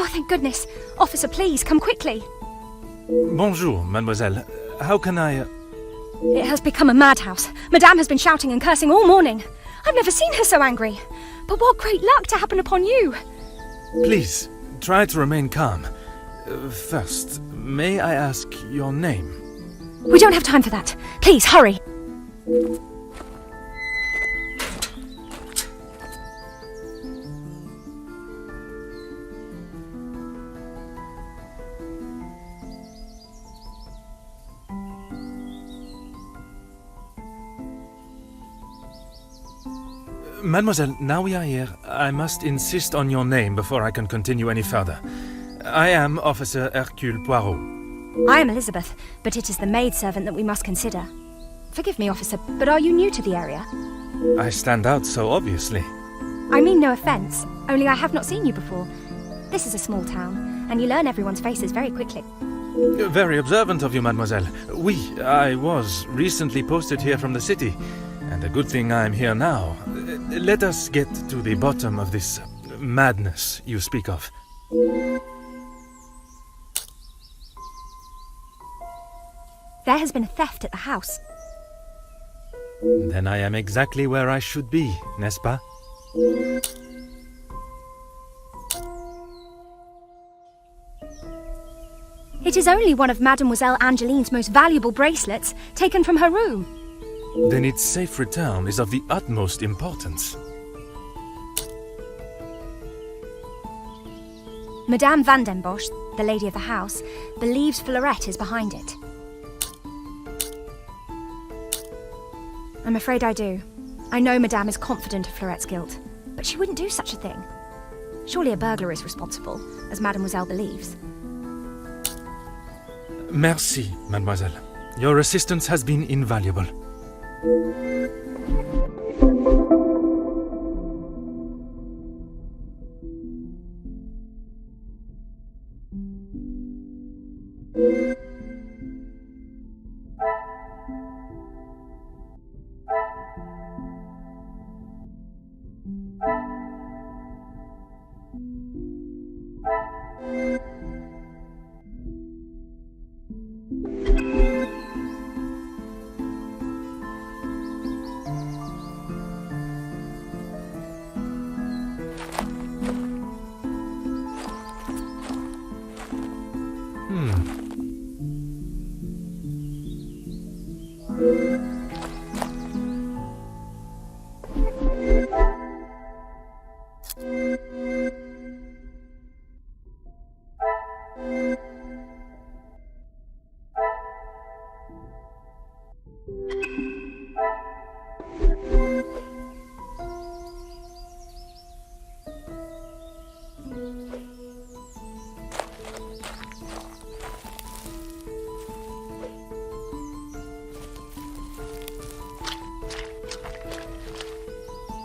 Oh, thank goodness. Officer, please, come quickly. Bonjour, mademoiselle. How can I... It has become a madhouse. Madame has been shouting and cursing all morning. I've never seen her so angry. But what great luck to happen upon you. Please, try to remain calm. First, may I ask your name? We don't have time for that. Please, hurry. Mademoiselle, now we are here, I must insist on your name before I can continue any further. I am Officer Hercule Poirot. I am Elizabeth, but it is the maidservant that we must consider. Forgive me, officer, but are you new to the area? I stand out so obviously. I mean no offence, only I have not seen you before. This is a small town, and you learn everyone's faces very quickly. Very observant of you, mademoiselle. I was recently posted here from the city, and a good thing I am here now. Let us get to the bottom of this madness you speak of. There has been a theft at the house. Then I am exactly where I should be, n'est-ce pas? It is only one of Mademoiselle Angeline's most valuable bracelets, taken from her room. Then its safe return is of the utmost importance. Madame Van den Bosch, the lady of the house, believes Florette is behind it. I'm afraid I do. I know Madame is confident of Florette's guilt, but she wouldn't do such a thing. Surely a burglar is responsible, as Mademoiselle believes. Merci, mademoiselle. Your assistance has been invaluable.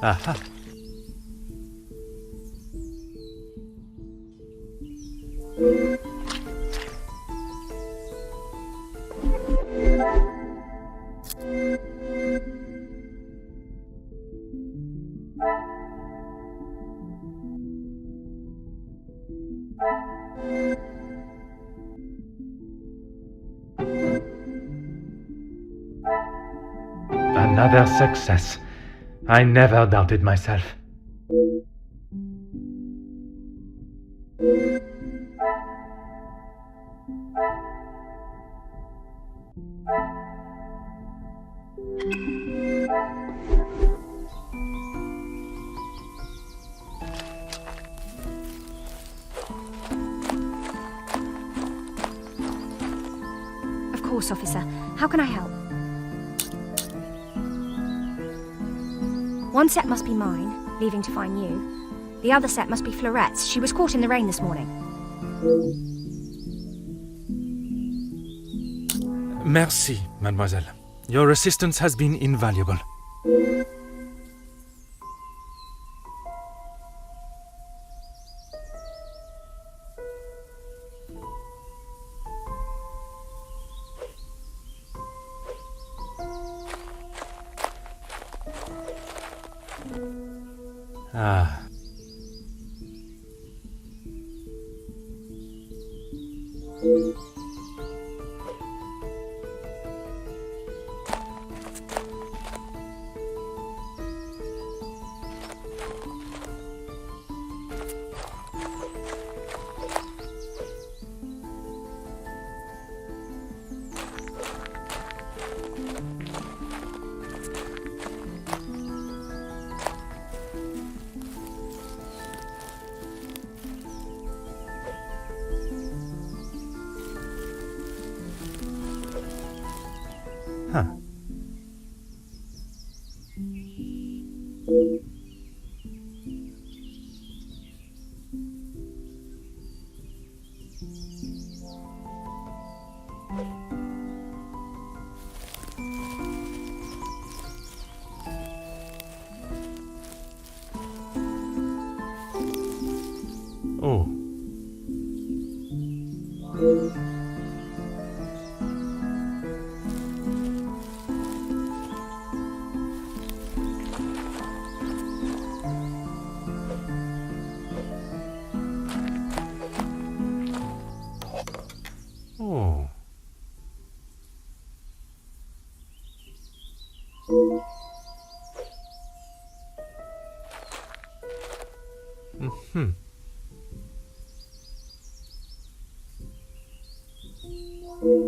Aha. Another success. I never doubted myself. Of course, officer. How can I help? One set must be mine, leaving to find you. The other set must be Florette's. She was caught in the rain this morning. Merci, mademoiselle. Your assistance has been invaluable. Ah. Huh. Oh. Oh. Mm-hmm. Oh.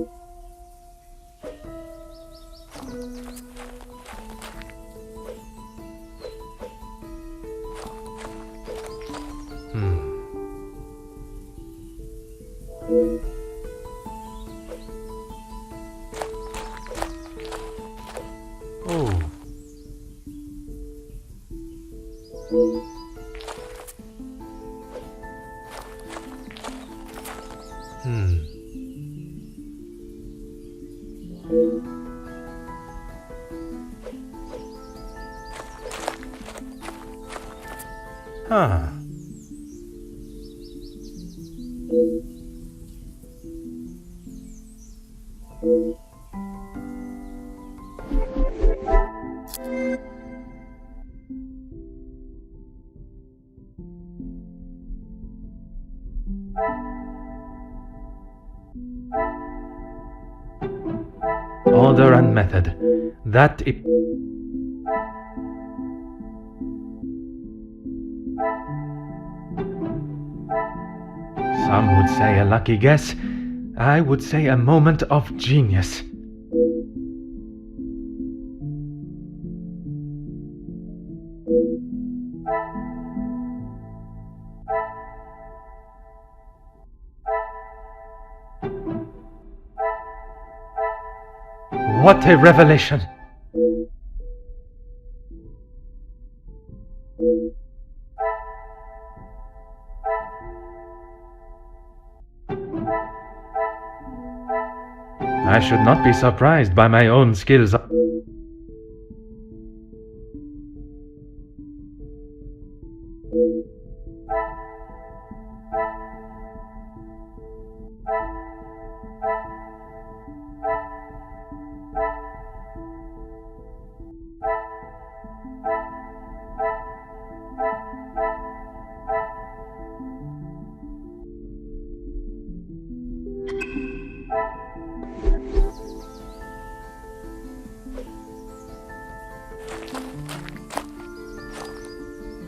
Huh. Order and method. That it... Some would say a lucky guess. I would say a moment of genius. What a revelation! I should not be surprised by my own skills.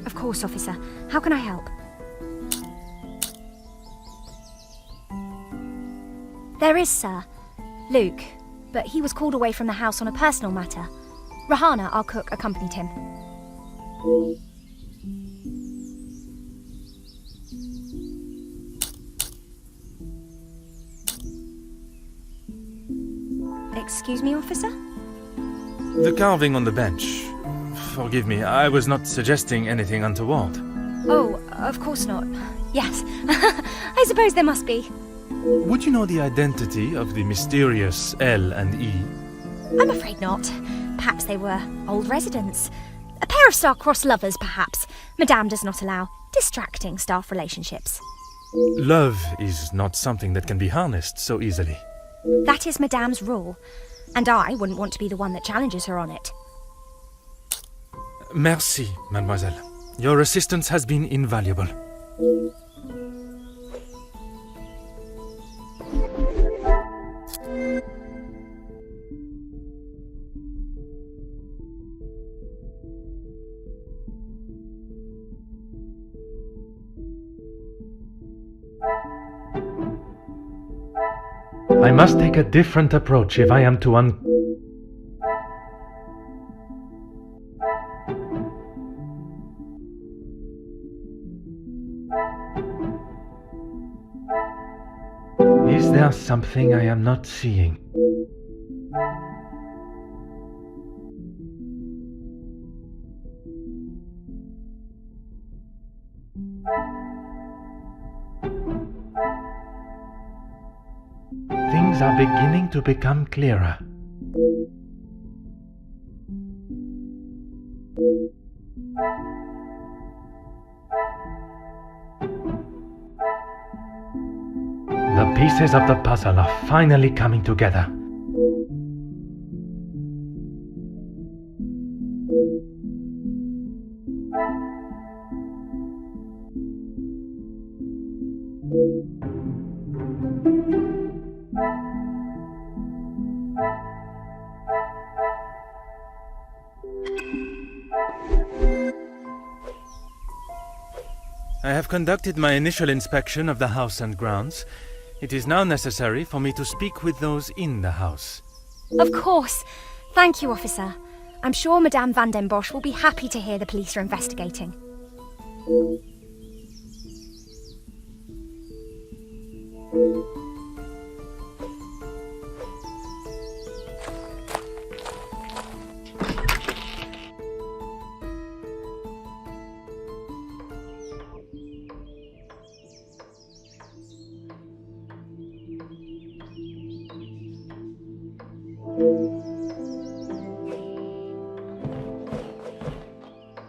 Of course, officer. How can I help? There is, sir. Luke, but he was called away from the house on a personal matter. Rehana, our cook, accompanied him. Excuse me, officer? The carving on the bench. Forgive me, I was not suggesting anything untoward. Oh, of course not. Yes. I suppose there must be. Would you know the identity of the mysterious L and E? I'm afraid not. Perhaps they were old residents. A pair of star-crossed lovers, perhaps. Madame does not allow distracting staff relationships. Love is not something that can be harnessed so easily. That is Madame's rule, and I wouldn't want to be the one that challenges her on it. Merci, mademoiselle. Your assistance has been invaluable. I must take a different approach if I am to Is there something I am not seeing? Things are beginning to become clearer. The pieces of the puzzle are finally coming together. I have conducted my initial inspection of the house and grounds. It is now necessary for me to speak with those in the house. Of course. Thank you, officer. I'm sure Madame Van den Bosch will be happy to hear the police are investigating.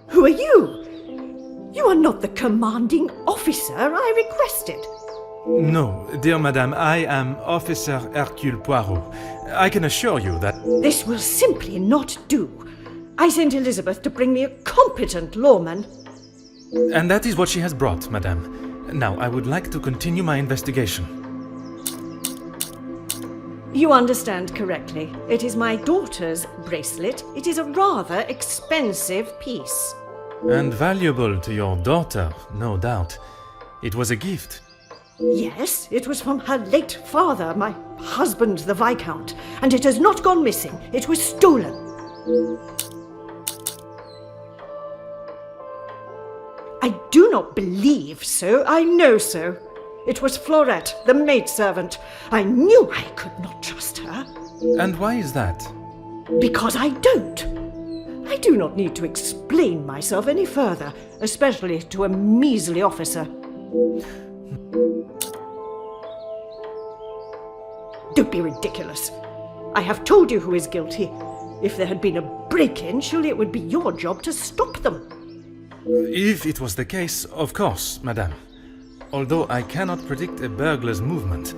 Who are you? You are not the commanding officer I requested. No, dear madame, I am Officer Hercule Poirot. I can assure you that... This will simply not do. I sent Elizabeth to bring me a competent lawman. And that is what she has brought, madame. Now, I would like to continue my investigation. You understand correctly. It is my daughter's bracelet. It is a rather expensive piece. And valuable to your daughter, no doubt. It was a gift. Yes, it was from her late father, my husband, the Viscount, and it has not gone missing. It was stolen. I do not believe so. I know so. It was Florette, the maidservant. I knew I could not trust her. And why is that? Because I don't. I do not need to explain myself any further, especially to a measly officer. Don't be ridiculous. I have told you who is guilty. If there had been a break-in, surely it would be your job to stop them. If it was the case, of course, madame. Although I cannot predict a burglar's movement.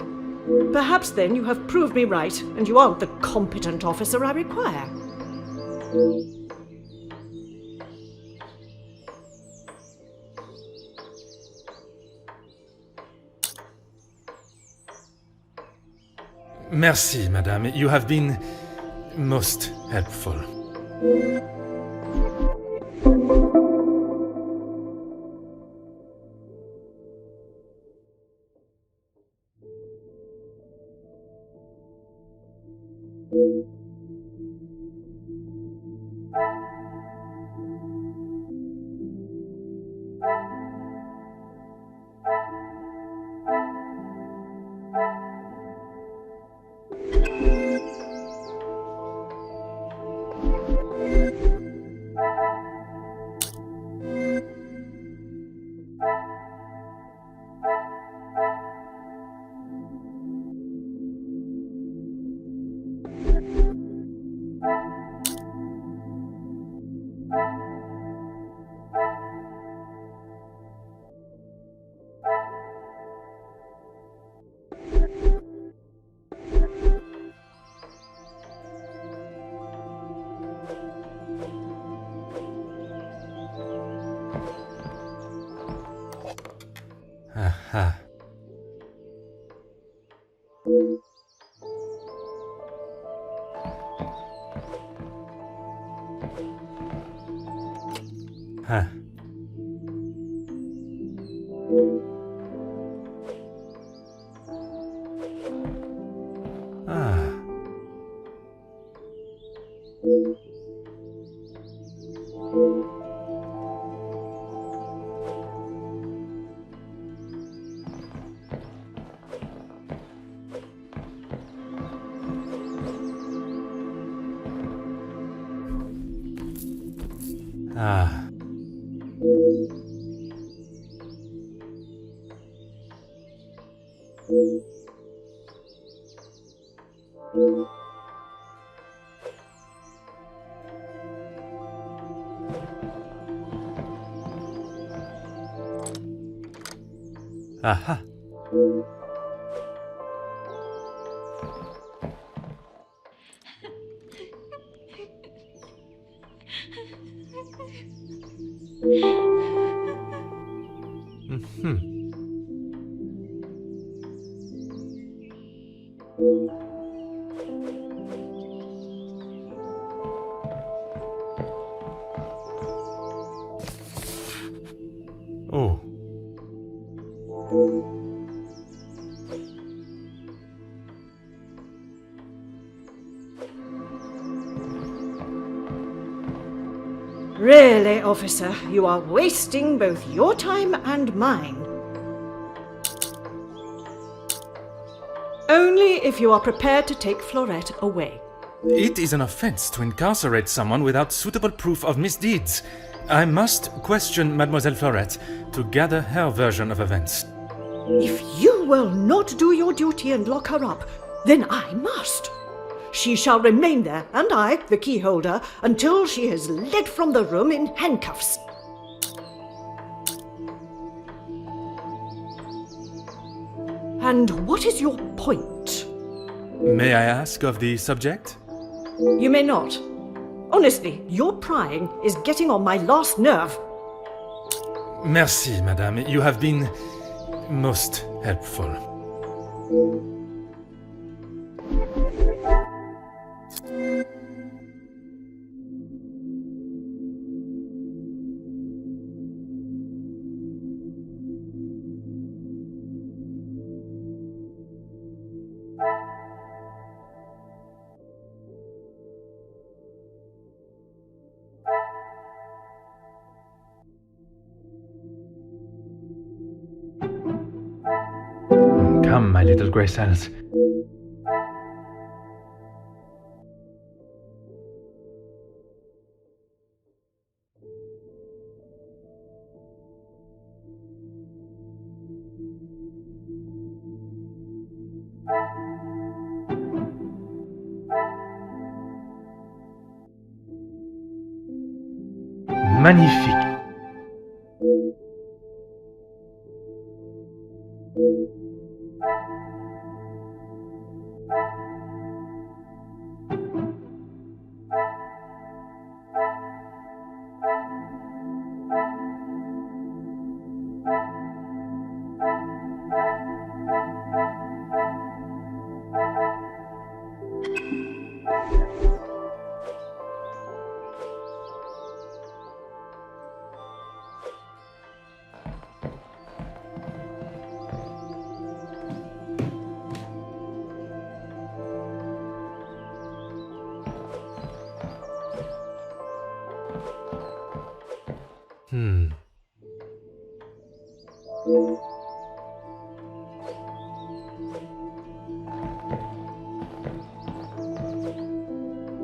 Perhaps then you have proved me right, and you aren't the competent officer I require. Merci, madame. You have been most helpful. Aha. Huh. Ah. Aha. Oh. Really, officer, you are wasting both your time and mine. Only if you are prepared to take Florette away. It is an offense to incarcerate someone without suitable proof of misdeeds. I must question Mademoiselle Florette to gather her version of events. If you will not do your duty and lock her up, then I must. She shall remain there, and I, the key holder, until she is led from the room in handcuffs. And what is your point? May I ask of the subject? You may not. Honestly, your prying is getting on my last nerve. Merci, madame. You have been most helpful. Come, my little grey cells. Magnifique.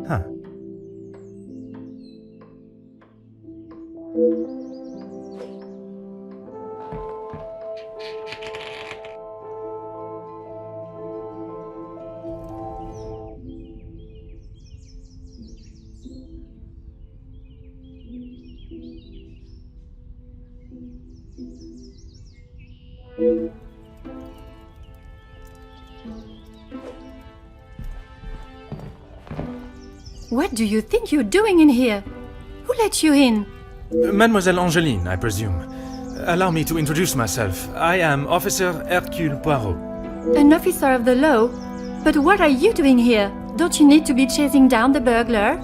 Huh. What do you think you're doing in here? Who let you in? Mademoiselle Angeline, I presume. Allow me to introduce myself. I am Officer Hercule Poirot. An officer of the law? But what are you doing here? Don't you need to be chasing down the burglar?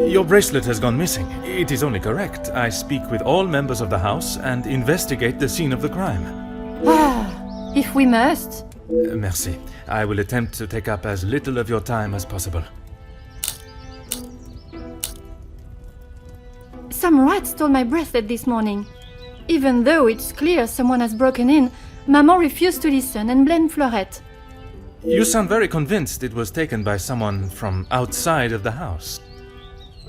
Your bracelet has gone missing. It is only correct. I speak with all members of the house and investigate the scene of the crime. Ah, if we must. Merci. I will attempt to take up as little of your time as possible. Some rat stole my bracelet this morning. Even though it's clear someone has broken in, Maman refused to listen and blamed Florette. You sound very convinced it was taken by someone from outside of the house.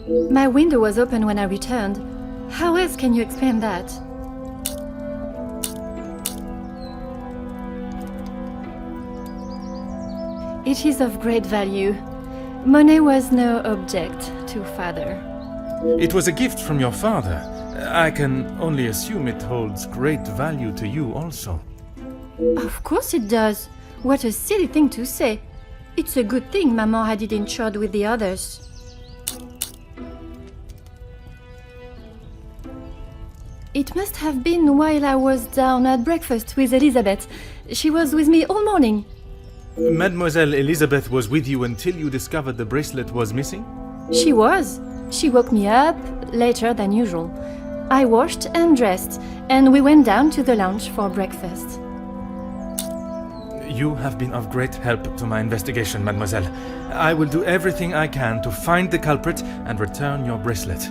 My window was open when I returned. How else can you explain that? It is of great value. Money was no object to father. It was a gift from your father. I can only assume it holds great value to you also. Of course it does. What a silly thing to say. It's a good thing Maman had it insured with the others. It must have been while I was down at breakfast with Elizabeth. She was with me all morning. Mademoiselle Elizabeth was with you until you discovered the bracelet was missing? She was. She woke me up later than usual. I washed and dressed, and we went down to the lounge for breakfast. You have been of great help to my investigation, mademoiselle. I will do everything I can to find the culprit and return your bracelet.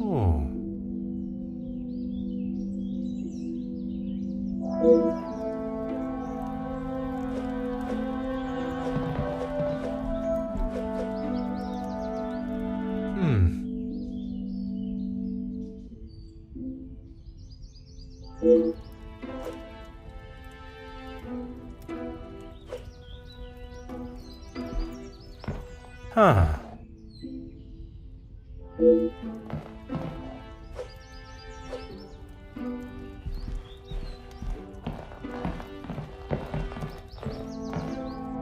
Oh. Huh.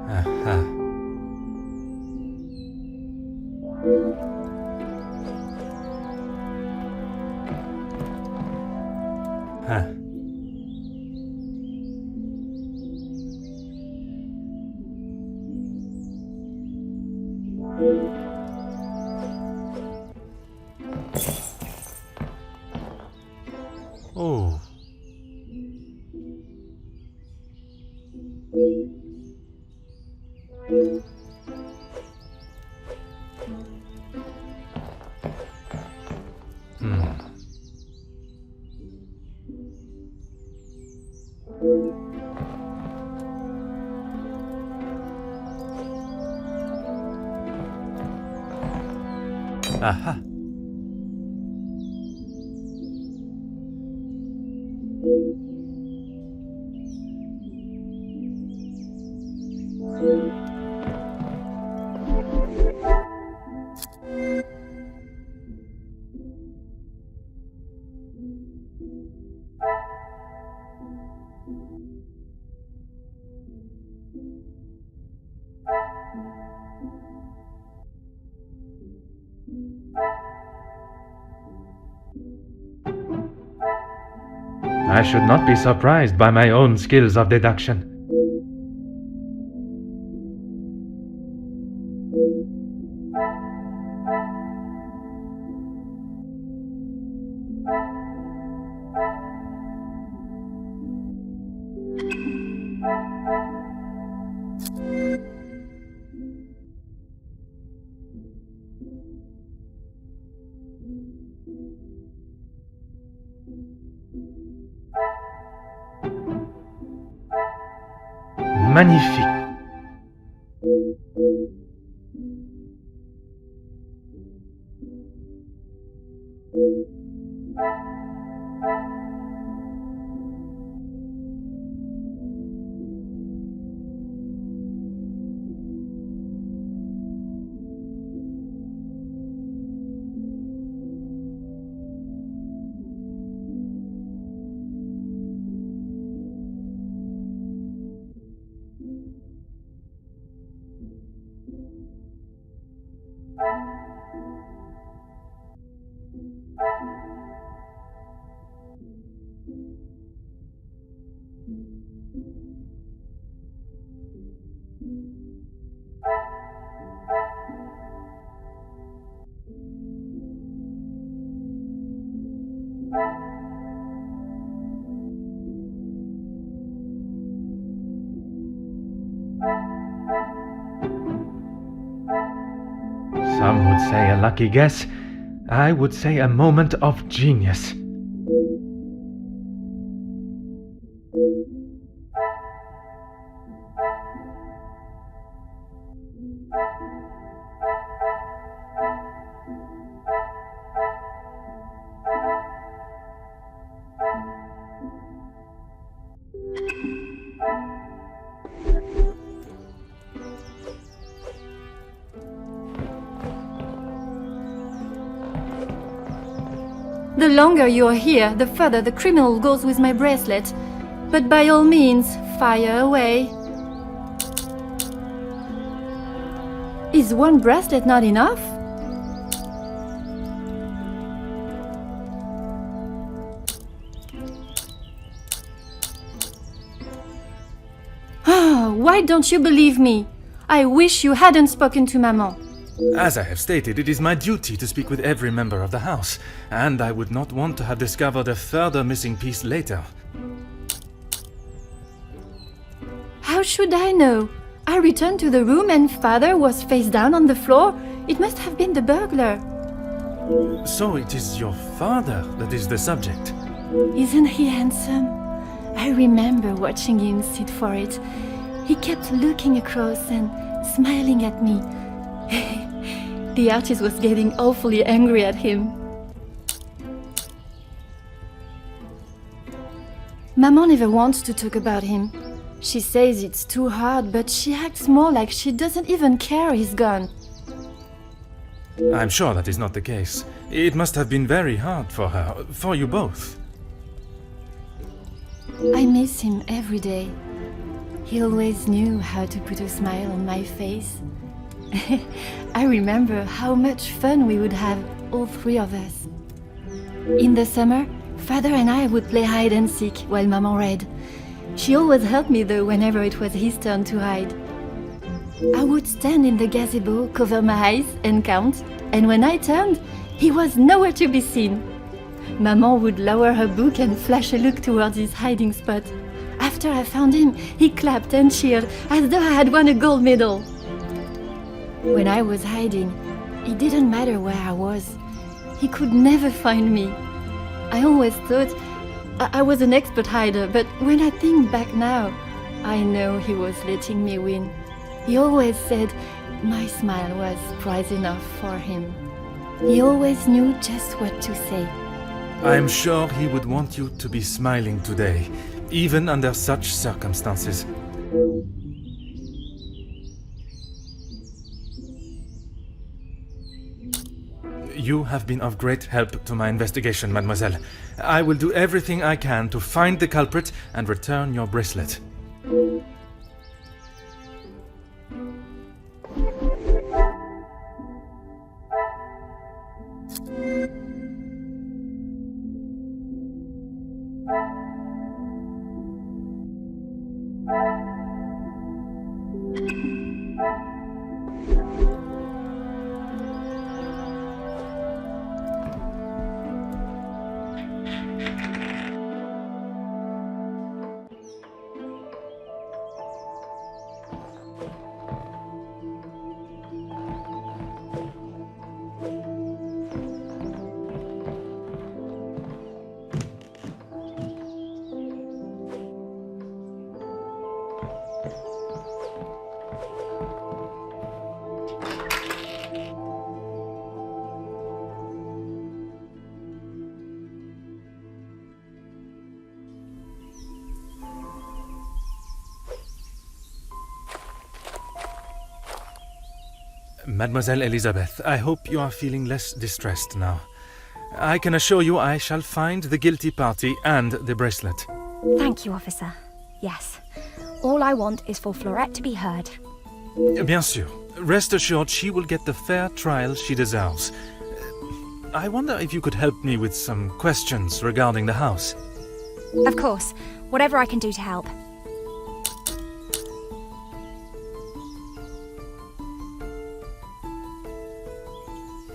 Aha. Huh. Oh. Aha. I should not be surprised by my own skills of deduction. Magnifique. Some would say a lucky guess. I would say a moment of genius. The longer you're here, the further the criminal goes with my bracelet. But by all means, fire away. Is one bracelet not enough? Why don't you believe me? I wish you hadn't spoken to Maman. As I have stated, it is my duty to speak with every member of the house, and I would not want to have discovered a further missing piece later. How should I know? I returned to the room and Father was face down on the floor. It must have been the burglar. So it is your father that is the subject. Isn't he handsome? I remember watching him sit for it. He kept looking across and smiling at me. The artist was getting awfully angry at him. Maman never wants to talk about him. She says it's too hard, but she acts more like she doesn't even care he's gone. I'm sure that is not the case. It must have been very hard for her, for you both. I miss him every day. He always knew how to put a smile on my face. I remember how much fun we would have, all three of us. In the summer, Father and I would play hide and seek while Maman read. She always helped me though whenever it was his turn to hide. I would stand in the gazebo, cover my eyes and count, and when I turned, he was nowhere to be seen. Maman would lower her book and flash a look towards his hiding spot. After I found him, he clapped and cheered as though I had won a gold medal. When I was hiding, it didn't matter where I was. He could never find me. I always thought I was an expert hider, but when I think back now, I know he was letting me win. He always said my smile was prize enough for him. He always knew just what to say. I'm sure he would want you to be smiling today, even under such circumstances. You have been of great help to my investigation, mademoiselle. I will do everything I can to find the culprit and return your bracelet. Mademoiselle Elizabeth, I hope you are feeling less distressed now. I can assure you I shall find the guilty party and the bracelet. Thank you, officer. Yes. All I want is for Florette to be heard. Bien sûr. Rest assured she will get the fair trial she deserves. I wonder if you could help me with some questions regarding the house. Of course. Whatever I can do to help.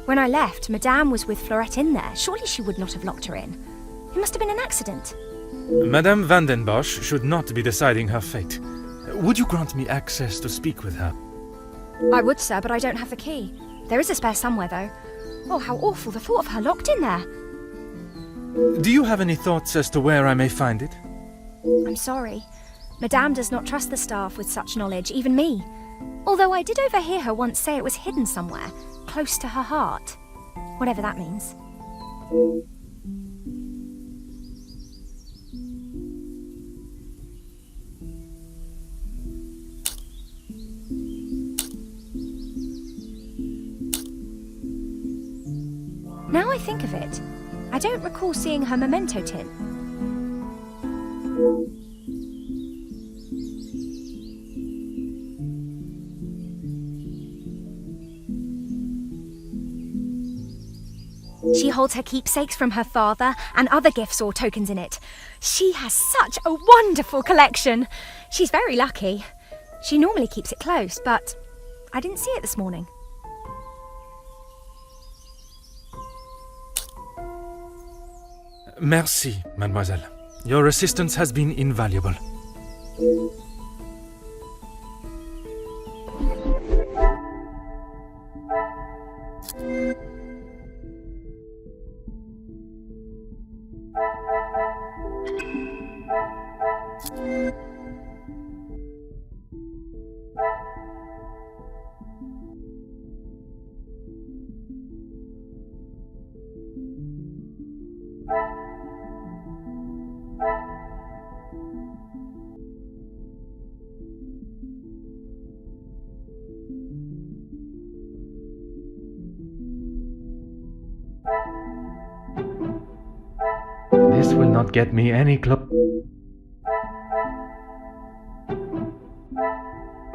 When I left, Madame was with Florette in there. Surely she would not have locked her in. It must have been an accident. Madame van den Bosch should not be deciding her fate. Would you grant me access to speak with her? I would, sir, but I don't have the key. There is a spare somewhere, though. Oh, how awful, the thought of her locked in there. Do you have any thoughts as to where I may find it? I'm sorry. Madame does not trust the staff with such knowledge, even me. Although I did overhear her once say it was hidden somewhere, close to her heart. Whatever that means. Now I think of it, I don't recall seeing her memento tin. She holds her keepsakes from her father and other gifts or tokens in it. She has such a wonderful collection. She's very lucky. She normally keeps it close, but I didn't see it this morning. Merci, mademoiselle. Your assistance has been invaluable. This will not get me any closer.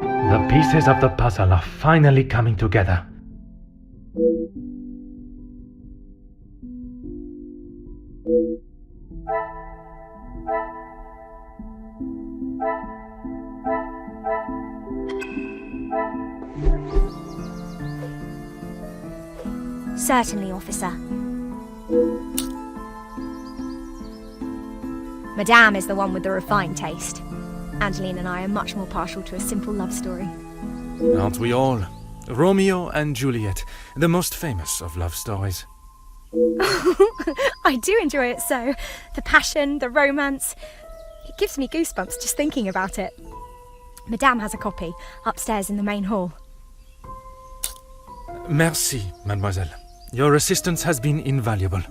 The pieces of the puzzle are finally coming together. Certainly, officer. Madame is the one with the refined taste. Angeline and I are much more partial to a simple love story. Aren't we all? Romeo and Juliet, the most famous of love stories. I do enjoy it so. The passion, the romance. It gives me goosebumps just thinking about it. Madame has a copy upstairs in the main hall. Merci, mademoiselle. Your assistance has been invaluable.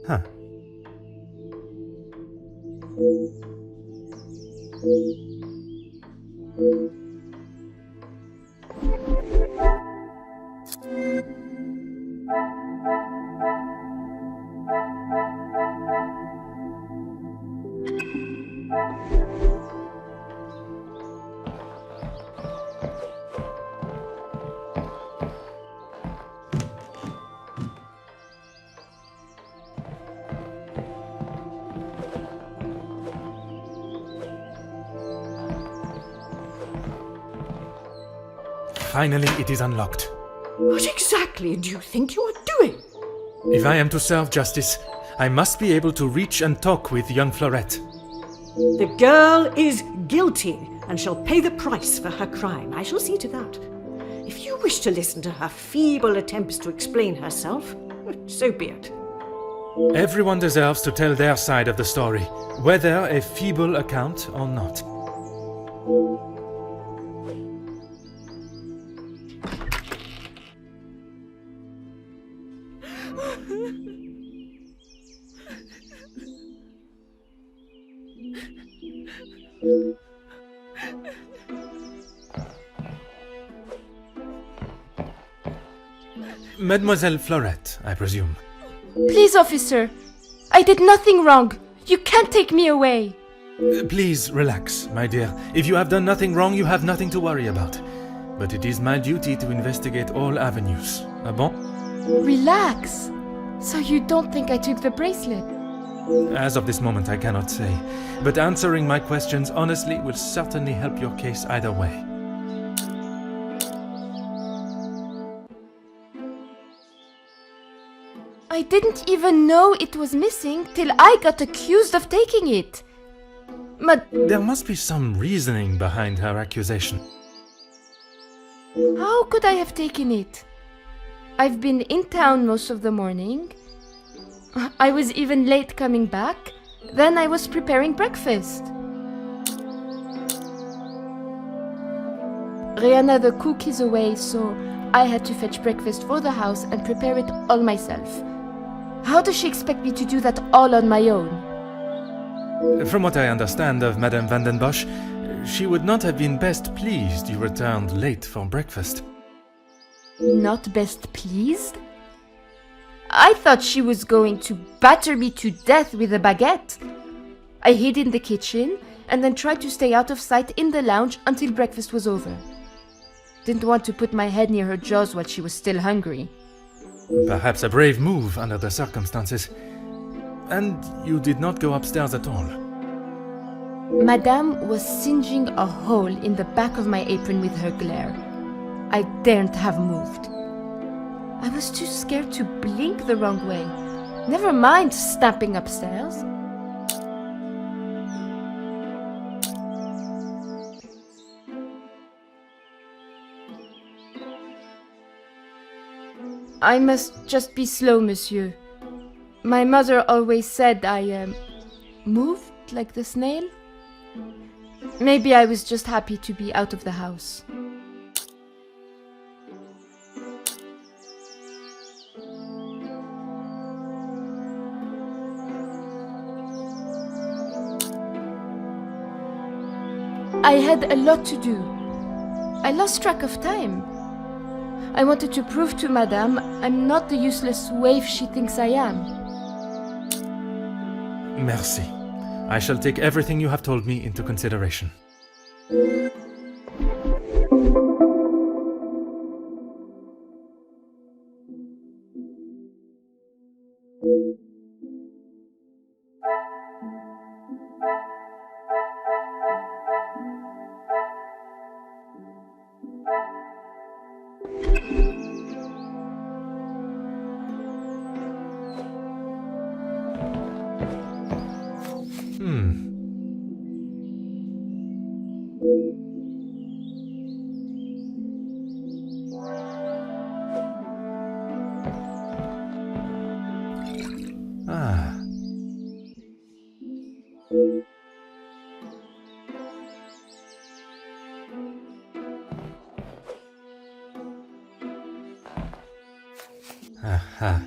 Huh. Finally, it is unlocked. What exactly do you think you are doing? If I am to serve justice, I must be able to reach and talk with young Florette. The girl is guilty and shall pay the price for her crime. I shall see to that. If you wish to listen to her feeble attempts to explain herself, so be it. Everyone deserves to tell their side of the story, whether a feeble account or not. Mademoiselle Florette, I presume. Please, officer. I did nothing wrong. You can't take me away. Please relax, my dear. If you have done nothing wrong, you have nothing to worry about. But it is my duty to investigate all avenues. Ah bon? Relax. So you don't think I took the bracelet? As of this moment, I cannot say. But answering my questions honestly will certainly help your case either way. I didn't even know it was missing till I got accused of taking it. There must be some reasoning behind her accusation. How could I have taken it? I've been in town most of the morning. I was even late coming back. Then I was preparing breakfast. Rehana the cook is away, so I had to fetch breakfast for the house and prepare it all myself. How does she expect me to do that all on my own? From what I understand of Madame van den Bosch, she would not have been best pleased you returned late for breakfast. Not best pleased? I thought she was going to batter me to death with a baguette. I hid in the kitchen and then tried to stay out of sight in the lounge until breakfast was over. Didn't want to put my head near her jaws while she was still hungry. Perhaps a brave move under the circumstances. And you did not go upstairs at all. Madame was singeing a hole in the back of my apron with her glare. I daren't have moved. I was too scared to blink the wrong way. Never mind stamping upstairs. I must just be slow, monsieur. My mother always said I moved like the snail. Maybe I was just happy to be out of the house. I had a lot to do. I lost track of time. I wanted to prove to Madame I'm not the useless waif she thinks I am. Merci. I shall take everything you have told me into consideration. Aha.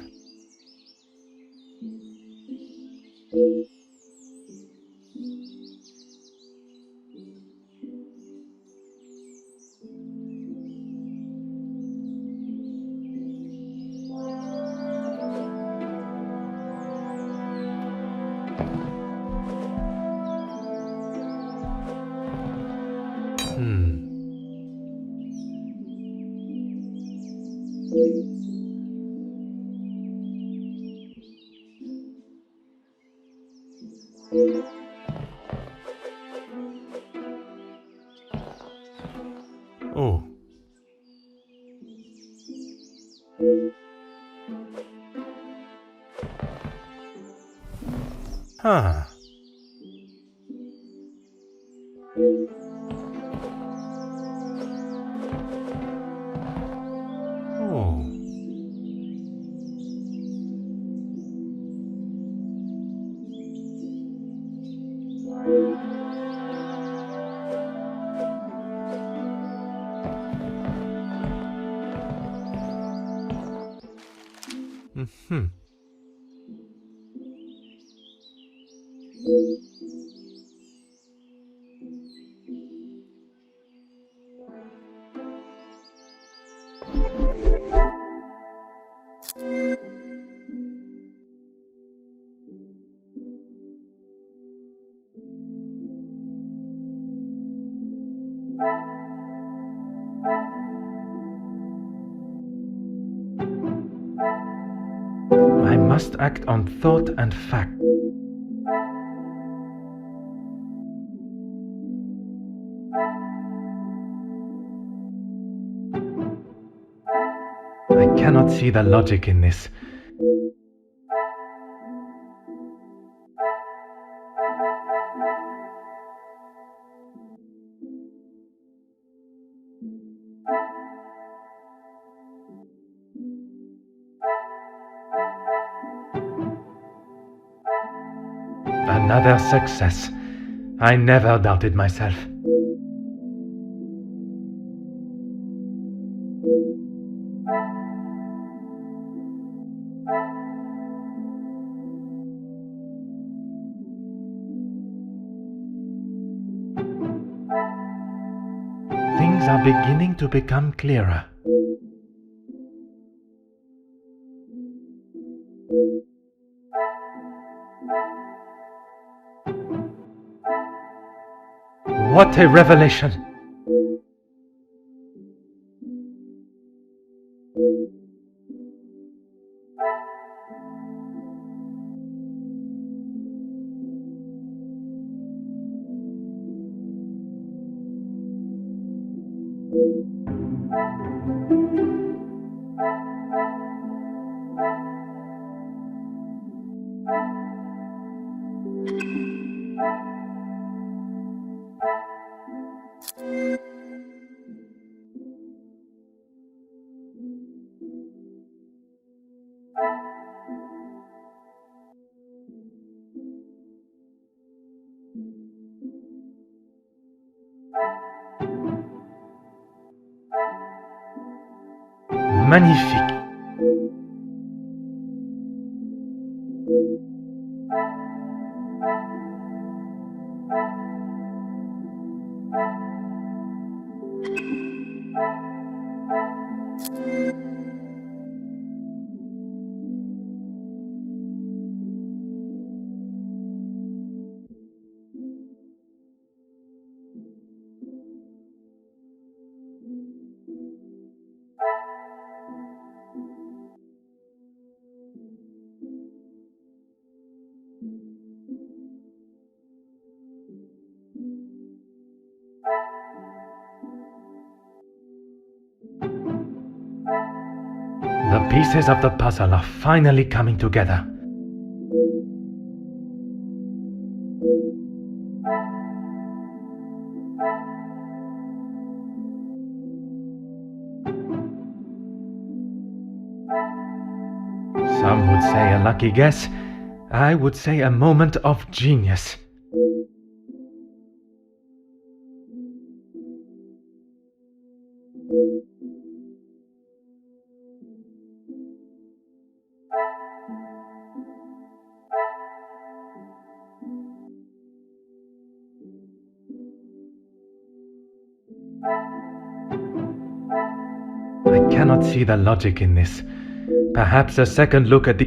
Oh. Huh. Oh. Mm-hmm. must act on thought and fact. I cannot see the logic in this. Another success. I never doubted myself. Things are beginning to become clearer. What a revelation! Magnifique. The pieces of the puzzle are finally coming together. Some would say a lucky guess. I would say a moment of genius. I cannot see the logic in this. Perhaps a second look at the...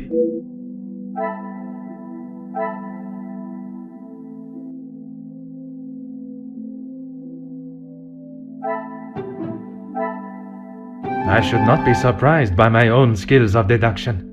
I should not be surprised by my own skills of deduction.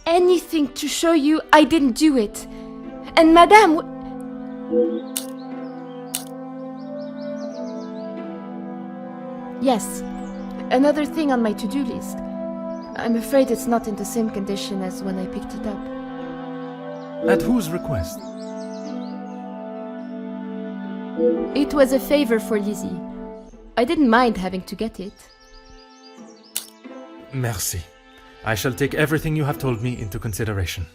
Anything to show you I didn't do it. And Madame... Yes, another thing on my to-do list. I'm afraid it's not in the same condition as when I picked it up. At whose request? It was a favor for Lizzie. I didn't mind having to get it. Merci. I shall take everything you have told me into consideration.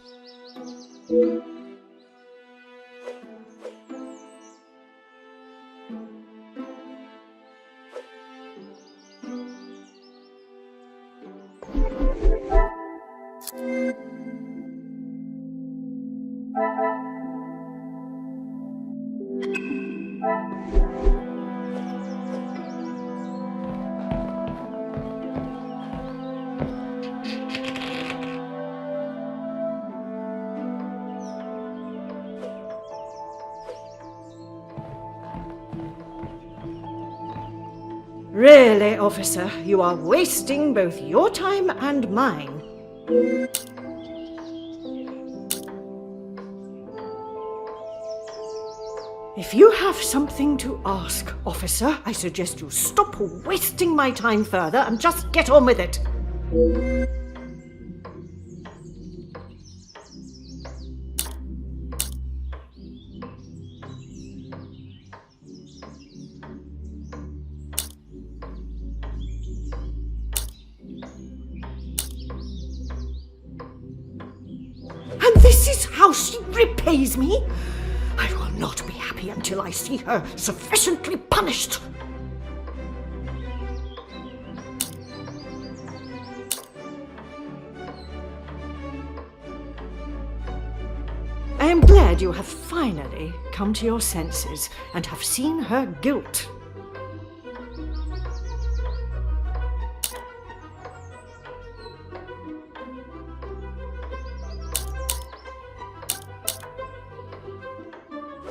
Really, officer, you are wasting both your time and mine. If you have something to ask, officer, I suggest you stop wasting my time further and just get on with it. And this is how she repays me? I will not be happy until I see her sufficiently punished. I am glad you have finally come to your senses and have seen her guilt.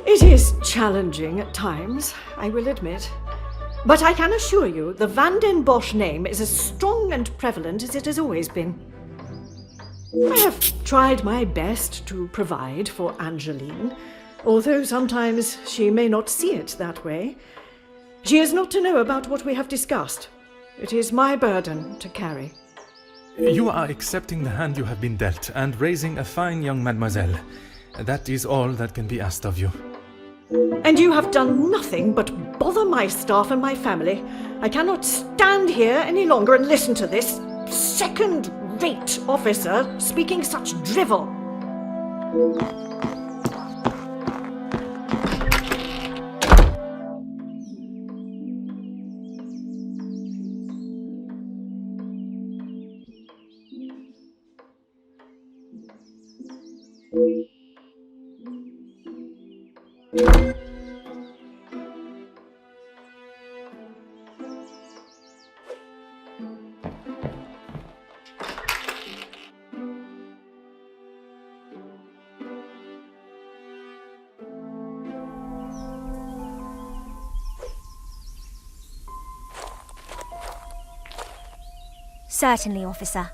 It is challenging at times, I will admit. But I can assure you the Van den Bosch name is as strong and prevalent as it has always been. I have tried my best to provide for Angeline, although sometimes she may not see it that way. She is not to know about what we have discussed. It is my burden to carry. You are accepting the hand you have been dealt and raising a fine young mademoiselle. That is all that can be asked of you. And you have done nothing but bother my staff and my family. I cannot stand here any longer and listen to this second-rate officer speaking such drivel. Certainly, officer.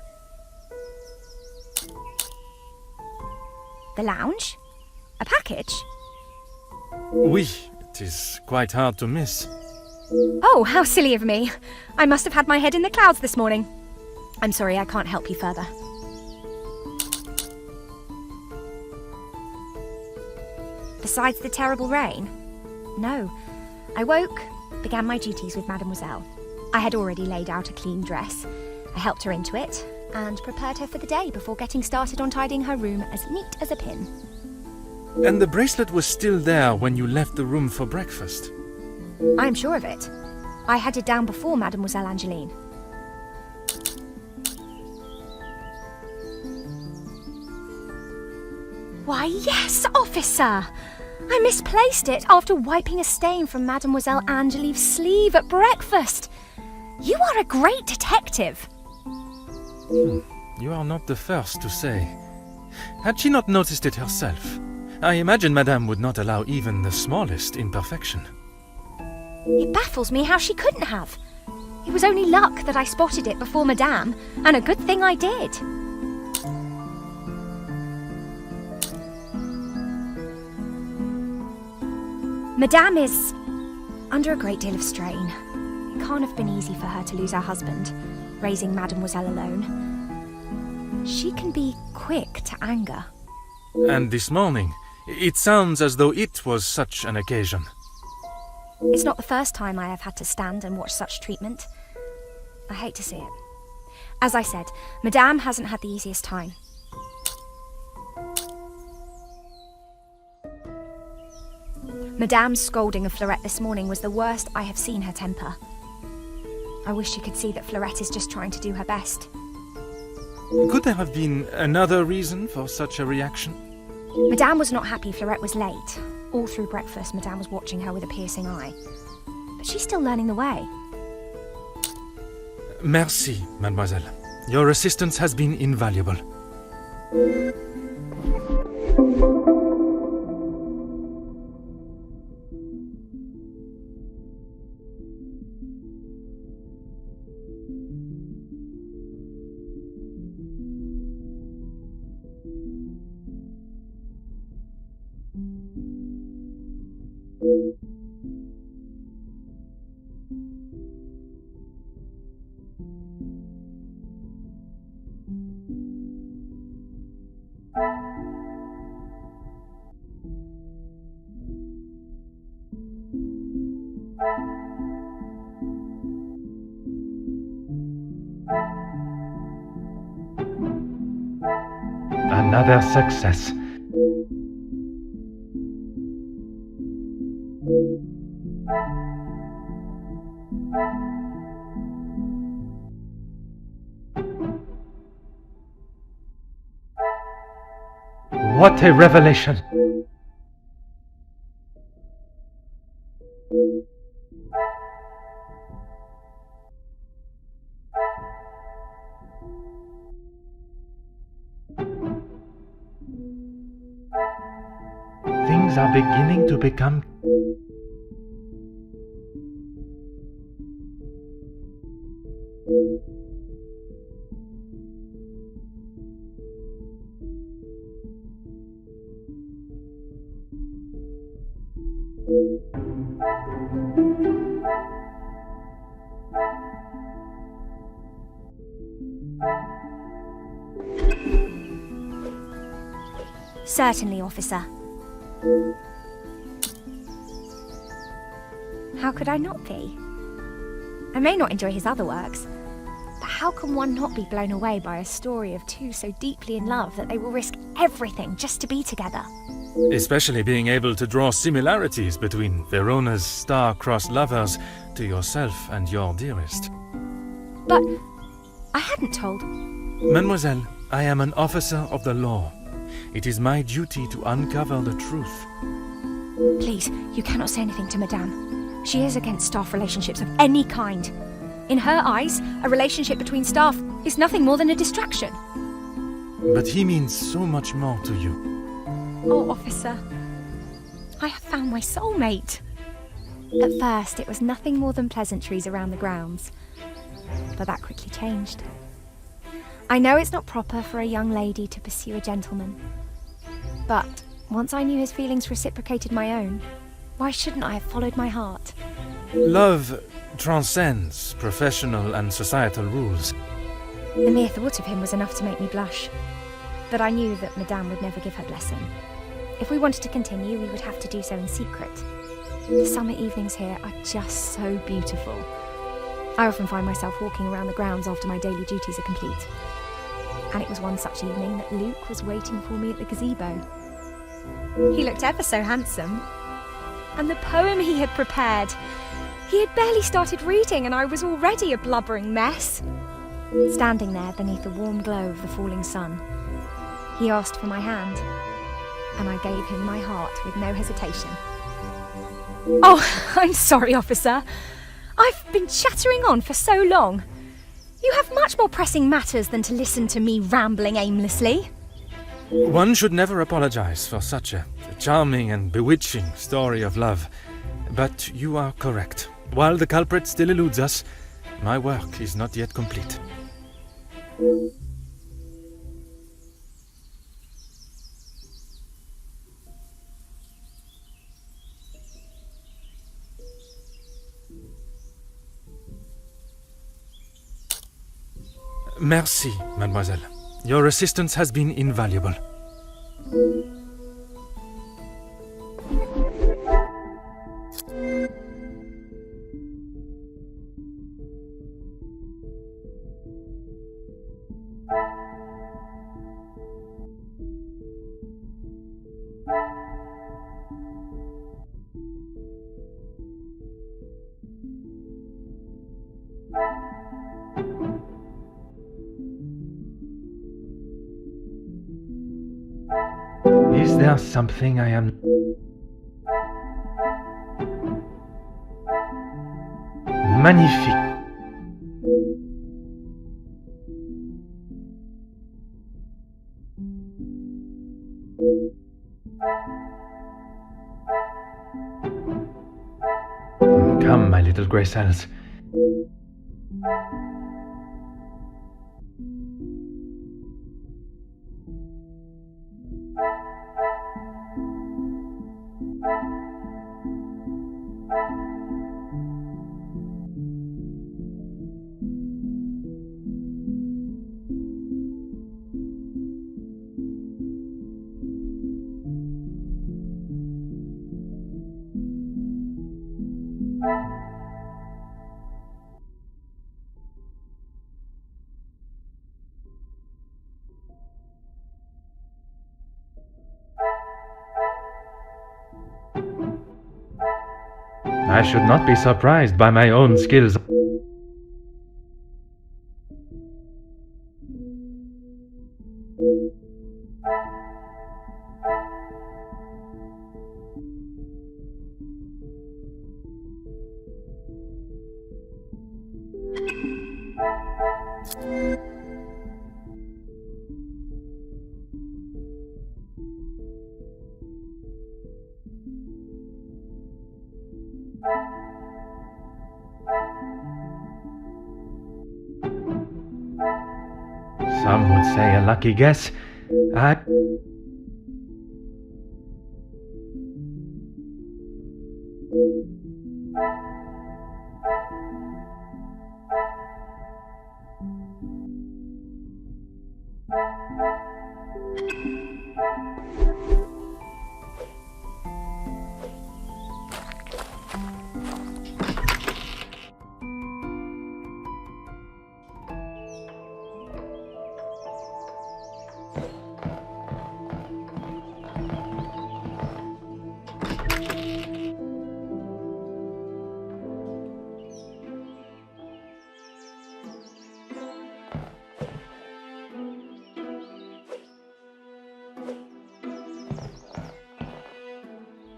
The lounge? A package? Oui, it is quite hard to miss. Oh, how silly of me. I must have had my head in the clouds this morning. I'm sorry, I can't help you further. Besides the terrible rain? No. I woke, began my duties with Mademoiselle. I had already laid out a clean dress. I helped her into it and prepared her for the day before getting started on tidying her room as neat as a pin. And the bracelet was still there when you left the room for breakfast? I'm sure of it. I had it down before Mademoiselle Angeline. Why, yes, officer! I misplaced it after wiping a stain from Mademoiselle Angeline's sleeve at breakfast. You are a great detective. You are not the first to say. Had she not noticed it herself, I imagine Madame would not allow even the smallest imperfection. It baffles me how she couldn't have. It was only luck that I spotted it before Madame, and a good thing I did. Madame is under a great deal of strain. It can't have been easy for her to lose her husband, raising Mademoiselle alone. She can be quick to anger. And this morning, it sounds as though it was such an occasion. It's not the first time I have had to stand and watch such treatment. I hate to see it. As I said, Madame hasn't had the easiest time. Madame's scolding of Florette this morning was the worst I have seen her temper. I wish she could see that Florette is just trying to do her best. Could there have been another reason for such a reaction? Madame was not happy Florette was late. All through breakfast, Madame was watching her with a piercing eye. But she's still learning the way. Merci, mademoiselle. Your assistance has been invaluable. Another success. What a revelation! Things are beginning to become... Certainly, officer. How could I not be? I may not enjoy his other works, but how can one not be blown away by a story of two so deeply in love that they will risk everything just to be together? Especially being able to draw similarities between Verona's star-crossed lovers to yourself and your dearest. But I hadn't told. Mademoiselle, I am an officer of the law. It is my duty to uncover the truth. Please, you cannot say anything to Madame. She is against staff relationships of any kind. In her eyes, a relationship between staff is nothing more than a distraction. But he means so much more to you. Oh, officer, I have found my soulmate. At first, it was nothing more than pleasantries around the grounds, but that quickly changed. I know it's not proper for a young lady to pursue a gentleman, but once I knew his feelings reciprocated my own, why shouldn't I have followed my heart? Love transcends professional and societal rules. The mere thought of him was enough to make me blush, but I knew that Madame would never give her blessing. If we wanted to continue, we would have to do so in secret. The summer evenings here are just so beautiful. I often find myself walking around the grounds after my daily duties are complete. And it was one such evening that Luke was waiting for me at the gazebo. He looked ever so handsome. And the poem he had prepared, he had barely started reading and I was already a blubbering mess. Standing there beneath the warm glow of the falling sun, he asked for my hand, and I gave him my heart with no hesitation. Oh, I'm sorry, officer. I've been chattering on for so long. You have much more pressing matters than to listen to me rambling aimlessly. One should never apologize for such a charming and bewitching story of love. But you are correct. While the culprit still eludes us, my work is not yet complete. Merci, mademoiselle. Your assistance has been invaluable. Is there something I am... Magnifique. Come, my little grey cells. I should not be surprised by my own skills. Some would say a lucky guess.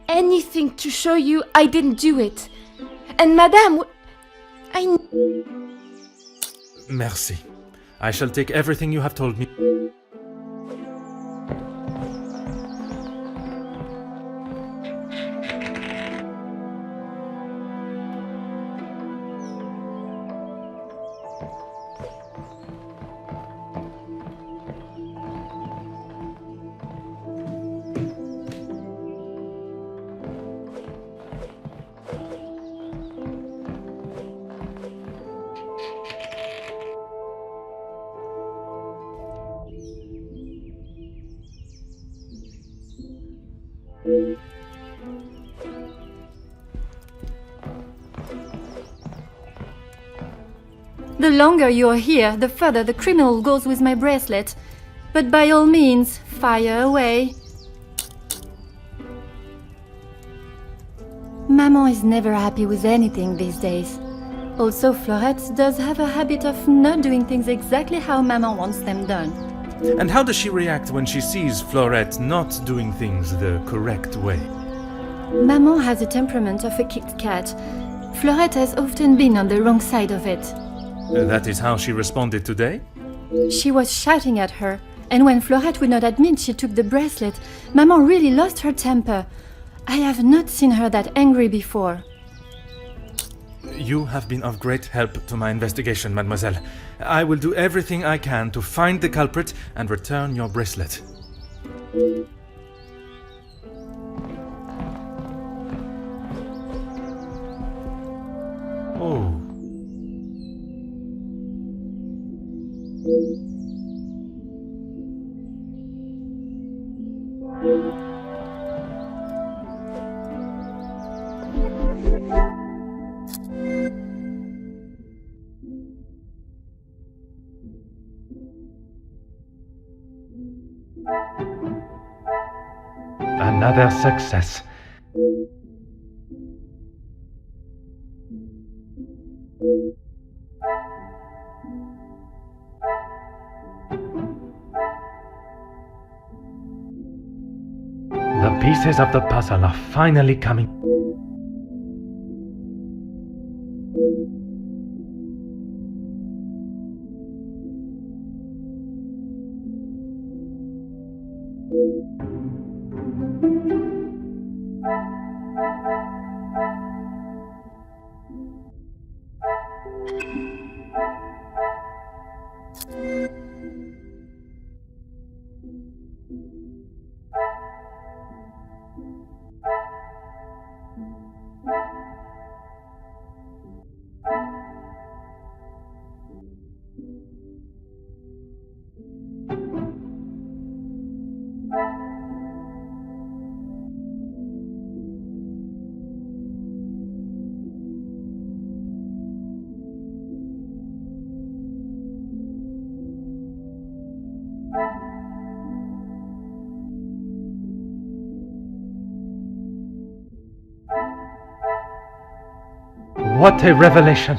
Anything to show you I didn't do it. And Madame, Merci. I shall take everything you have told me. The longer you're here, the further the criminal goes with my bracelet. But by all means, fire away. Maman is never happy with anything these days. Also, Florette does have a habit of not doing things exactly how Maman wants them done. And how does she react when she sees Florette not doing things the correct way? Maman has the temperament of a kicked cat. Florette has often been on the wrong side of it. That is how she responded today? She was shouting at her, and when Florette would not admit she took the bracelet, Maman really lost her temper. I have not seen her that angry before. You have been of great help to my investigation, mademoiselle. I will do everything I can to find the culprit and return your bracelet. Oh. Another success. The pieces of the puzzle are finally coming. What a revelation!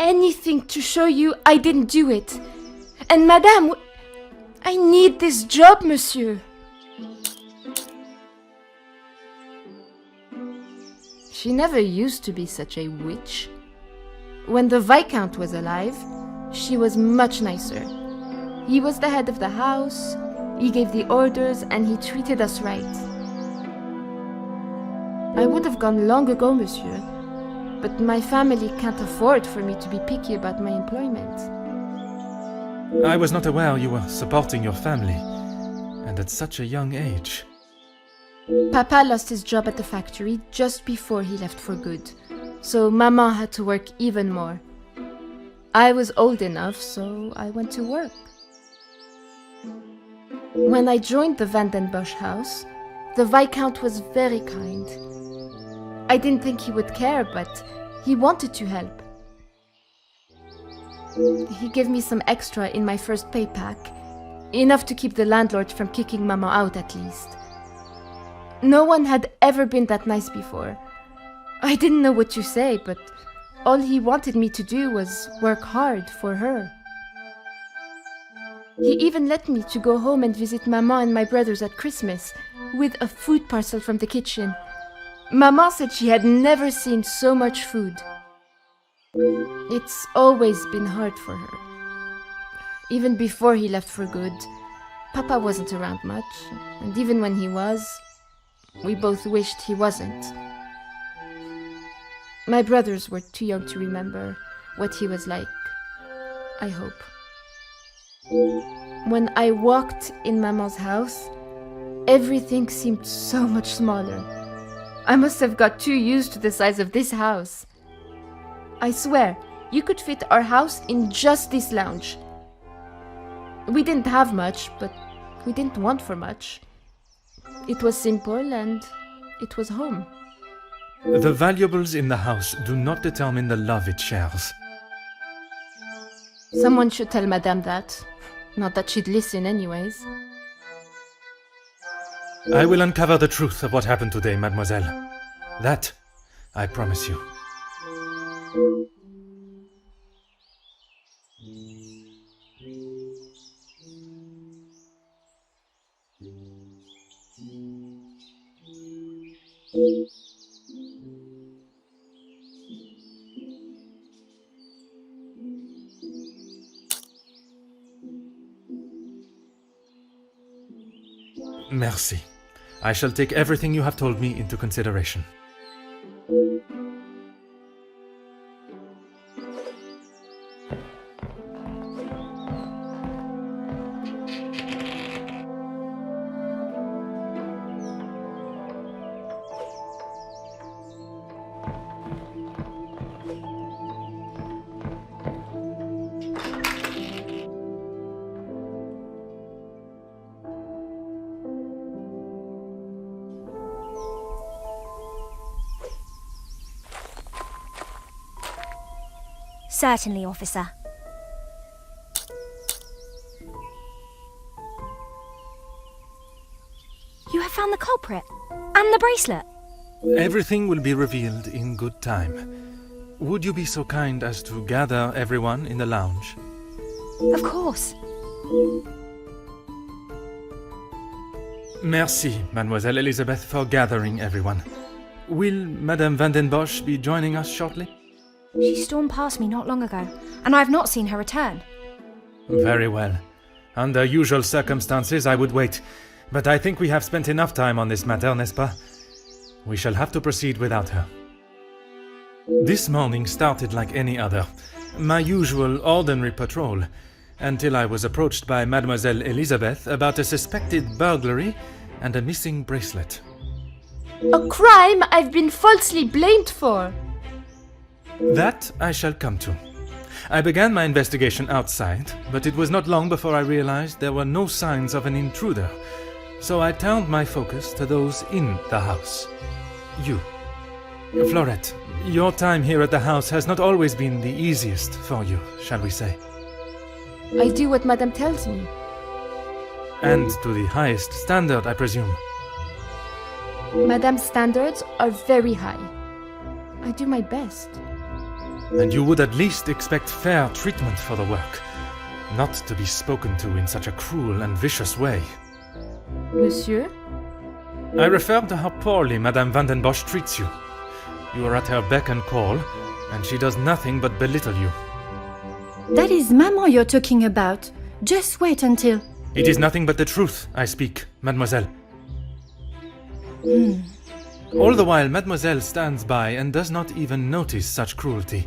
Anything to show you I didn't do it. And Madame, I need this job, monsieur. She never used to be such a witch. When the Viscount was alive, she was much nicer. He was the head of the house, he gave the orders, and he treated us right. I would have gone long ago, monsieur. But my family can't afford for me to be picky about my employment. I was not aware you were supporting your family, and at such a young age. Papa lost his job at the factory just before he left for good, so Mama had to work even more. I was old enough, so I went to work. When I joined the Van den Bosch house, the Viscount was very kind. I didn't think he would care, but he wanted to help. He gave me some extra in my first pay pack, enough to keep the landlord from kicking Mama out at least. No one had ever been that nice before. I didn't know what to say, but all he wanted me to do was work hard for her. He even let me to go home and visit Mama and my brothers at Christmas, with a food parcel from the kitchen. Mama said she had never seen so much food. It's always been hard for her. Even before he left for good, Papa wasn't around much, and even when he was, we both wished he wasn't. My brothers were too young to remember what he was like, I hope. When I walked in Mama's house, everything seemed so much smaller. I must have got too used to the size of this house. I swear, you could fit our house in just this lounge. We didn't have much, but we didn't want for much. It was simple and it was home. The valuables in the house do not determine the love it shares. Someone should tell Madame that. Not that she'd listen anyways. I will uncover the truth of what happened today, mademoiselle. That, I promise you. Merci. I shall take everything you have told me into consideration. Certainly, officer. You have found the culprit and the bracelet. Everything will be revealed in good time. Would you be so kind as to gather everyone in the lounge? Of course. Merci, Mademoiselle Elizabeth, for gathering everyone. Will Madame Van den Bosch be joining us shortly? She stormed past me not long ago, and I have not seen her return. Very well. Under usual circumstances, I would wait. But I think we have spent enough time on this matter, n'est-ce pas? We shall have to proceed without her. This morning started like any other. My usual ordinary patrol, until I was approached by Mademoiselle Elizabeth about a suspected burglary and a missing bracelet. A crime I've been falsely blamed for. That I shall come to. I began my investigation outside, but it was not long before I realized there were no signs of an intruder, so I turned my focus to those in the house. You. Florette, your time here at the house has not always been the easiest for you, shall we say. I do what Madame tells me. And to the highest standard, I presume. Madame's standards are very high. I do my best. And you would at least expect fair treatment for the work, not to be spoken to in such a cruel and vicious way. Monsieur? I refer to how poorly Madame Van den Bosch treats you. You are at her beck and call, and she does nothing but belittle you. That is Maman you're talking about. Just wait until... It is nothing but the truth I speak, mademoiselle. All the while, mademoiselle stands by and does not even notice such cruelty.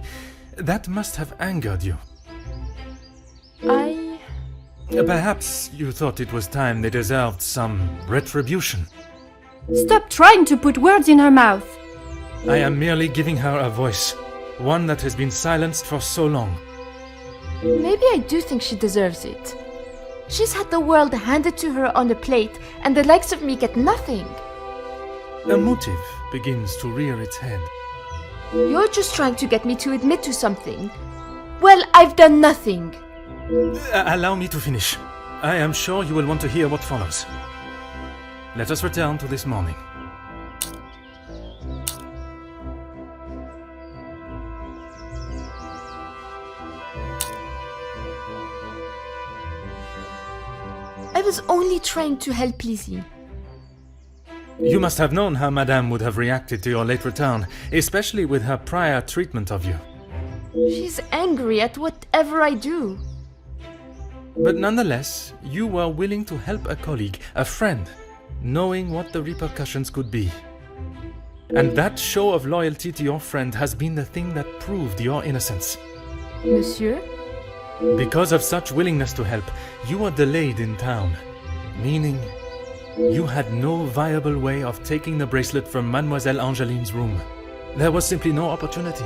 That must have angered you. Perhaps you thought it was time they deserved some retribution. Stop trying to put words in her mouth. I am merely giving her a voice, one that has been silenced for so long. Maybe I do think she deserves it. She's had the world handed to her on a plate, and the likes of me get nothing. A motive begins to rear its head. You're just trying to get me to admit to something. Well, I've done nothing. Allow me to finish. I am sure you will want to hear what follows. Let us return to this morning. I was only trying to help Lizzie. You must have known how Madame would have reacted to your late return, especially with her prior treatment of you. She's angry at whatever I do. But nonetheless, you were willing to help a colleague, a friend, knowing what the repercussions could be. And that show of loyalty to your friend has been the thing that proved your innocence. Monsieur? Because of such willingness to help, you were delayed in town, meaning you had no viable way of taking the bracelet from Mademoiselle Angeline's room. There was simply no opportunity.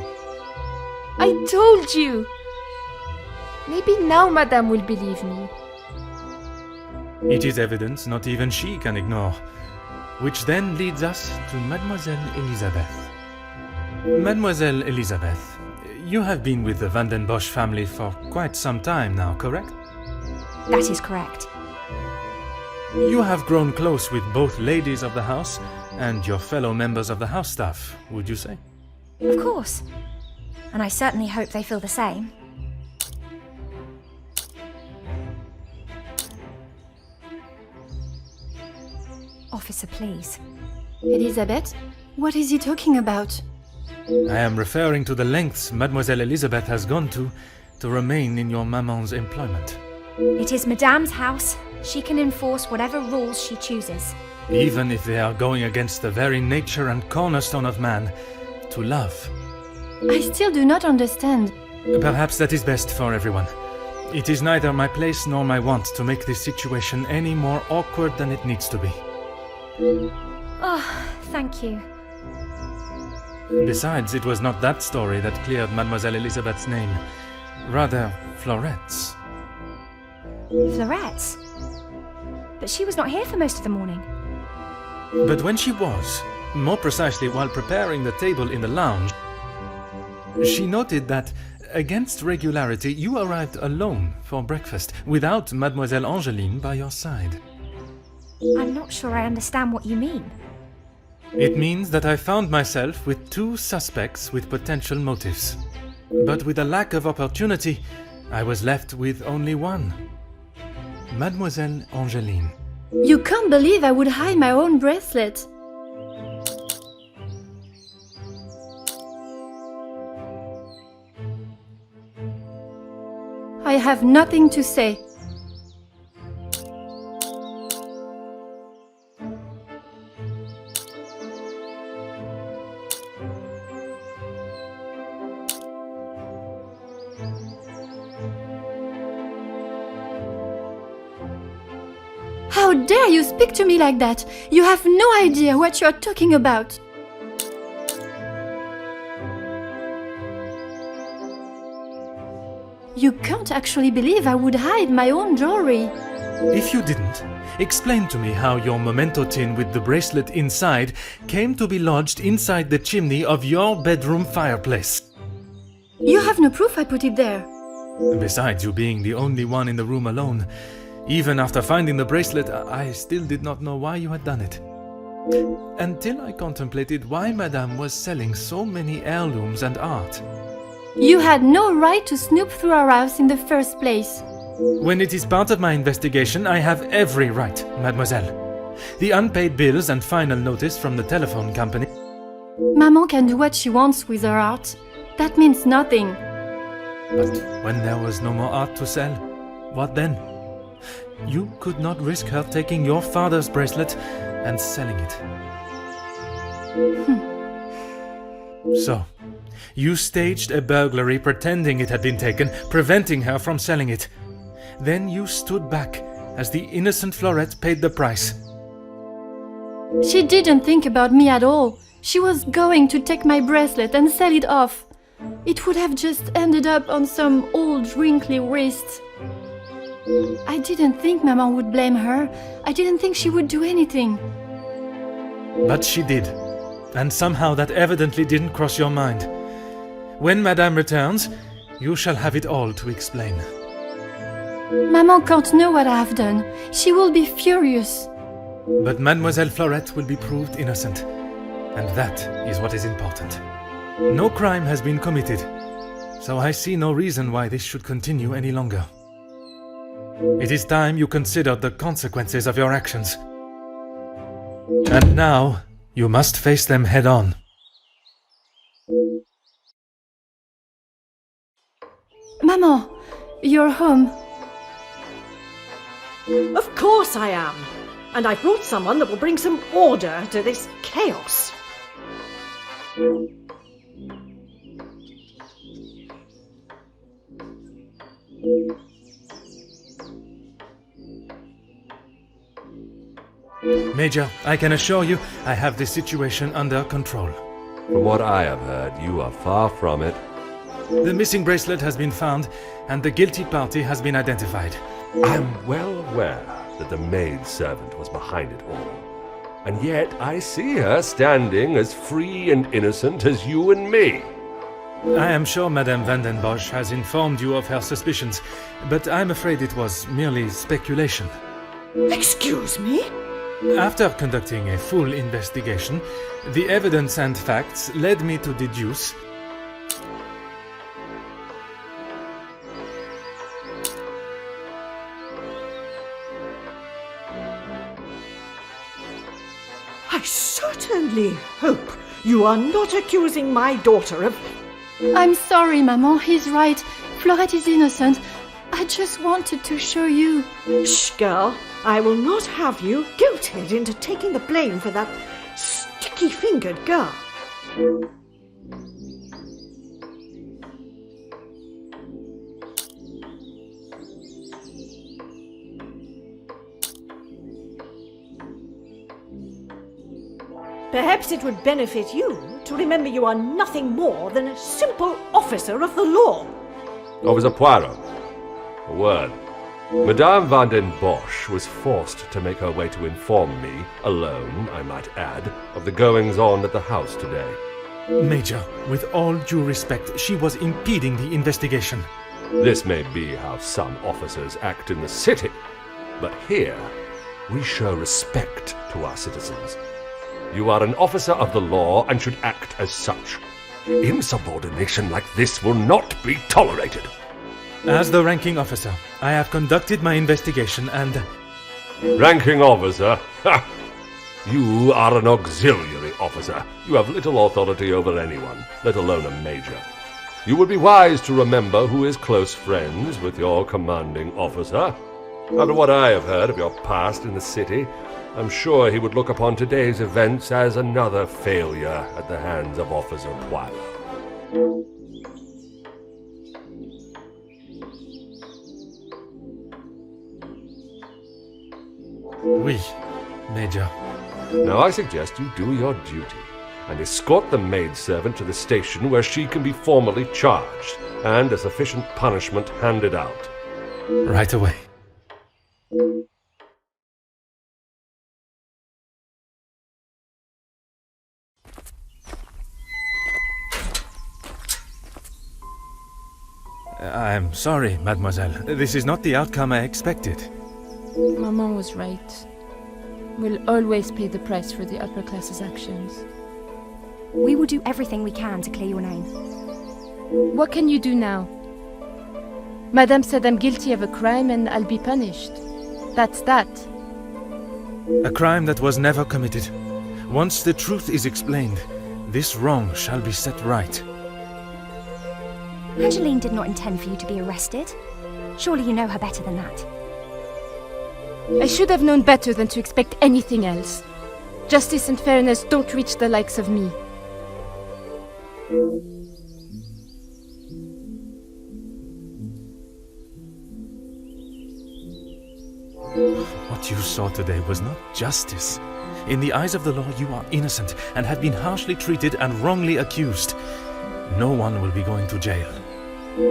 I told you! Maybe now Madame will believe me. It is evidence not even she can ignore. Which then leads us to Mademoiselle Elizabeth. Mademoiselle Elizabeth, you have been with the Van den Bosch family for quite some time now, correct? That is correct. You have grown close with both ladies of the house and your fellow members of the house staff, would you say? Of course. And I certainly hope they feel the same. Officer, please. Elizabeth, what is he talking about? I am referring to the lengths Mademoiselle Elizabeth has gone to remain in your maman's employment. It is Madame's house. She can enforce whatever rules she chooses. Even if they are going against the very nature and cornerstone of man, to love. I still do not understand. Perhaps that is best for everyone. It is neither my place nor my want to make this situation any more awkward than it needs to be. Oh, thank you. Besides, it was not that story that cleared Mademoiselle Elizabeth's name. Rather, Florette's. Florette's? But she was not here for most of the morning. But when she was, more precisely while preparing the table in the lounge, she noted that, against regularity, you arrived alone for breakfast, without Mademoiselle Angeline by your side. I'm not sure I understand what you mean. It means that I found myself with two suspects with potential motives. But with a lack of opportunity, I was left with only one. Mademoiselle Angeline. You can't believe I would hide my own bracelet. I have nothing to say. How dare you speak to me like that? You have no idea what you are talking about. You can't actually believe I would hide my own jewelry. If you didn't, explain to me how your memento tin with the bracelet inside came to be lodged inside the chimney of your bedroom fireplace. You have no proof I put it there. Besides you being the only one in the room alone, even after finding the bracelet, I still did not know why you had done it. Until I contemplated why Madame was selling so many heirlooms and art. You had no right to snoop through our house in the first place. When it is part of my investigation, I have every right, mademoiselle. The unpaid bills and final notice from the telephone company. Maman can do what she wants with her art. That means nothing. But when there was no more art to sell, what then? You could not risk her taking your father's bracelet and selling it. So, you staged a burglary pretending it had been taken, preventing her from selling it. Then you stood back as the innocent Florette paid the price. She didn't think about me at all. She was going to take my bracelet and sell it off. It would have just ended up on some old wrinkly wrist. I didn't think Maman would blame her. I didn't think she would do anything. But she did. And somehow that evidently didn't cross your mind. When Madame returns, you shall have it all to explain. Maman can't know what I have done. She will be furious. But Mademoiselle Florette will be proved innocent. And that is what is important. No crime has been committed, so I see no reason why this should continue any longer. It is time you considered the consequences of your actions. And now, you must face them head on. Maman, you're home. Of course I am. And I've brought someone that will bring some order to this chaos. Major, I can assure you I have the situation under control. From what I have heard, you are far from it. The missing bracelet has been found, and the guilty party has been identified. I'm well aware that the maid-servant was behind it all. And yet I see her standing as free and innocent as you and me. I am sure Madame Van den Bosch has informed you of her suspicions, but I'm afraid it was merely speculation. Excuse me? After conducting a full investigation, the evidence and facts led me to deduce I certainly hope you are not accusing my daughter of... I'm sorry, Maman. He's right. Florette is innocent. I just wanted to show you. Shh, girl. I will not have you guilted into taking the blame for that sticky-fingered girl. Perhaps it would benefit you to remember you are nothing more than a simple officer of the law. Officer Poirot, a word. Madame Van den Bosch was forced to make her way to inform me, alone, I might add, of the goings-on at the house today. Major, with all due respect, she was impeding the investigation. This may be how some officers act in the city, but here we show respect to our citizens. You are an officer of the law and should act as such. Insubordination like this will not be tolerated. As the ranking officer, I have conducted my investigation and... Ranking officer? Ha! You are an auxiliary officer. You have little authority over anyone, let alone a major. You would be wise to remember who is close friends with your commanding officer. After what I have heard of your past in the city, I'm sure he would look upon today's events as another failure at the hands of Officer Poirot. Oui, Major. Now I suggest you do your duty and escort the maidservant to the station where she can be formally charged and a sufficient punishment handed out. Right away. I'm sorry, mademoiselle. This is not the outcome I expected. Maman was right. We'll always pay the price for the upper class's actions. We will do everything we can to clear your name. What can you do now? Madame said I'm guilty of a crime and I'll be punished. That's that. A crime that was never committed. Once the truth is explained, this wrong shall be set right. Angeline did not intend for you to be arrested. Surely you know her better than that. I should have known better than to expect anything else. Justice and fairness don't reach the likes of me. What you saw today was not justice. In the eyes of the law, you are innocent and have been harshly treated and wrongly accused. No one will be going to jail.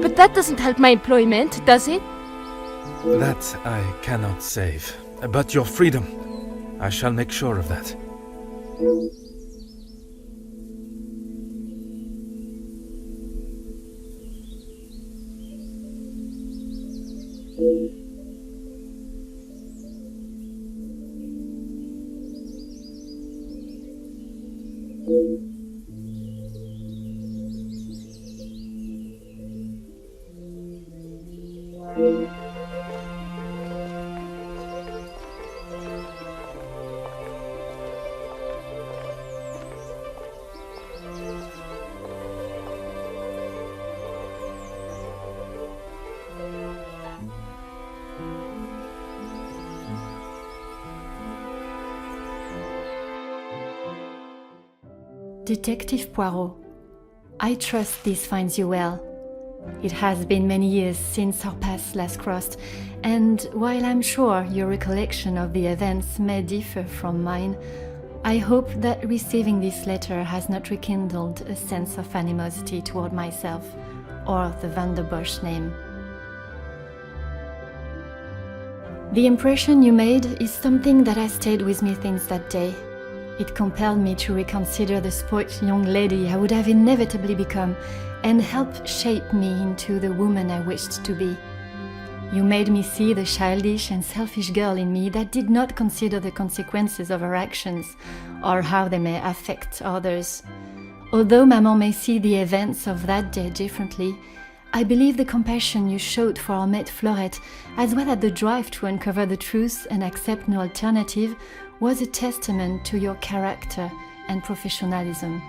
But that doesn't help my employment, does it? That I cannot save. But your freedom, I shall make sure of that. Detective Poirot, I trust this finds you well. It has been many years since our paths last crossed, and while I'm sure your recollection of the events may differ from mine, I hope that receiving this letter has not rekindled a sense of animosity toward myself or the Van der Bosch name. The impression you made is something that has stayed with me since that day. It compelled me to reconsider the spoilt young lady I would have inevitably become and helped shape me into the woman I wished to be. You made me see the childish and selfish girl in me that did not consider the consequences of her actions or how they may affect others. Although Maman may see the events of that day differently, I believe the compassion you showed for our mate Florette, as well as the drive to uncover the truth and accept no alternative, was a testament to your character and professionalism.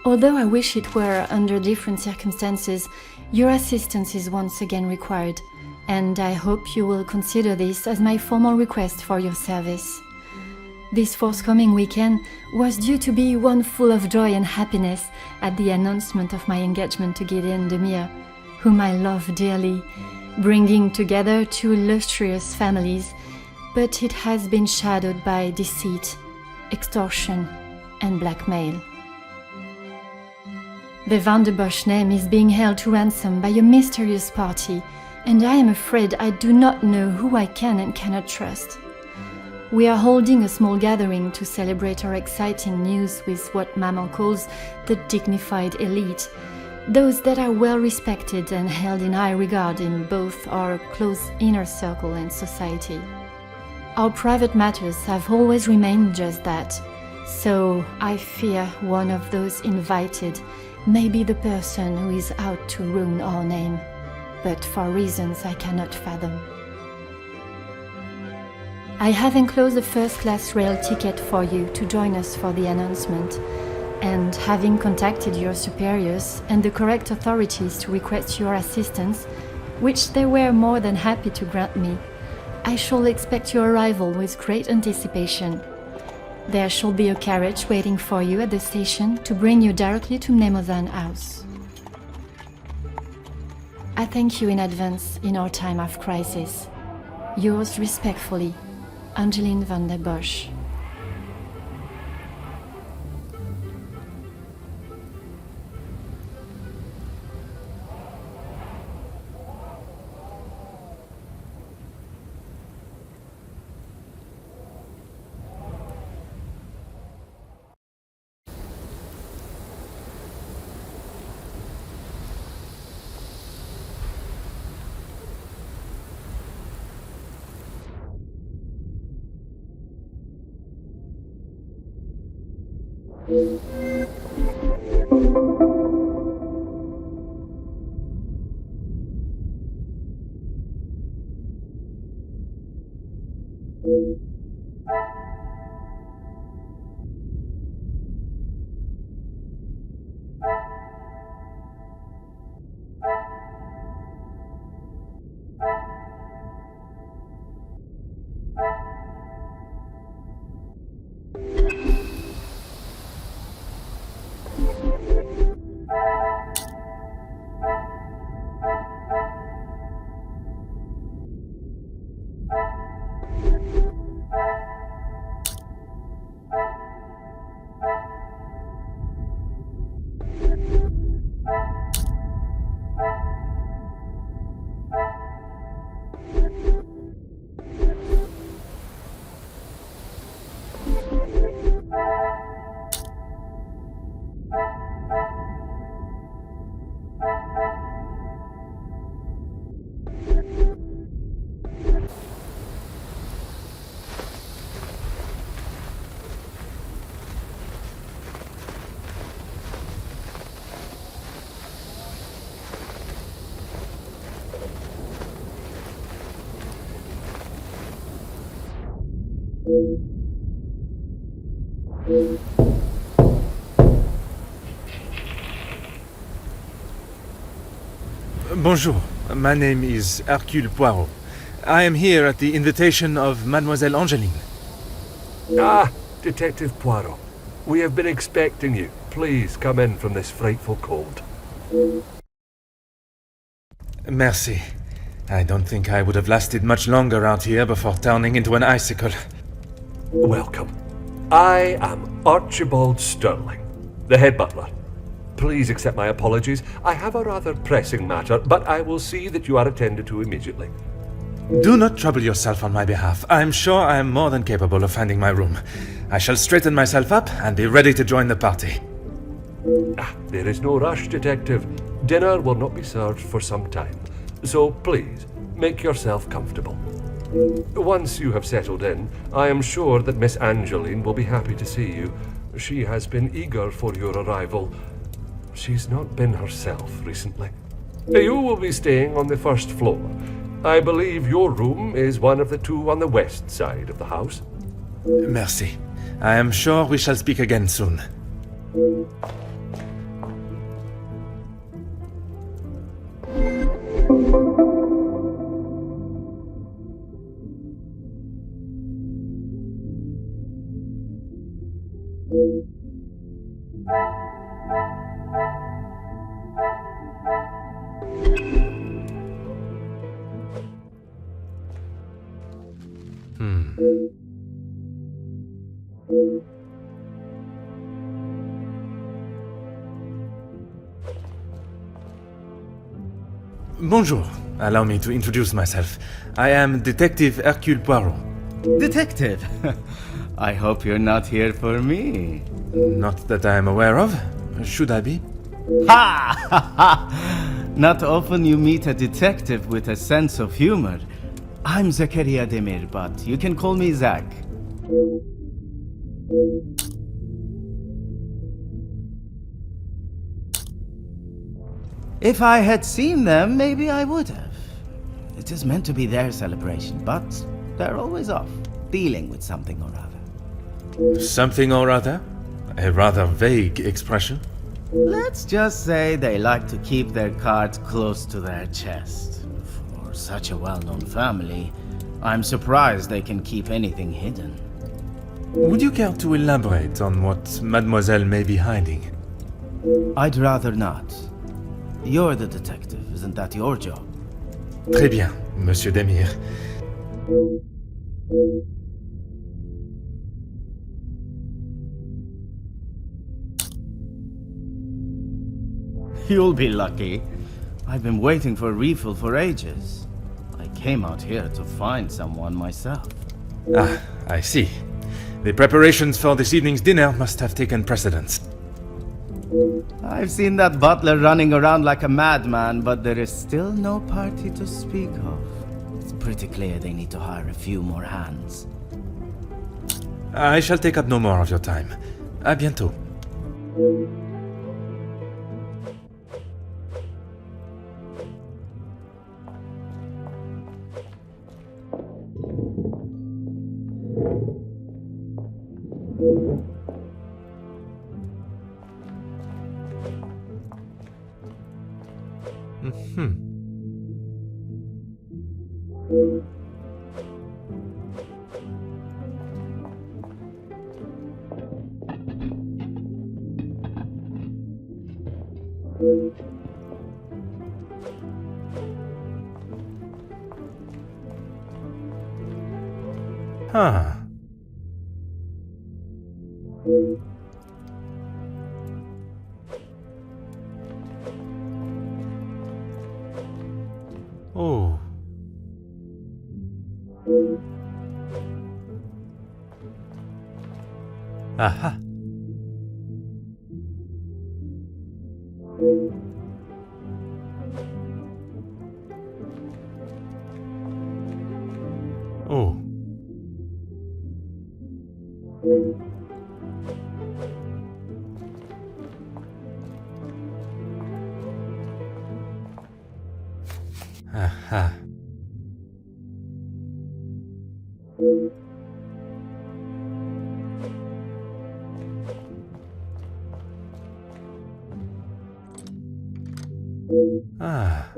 Although I wish it were under different circumstances, your assistance is once again required, and I hope you will consider this as my formal request for your service. This forthcoming weekend was due to be one full of joy and happiness at the announcement of my engagement to Gedeon, whom I love dearly, bringing together two illustrious families, but it has been shadowed by deceit, extortion, and blackmail. The Van der Bosch name is being held to ransom by a mysterious party, and I am afraid I do not know who I can and cannot trust. We are holding a small gathering to celebrate our exciting news with what Maman calls the dignified elite, those that are well respected and held in high regard in both our close inner circle and society. Our private matters have always remained just that, so I fear one of those invited may be the person who is out to ruin our name. but for reasons I cannot fathom. I have enclosed a first-class rail ticket for you to join us for the announcement, and having contacted your superiors and the correct authorities to request your assistance, which they were more than happy to grant me, I shall expect your arrival with great anticipation. There shall be a carriage waiting for you at the station to bring you directly to Mnemosyne House. I thank you in advance in our time of crisis. Yours respectfully, Angeline van der Bosch. Bonjour, my name is Hercule Poirot. I am here at the invitation of Mademoiselle Angeline. Ah, Detective Poirot. We have been expecting you. Please come in from this frightful cold. Merci. I don't think I would have lasted much longer out here before turning into an icicle. Welcome. I am Archibald Sterling, the head butler. Please accept my apologies. I have a rather pressing matter, but I will see that you are attended to immediately. Do not trouble yourself on my behalf. I am sure I am more than capable of finding my room. I shall straighten myself up and be ready to join the party. There is no rush, Detective. Dinner will not be served for some time, so please, make yourself comfortable. Once you have settled in, I am sure that Miss Angeline will be happy to see you. She has been eager for your arrival. She's not been herself recently. You will be staying on the first floor. I believe your room is one of the two on the west side of the house. Merci. I am sure we shall speak again soon. Bonjour. Allow me to introduce myself. I am Detective Hercule Poirot. Detective? I hope you're not here for me. Not that I am aware of. Should I be? Ha! Not often you meet a detective with a sense of humor. I'm Zakariyah Demir, but you can call me Zach. If I had seen them, maybe I would have. It is meant to be their celebration, but they're always off, dealing with something or other. Something or other? A rather vague expression. Let's just say they like to keep their cards close to their chest. For such a well-known family, I'm surprised they can keep anything hidden. Would you care to elaborate on what Mademoiselle may be hiding? I'd rather not. You're the detective, isn't that your job? Très bien, Monsieur Demir. You'll be lucky. I've been waiting for a refill for ages. I came out here to find someone myself. Ah, I see. The preparations for this evening's dinner must have taken precedence. I've seen that butler running around like a madman, but there is still no party to speak of. It's pretty clear they need to hire a few more hands. I shall take up no more of your time. À bientôt. Huh. Oh. Aha. Oh. Aha. Ah.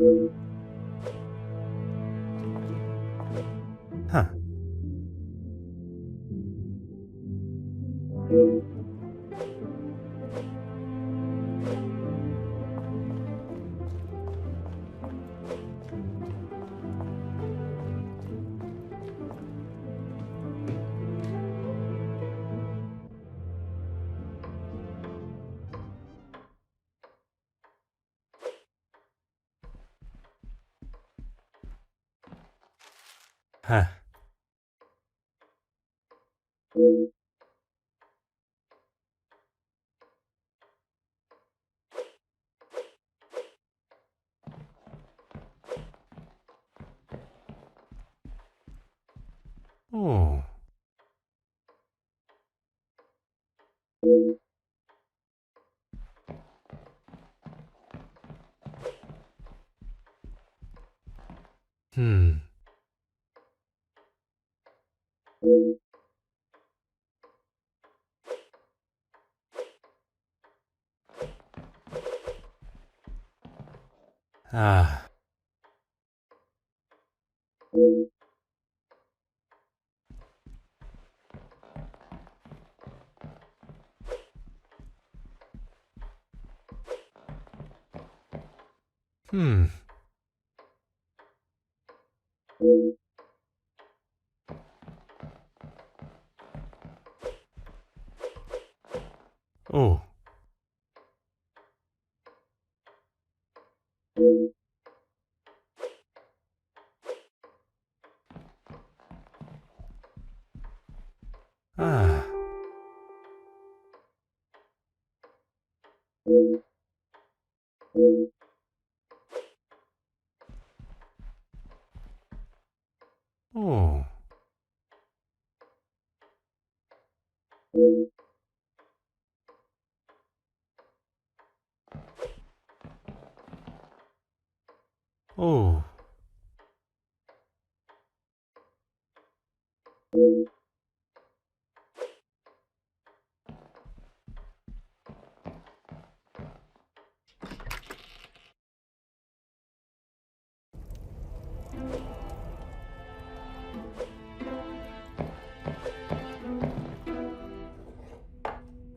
Huh. Huh. Oh. Hmm. Ah. Hmm. Oh. Ah. Oh.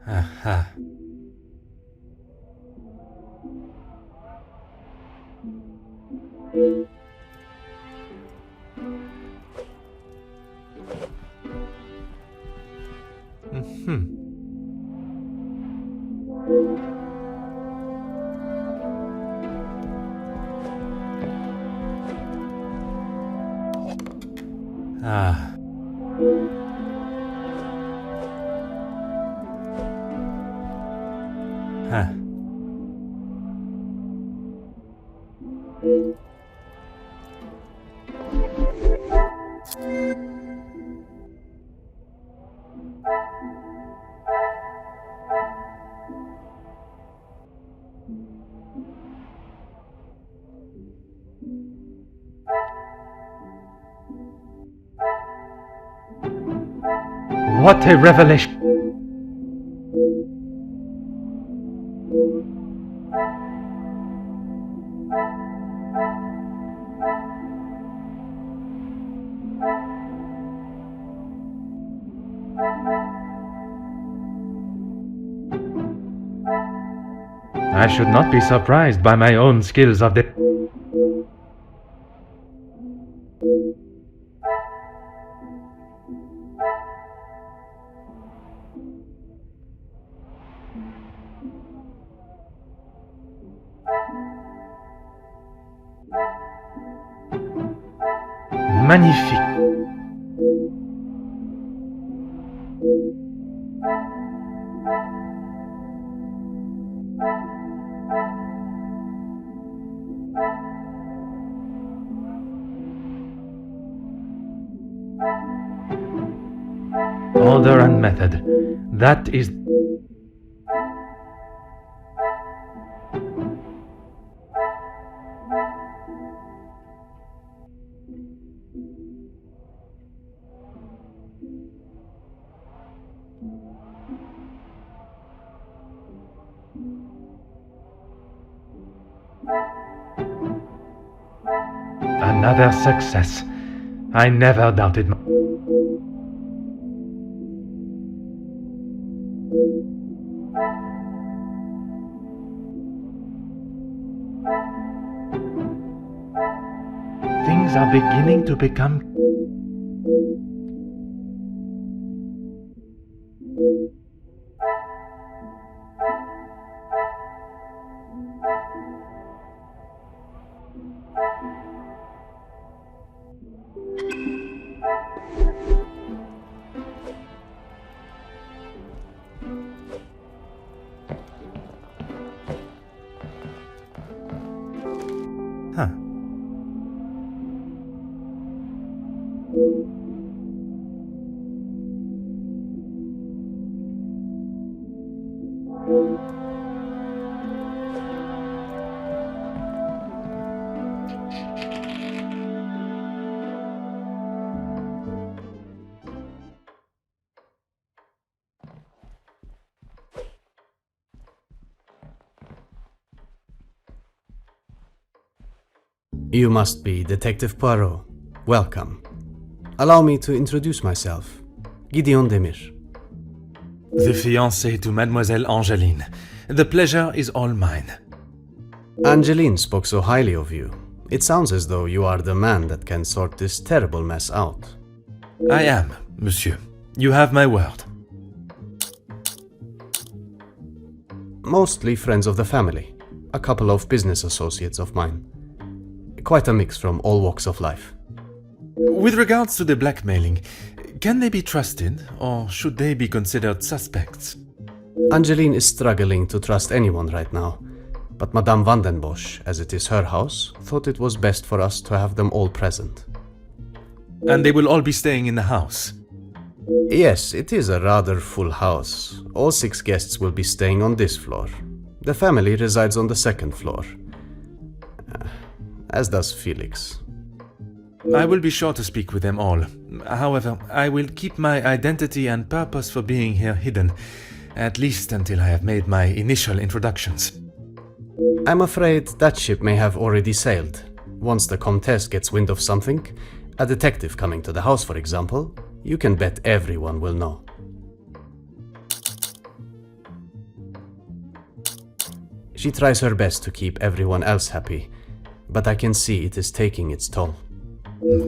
Aha. Ah. Huh. What a revelation! I should not be surprised by my own skills of the... Magnifique. Order and method. That is... Another success. I never doubted my... Things are beginning to become... Huh. You must be Detective Poirot. Welcome. Allow me to introduce myself. Gedeon Demir. The fiancé to Mademoiselle Angeline. The pleasure is all mine. Angeline spoke so highly of you. It sounds as though you are the man that can sort this terrible mess out. I am, monsieur. You have my word. Mostly friends of the family. A couple of business associates of mine. Quite a mix from all walks of life. With regards to the blackmailing, can they be trusted, or should they be considered suspects? Angeline is struggling to trust anyone right now, but Madame van den Bosch, as it is her house, thought it was best for us to have them all present. And they will all be staying in the house? Yes, it is a rather full house. All 6 guests will be staying on this floor. The family resides on the 2nd floor. As does Felix. I will be sure to speak with them all. However, I will keep my identity and purpose for being here hidden, at least until I have made my initial introductions. I'm afraid that ship may have already sailed. Once the Comtesse gets wind of something, a detective coming to the house, for example, you can bet everyone will know. She tries her best to keep everyone else happy, but I can see it is taking its toll.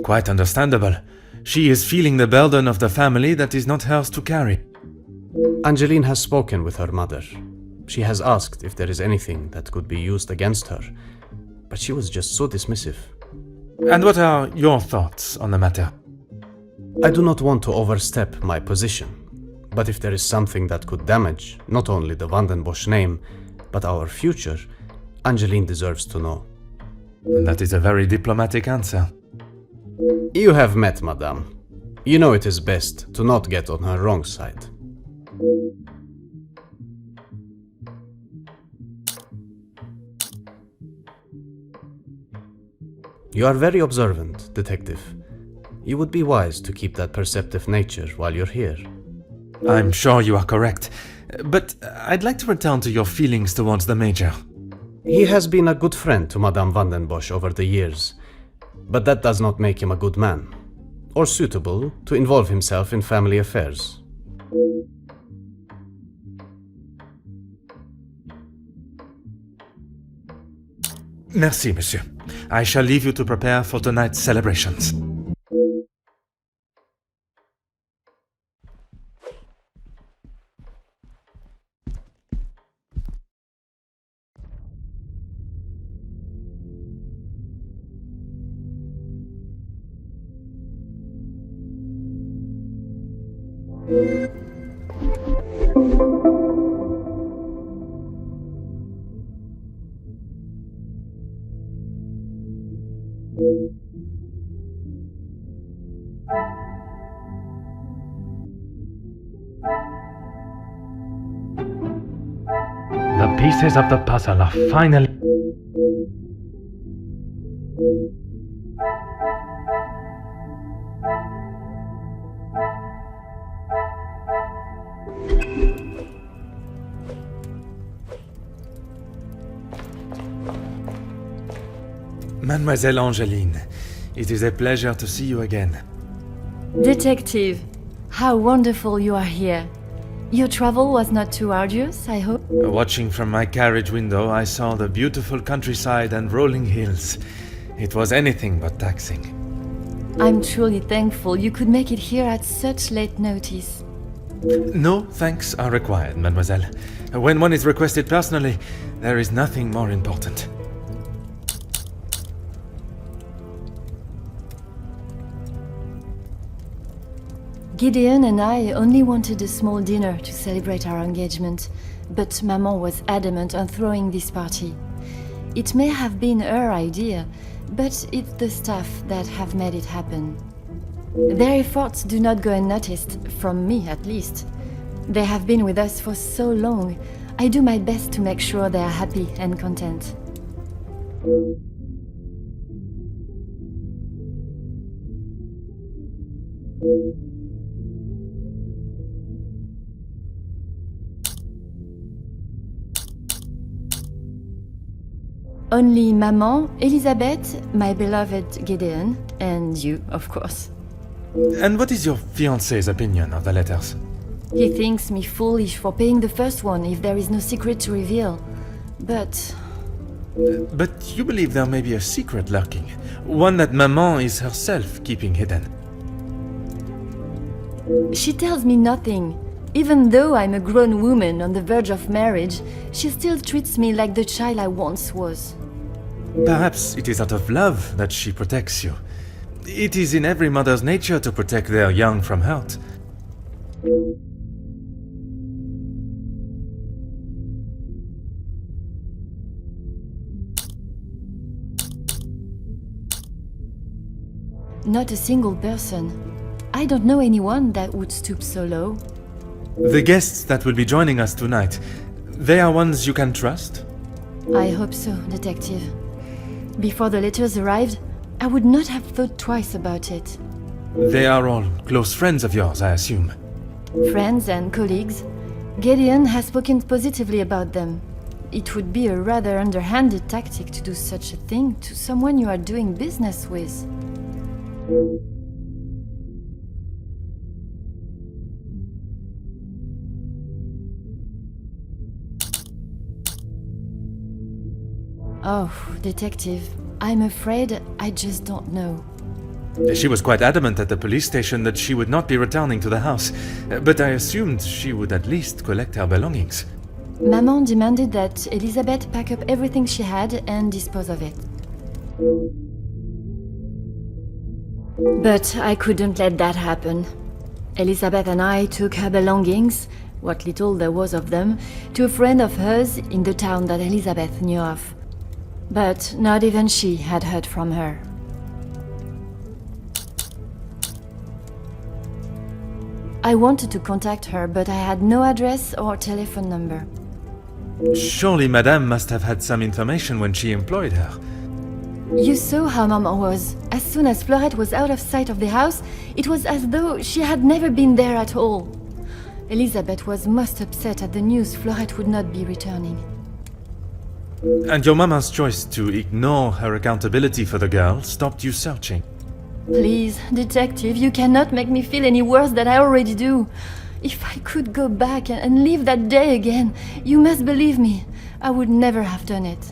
Quite understandable. She is feeling the burden of the family that is not hers to carry. Angeline has spoken with her mother. She has asked if there is anything that could be used against her, but she was just so dismissive. And what are your thoughts on the matter? I do not want to overstep my position, but if there is something that could damage not only the Van den Bosch name, but our future, Angeline deserves to know. That is a very diplomatic answer. You have met Madame. You know it is best to not get on her wrong side. You are very observant, detective. You would be wise to keep that perceptive nature while you're here. I'm sure you are correct, but I'd like to return to your feelings towards the Major. He has been a good friend to Madame Van den Bosch over the years, but that does not make him a good man, or suitable to involve himself in family affairs. Merci, monsieur. I shall leave you to prepare for tonight's celebrations. The pieces of the puzzle are finally... Mademoiselle Angeline, it is a pleasure to see you again. Detective, how wonderful you are here. Your travel was not too arduous, I hope? Watching from my carriage window, I saw the beautiful countryside and rolling hills. It was anything but taxing. I'm truly thankful you could make it here at such late notice. No thanks are required, mademoiselle. When one is requested personally, there is nothing more important. Gedeon and I only wanted a small dinner to celebrate our engagement, but Maman was adamant on throwing this party. It may have been her idea, but it's the staff that have made it happen. Their efforts do not go unnoticed, from me at least. They have been with us for so long. I do my best to make sure they are happy and content. Only Maman, Elisabeth, my beloved Gedeon, and you, of course. And what is your fiancé's opinion of the letters? He thinks me foolish for paying the first one if there is no secret to reveal. But you believe there may be a secret lurking, one that Maman is herself keeping hidden. she tells me nothing. Even though I'm a grown woman on the verge of marriage, she still treats me like the child I once was. Perhaps it is out of love that she protects you. It is in every mother's nature to protect their young from hurt. Not a single person. I don't know anyone that would stoop so low. The guests that will be joining us tonight, they are ones you can trust? I hope so, Detective. Before the letters arrived, I would not have thought twice about it. They are all close friends of yours, I assume. Friends and colleagues. Gedeon has spoken positively about them. It would be a rather underhanded tactic to do such a thing to someone you are doing business with. Oh, detective, I'm afraid I just don't know. She was quite adamant at the police station that she would not be returning to the house, but I assumed she would at least collect her belongings. Maman demanded that Elizabeth pack up everything she had and dispose of it. But I couldn't let that happen. Elizabeth and I took her belongings, what little there was of them, to a friend of hers in the town that Elizabeth knew of. But not even she had heard from her. I wanted to contact her, but I had no address or telephone number. Surely Madame must have had some information when she employed her. You saw how Maman was. As soon as Florette was out of sight of the house, it was as though she had never been there at all. Elizabeth was most upset at the news Florette would not be returning. And your mama's choice to ignore her accountability for the girl stopped you searching. Please, detective, you cannot make me feel any worse than I already do. If I could go back and live that day again, you must believe me, I would never have done it.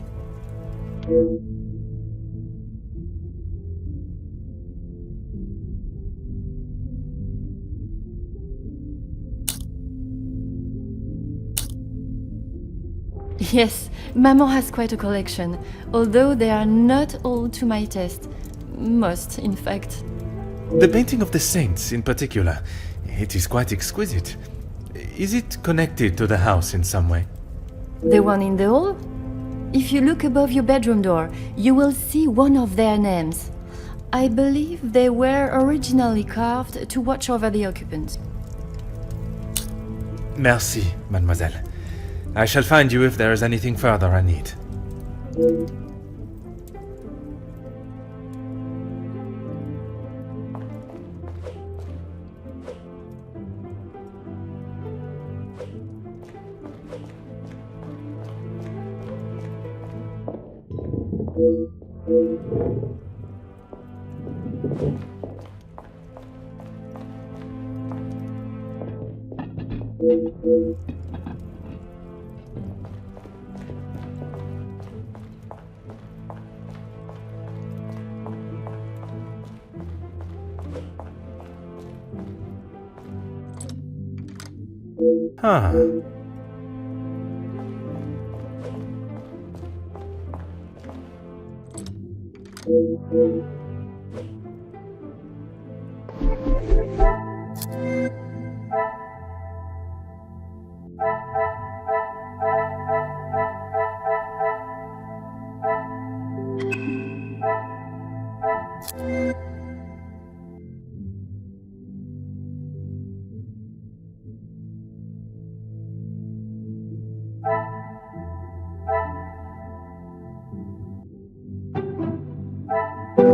Yes, Maman has quite a collection, although they are not all to my taste. Most, in fact. The painting of the saints, in particular, it is quite exquisite. Is it connected to the house in some way? The one in the hall? If you look above your bedroom door, you will see one of their names. I believe they were originally carved to watch over the occupants. Merci, mademoiselle. I shall find you if there is anything further I need. Huh.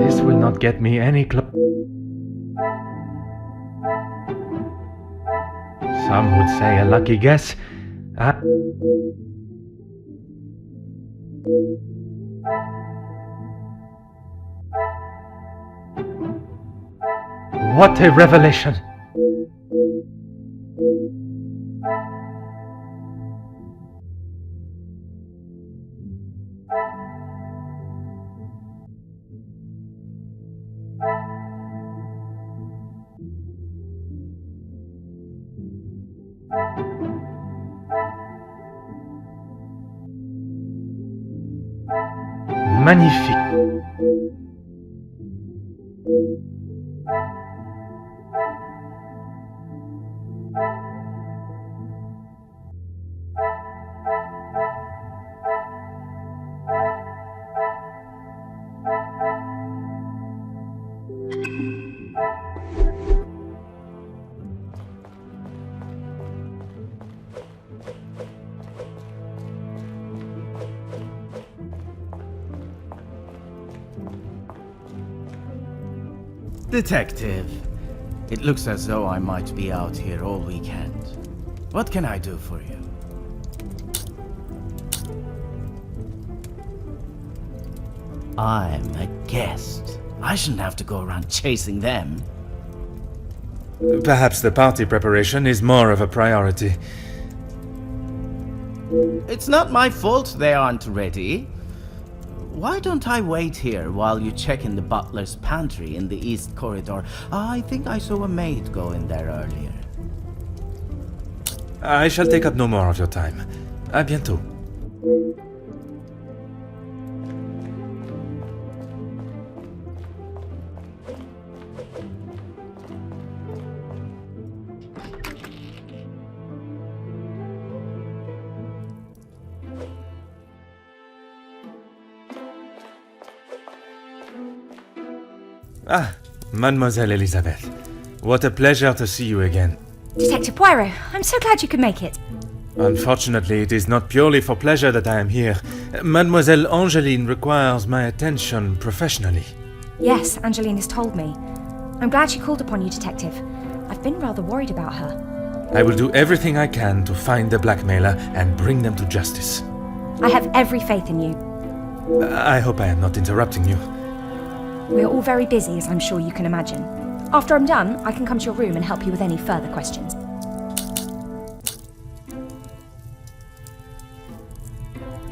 This will not get me any Some would say a lucky guess. What a revelation! Magnifique. Detective, it looks as though I might be out here all weekend. What can I do for you? I'm a guest. I shouldn't have to go around chasing them. Perhaps the party preparation is more of a priority. It's not my fault they aren't ready. Why don't I wait here while you check in the butler's pantry in the east corridor? I think I saw a maid go in there earlier. I shall take up no more of your time. À bientôt. Ah, Mademoiselle Elizabeth. What a pleasure to see you again. Detective Poirot, I'm so glad you could make it. Unfortunately, it is not purely for pleasure that I am here. Mademoiselle Angeline requires my attention professionally. Yes, Angeline has told me. I'm glad she called upon you, Detective. I've been rather worried about her. I will do everything I can to find the blackmailer and bring them to justice. I have every faith in you. I hope I am not interrupting you. We're all very busy, as I'm sure you can imagine. After I'm done, I can come to your room and help you with any further questions.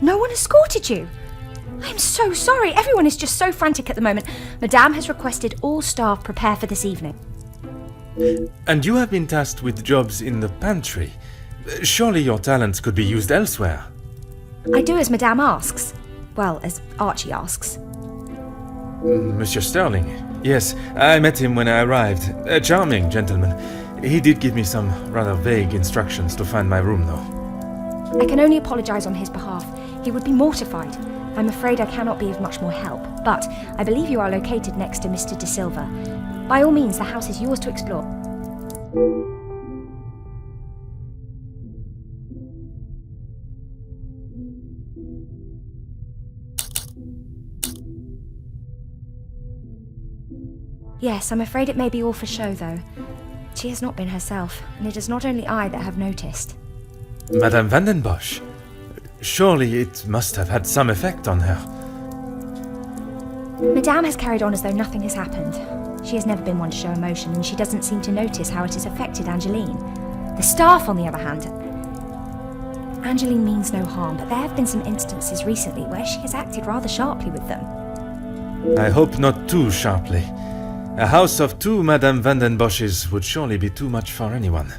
No one escorted you? I'm so sorry. Everyone is just so frantic at the moment. Madame has requested all staff prepare for this evening. And you have been tasked with jobs in the pantry. Surely your talents could be used elsewhere. I do as Madame asks. Well, as Archie asks. Monsieur Sterling. Yes, I met him when I arrived. A charming gentleman. He did give me some rather vague instructions to find my room, though. I can only apologise on his behalf. He would be mortified. I'm afraid I cannot be of much more help, but I believe you are located next to Mr. De Silva. By all means, the house is yours to explore. Yes, I'm afraid it may be all for show, though. She has not been herself, and it is not only I that have noticed. Madame van den Bosch. Surely it must have had some effect on her. Madame has carried on as though nothing has happened. She has never been one to show emotion, and she doesn't seem to notice how it has affected Angeline. The staff, on the other hand... Angeline means no harm, but there have been some instances recently where she has acted rather sharply with them. I hope not too sharply. A house of 2 Madame van den Bosches would surely be too much for anyone.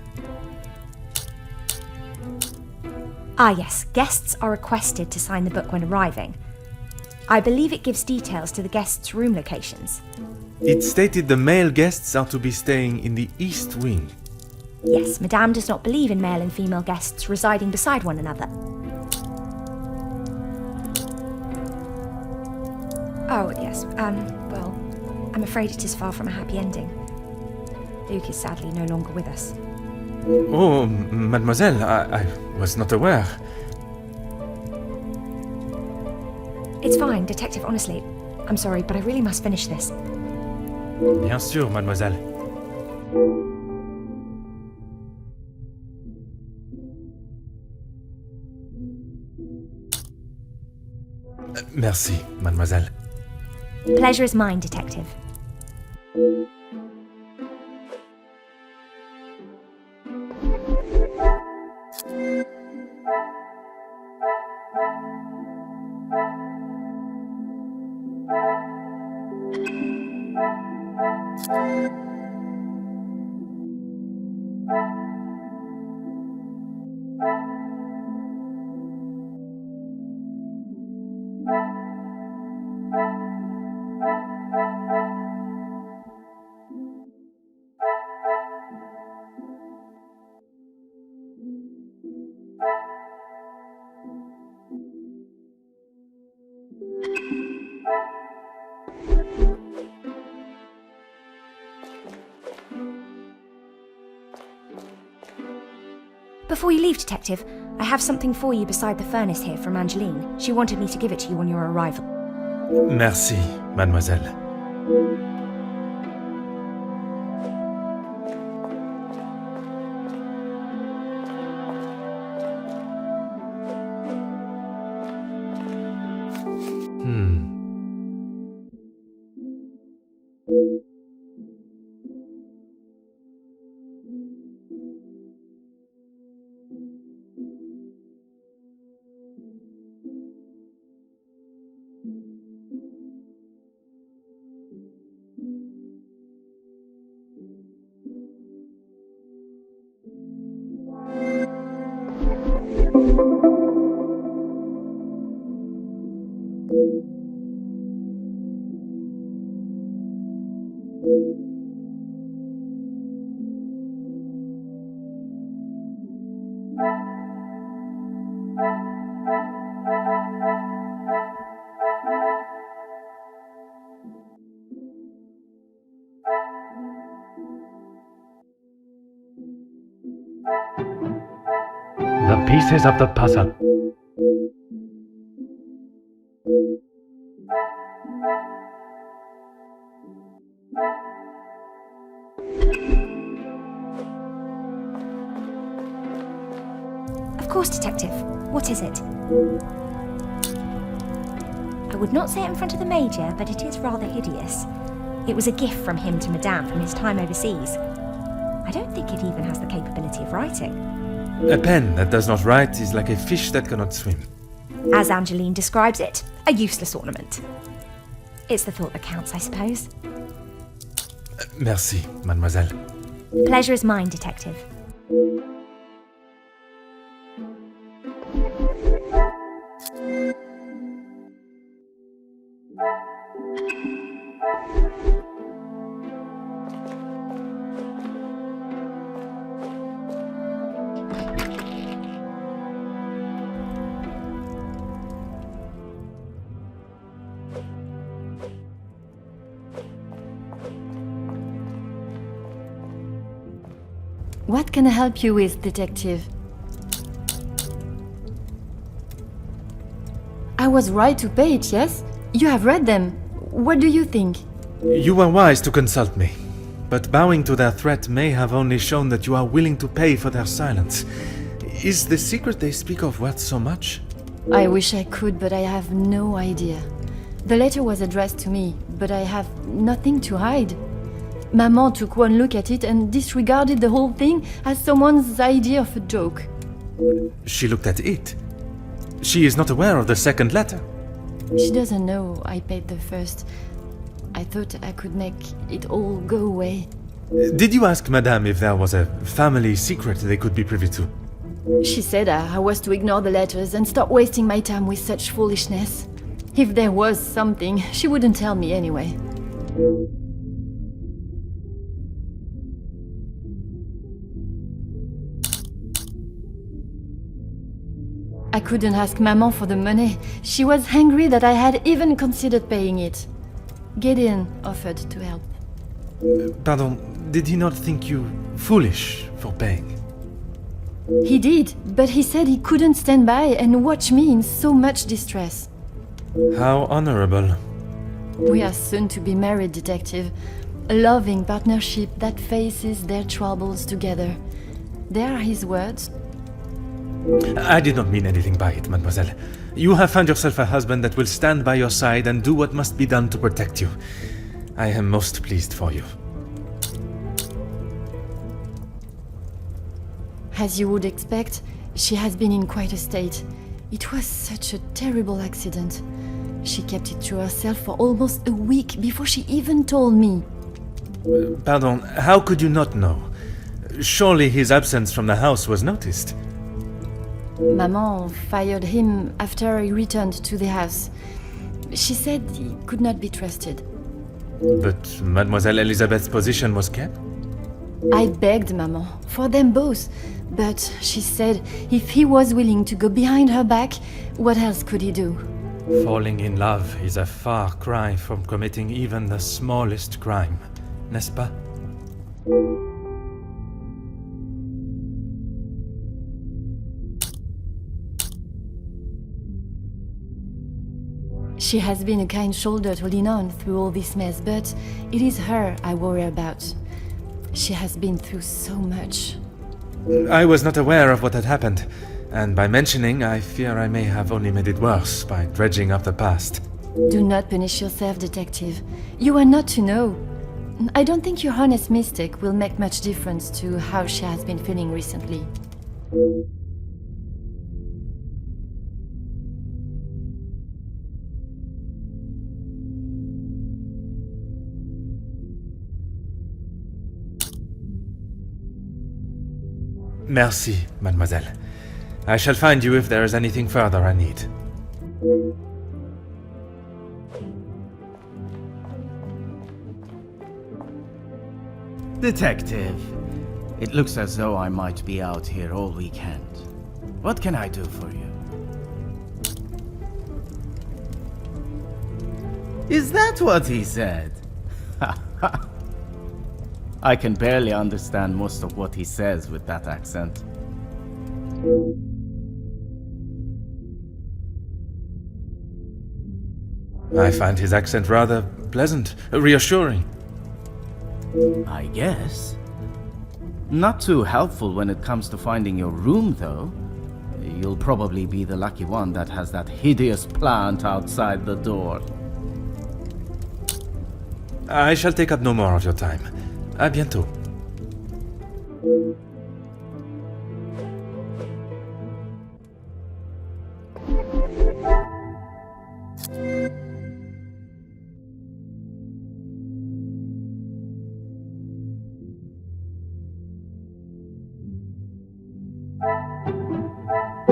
Ah yes, guests are requested to sign the book when arriving. I believe it gives details to the guests' room locations. It stated the male guests are to be staying in the east wing. Yes, Madame does not believe in male and female guests residing beside one another. Oh, yes, well, I'm afraid it is far from a happy ending. Luke is sadly no longer with us. Oh, mademoiselle, I was not aware. It's fine, Detective, honestly. I'm sorry, but I really must finish this. Bien sûr, mademoiselle. Merci, mademoiselle. Pleasure is mine, Detective. Before you leave, Detective, I have something for you beside the furnace here from Angeline. She wanted me to give it to you on your arrival. Merci, mademoiselle. The pieces of the puzzle. Of course, Detective. What is it? I would not say it in front of the Major, but it is rather hideous. It was a gift from him to Madame from his time overseas. I don't think it even has the capability of writing. A pen that does not write is like a fish that cannot swim. As Angeline describes it, a useless ornament. It's the thought that counts, I suppose. Merci, mademoiselle. Pleasure is mine, Detective. What can I help you with, Detective? I was right to pay it, yes? You have read them. What do you think? You were wise to consult me, but bowing to their threat may have only shown that you are willing to pay for their silence. Is the secret they speak of worth so much? I wish I could, but I have no idea. The letter was addressed to me, but I have nothing to hide. Maman took one look at it and disregarded the whole thing as someone's idea of a joke. She looked at it. She is not aware of the second letter. She doesn't know I paid the first. I thought I could make it all go away. Did you ask Madame if there was a family secret they could be privy to? She said I was to ignore the letters and stop wasting my time with such foolishness. If there was something, she wouldn't tell me anyway. I couldn't ask Maman for the money. She was angry that I had even considered paying it. Gedeon offered to help. Pardon, did he not think you foolish for paying? He did, but he said he couldn't stand by and watch me in so much distress. How honorable. We are soon to be married, Detective. A loving partnership that faces their troubles together. They are his words. I did not mean anything by it, mademoiselle. You have found yourself a husband that will stand by your side and do what must be done to protect you. I am most pleased for you. As you would expect, she has been in quite a state. It was such a terrible accident. She kept it to herself for almost a week before she even told me. Pardon, how could you not know? Surely his absence from the house was noticed. Maman fired him after he returned to the house. She said he could not be trusted. But Mademoiselle Elizabeth's position was kept? I begged Maman for them both, but she said if he was willing to go behind her back, what else could he do? Falling in love is a far cry from committing even the smallest crime, n'est-ce pas? She has been a kind shoulder to lean on through all this mess, but it is her I worry about. She has been through so much. I was not aware of what had happened, and by mentioning, I fear I may have only made it worse by dredging up the past. Do not punish yourself, Detective. You are not to know. I don't think your honest mistake will make much difference to how she has been feeling recently. Merci, mademoiselle. I shall find you if there is anything further I need. Detective, it looks as though I might be out here all weekend. What can I do for you? Is that what he said? I can barely understand most of what he says with that accent. I find his accent rather pleasant, reassuring. I guess. Not too helpful when it comes to finding your room, though. You'll probably be the lucky one that has that hideous plant outside the door. I shall take up no more of your time. À bientôt.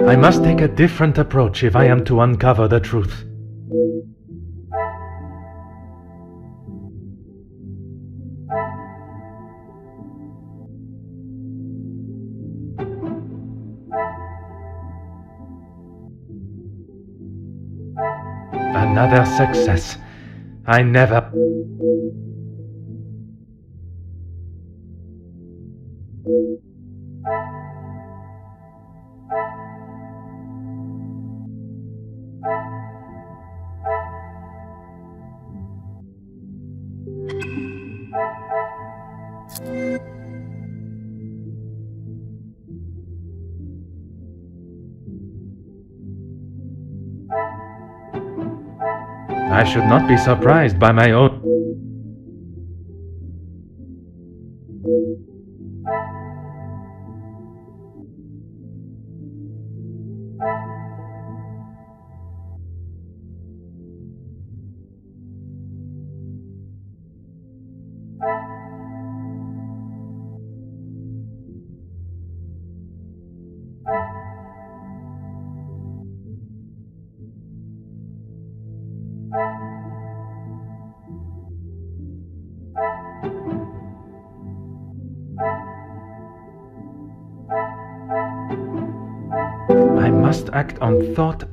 I must take a different approach if I am to uncover the truth. Another success. I never... I should not be surprised by my own... I must act on thought.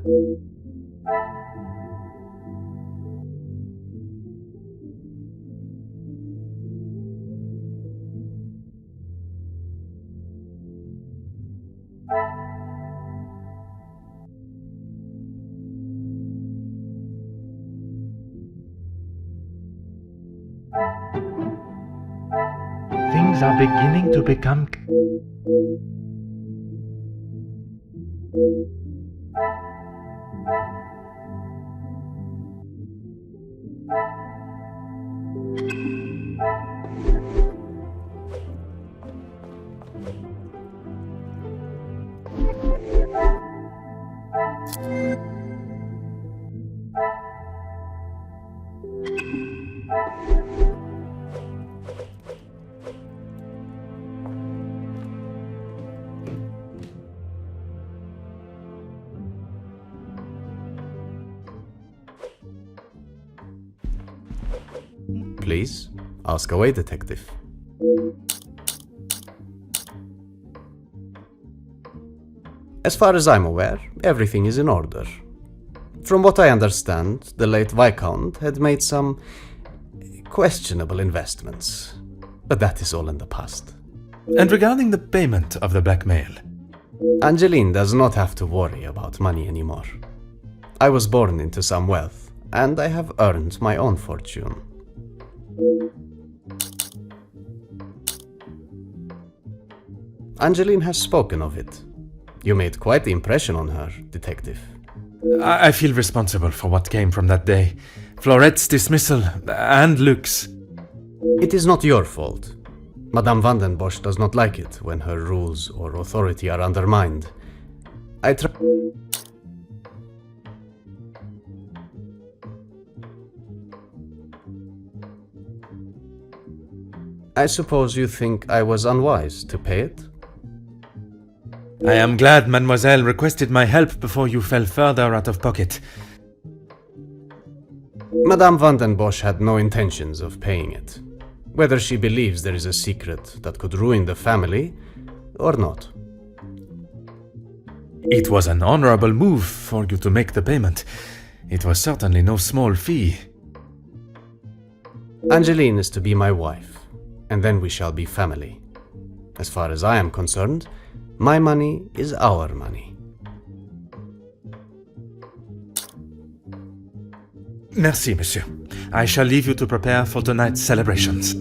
Things are beginning to become... Please, ask away, detective. As far as I'm aware, everything is in order. From what I understand, the late Viscount had made some questionable investments. But that is all in the past. And regarding the payment of the blackmail? Angeline does not have to worry about money anymore. I was born into some wealth, and I have earned my own fortune. Angeline has spoken of it. You made quite the impression on her, detective. I feel responsible for what came from that day. Florette's dismissal and Luke's. It is not your fault. Madame van den Bosch does not like it when her rules or authority are undermined. I suppose you think I was unwise to pay it? I am glad Mademoiselle requested my help before you fell further out of pocket. Madame van den Bosch had no intentions of paying it, whether she believes there is a secret that could ruin the family or not. It was an honorable move for you to make the payment. It was certainly no small fee. Angeline is to be my wife, and then we shall be family. As far as I am concerned, My money is our money. Merci, monsieur. I shall leave you to prepare for tonight's celebrations.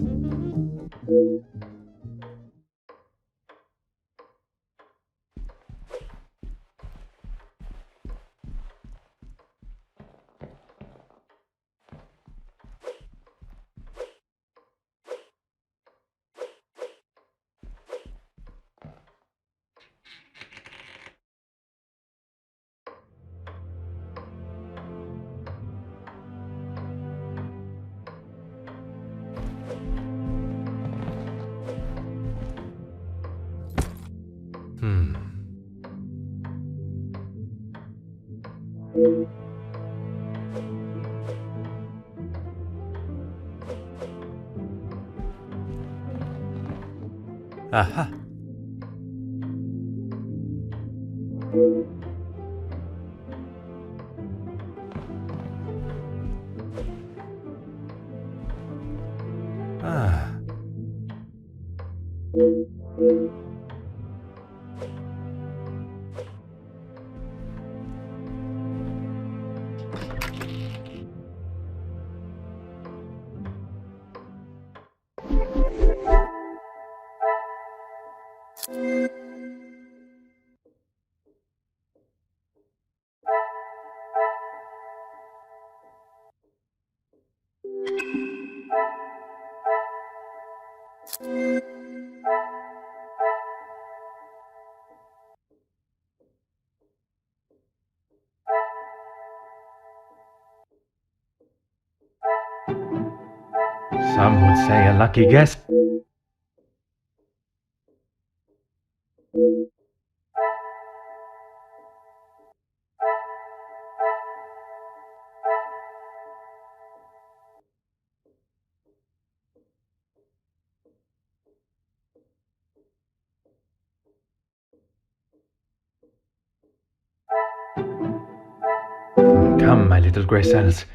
Aha. Ah. Some would say a lucky guess. Come, my little grey cells.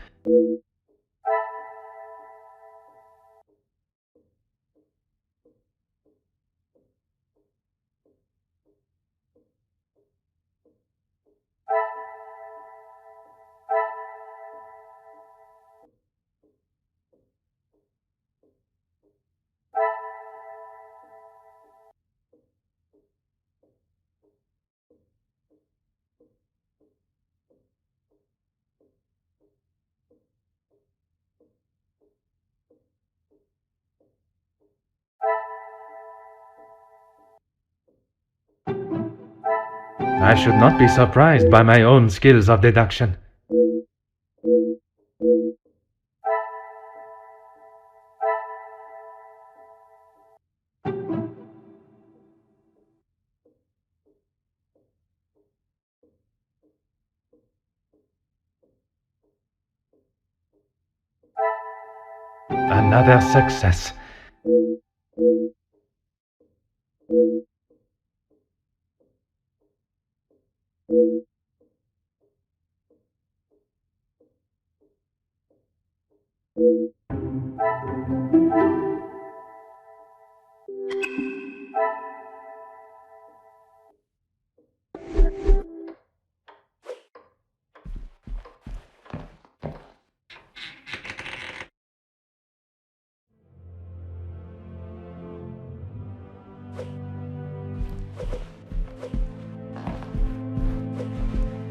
I should not be surprised by my own skills of deduction. Another success.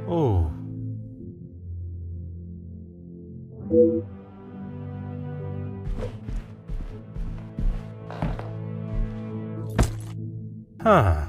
Oh. Huh.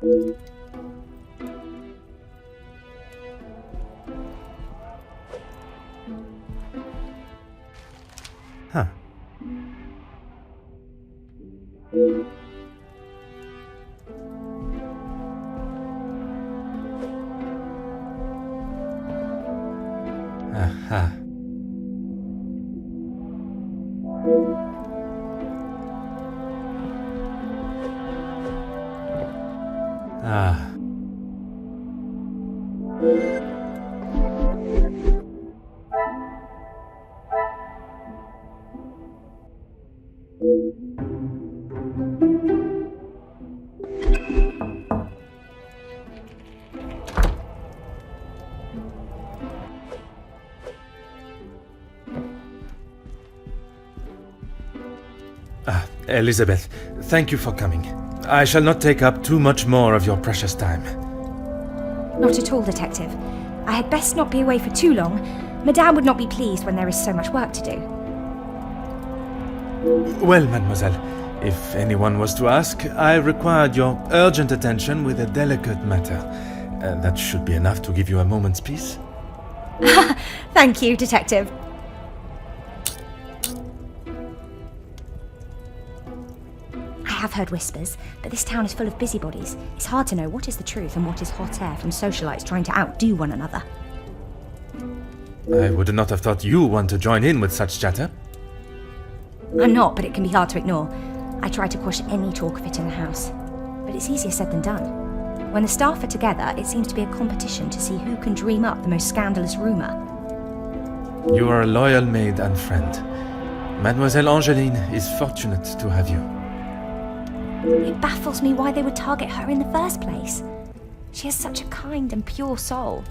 Huh. Aha. Ah. Elizabeth, thank you for coming. I shall not take up too much more of your precious time. Not at all, Detective. I had best not be away for too long. Madame would not be pleased when there is so much work to do. Well, mademoiselle, if anyone was to ask, I required your urgent attention with a delicate matter. That should be enough to give you a moment's peace. Thank you, Detective. I have heard whispers, but this town is full of busybodies. It's hard to know what is the truth and what is hot air from socialites trying to outdo one another. I would not have thought you want to join in with such chatter. I'm not, but it can be hard to ignore. I try to quash any talk of it in the house. But it's easier said than done. When the staff are together, it seems to be a competition to see who can dream up the most scandalous rumour. You are a loyal maid and friend. Mademoiselle Angeline is fortunate to have you. It baffles me why they would target her in the first place. She has such a kind and pure soul.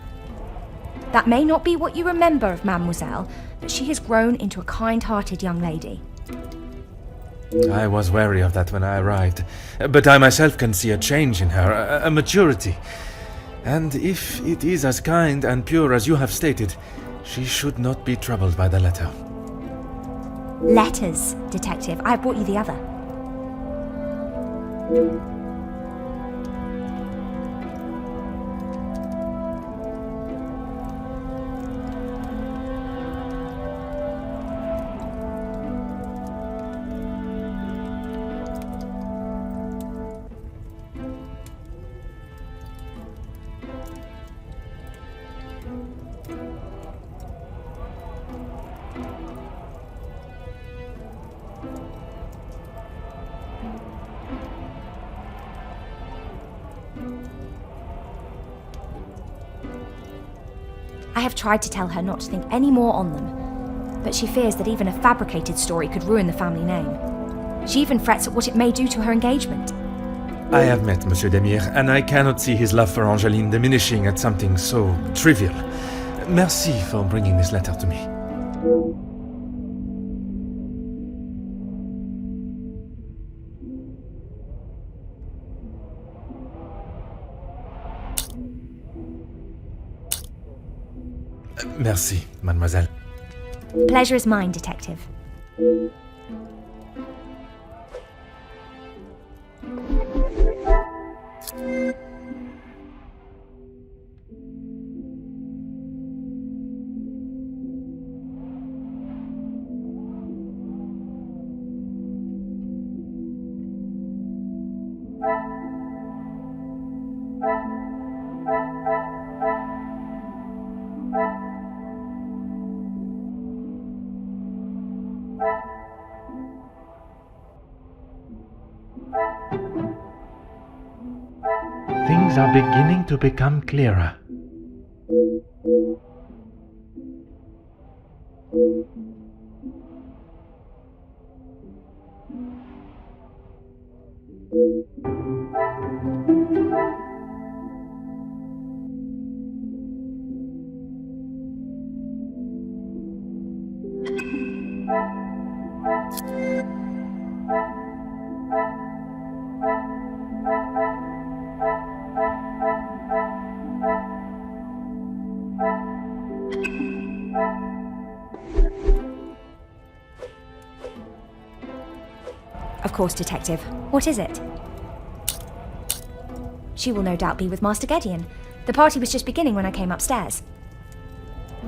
That may not be what you remember of Mademoiselle, but she has grown into a kind-hearted young lady. I was wary of that when I arrived, but I myself can see a change in her, a maturity. And if it is as kind and pure as you have stated, she should not be troubled by the letter. Letters, Detective. I have brought you the other. I have tried to tell her not to think any more on them, but she fears that even a fabricated story could ruin the family name. She even frets at what it may do to her engagement. I have met Monsieur Demire, and I cannot see his love for Angeline diminishing at something so trivial. Merci for bringing this letter to me. Merci, mademoiselle. Pleasure is mine, Detective. Things are beginning to become clearer. Of course, Detective. What is it? She will no doubt be with Master Gedeon. The party was just beginning when I came upstairs.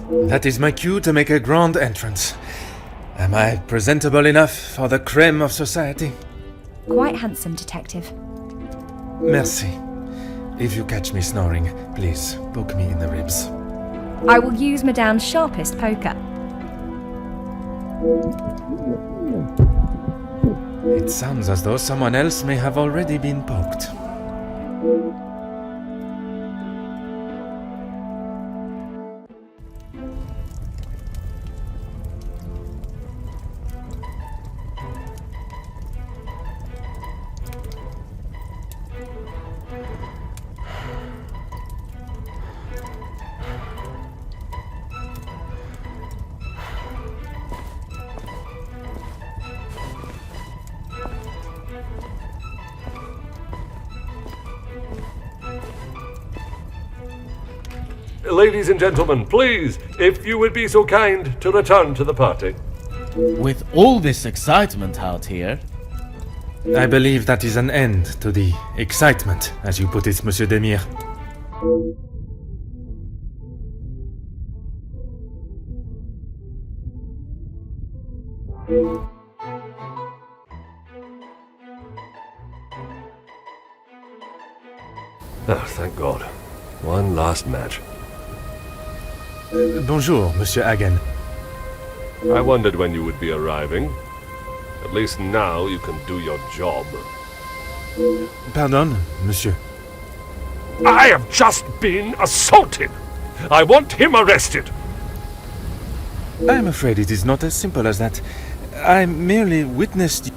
That is my cue to make a grand entrance. Am I presentable enough for the creme of society? Quite handsome, Detective. Merci. If you catch me snoring, please poke me in the ribs. I will use Madame's sharpest poker. It sounds as though someone else may have already been poked. Ladies and gentlemen, please, if you would be so kind to return to the party. With all this excitement out here, I believe that is an end to the excitement, as you put it, Monsieur Demire. Oh, thank God. One last match. Bonjour, Monsieur Hagen. I wondered when you would be arriving. At least now you can do your job. Pardon, Monsieur. I have just been assaulted! I want him arrested! I am afraid it is not as simple as that. I merely witnessed...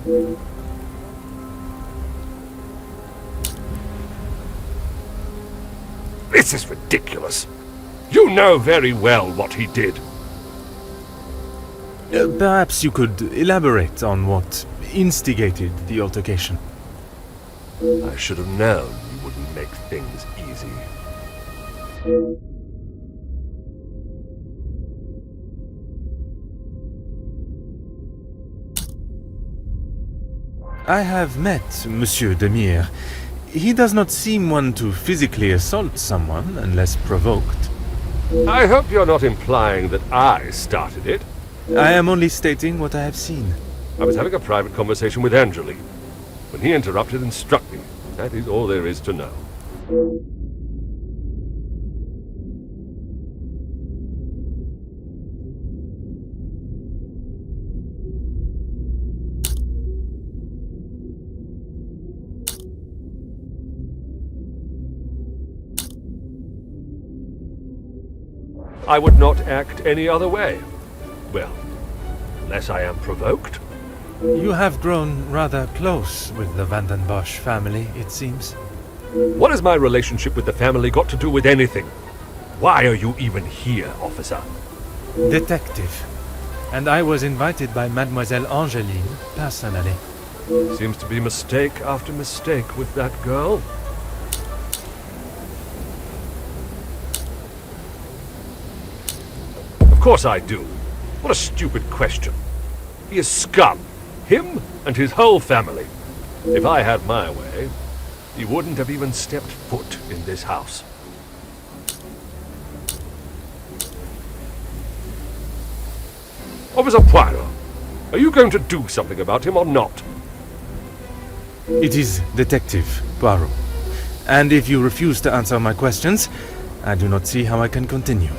This is ridiculous. You know very well what he did. Perhaps you could elaborate on what instigated the altercation. I should have known you wouldn't make things easy. I have met Monsieur Demire. He does not seem one to physically assault someone unless provoked. I hope you're not implying that I started it. I am only stating what I have seen. I was having a private conversation with Angeline when he interrupted and struck me. That is all there is to know. I would not act any other way. Well, unless I am provoked. You have grown rather close with the Vanden Bosch family, it seems. What has my relationship with the family got to do with anything? Why are you even here, officer? Detective. And I was invited by Mademoiselle Angeline personally. Seems to be mistake after mistake with that girl. Of course I do. What a stupid question. He is scum. Him and his whole family. If I had my way, he wouldn't have even stepped foot in this house. Officer Poirot, are you going to do something about him or not? It is Detective Poirot. And if you refuse to answer my questions, I do not see how I can continue.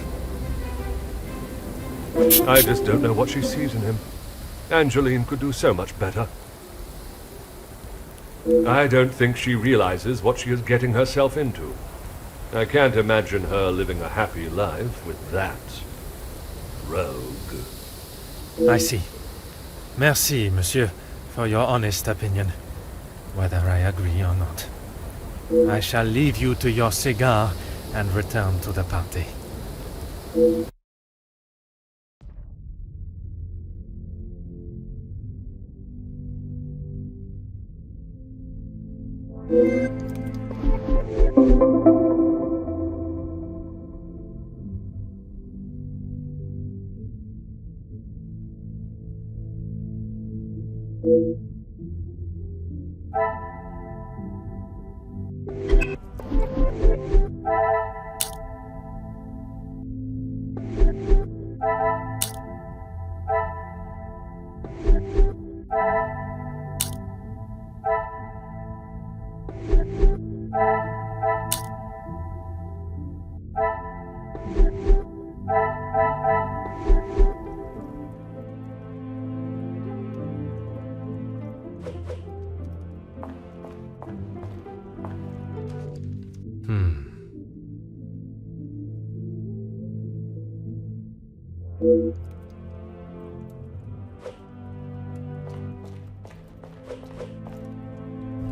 I just don't know what she sees in him. Angeline could do so much better. I don't think she realizes what she is getting herself into. I can't imagine her living a happy life with that rogue. I see. Merci, monsieur, for your honest opinion, whether I agree or not. I shall leave you to your cigar and return to the party.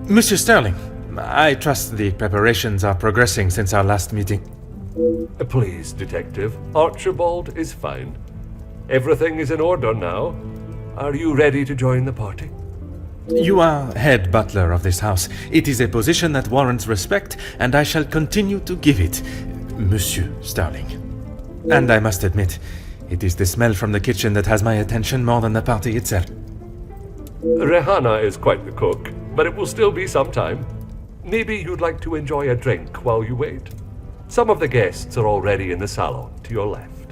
Monsieur Sterling, I trust the preparations are progressing since our last meeting. Please, Detective. Archibald is fine. Everything is in order now. Are you ready to join the party? You are head butler of this house. It is a position that warrants respect, and I shall continue to give it, Monsieur Sterling. And I must admit, it is the smell from the kitchen that has my attention more than the party itself. Rehana is quite the cook, but it will still be some time. Maybe you'd like to enjoy a drink while you wait. Some of the guests are already in the salon to your left.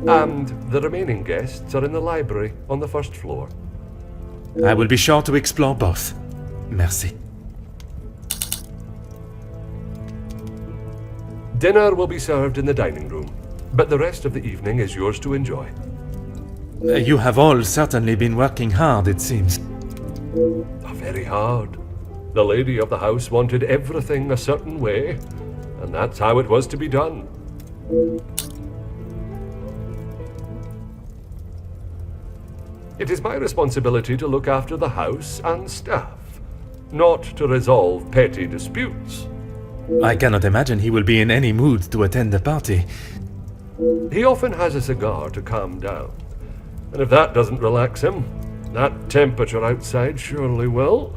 And the remaining guests are in the library on the first floor. I will be sure to explore both. Merci. Dinner will be served in the dining room, but the rest of the evening is yours to enjoy. You have all certainly been working hard, it seems. Very hard. The lady of the house wanted everything a certain way, and that's how it was to be done. It is my responsibility to look after the house and staff, not to resolve petty disputes. I cannot imagine he will be in any mood to attend the party. He often has a cigar to calm down, and if that doesn't relax him, that temperature outside surely will.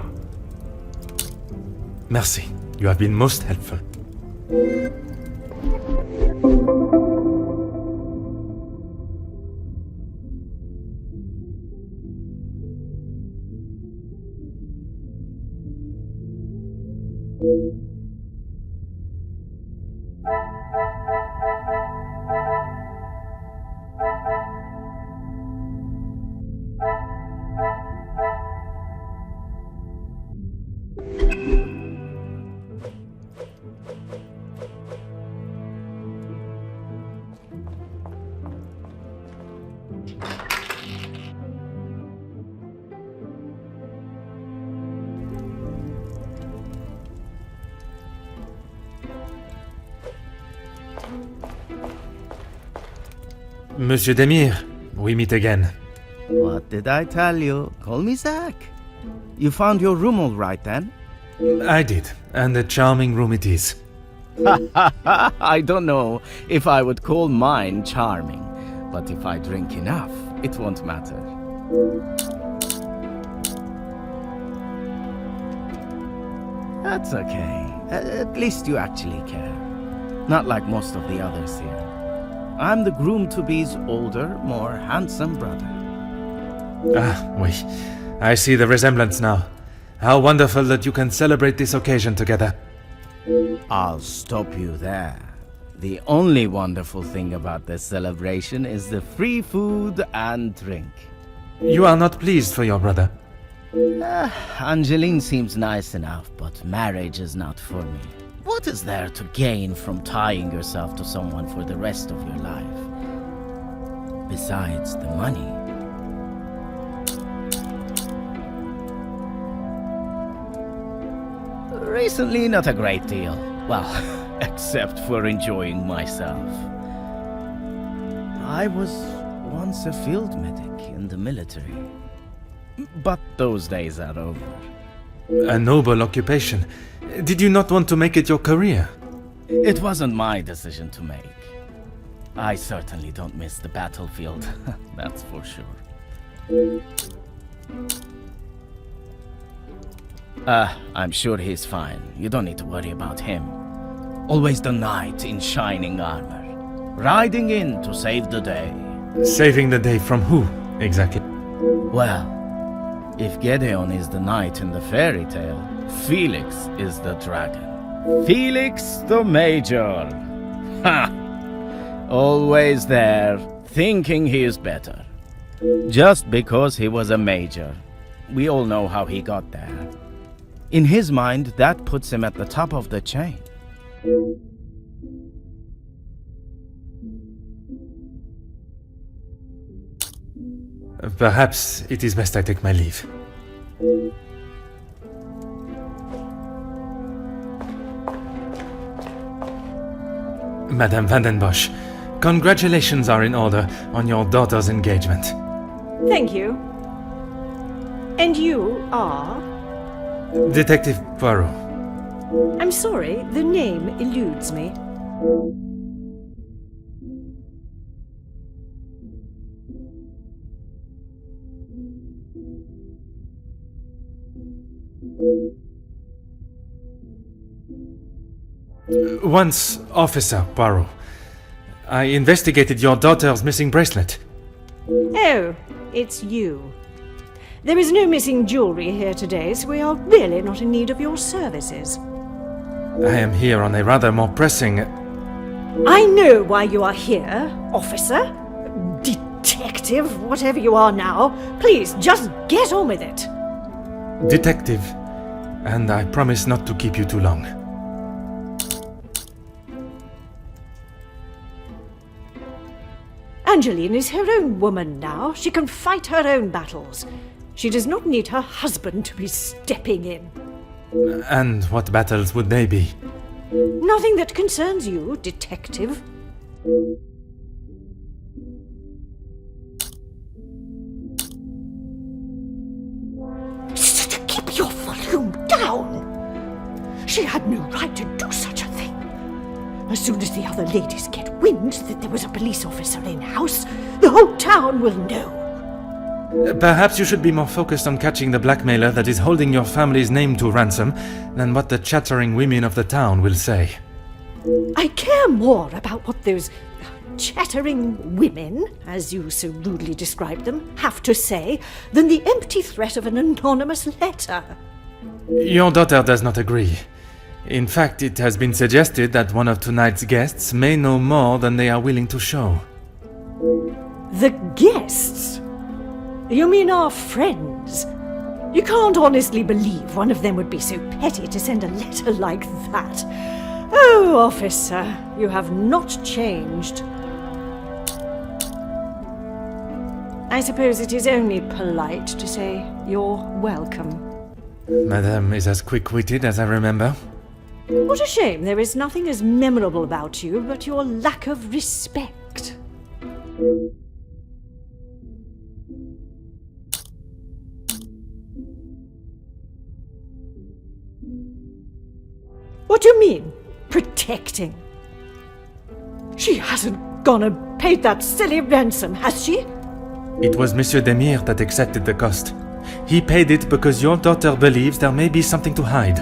Merci. You have been most helpful. Monsieur Demire, we meet again. What did I tell you? Call me Zach. You found your room all right then? I did, and a charming room it is. I don't know if I would call mine charming, but if I drink enough, it won't matter. That's okay. At least you actually care. Not like most of the others here. I'm the groom-to-be's older, more handsome brother. Ah, oui. I see the resemblance now. How wonderful that you can celebrate this occasion together. I'll stop you there. The only wonderful thing about this celebration is the free food and drink. You are not pleased for your brother? Angeline seems nice enough, but marriage is not for me. What is there to gain from tying yourself to someone for the rest of your life? Besides the money. Recently, not a great deal. Well, except for enjoying myself. I was once a field medic in the military. But those days are over. A noble occupation. Did you not want to make it your career? It wasn't my decision to make. I certainly don't miss the battlefield, that's for sure. I'm sure he's fine. You don't need to worry about him. Always the knight in shining armor, riding in to save the day. Saving the day from who, exactly? Well, if Gedeon is the knight in the fairy tale, Felix is the dragon. Felix the Major! Ha! Always there, thinking he is better. Just because he was a major. We all know how he got there. In his mind, that puts him at the top of the chain. Perhaps it is best I take my leave. Madame van den Bosch, congratulations are in order on your daughter's engagement. Thank you. And you are? Detective Poirot. I'm sorry, the name eludes me. Once Officer Poirot. I investigated your daughter's missing bracelet. Oh, it's you. There is no missing jewelry here today, so we are really not in need of your services. I am here on a rather more pressing... I know why you are here, officer. Detective, whatever you are now. Please, just get on with it. Detective. And I promise not to keep you too long. Angeline is her own woman now. She can fight her own battles. She does not need her husband to be stepping in. And what battles would they be? Nothing that concerns you, detective. Keep your volume down! She had no right to do such a thing. As soon as the other ladies get wind that there was a police officer in-house, the whole town will know. Perhaps you should be more focused on catching the blackmailer that is holding your family's name to ransom than what the chattering women of the town will say. I care more about what those chattering women, as you so rudely described them, have to say than the empty threat of an anonymous letter. Your daughter does not agree. In fact, it has been suggested that one of tonight's guests may know more than they are willing to show. The guests? You mean our friends? You can't honestly believe one of them would be so petty to send a letter like that. Oh, officer, you have not changed. I suppose it is only polite to say you're welcome. Madame is as quick-witted as I remember. What a shame there is nothing as memorable about you but your lack of respect. What do you mean, protecting? She hasn't gone and paid that silly ransom, has she? It was Monsieur Demire that accepted the cost. He paid it because your daughter believes there may be something to hide.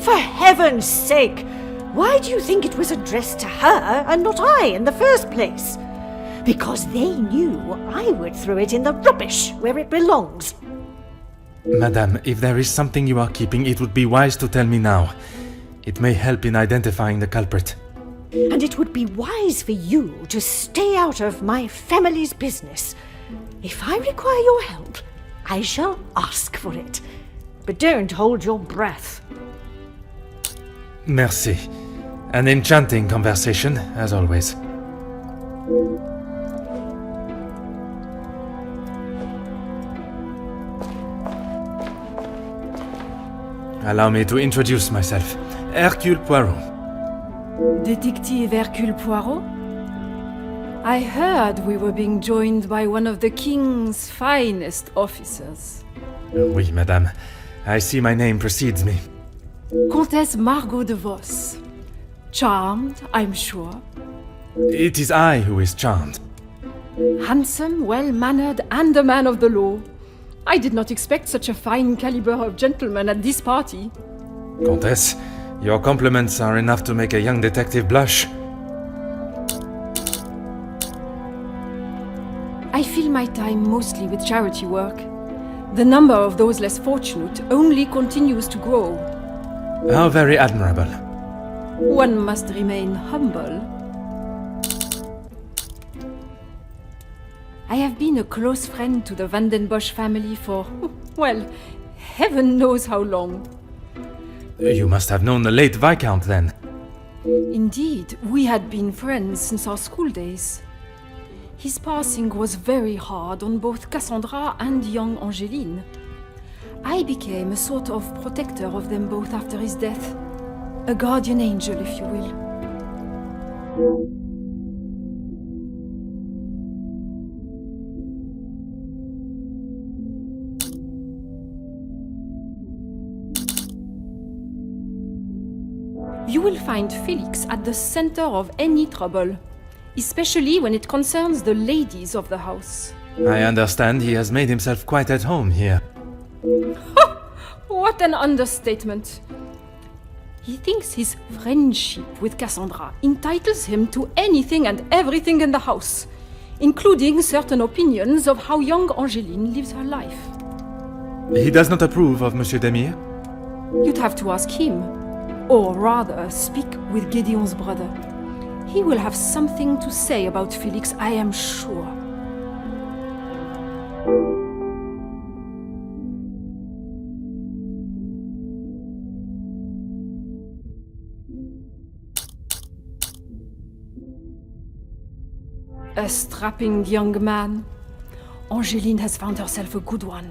For heaven's sake! Why do you think it was addressed to her and not I in the first place? Because they knew I would throw it in the rubbish where it belongs. Madame, if there is something you are keeping, it would be wise to tell me now. It may help in identifying the culprit. And it would be wise for you to stay out of my family's business. If I require your help, I shall ask for it. But don't hold your breath. Merci. An enchanting conversation, as always. Allow me to introduce myself. Hercule Poirot. Detective Hercule Poirot? I heard we were being joined by one of the King's finest officers. Oui, madame. I see my name precedes me. Comtesse Margaux de Vos. Charmed, I'm sure. It is I who is charmed. Handsome, well-mannered, and a man of the law. I did not expect such a fine caliber of gentleman at this party. Comtesse, your compliments are enough to make a young detective blush. I fill my time mostly with charity work. The number of those less fortunate only continues to grow. How very admirable. One must remain humble. I have been a close friend to the Van den Bosch family for, well, heaven knows how long. You must have known the late Viscount, then. Indeed, we had been friends since our school days. His passing was very hard on both Cassandra and young Angeline. I became a sort of protector of them both after his death. A guardian angel, if you will. You will find Felix at the center of any trouble, especially when it concerns the ladies of the house. I understand he has made himself quite at home here. What an understatement. He thinks his friendship with Cassandra entitles him to anything and everything in the house, including certain opinions of how young Angeline lives her life. He does not approve of Monsieur Demire? You'd have to ask him, or rather speak with Gedeon's brother. He will have something to say about Felix, I am sure. A strapping young man. Angeline has found herself a good one.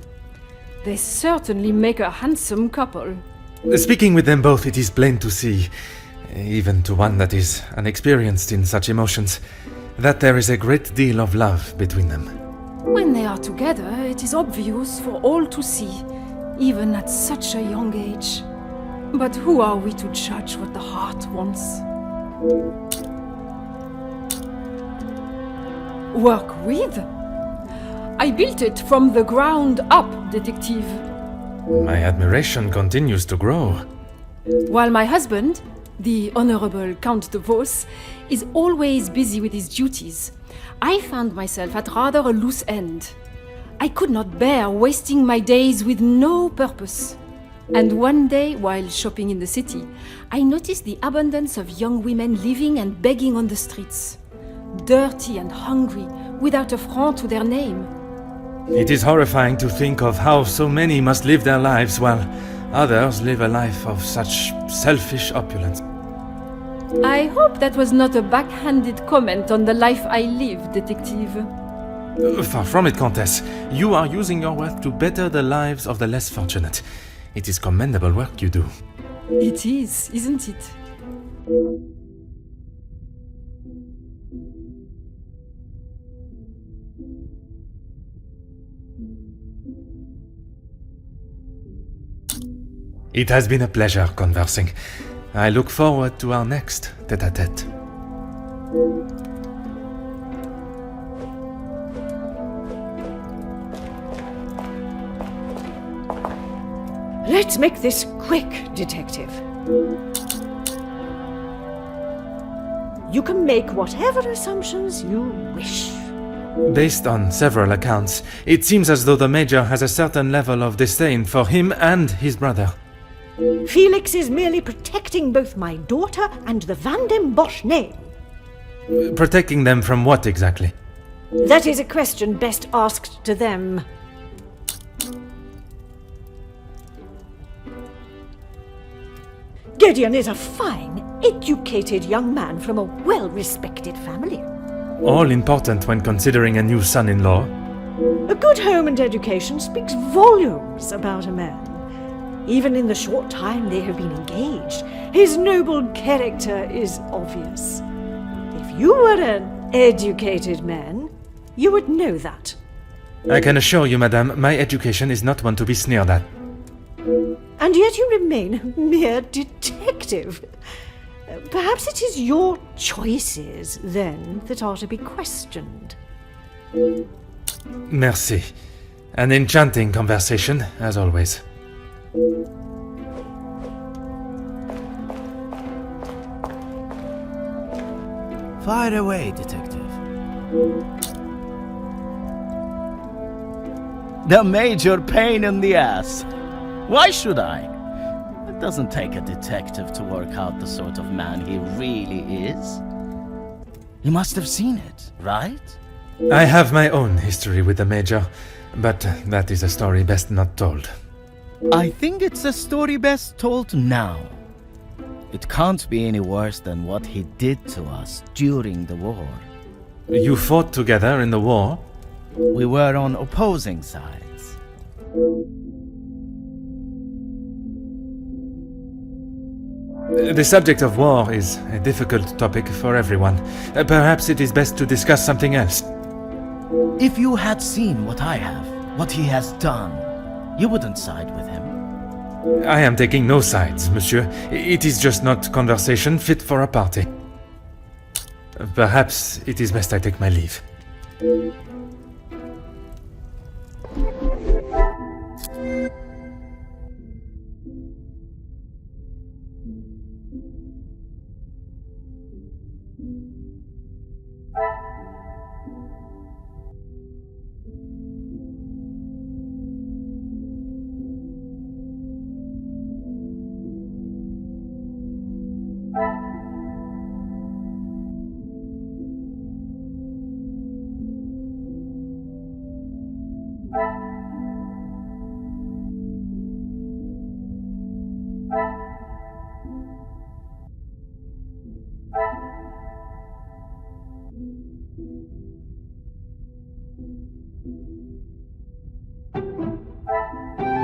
They certainly make a handsome couple. Speaking with them both, it is plain to see, even to one that is unexperienced in such emotions, that there is a great deal of love between them. When they are together, it is obvious for all to see, even at such a young age. But who are we to judge what the heart wants? Work with? I built it from the ground up, detective. My admiration continues to grow. While my husband, the Honorable Count de Vos, is always busy with his duties, I found myself at rather a loose end. I could not bear wasting my days with no purpose. And one day, while shopping in the city, I noticed the abundance of young women living and begging on the streets. Dirty and hungry, without a franc to their name. It is horrifying to think of how so many must live their lives while others live a life of such selfish opulence. I hope that was not a backhanded comment on the life I live, detective. Far from it, Countess. You are using your wealth to better the lives of the less fortunate. It is commendable work you do. It is, isn't it? It has been a pleasure conversing. I look forward to our next tête-à-tête. Let's make this quick, detective. You can make whatever assumptions you wish. Based on several accounts, it seems as though the Major has a certain level of disdain for him and his brother. Felix is merely protecting both my daughter and the Van den Bosch name. Protecting them from what exactly? That is a question best asked to them. Gedeon is a fine, educated young man from a well-respected family. All important when considering a new son-in-law. A good home and education speaks volumes about a man. Even in the short time they have been engaged, his noble character is obvious. If you were an educated man, you would know that. I can assure you, madame, my education is not one to be sneered at. And yet you remain a mere detective. Perhaps it is your choices, then, that are to be questioned. Merci. An enchanting conversation, as always. Fire away, detective. The major pain in the ass. Why should I? It doesn't take a detective to work out the sort of man he really is. You must have seen it, right? I have my own history with the Major, but that is a story best not told. I think it's a story best told now. It can't be any worse than what he did to us during the war. You fought together in the war? We were on opposing sides. The subject of war is a difficult topic for everyone. Perhaps it is best to discuss something else. If you had seen what I have, what he has done, you wouldn't side with him. I am taking no sides, monsieur. It is just not conversation fit for a party. Perhaps it is best I take my leave.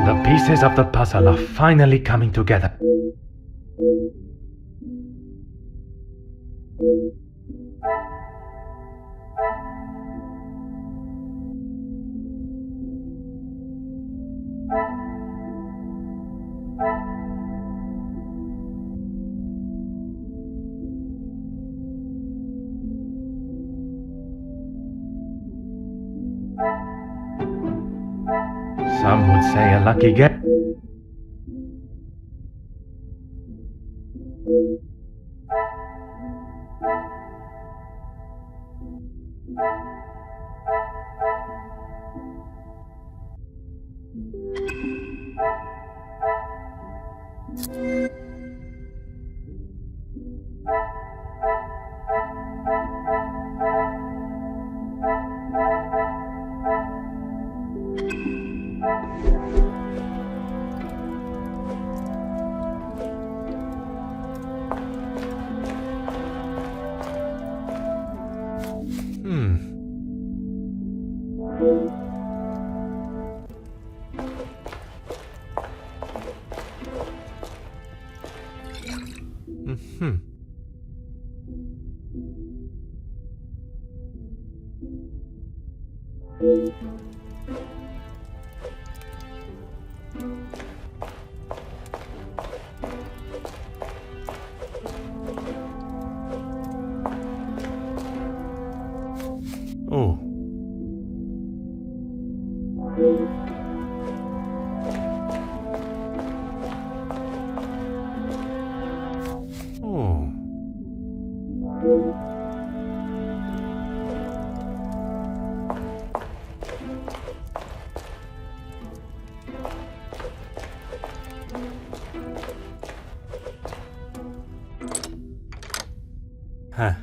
The pieces of the puzzle are finally coming together. Some would say a lucky guess. Oh. Oh. Huh.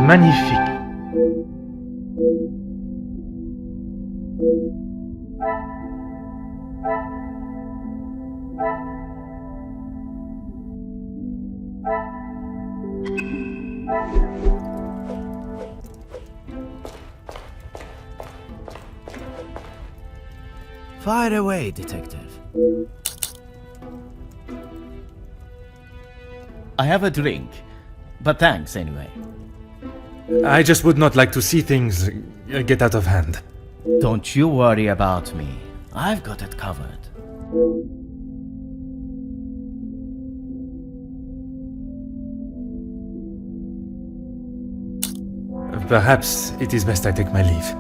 Magnifique. Fire away, detective. I have a drink, but thanks anyway. I just would not like to see things get out of hand. Don't you worry about me. I've got it covered. Perhaps it is best I take my leave.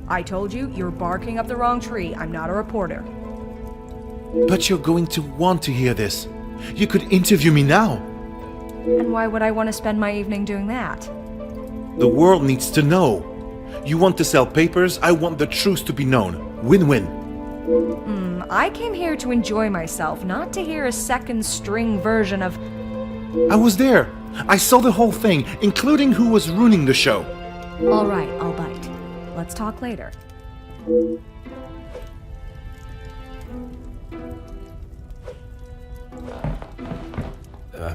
I told you, you're barking up the wrong tree. I'm not a reporter. But you're going to want to hear this. You could interview me now. And why would I want to spend my evening doing that? The world needs to know. You want to sell papers, I want the truth to be known. Win-win. I came here to enjoy myself, not to hear a second-string version of... I was there. I saw the whole thing, including who was ruining the show. All right, I'll bite. Let's talk later.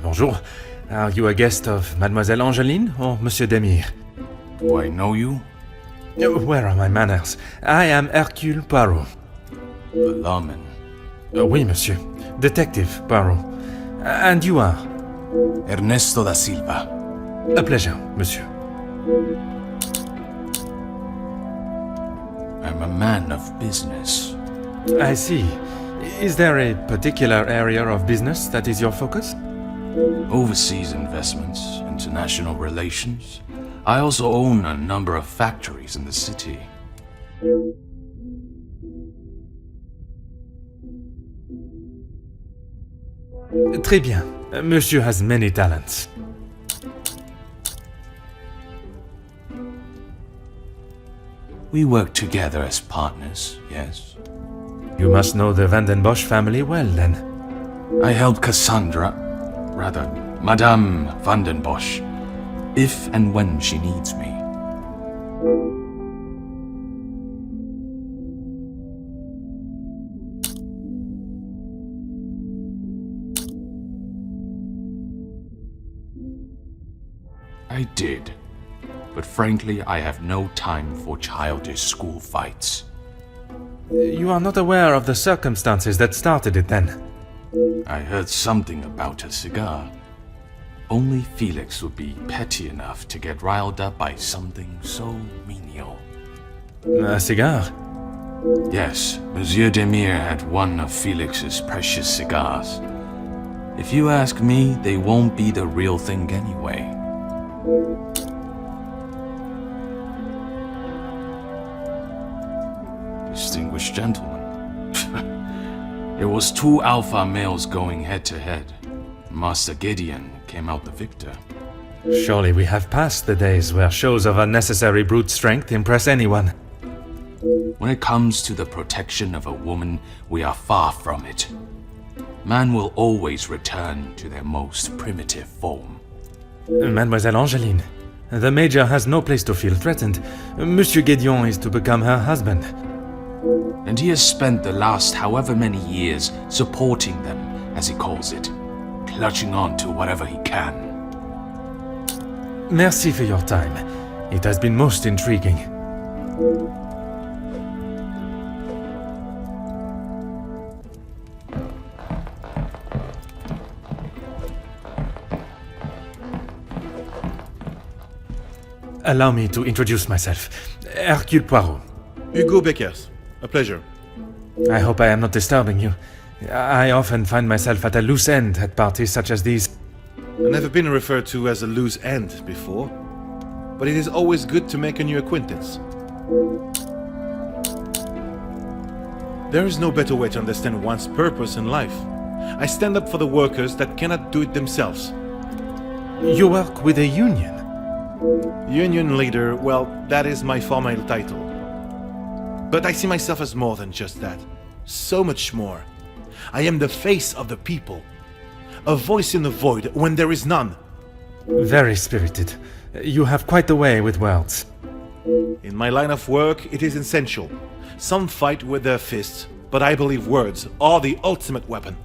Bonjour. Are you a guest of Mademoiselle Angeline or Monsieur Demire? Do I know you? Where are my manners? I am Hercule Poirot. The lawman. Oui, monsieur. Detective Poirot. And you are? Ernesto da Silva. A pleasure, monsieur. I'm a man of business. I see. Is there a particular area of business that is your focus? Overseas investments, international relations. I also own a number of factories in the city. Très bien. Monsieur has many talents. We work together as partners, yes. You must know the Van den Bosch family well, then. I helped Cassandra, rather, Madame Van den Bosch, if and when she needs me. I did, but frankly, I have no time for childish school fights. You are not aware of the circumstances that started it, then? I heard something about a cigar. Only Felix would be petty enough to get riled up by something so menial. A cigar? Yes, Monsieur Demire had one of Felix's precious cigars. If you ask me, they won't be the real thing anyway. Distinguished gentleman. There was 2 alpha males going head-to-head. Master Gedeon came out the victor. Surely we have passed the days where shows of unnecessary brute strength impress anyone. When it comes to the protection of a woman, we are far from it. Man will always return to their most primitive form. Mademoiselle Angeline, the Major has no place to feel threatened. Monsieur Gedeon is to become her husband. And he has spent the last however many years supporting them, as he calls it, clutching on to whatever he can. Merci for your time. It has been most intriguing. Allow me to introduce myself. Hercule Poirot. Hugo Beckers. A pleasure. I hope I am not disturbing you. I often find myself at a loose end at parties such as these. I've never been referred to as a loose end before, but it is always good to make a new acquaintance. There is no better way to understand one's purpose in life. I stand up for the workers that cannot do it themselves. You work with a union? Union leader, well, that is my formal title. But I see myself as more than just that. So much more. I am the face of the people. A voice in the void when there is none. Very spirited. You have quite the way with words. In my line of work, it is essential. Some fight with their fists, but I believe words are the ultimate weapon.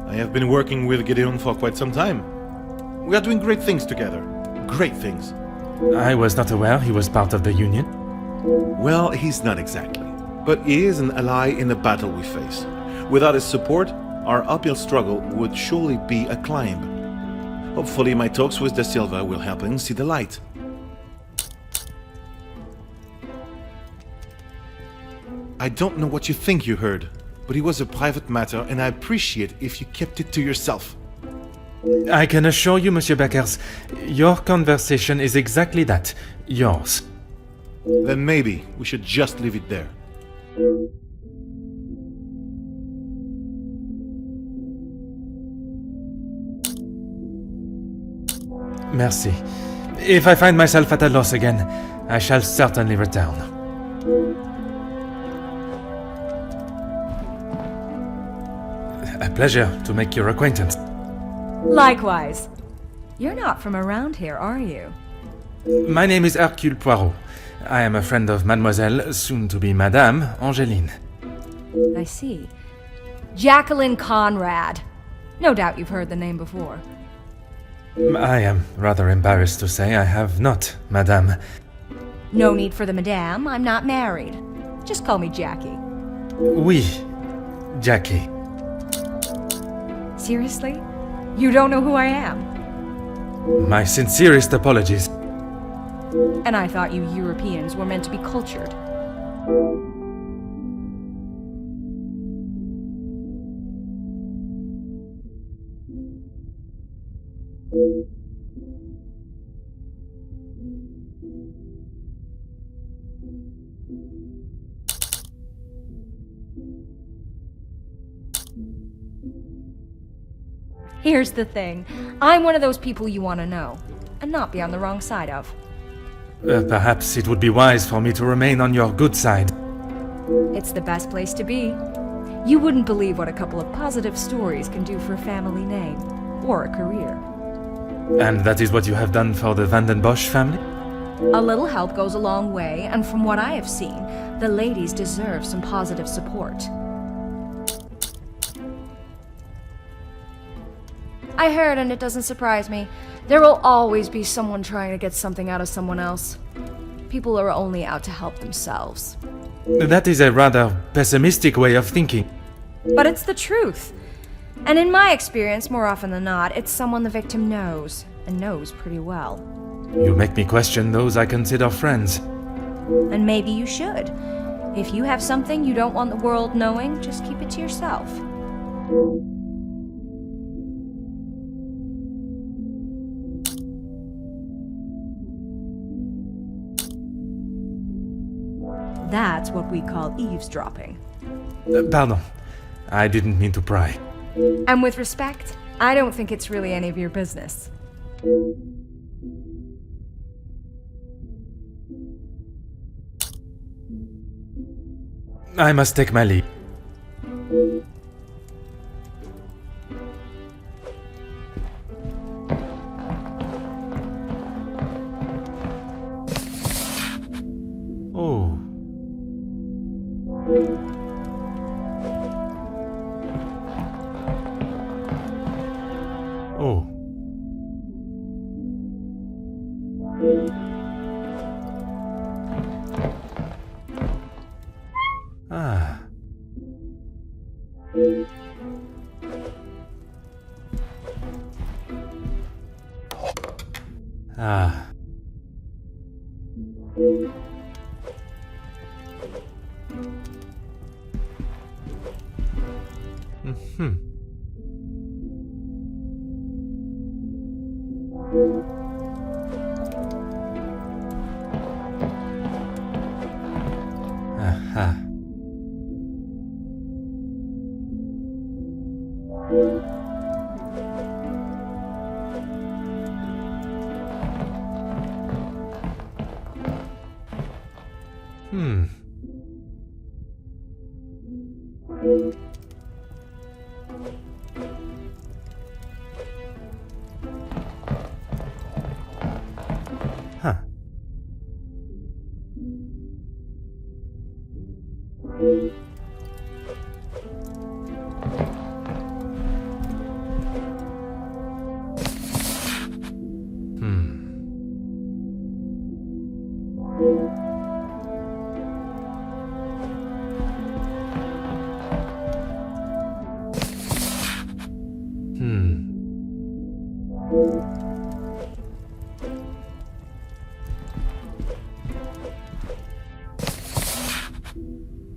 I have been working with Gedeon for quite some time. We are doing great things together. Great things. I was not aware he was part of the Union. Well, he's not exactly. But he is an ally in the battle we face. Without his support, our uphill struggle would surely be a climb. Hopefully my talks with Da Silva will help him see the light. I don't know what you think you heard, but it was a private matter and I appreciate if you kept it to yourself. I can assure you, Monsieur Beckers, your conversation is exactly that. Yours. Then maybe we should just leave it there. Merci. If I find myself at a loss again, I shall certainly return. A pleasure to make your acquaintance. Likewise. You're not from around here, are you? My name is Hercule Poirot. I am a friend of Mademoiselle, soon to be Madame, Angeline. I see. Jacqueline Conrad. No doubt you've heard the name before. I am rather embarrassed to say I have not, Madame. No need for the madame, I'm not married. Just call me Jackie. Oui, Jackie. Seriously? You don't know who I am? My sincerest apologies. And I thought you Europeans were meant to be cultured. Here's the thing. I'm one of those people you want to know, and not be on the wrong side of. Perhaps it would be wise for me to remain on your good side. It's the best place to be. You wouldn't believe what a couple of positive stories can do for a family name, or a career. And that is what you have done for the Van den Bosch family? A little help goes a long way, and from what I have seen, the ladies deserve some positive support. I heard, and it doesn't surprise me, there will always be someone trying to get something out of someone else. People are only out to help themselves. That is a rather pessimistic way of thinking. But it's the truth. And in my experience, more often than not, it's someone the victim knows, and knows pretty well. You make me question those I consider friends. And maybe you should. If you have something you don't want the world knowing, just keep it to yourself. That's what we call eavesdropping. Pardon. I didn't mean to pry. And with respect, I don't think it's really any of your business. I must take my leave. Oh. Oh. Ah. Ah. Mm-hmm. Aha. Hmm. Huh.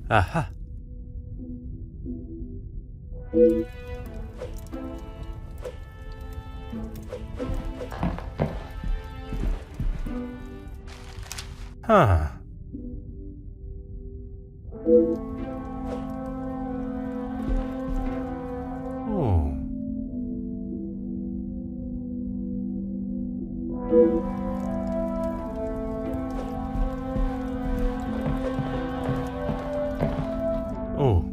Aha. Huh. Oh. Oh.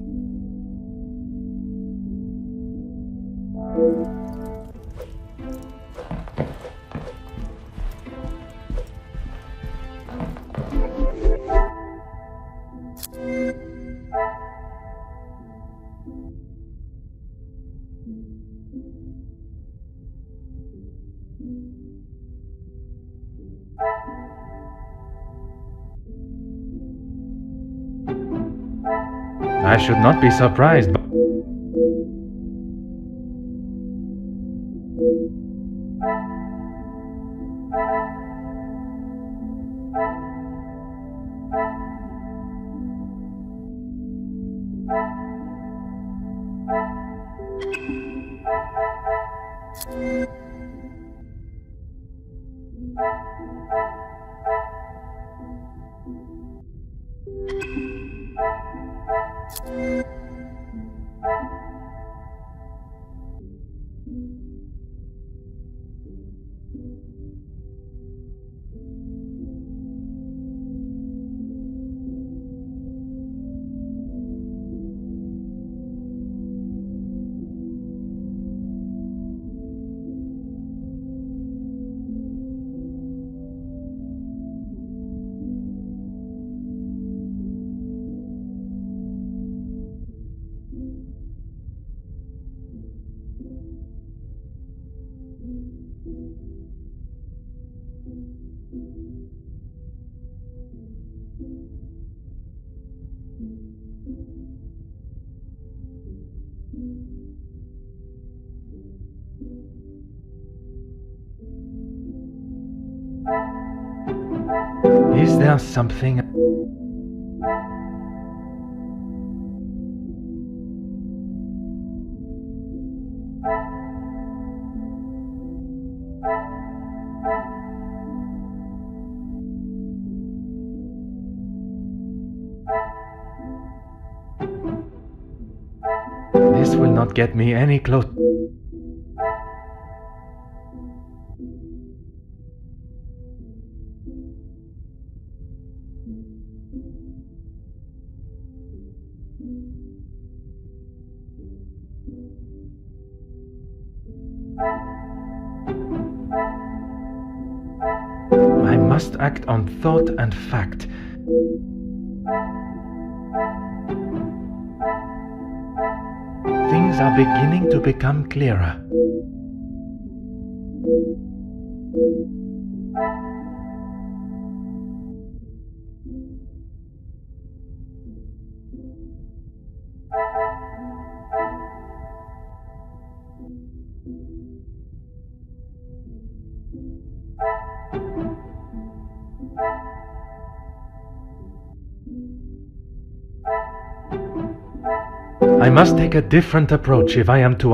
I should not be surprised. Is there something? This will not get me any closer. I must act on thought and fact. Things are beginning to become clearer. I must take a different approach if I am to...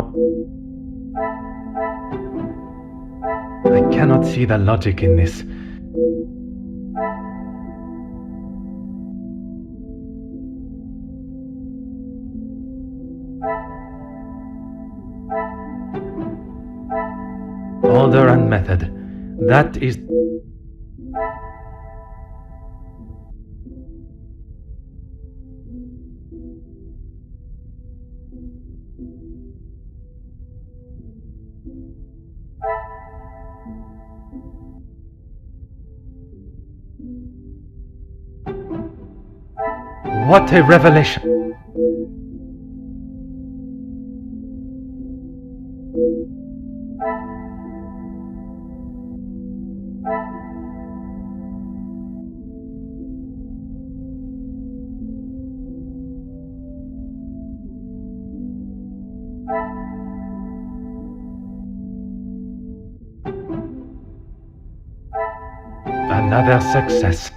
I cannot see the logic in this. Order and method. That is... What a revelation! Another success.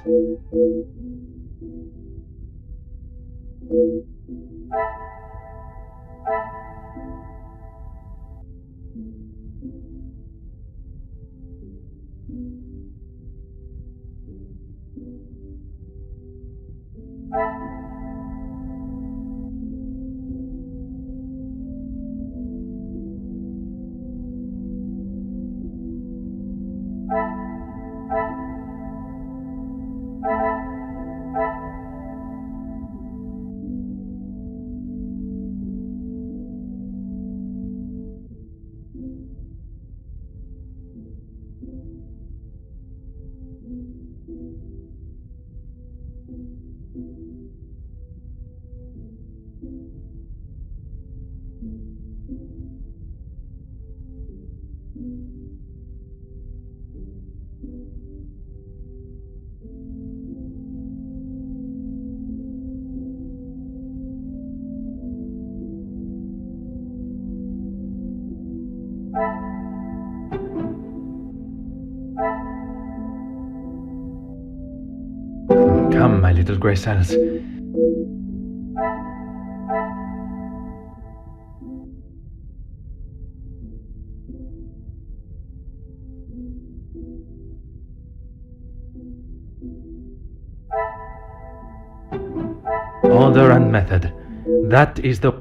my little grey cells. Order and method. That is the...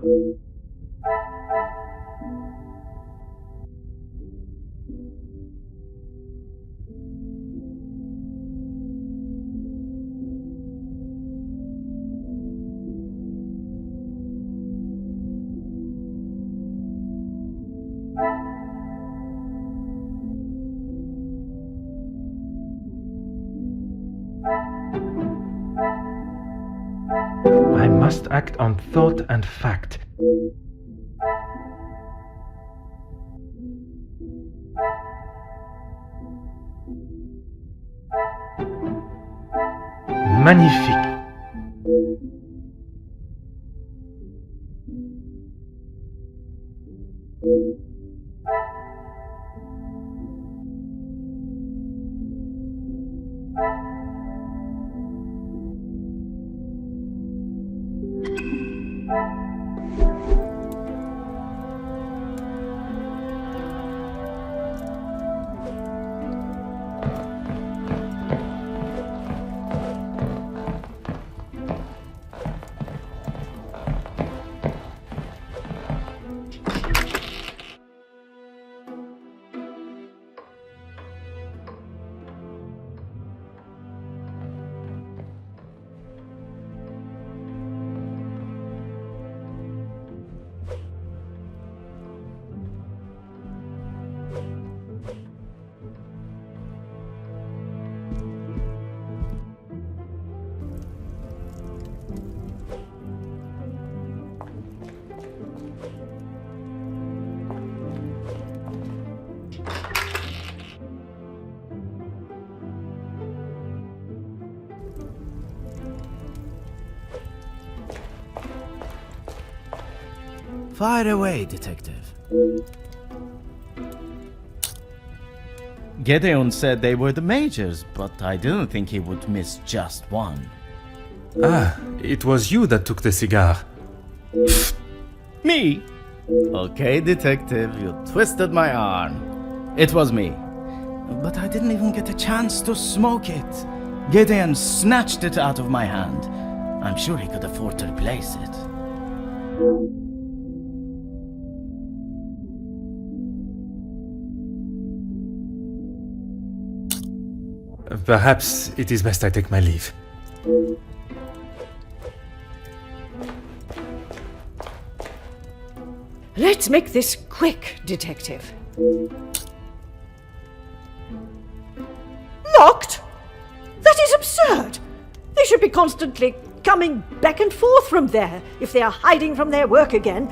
I must act on thought and fact. Magnifique. Fire away, detective. Gedeon said they were the majors, but I didn't think he would miss just one. Ah, it was you that took the cigar. Me? Okay, detective, you twisted my arm. It was me. But I didn't even get a chance to smoke it. Gedeon snatched it out of my hand. I'm sure he could afford to replace it. Perhaps it is best I take my leave. Let's make this quick, detective. Locked? That is absurd! They should be constantly coming back and forth from there if they are hiding from their work again.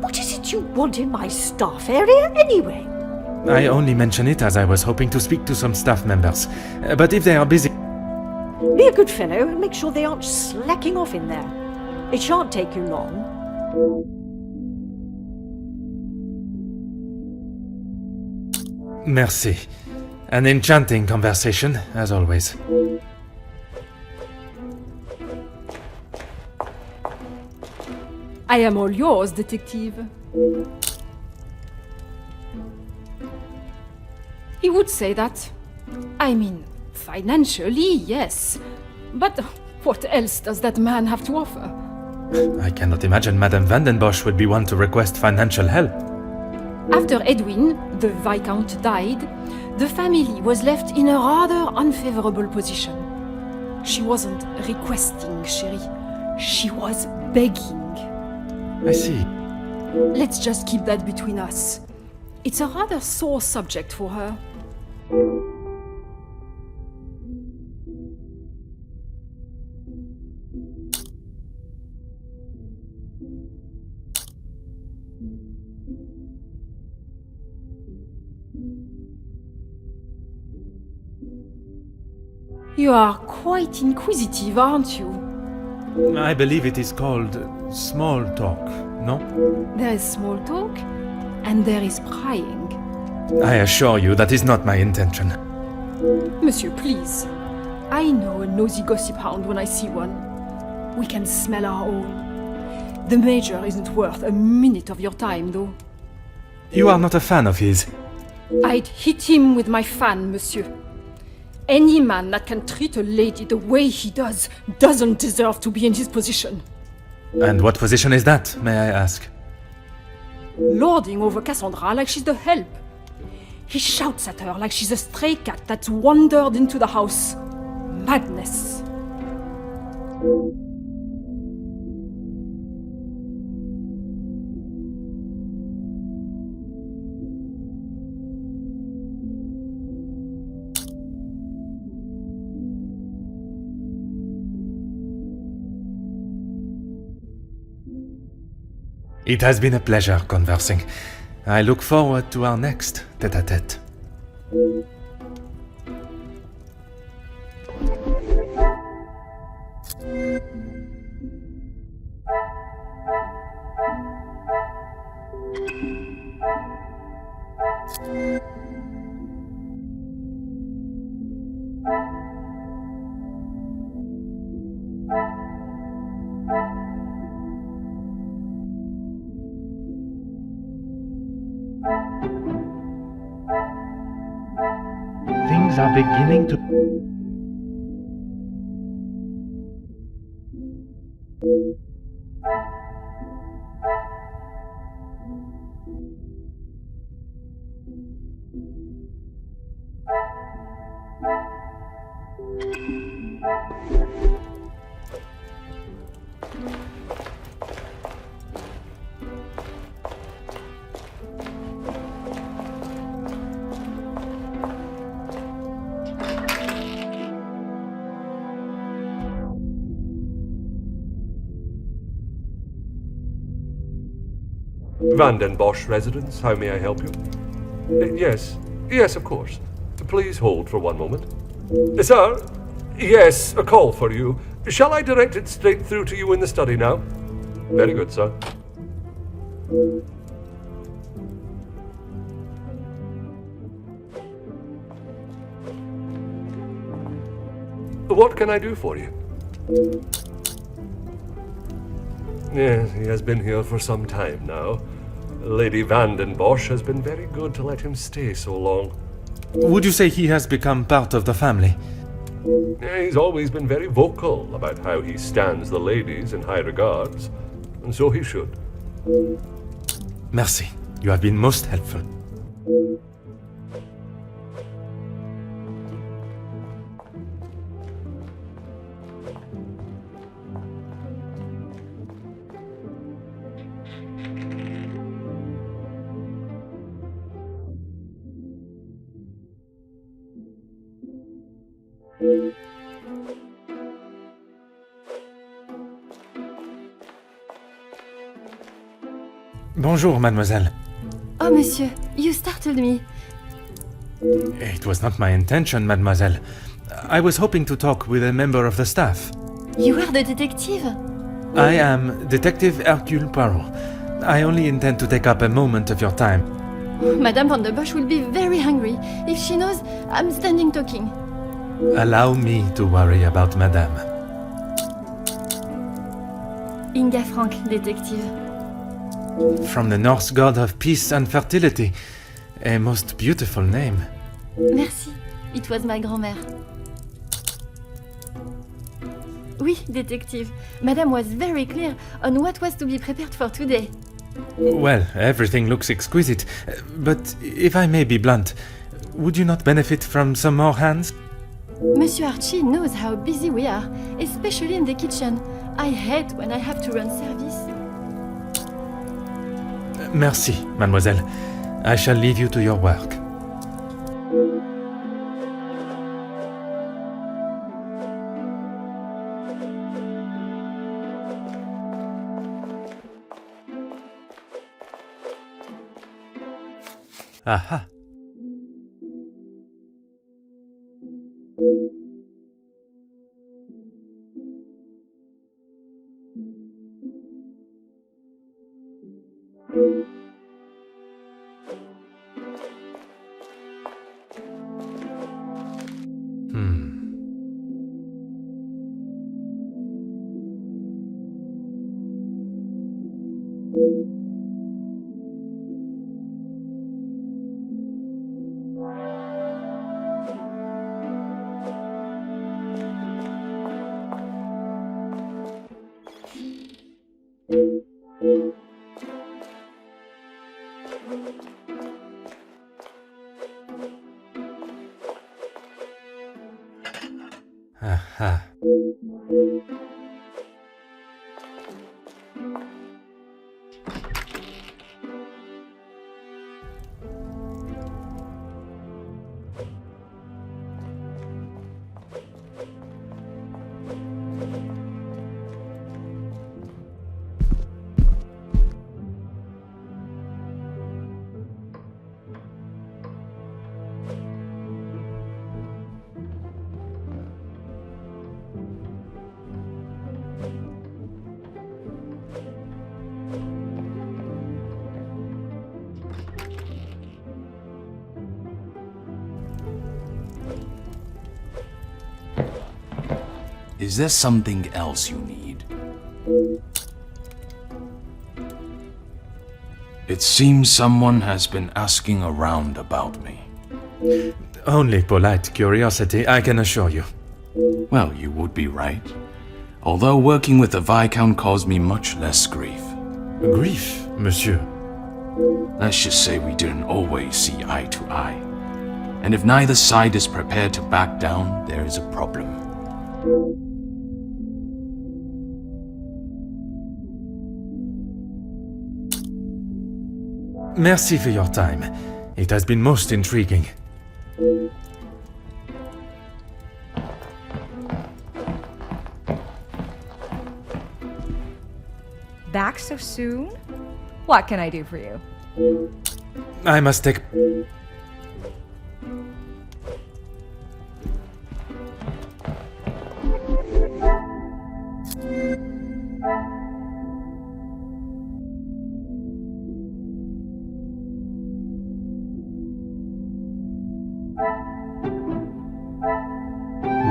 What is it you want in my staff area anyway? I only mention it as I was hoping to speak to some staff members. But if they are busy... Be a good fellow and make sure they aren't slacking off in there. It shan't take you long. Merci. An enchanting conversation, as always. I am all yours, detective. He would say that. I mean, financially, yes. But what else does that man have to offer? I cannot imagine Madame Vandenbosch would be one to request financial help. After Edwin, the Viscount, died, the family was left in a rather unfavorable position. She wasn't requesting, chérie. She was begging. I see. Let's just keep that between us. It's a rather sore subject for her. You are quite inquisitive, aren't you? I believe it is called small talk, no? There is small talk, and there is prying. I assure you that is not my intention. Monsieur, please. I know a nosy gossip hound when I see one. We can smell our own. The Major isn't worth a minute of your time, though. You are not a fan of his. I'd hit him with my fan, monsieur. Any man that can treat a lady the way he does doesn't deserve to be in his position. And what position is that, may I ask? Lording over Cassandra like she's the help. He shouts at her like she's a stray cat that's wandered into the house. Madness. It has been a pleasure conversing. I look forward to our next tête-à-tête. Things are beginning to... Van Bosch residence, how may I help you? Yes, of course. Please hold for one moment. Sir? Yes, a call for you. Shall I direct it straight through to you in the study now? Very good, sir. What can I do for you? Yes, he has been here for some time now. Lady Van Bosch has been very good to let him stay so long. Would you say he has become part of the family? He's always been very vocal about how he stands the ladies in high regards, and so he should. Merci. You have been most helpful. Bonjour, mademoiselle. Oh, monsieur, you startled me. It was not my intention, mademoiselle. I was hoping to talk with a member of the staff. You are the detective? I am Detective Hercule Poirot. I only intend to take up a moment of your time. Madame Van der Bosch will be very hungry if she knows I'm standing talking. Allow me to worry about madame. Inge Frank, detective. From the Norse god of peace and fertility. A most beautiful name. Merci. It was my grand-mère. Oui, detective. Madame was very clear on what was to be prepared for today. Well, everything looks exquisite. But if I may be blunt, would you not benefit from some more hands? Monsieur Archie knows how busy we are, especially in the kitchen. I hate when I have to run service. Merci, mademoiselle. I shall leave you to your work. Aha. Aha. Is there something else you need? It seems someone has been asking around about me. Only polite curiosity, I can assure you. Well, you would be right. Although working with the Viscount caused me much less grief. Grief, monsieur? Let's just say we didn't always see eye to eye. And if neither side is prepared to back down, there is a problem. Merci for your time. It has been most intriguing. Back so soon? What can I do for you? I must take...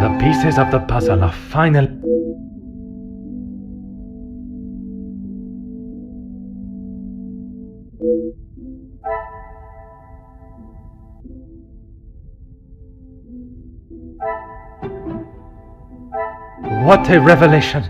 The pieces of the puzzle are final. What a revelation!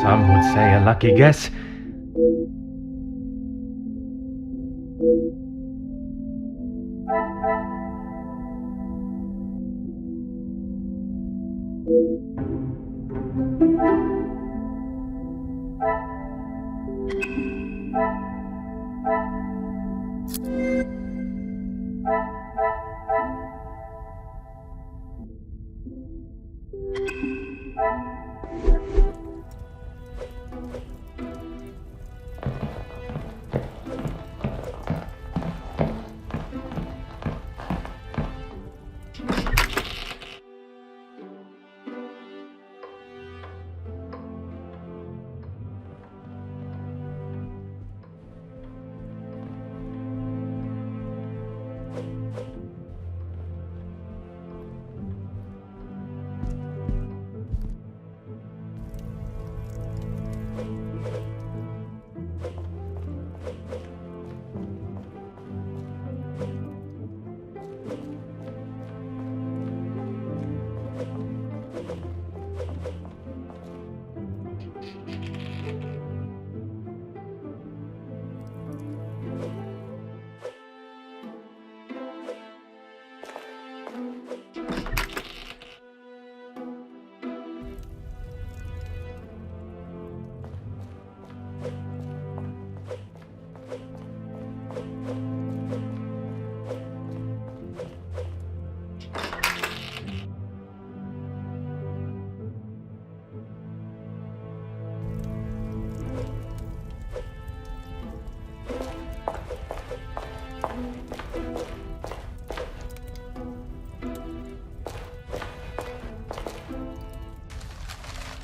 Some would say a lucky guess.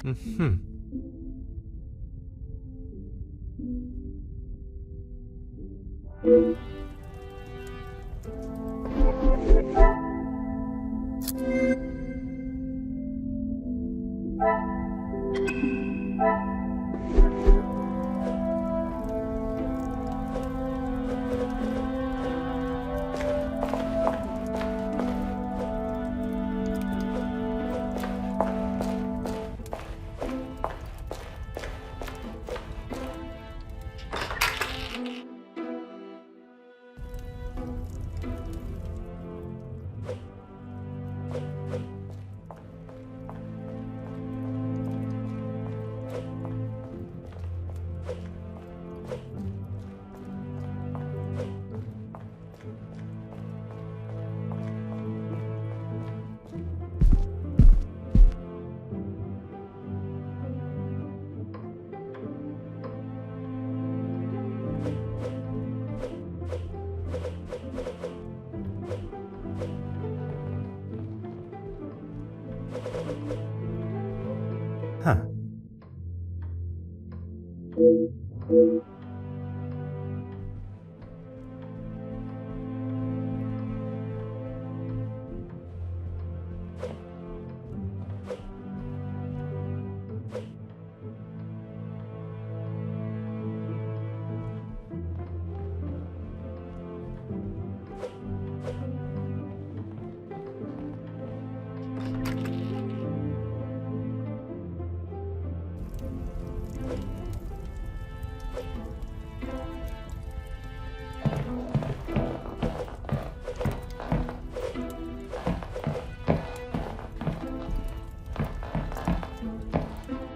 Mm-hmm. Huh.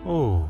Oh.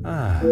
Ah.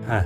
Huh.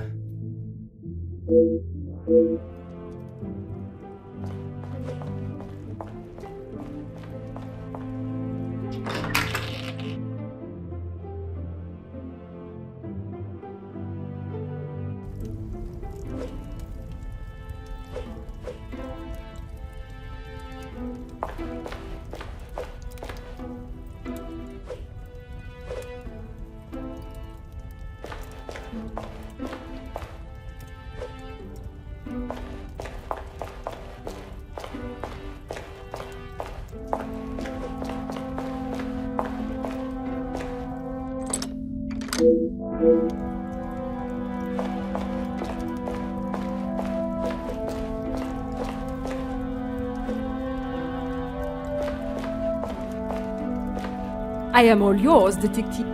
I am all yours, detective.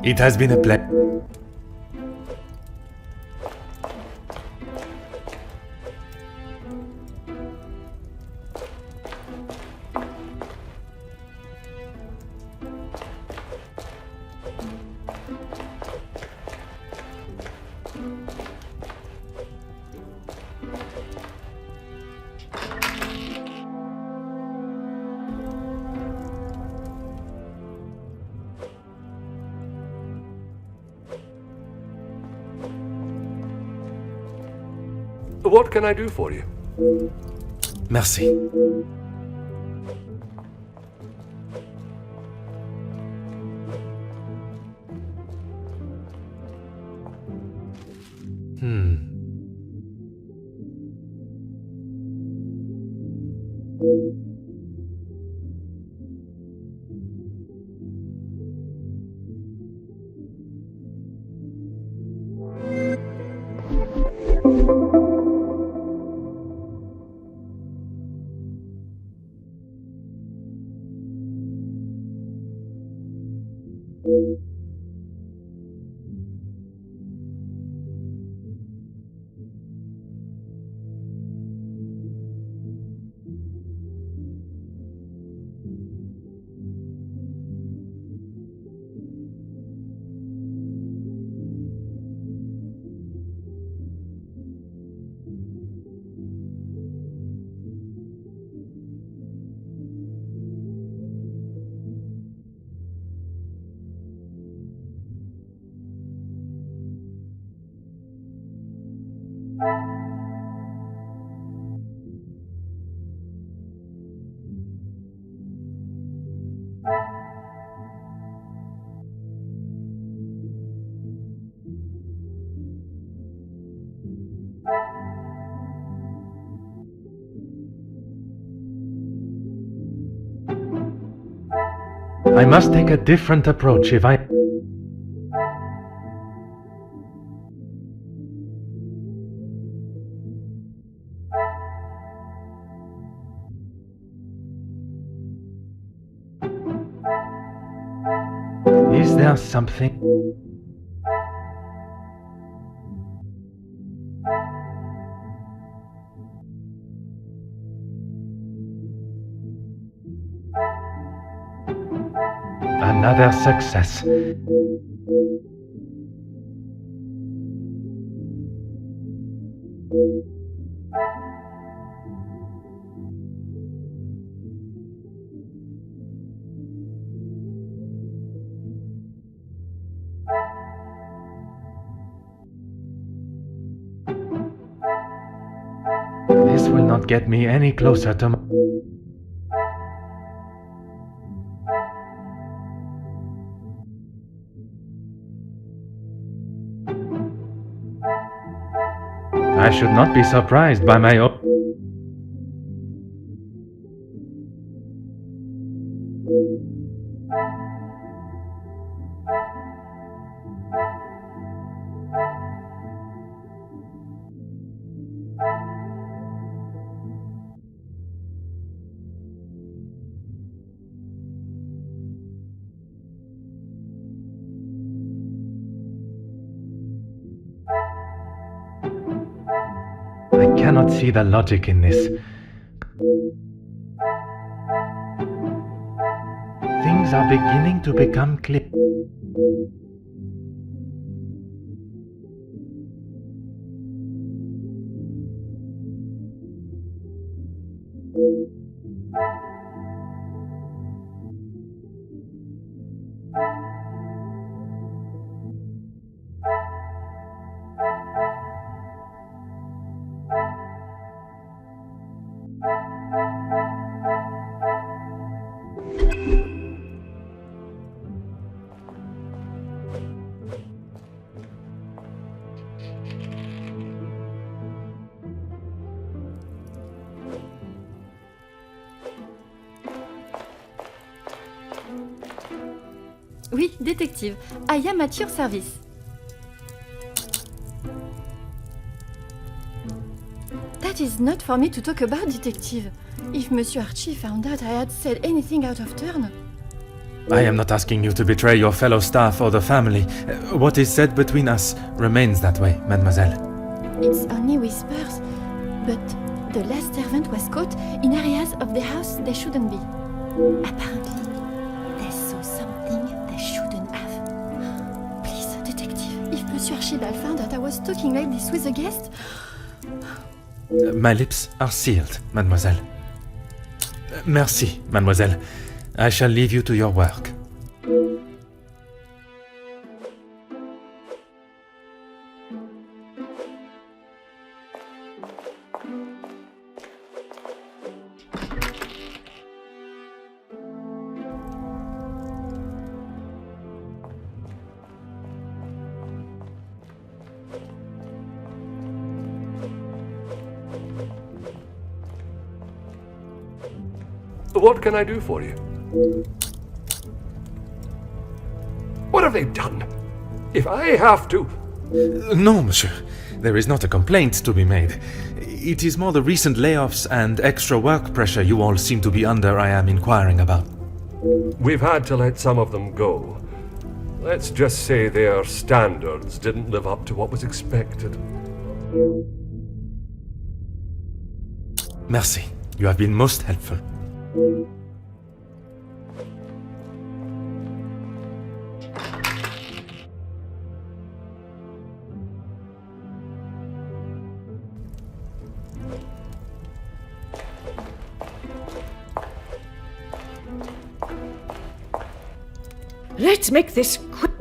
It has been a pleasure. What can I do for you? Merci. I must take a different approach if I... Is there something... Another success. This will not get me any closer to my... I should not be surprised by my own... I cannot see the logic in this. Things are beginning to become clear. Oui, détective. I am at your service. That is not for me to talk about, detective. If Monsieur Archie found out I had said anything out of turn... I am not asking you to betray your fellow staff or the family. What is said between us remains that way, mademoiselle. It's only whispers, but the last servant was caught in areas of the house they shouldn't be. Apparently, they saw something they shouldn't have. Please, detective, if Monsieur Archibald found out I was talking like this with a guest... My lips are sealed, mademoiselle. Merci, mademoiselle. I shall leave you to your work. What can I do for you? What have they done? If I have to... No, monsieur. There is not a complaint to be made. It is more the recent layoffs and extra work pressure you all seem to be under I am inquiring about. We've had to let some of them go. Let's just say their standards didn't live up to what was expected. Merci. You have been most helpful. Let's make this quick.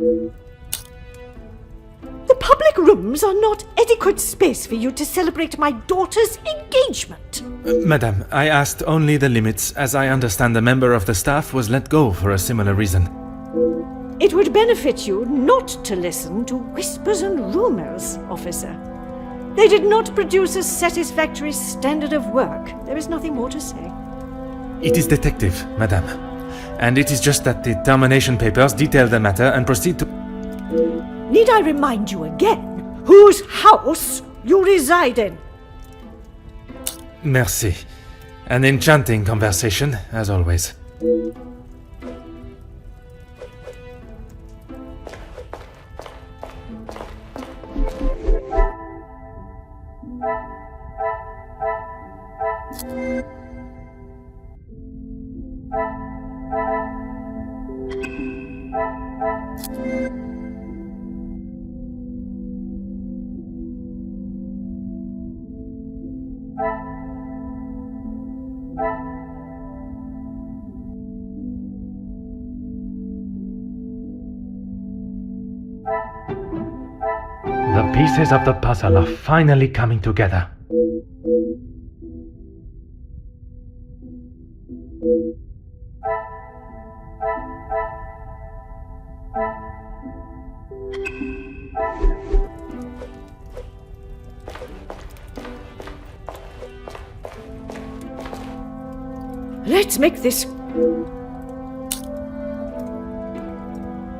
The public rooms are not adequate space for you to celebrate my daughter's engagement. Madame, I asked only the limits, as I understand a member of the staff was let go for a similar reason. It would benefit you not to listen to whispers and rumors, officer. They did not produce a satisfactory standard of work. There is nothing more to say. It is detective, madame. And it is just that the termination papers detail the matter and proceed to... Need I remind you again whose house you reside in? Merci. An enchanting conversation, as always. The pieces of the puzzle are finally coming together. Let's make this...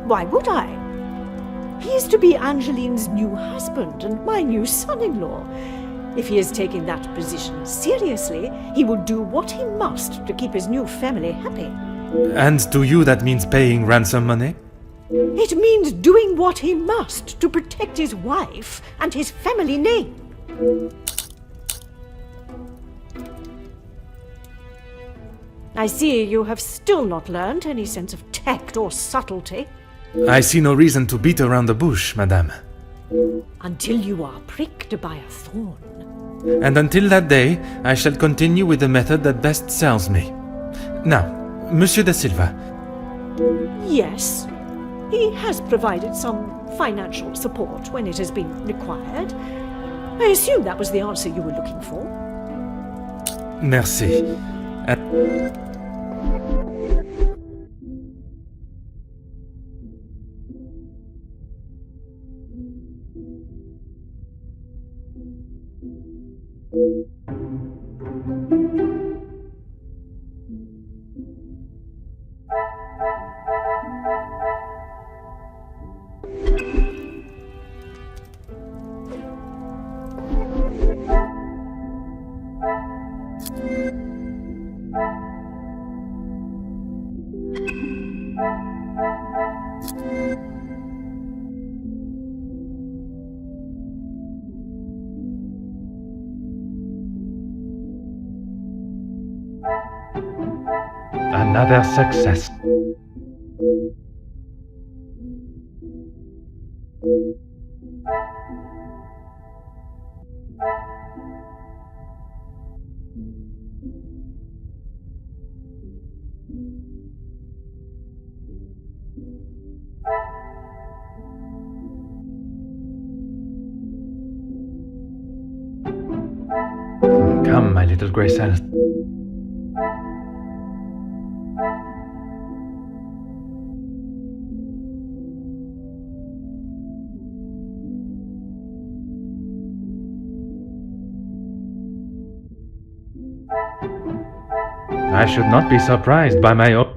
Why would I? He is to be Angeline's new husband and my new son-in-law. If he is taking that position seriously, he will do what he must to keep his new family happy. And to you that means paying ransom money? It means doing what he must to protect his wife and his family name. I see you have still not learned any sense of tact or subtlety. I see no reason to beat around the bush, madame. Until you are pricked by a thorn. And until that day, I shall continue with the method that best serves me. Now, Monsieur de Silva. Yes, he has provided some financial support when it has been required. I assume that was the answer you were looking for. Merci. Another success. Come, my little grey cell. I should not be surprised by my own...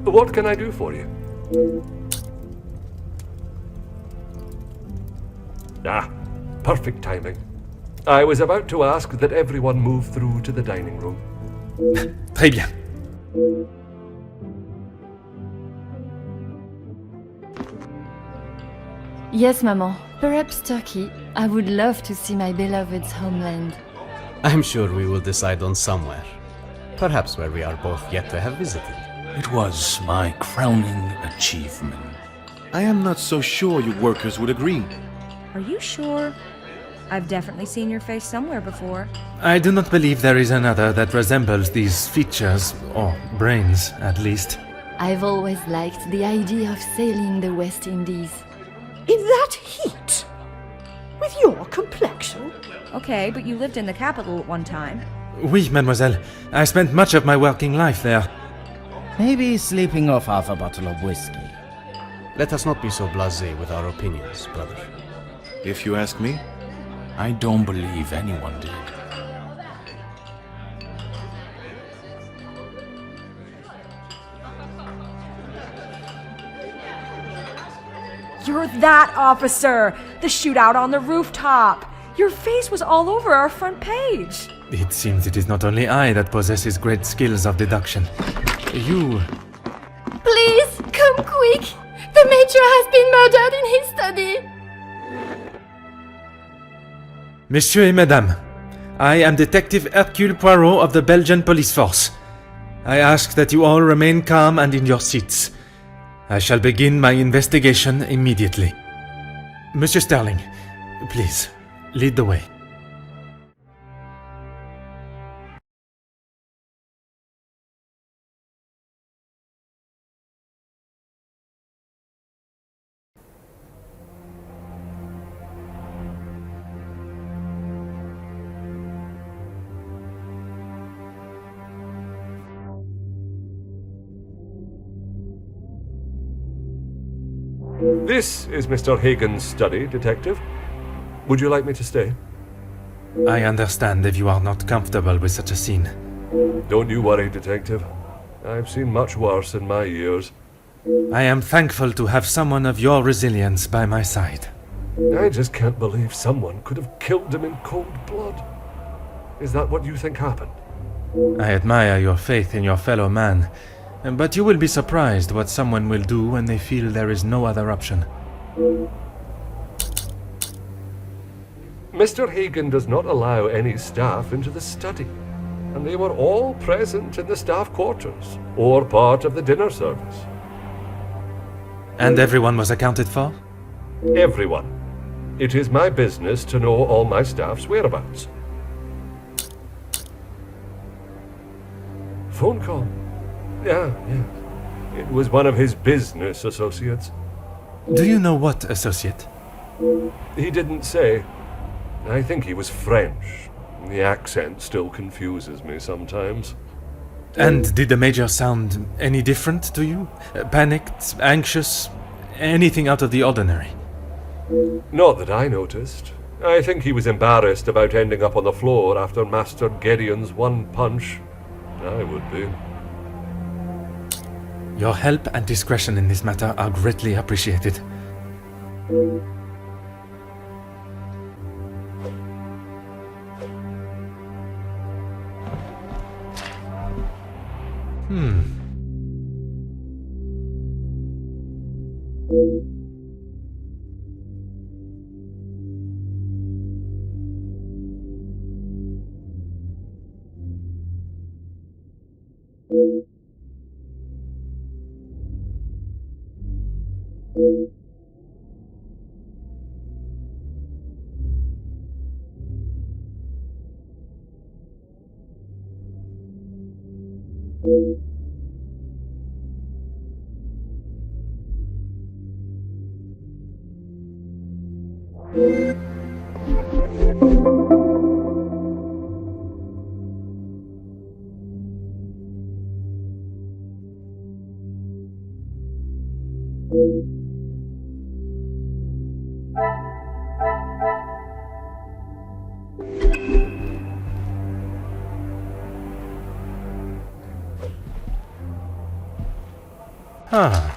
What can I do for you? Ah, perfect timing. I was about to ask that everyone move through to the dining room. Très bien. Yes, Maman. Perhaps Turkey. I would love to see my beloved's homeland. I'm sure we will decide on somewhere. Perhaps where we are both yet to have visited. It was my crowning achievement. I am not so sure you workers would agree. Are you sure? I've definitely seen your face somewhere before. I do not believe there is another that resembles these features, or brains, at least. I've always liked the idea of sailing the West Indies. In that heat? With your complexion? Okay, but you lived in the capital at one time. Oui, mademoiselle. I spent much of my working life there. Maybe sleeping off half a bottle of whiskey. Let us not be so blasé with our opinions, brother. If you ask me. I don't believe anyone did. You're that officer! The shootout on the rooftop! Your face was all over our front page! It seems it is not only I that possesses great skills of deduction. You... Please, come quick! The Major has been murdered in his study! Messieurs et Mesdames, I am Detective Hercule Poirot of the Belgian Police Force. I ask that you all remain calm and in your seats. I shall begin my investigation immediately. Monsieur Sterling, please, lead the way. This is Mr. Hagen's study, Detective. Would you like me to stay? I understand if you are not comfortable with such a scene. Don't you worry, Detective. I've seen much worse in my years. I am thankful to have someone of your resilience by my side. I just can't believe someone could have killed him in cold blood. Is that what you think happened? I admire your faith in your fellow man, but you will be surprised what someone will do when they feel there is no other option. Mr. Hagen does not allow any staff into the study, and they were all present in the staff quarters, or part of the dinner service. And everyone was accounted for? Everyone. It is my business to know all my staff's whereabouts. Phone call. Yeah. It was one of his business associates. Do you know what associate? He didn't say. I think he was French. The accent still confuses me sometimes. And did the Major sound any different to you? Panicked, anxious, anything out of the ordinary? Not that I noticed. I think he was embarrassed about ending up on the floor after Master Gedeon's one punch. I would be. Your help and discretion in this matter are greatly appreciated. Ah.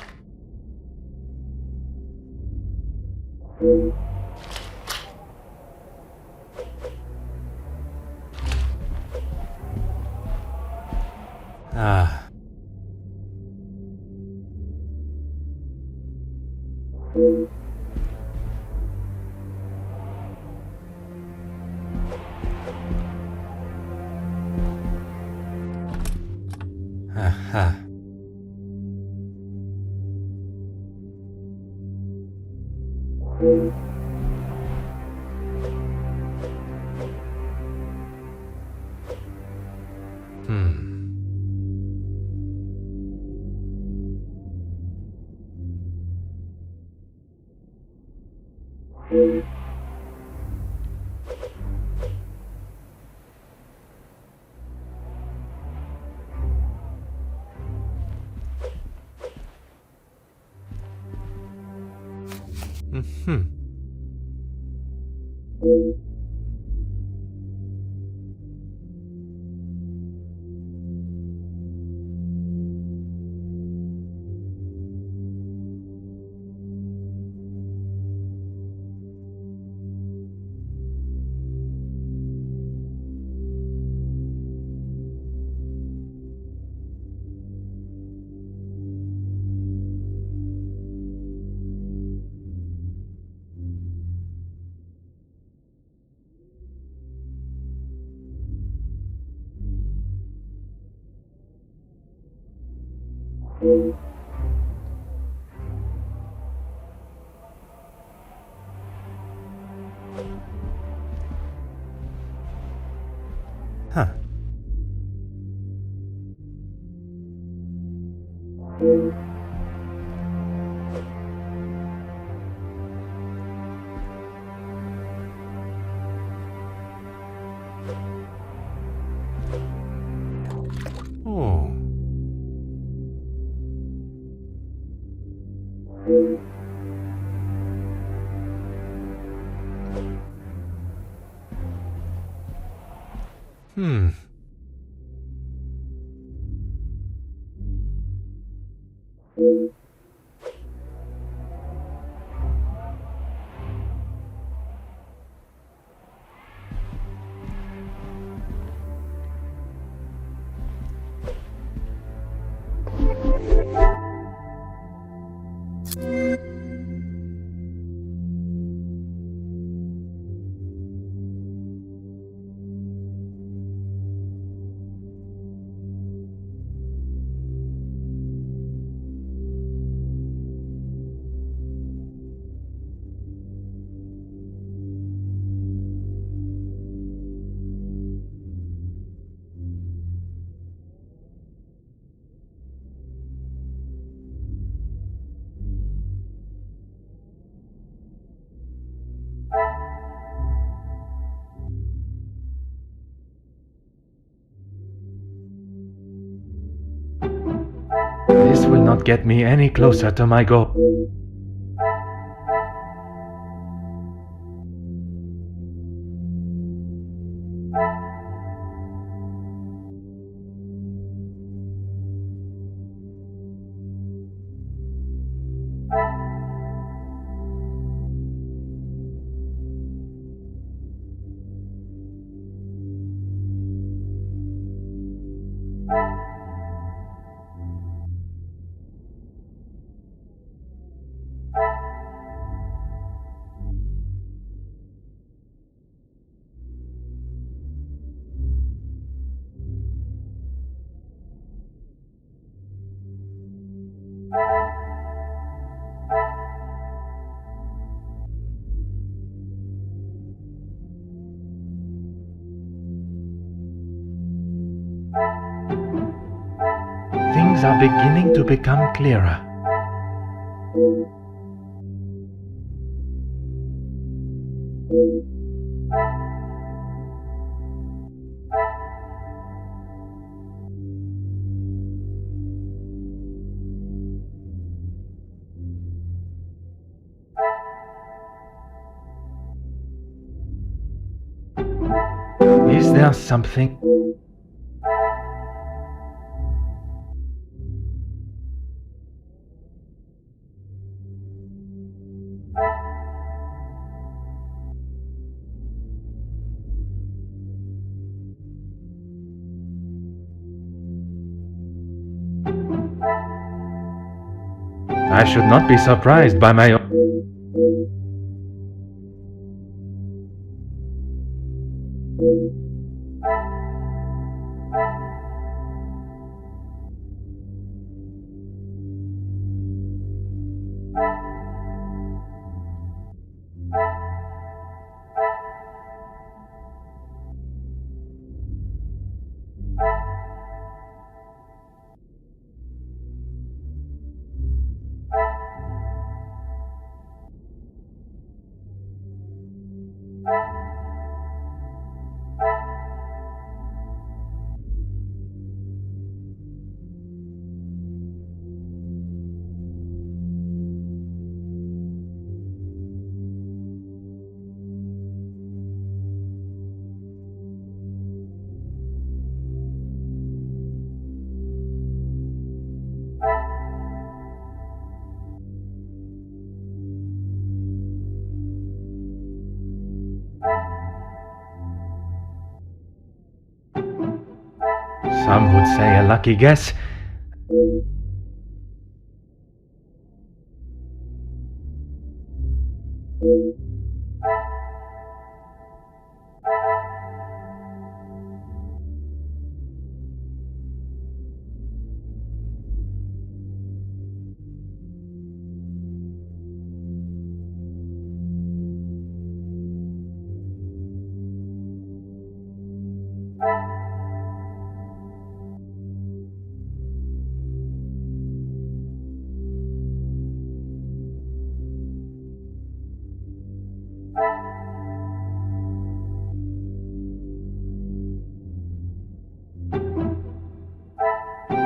Ah. Aha. Huh. Oh. will not get me any closer to my goal. Things are beginning to become clearer. Is there something? I should not be surprised by my own. Some would say a lucky guess.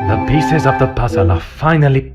The pieces of the puzzle are finally...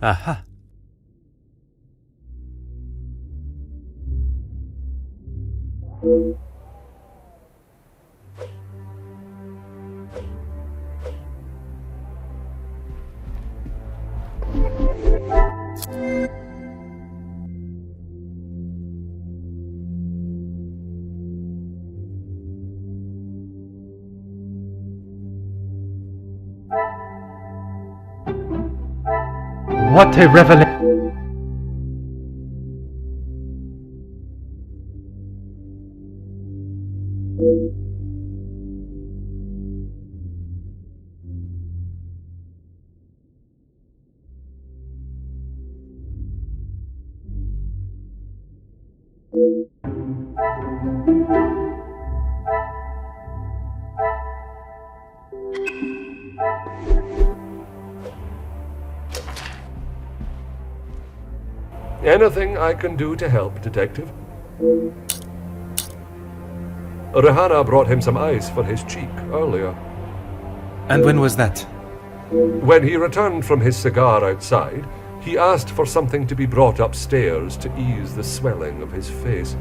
Aha. What a revelation! Anything I can do to help, Detective? Rehana brought him some ice for his cheek earlier. And when was that? When he returned from his cigar outside, he asked for something to be brought upstairs to ease the swelling of his face.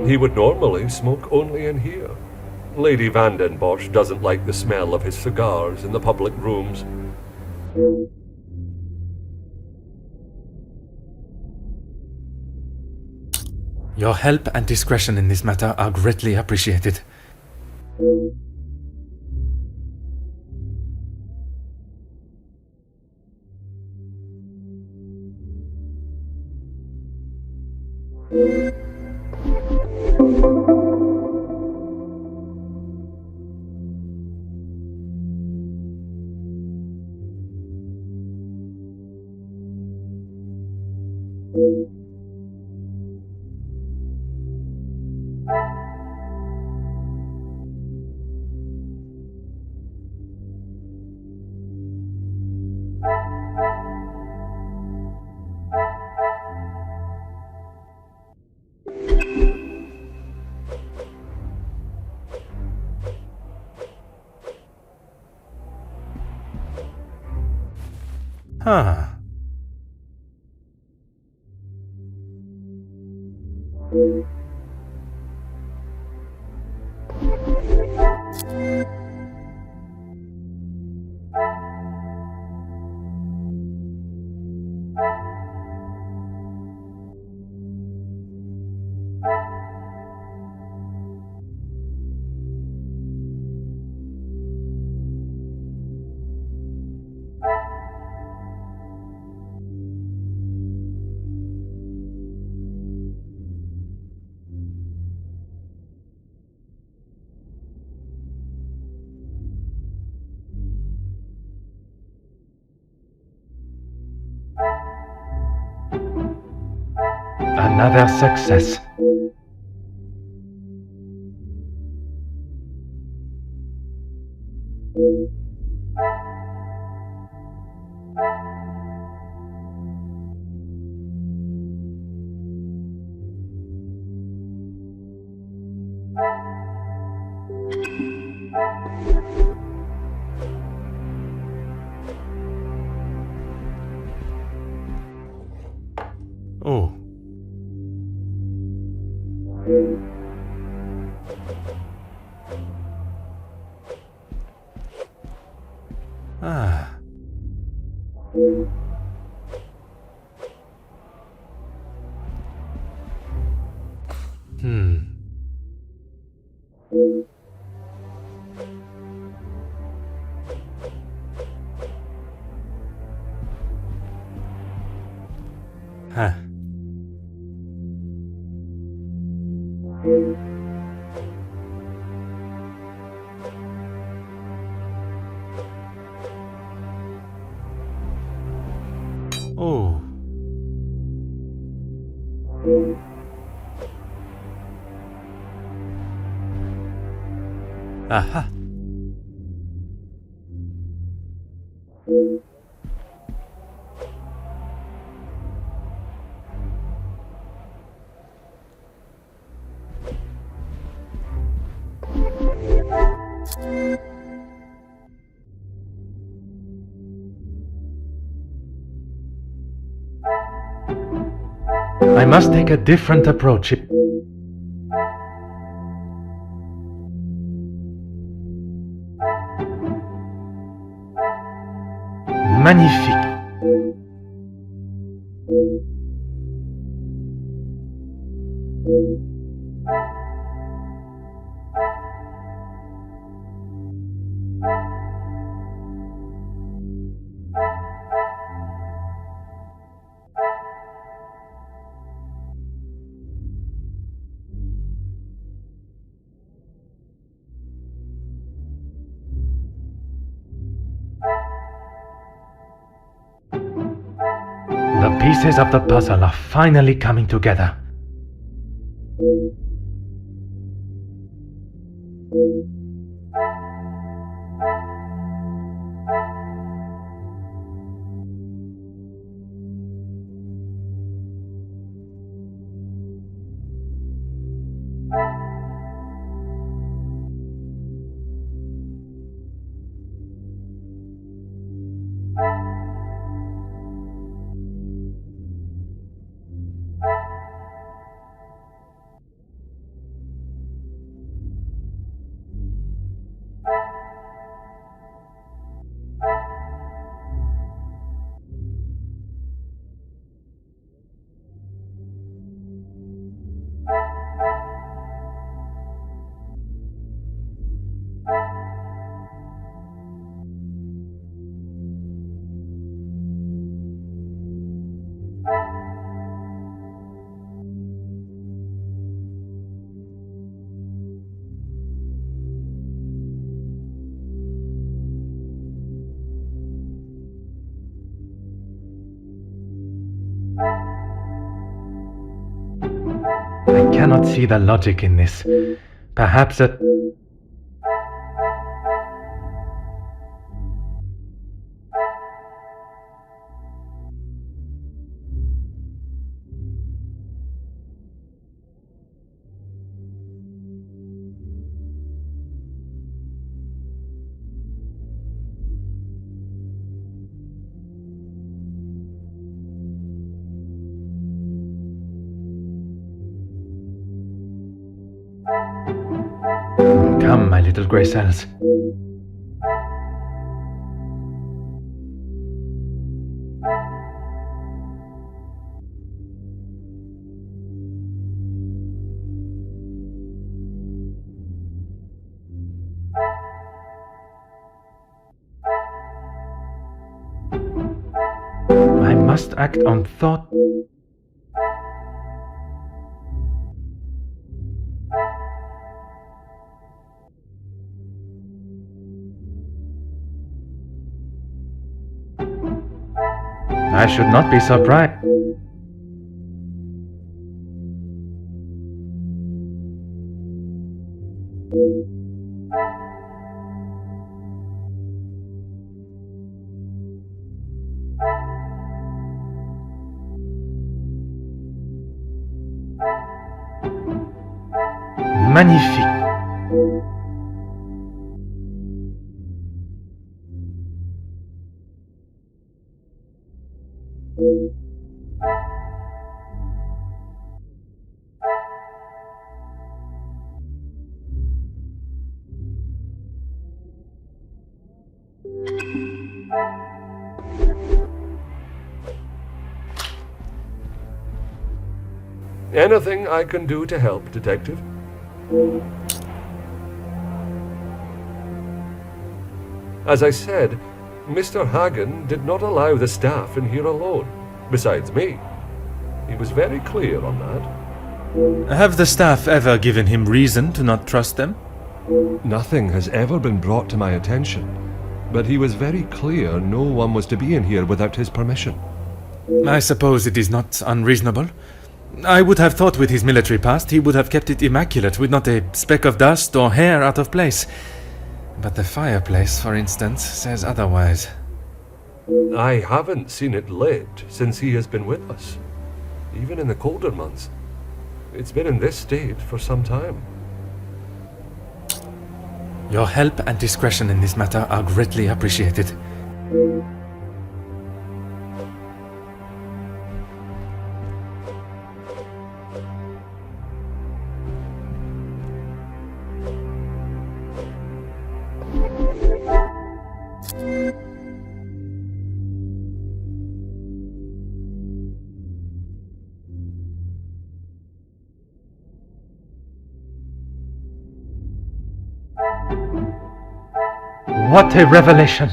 He would normally smoke only in here. Lady Bosch doesn't like the smell of his cigars in the public rooms. Your help and discretion in this matter are greatly appreciated. Huh. Another success. Oh. Ah. Huh. Oh. Aha. I must take a different approach. Magnifique. pieces of the puzzle are finally coming together. I cannot see the logic in this. Perhaps a... Come, my little grey cells. I must act on thought. I should not be surprised. Magnifique. Anything I can do to help, Detective? As I said, Mr. Hagen did not allow the staff in here alone, besides me. He was very clear on that. Have the staff ever given him reason to not trust them? Nothing has ever been brought to my attention, but he was very clear no one was to be in here without his permission. I suppose it is not unreasonable. I would have thought with his military past he would have kept it immaculate, with not a speck of dust or hair out of place. But the fireplace, for instance, says otherwise. I haven't seen it lit since he has been with us, even in the colder months. It's been in this state for some time. Your help and discretion in this matter are greatly appreciated. What a revelation!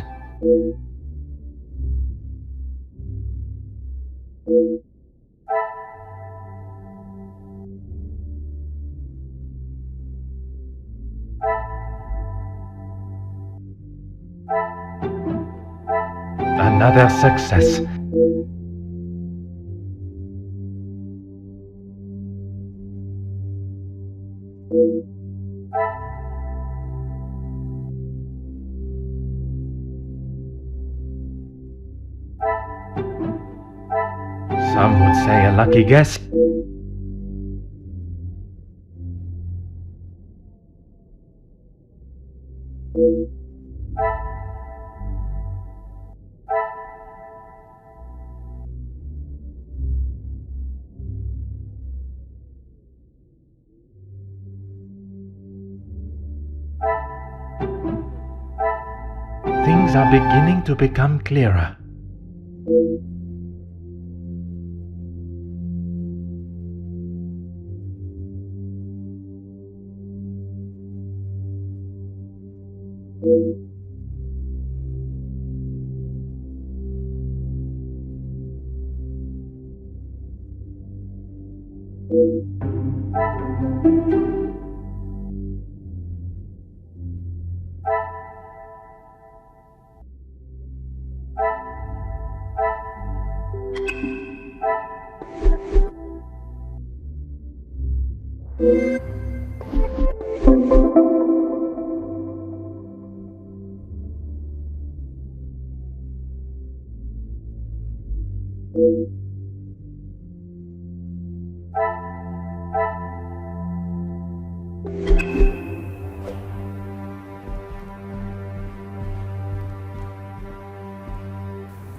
Another success. Some would say a lucky guess. Things are beginning to become clearer.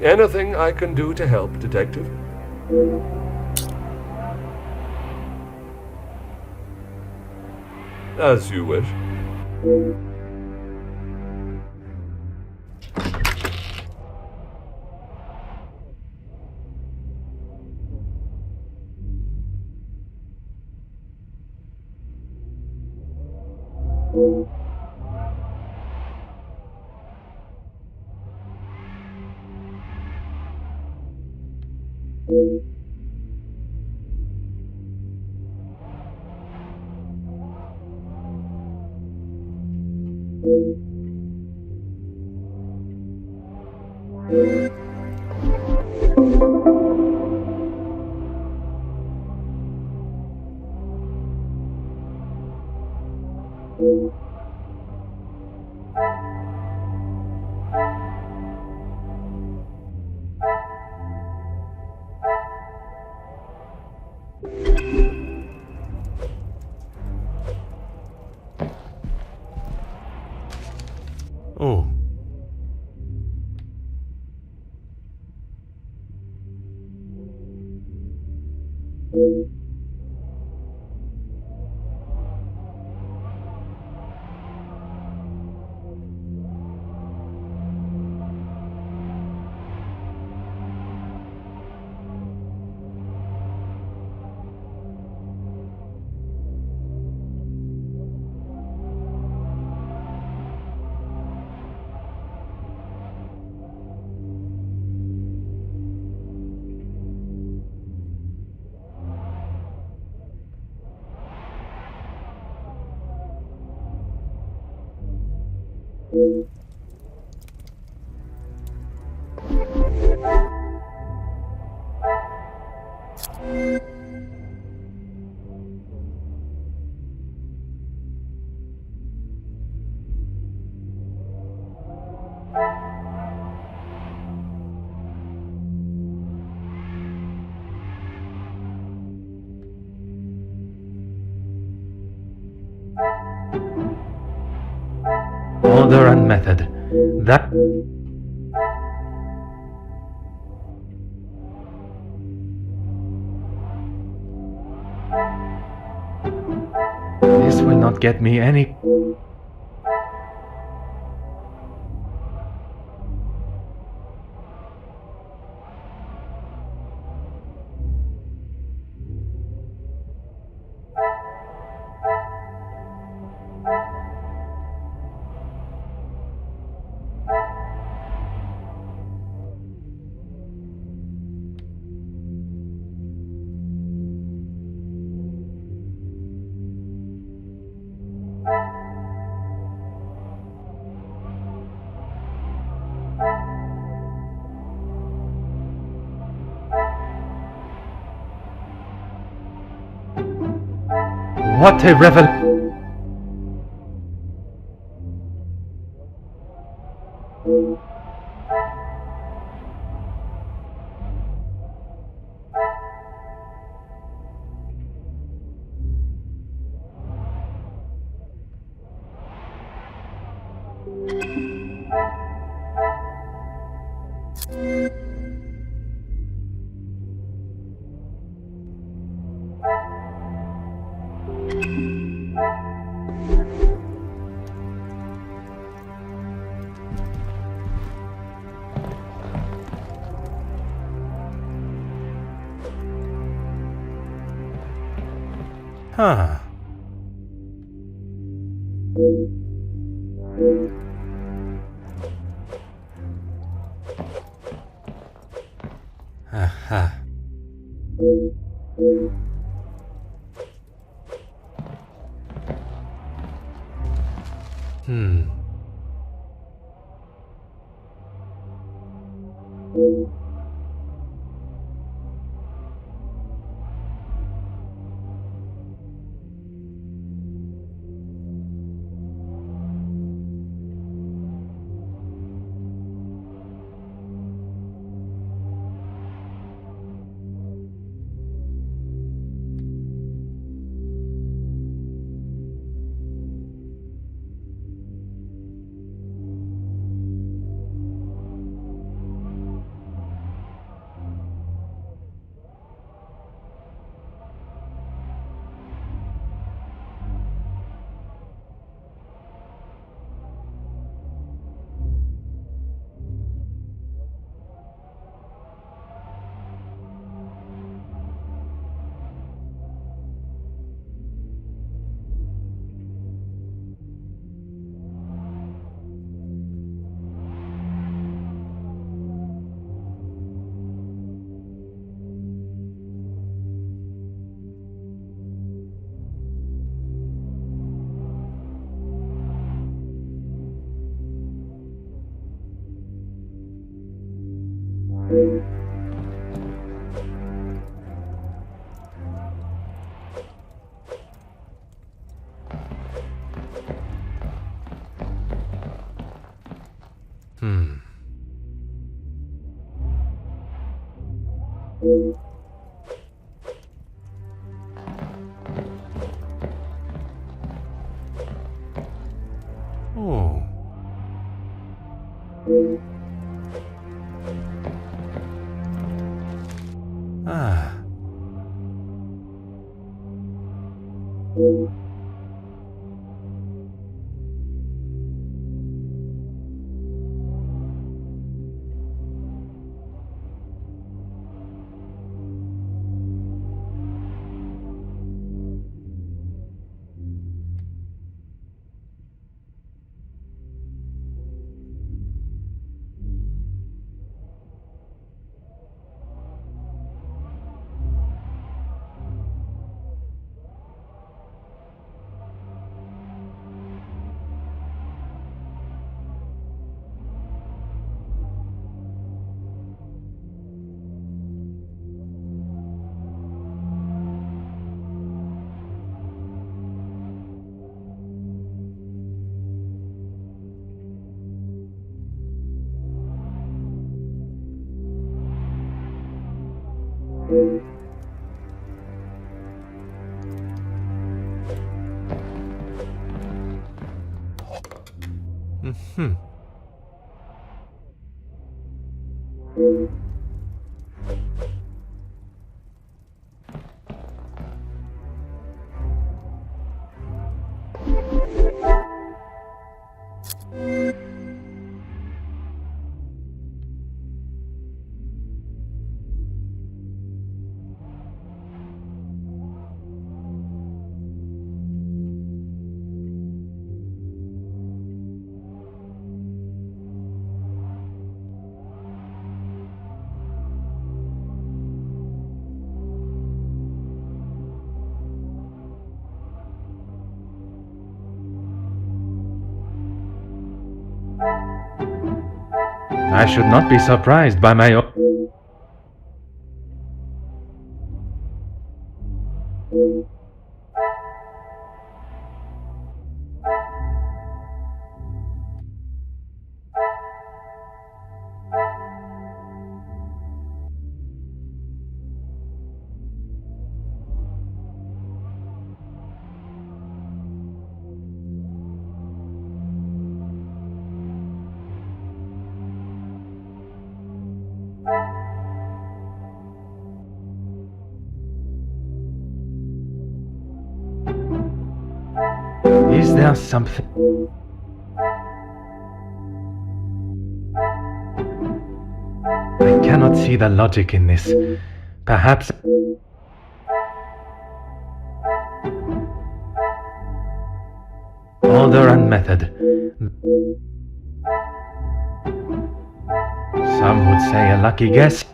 Anything I can do to help, Detective? As you wish. Oh. Order and method. That... This will not get me any... What a revel... Huh. Aha. Hmm. Oh. Ah. Mm-hmm. I should not be surprised by my own. Is there something? I cannot see the logic in this. Perhaps. order and method. Some would say a lucky guess.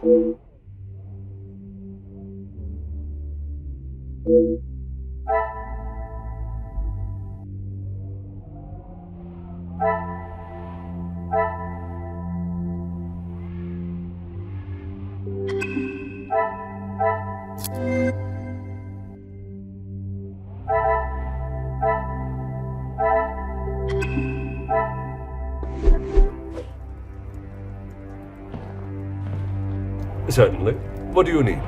Certainly. What do you need?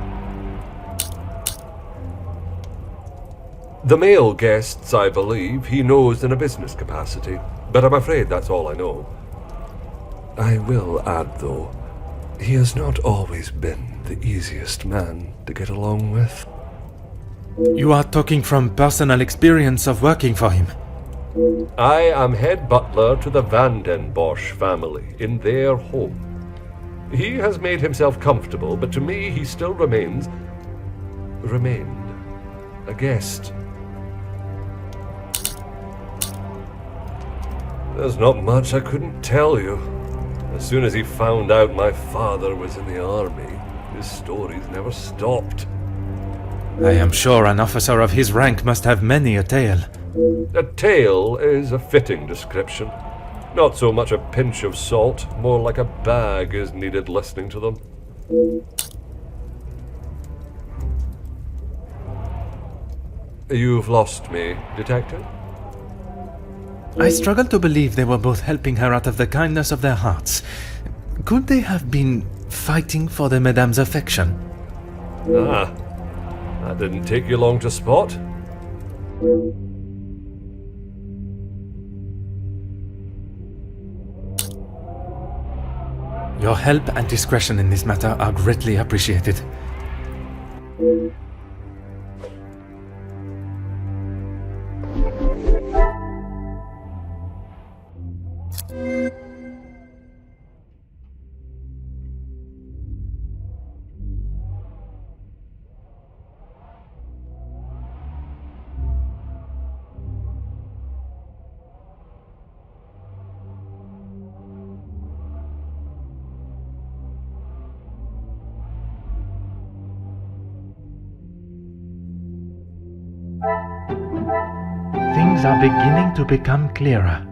The male guests, I believe, he knows in a business capacity, but I'm afraid that's all I know. I will add, though, he has not always been the easiest man to get along with. You are talking from personal experience of working for him. I am head butler to the Van den Bosch family in their home. He has made himself comfortable, but to me he still remained a guest. There's not much I couldn't tell you. As soon as he found out my father was in the army, his stories never stopped. I am sure an officer of his rank must have many a tale. A tale is a fitting description. Not so much a pinch of salt, more like a bag is needed listening to them. You've lost me, Detective? I struggle to believe they were both helping her out of the kindness of their hearts. Could they have been fighting for the Madame's affection? Ah, that didn't take you long to spot. Your help and discretion in this matter are greatly appreciated. Things are beginning to become clearer.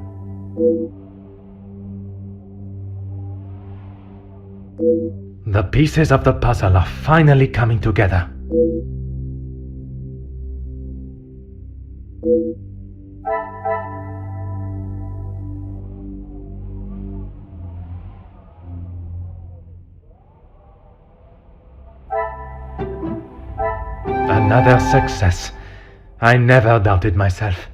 The pieces of the puzzle are finally coming together. Another success. I never doubted myself.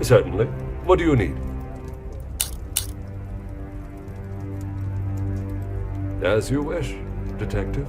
Certainly. What do you need? As you wish, Detective.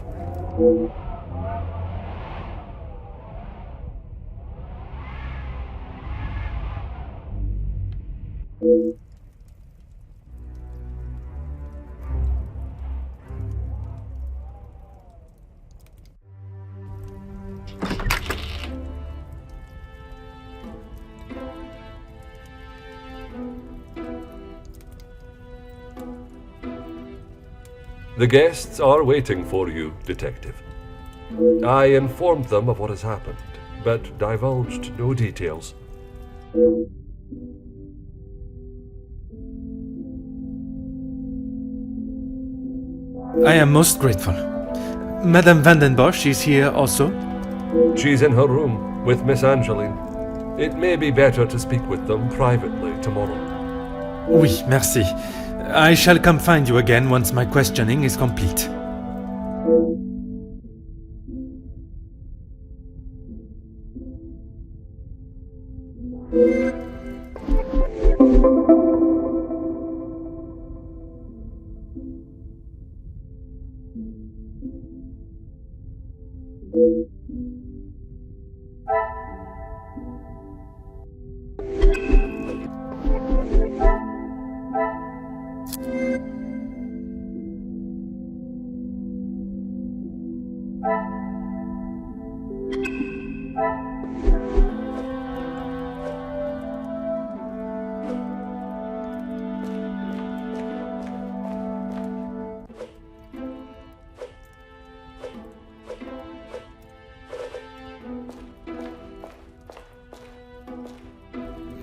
The guests are waiting for you, Detective. I informed them of what has happened, but divulged no details. I am most grateful. Madame Van den Bosch is here also? She's in her room with Miss Angeline. It may be better to speak with them privately tomorrow. Oui, merci. I shall come find you again once my questioning is complete.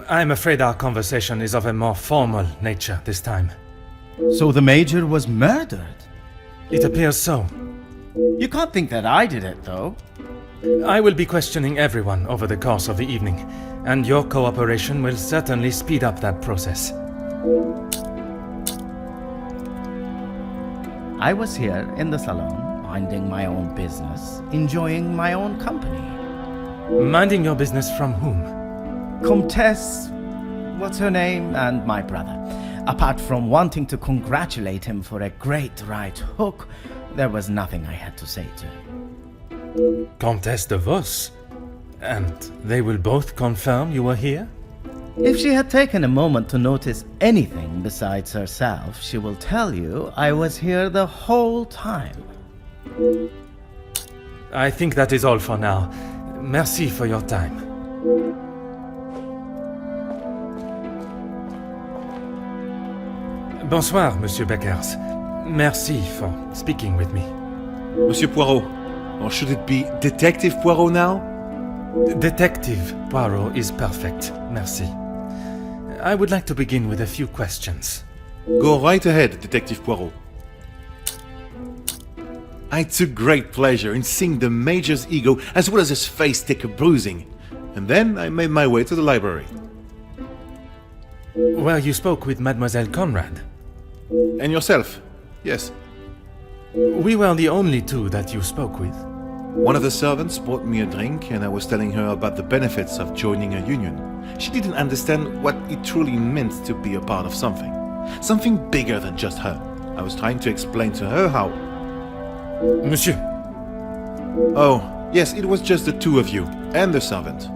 I'm afraid our conversation is of a more formal nature this time. So the Major was murdered? It appears so. You can't think that I did it, though. I will be questioning everyone over the course of the evening, and your cooperation will certainly speed up that process. I was here in the salon, minding my own business, enjoying my own company. Minding your business from whom? Comtesse, what's her name, and my brother. Apart from wanting to congratulate him for a great right hook, there was nothing I had to say to him. Comtesse de Vos? And they will both confirm you were here? If she had taken a moment to notice anything besides herself, she will tell you I was here the whole time. I think that is all for now. Merci for your time. Bonsoir, Monsieur Beckers. Merci for speaking with me. Monsieur Poirot, or should it be Detective Poirot now? Detective Poirot is perfect, merci. I would like to begin with a few questions. Go right ahead, Detective Poirot. I took great pleasure in seeing the Major's ego as well as his face take a bruising, and then I made my way to the library. Where you spoke with Mademoiselle Conrad? And yourself? Yes. We were the only two that you spoke with. One of the servants brought me a drink, and I was telling her about the benefits of joining a union. She didn't understand what it truly meant to be a part of something. Something bigger than just her. I was trying to explain to her how... Monsieur. Oh, yes, it was just the two of you, and the servant.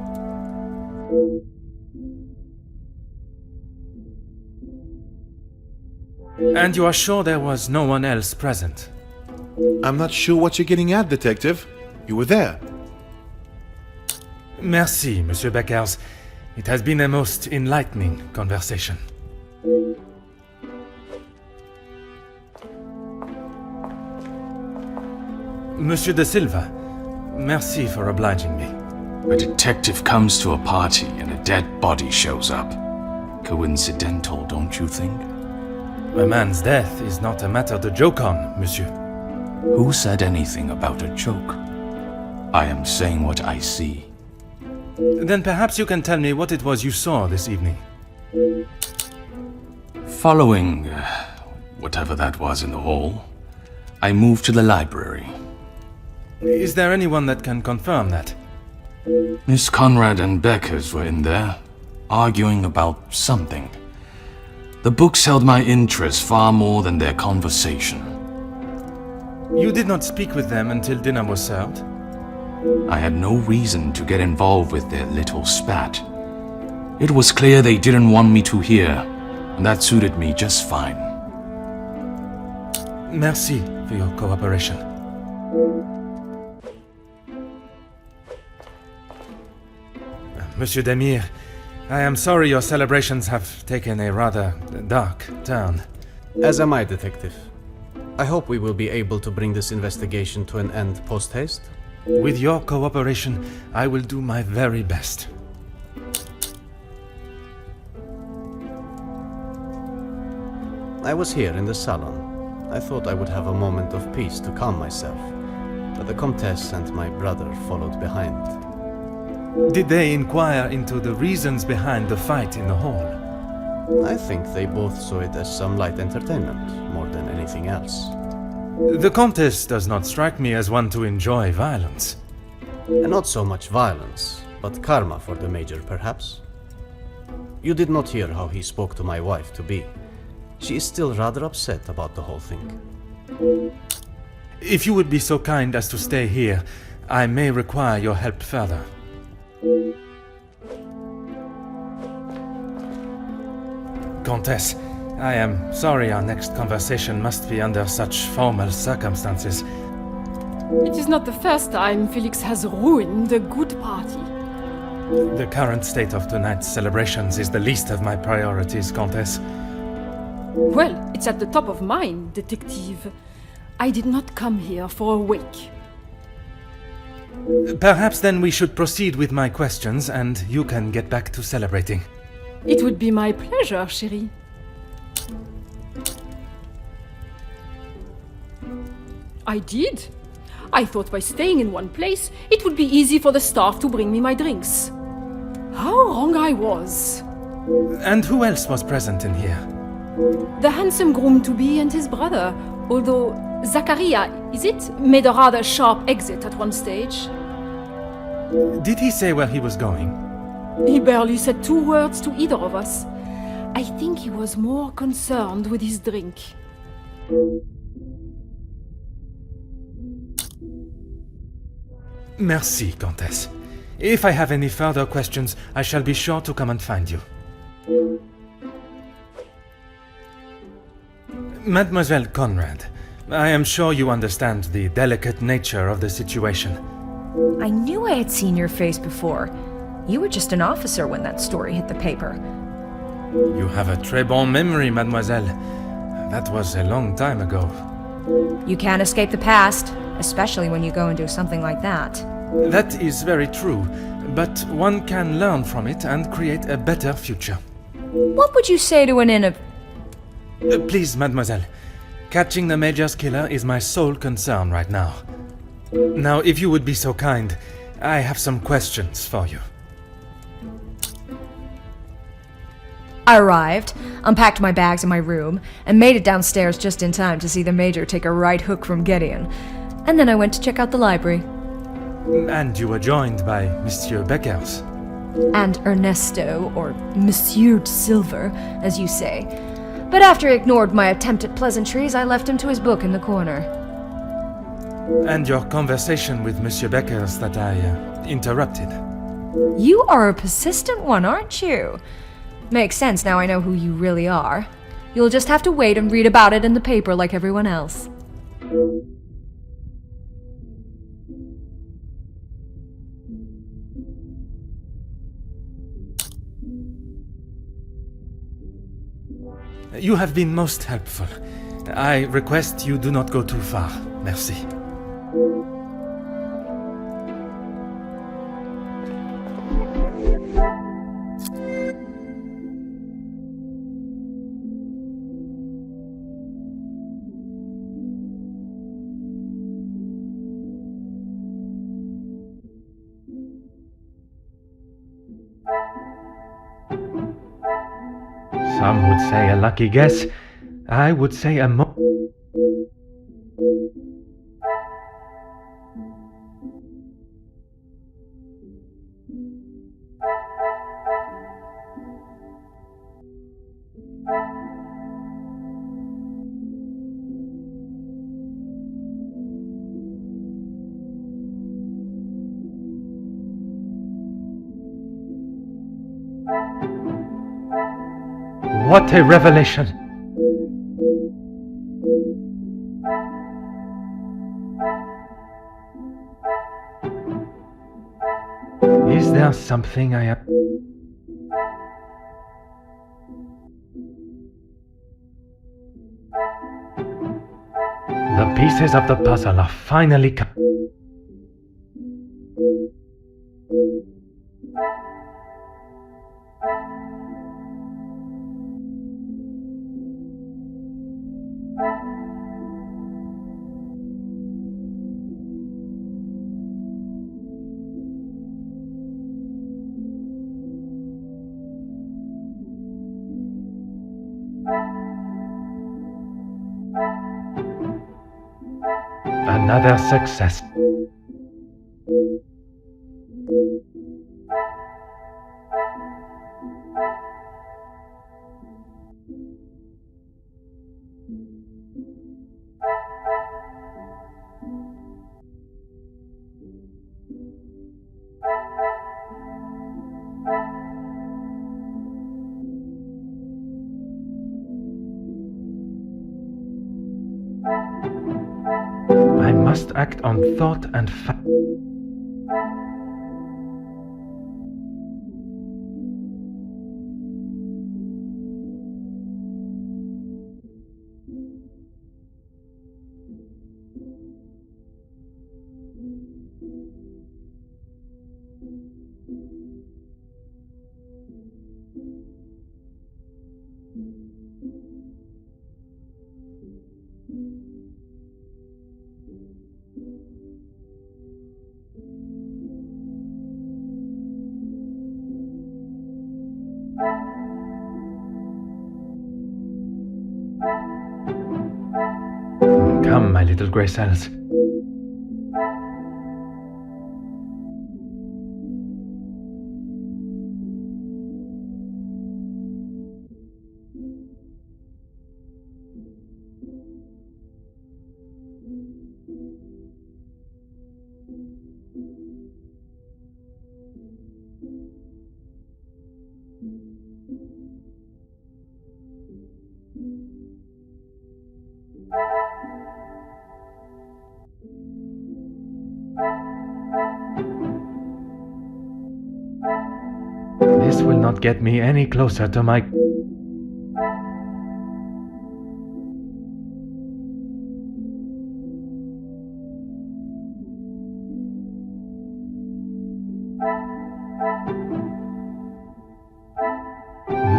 And you are sure there was no one else present? I'm not sure what you're getting at, Detective. You were there. Merci, Monsieur Beckers. It has been a most enlightening conversation. Monsieur de Silva, merci for obliging me. A detective comes to a party and a dead body shows up. Coincidental, don't you think? A man's death is not a matter to joke on, monsieur. Who said anything about a joke? I am saying what I see. Then perhaps you can tell me what it was you saw this evening. Following whatever that was in the hall, I moved to the library. Is there anyone that can confirm that? Miss Conrad and Beckers were in there, arguing about something. The books held my interest far more than their conversation. You did not speak with them until dinner was served? I had no reason to get involved with their little spat. It was clear they didn't want me to hear, and that suited me just fine. Merci for your cooperation. Monsieur Demir, I am sorry your celebrations have taken a rather dark turn. As am I, Detective. I hope we will be able to bring this investigation to an end post-haste. With your cooperation, I will do my very best. I was here in the salon. I thought I would have a moment of peace to calm myself, but the Comtesse and my brother followed behind. Did they inquire into the reasons behind the fight in the hall? I think they both saw it as some light entertainment, more than anything else. The Comtesse does not strike me as one to enjoy violence. Not so much violence, but karma for the Major, perhaps. You did not hear how he spoke to my wife-to-be. She is still rather upset about the whole thing. If you would be so kind as to stay here, I may require your help further. Comtesse, I am sorry our next conversation must be under such formal circumstances. It is not the first time Felix has ruined a good party. The current state of tonight's celebrations is the least of my priorities, Comtesse. Well, it's at the top of mine, Detective. I did not come here for a week. Perhaps then we should proceed with my questions and you can get back to celebrating. It would be my pleasure, chérie. I did. I thought by staying in one place, it would be easy for the staff to bring me my drinks. How wrong I was. And who else was present in here? The handsome groom-to-be and his brother, although Zakariyah, is it, made a rather sharp exit at one stage. Did he say where he was going? He barely said 2 words to either of us. I think he was more concerned with his drink. Merci, Comtesse. If I have any further questions, I shall be sure to come and find you. Mademoiselle Conrad, I am sure you understand the delicate nature of the situation. I knew I had seen your face before. You were just an officer when that story hit the paper. You have a très bon memory, mademoiselle. That was a long time ago. You can't escape the past, especially when you go and do something like that. That is very true, but one can learn from it and create a better future. What would you say to an Please, mademoiselle. Catching the Major's killer is my sole concern right now. Now, if you would be so kind, I have some questions for you. I arrived, unpacked my bags in my room, and made it downstairs just in time to see the Major take a right hook from Gedeon. And then I went to check out the library. And you were joined by Monsieur Beckers. And Ernesto, or Monsieur Silver, as you say. But after he ignored my attempt at pleasantries, I left him to his book in the corner. And your conversation with Monsieur Beckers that I interrupted. You are a persistent one, aren't you? Makes sense now I know who you really are. You'll just have to wait and read about it in the paper like everyone else. You have been most helpful. I request you do not go too far. Merci. Some would say a lucky guess. I would say a What a revelation! Is there something I have... The pieces of the puzzle are finally Another success. I must act on thought and fact. Come, my little grey cells. This will not get me any closer to my...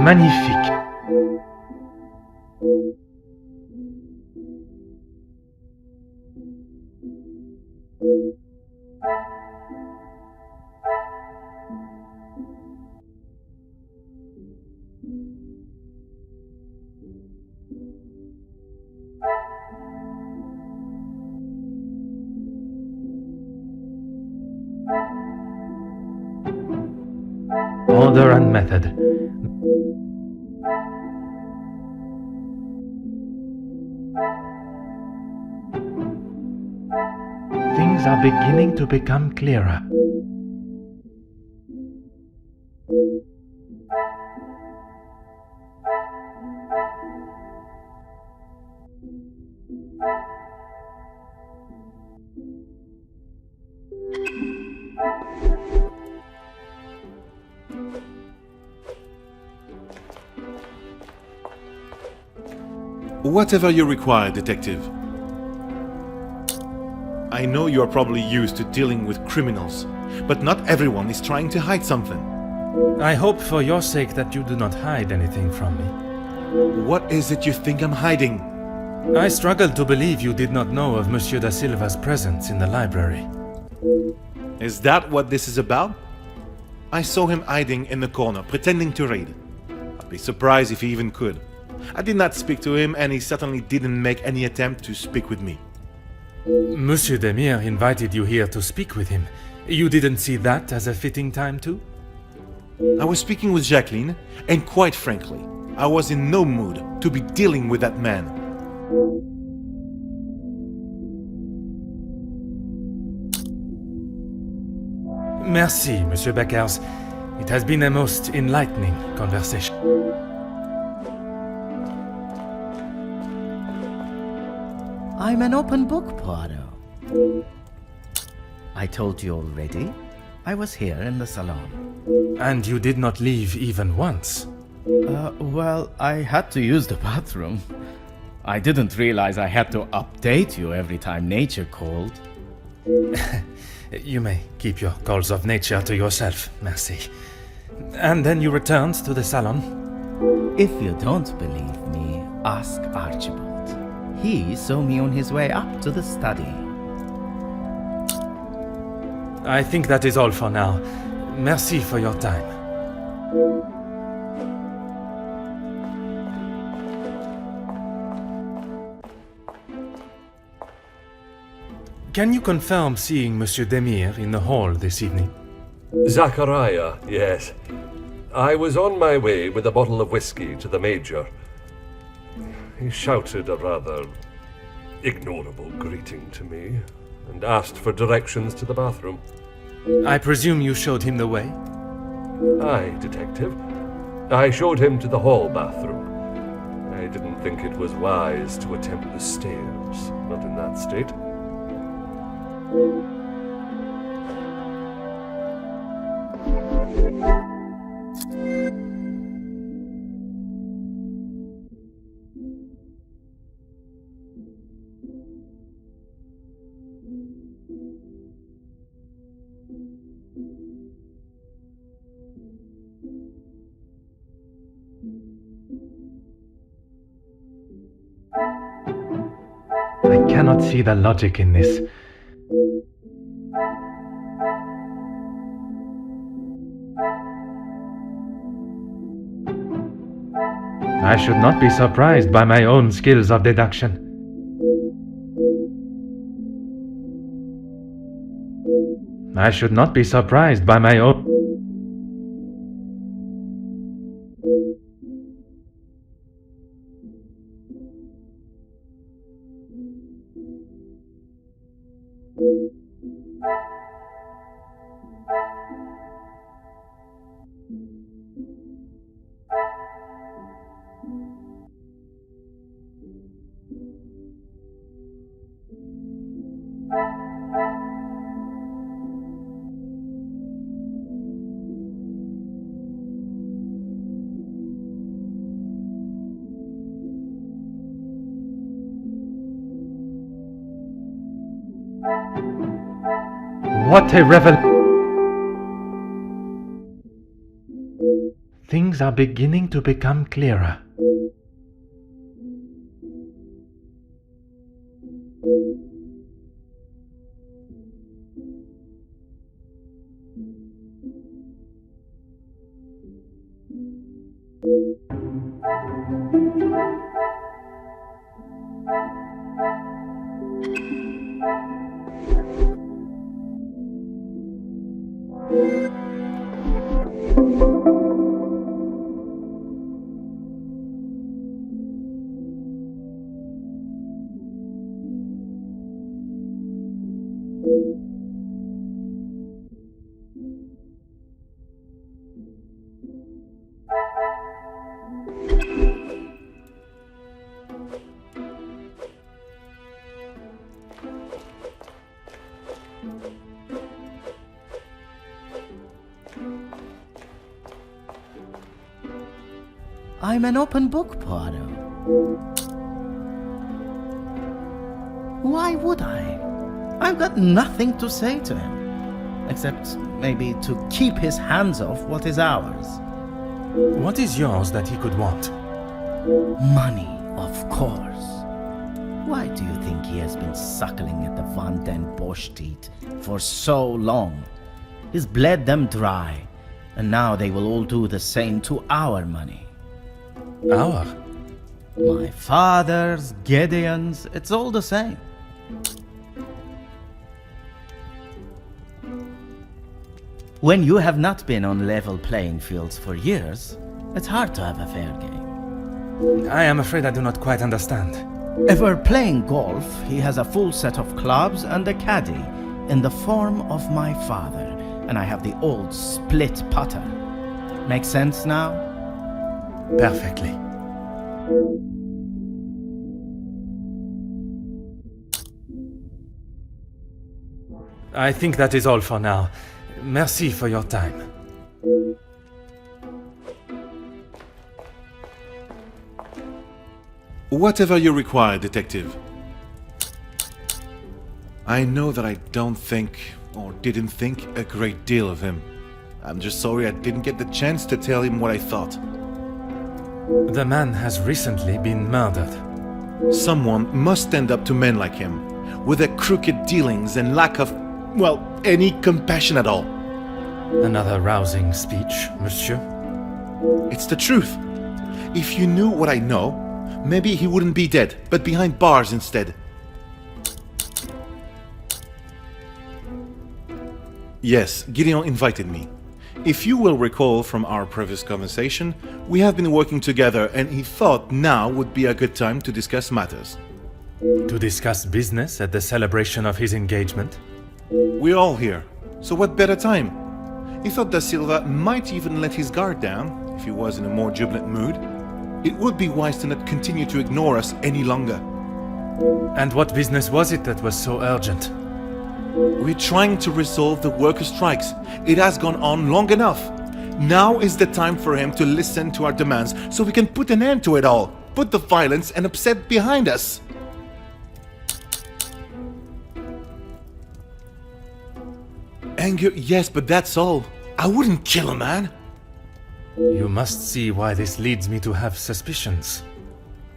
Magnifique. Order and method. Things are beginning to become clearer. Whatever you require, Detective. I know you are probably used to dealing with criminals, but not everyone is trying to hide something. I hope for your sake that you do not hide anything from me. What is it you think I'm hiding? I struggle to believe you did not know of Monsieur da Silva's presence in the library. Is that what this is about? I saw him hiding in the corner, pretending to read. I'd be surprised if he even could. I did not speak to him, and he certainly didn't make any attempt to speak with me. Monsieur Demire invited you here to speak with him. You didn't see that as a fitting time too? I was speaking with Jacqueline, and quite frankly, I was in no mood to be dealing with that man. Merci, Monsieur Backhouse. It has been a most enlightening conversation. I'm an open book, Poirot. I told you already. I was here in the salon. And you did not leave even once? Well, I had to use the bathroom. I didn't realize I had to update you every time nature called. You may keep your calls of nature to yourself, merci. And then you returned to the salon? If you don't believe me, ask Archibald. He saw me on his way up to the study. I think that is all for now. Merci for your time. Can you confirm seeing Monsieur Demire in the hall this evening? Zakariyah, yes. I was on my way with a bottle of whiskey to the Major. He shouted a rather ignorable greeting to me and asked for directions to the bathroom. I presume you showed him the way? Aye, Detective. I showed him to the hall bathroom. I didn't think it was wise to attempt the stairs, not in that state. I cannot see the logic in this. I should not be surprised by my own skills of deduction. I should not be surprised by my own... What a revel... Things are beginning to become clearer. I'm an open book, Poirot. Why would I? I've got nothing to say to him, except maybe to keep his hands off what is ours. What is yours that he could want? Money, of course. Why do you think he has been suckling at the Van den Bosch teat for so long? He's bled them dry, and now they will all do the same to our money. Our? My father's, Gedeon's, it's all the same. When you have not been on level playing fields for years, it's hard to have a fair game. I am afraid I do not quite understand. If we're playing golf, he has a full set of clubs and a caddy in the form of my father, and I have the old split putter. Make sense now? Perfectly. I think that is all for now. Merci for your time. Whatever you require, Detective. I know that I don't think, or didn't think, a great deal of him. I'm just sorry I didn't get the chance to tell him what I thought. The man has recently been murdered. Someone must stand up to men like him, with their crooked dealings and lack of, well, any compassion at all. Another rousing speech, monsieur. It's the truth. If you knew what I know, maybe he wouldn't be dead, but behind bars instead. Yes, Gedeon invited me. If you will recall from our previous conversation, we have been working together and he thought now would be a good time to discuss matters. To discuss business at the celebration of his engagement? We're all here, so what better time? He thought Da Silva might even let his guard down, if he was in a more jubilant mood. It would be wise to not continue to ignore us any longer. And what business was it that was so urgent? We're trying to resolve the worker strikes. It has gone on long enough. Now is the time for him to listen to our demands so we can put an end to it all. Put the violence and upset behind us. Anger, yes, but that's all. I wouldn't kill a man. You must see why this leads me to have suspicions.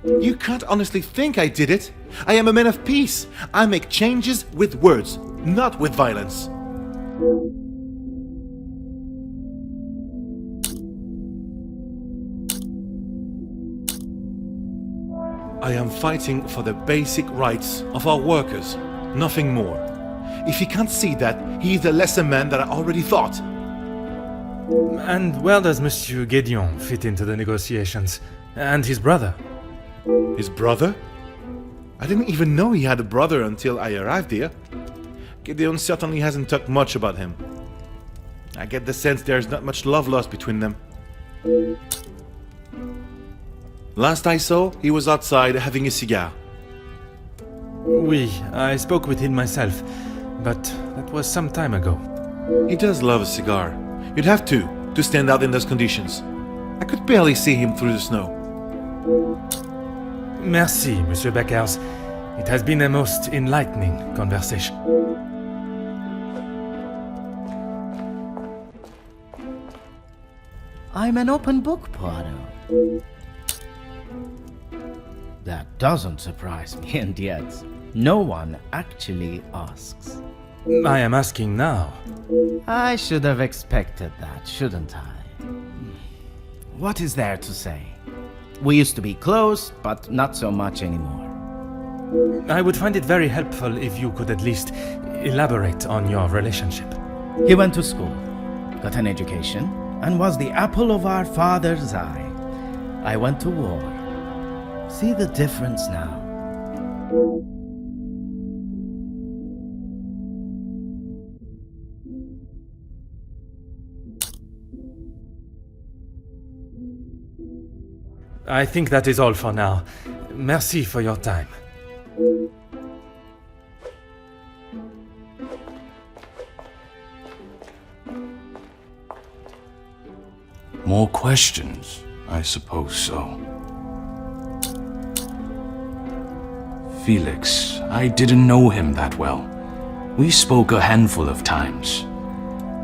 You can't honestly think I did it. I am a man of peace. I make changes with words, not with violence. I am fighting for the basic rights of our workers, nothing more. If he can't see that, he is a lesser man than I already thought. And where does Monsieur Gedeon fit into the negotiations? And his brother? His brother? I didn't even know he had a brother until I arrived here. Gedeon certainly hasn't talked much about him. I get the sense there's not much love lost between them. Last I saw, he was outside having a cigar. Oui, I spoke with him myself, but that was some time ago. He does love a cigar. You'd have to stand out in those conditions. I could barely see him through the snow. Merci, Monsieur Beckers. It has been a most enlightening conversation. I'm an open book, Poirot. That doesn't surprise me, and yet no one actually asks. I am asking now. I should have expected that, shouldn't I? What is there to say? We used to be close, but not so much anymore. I would find it very helpful if you could at least elaborate on your relationship. He went to school, got an education, and was the apple of our father's eye. I went to war. See the difference now. I think that is all for now. Merci for your time. More questions? I suppose so. Felix, I didn't know him that well. We spoke a handful of times.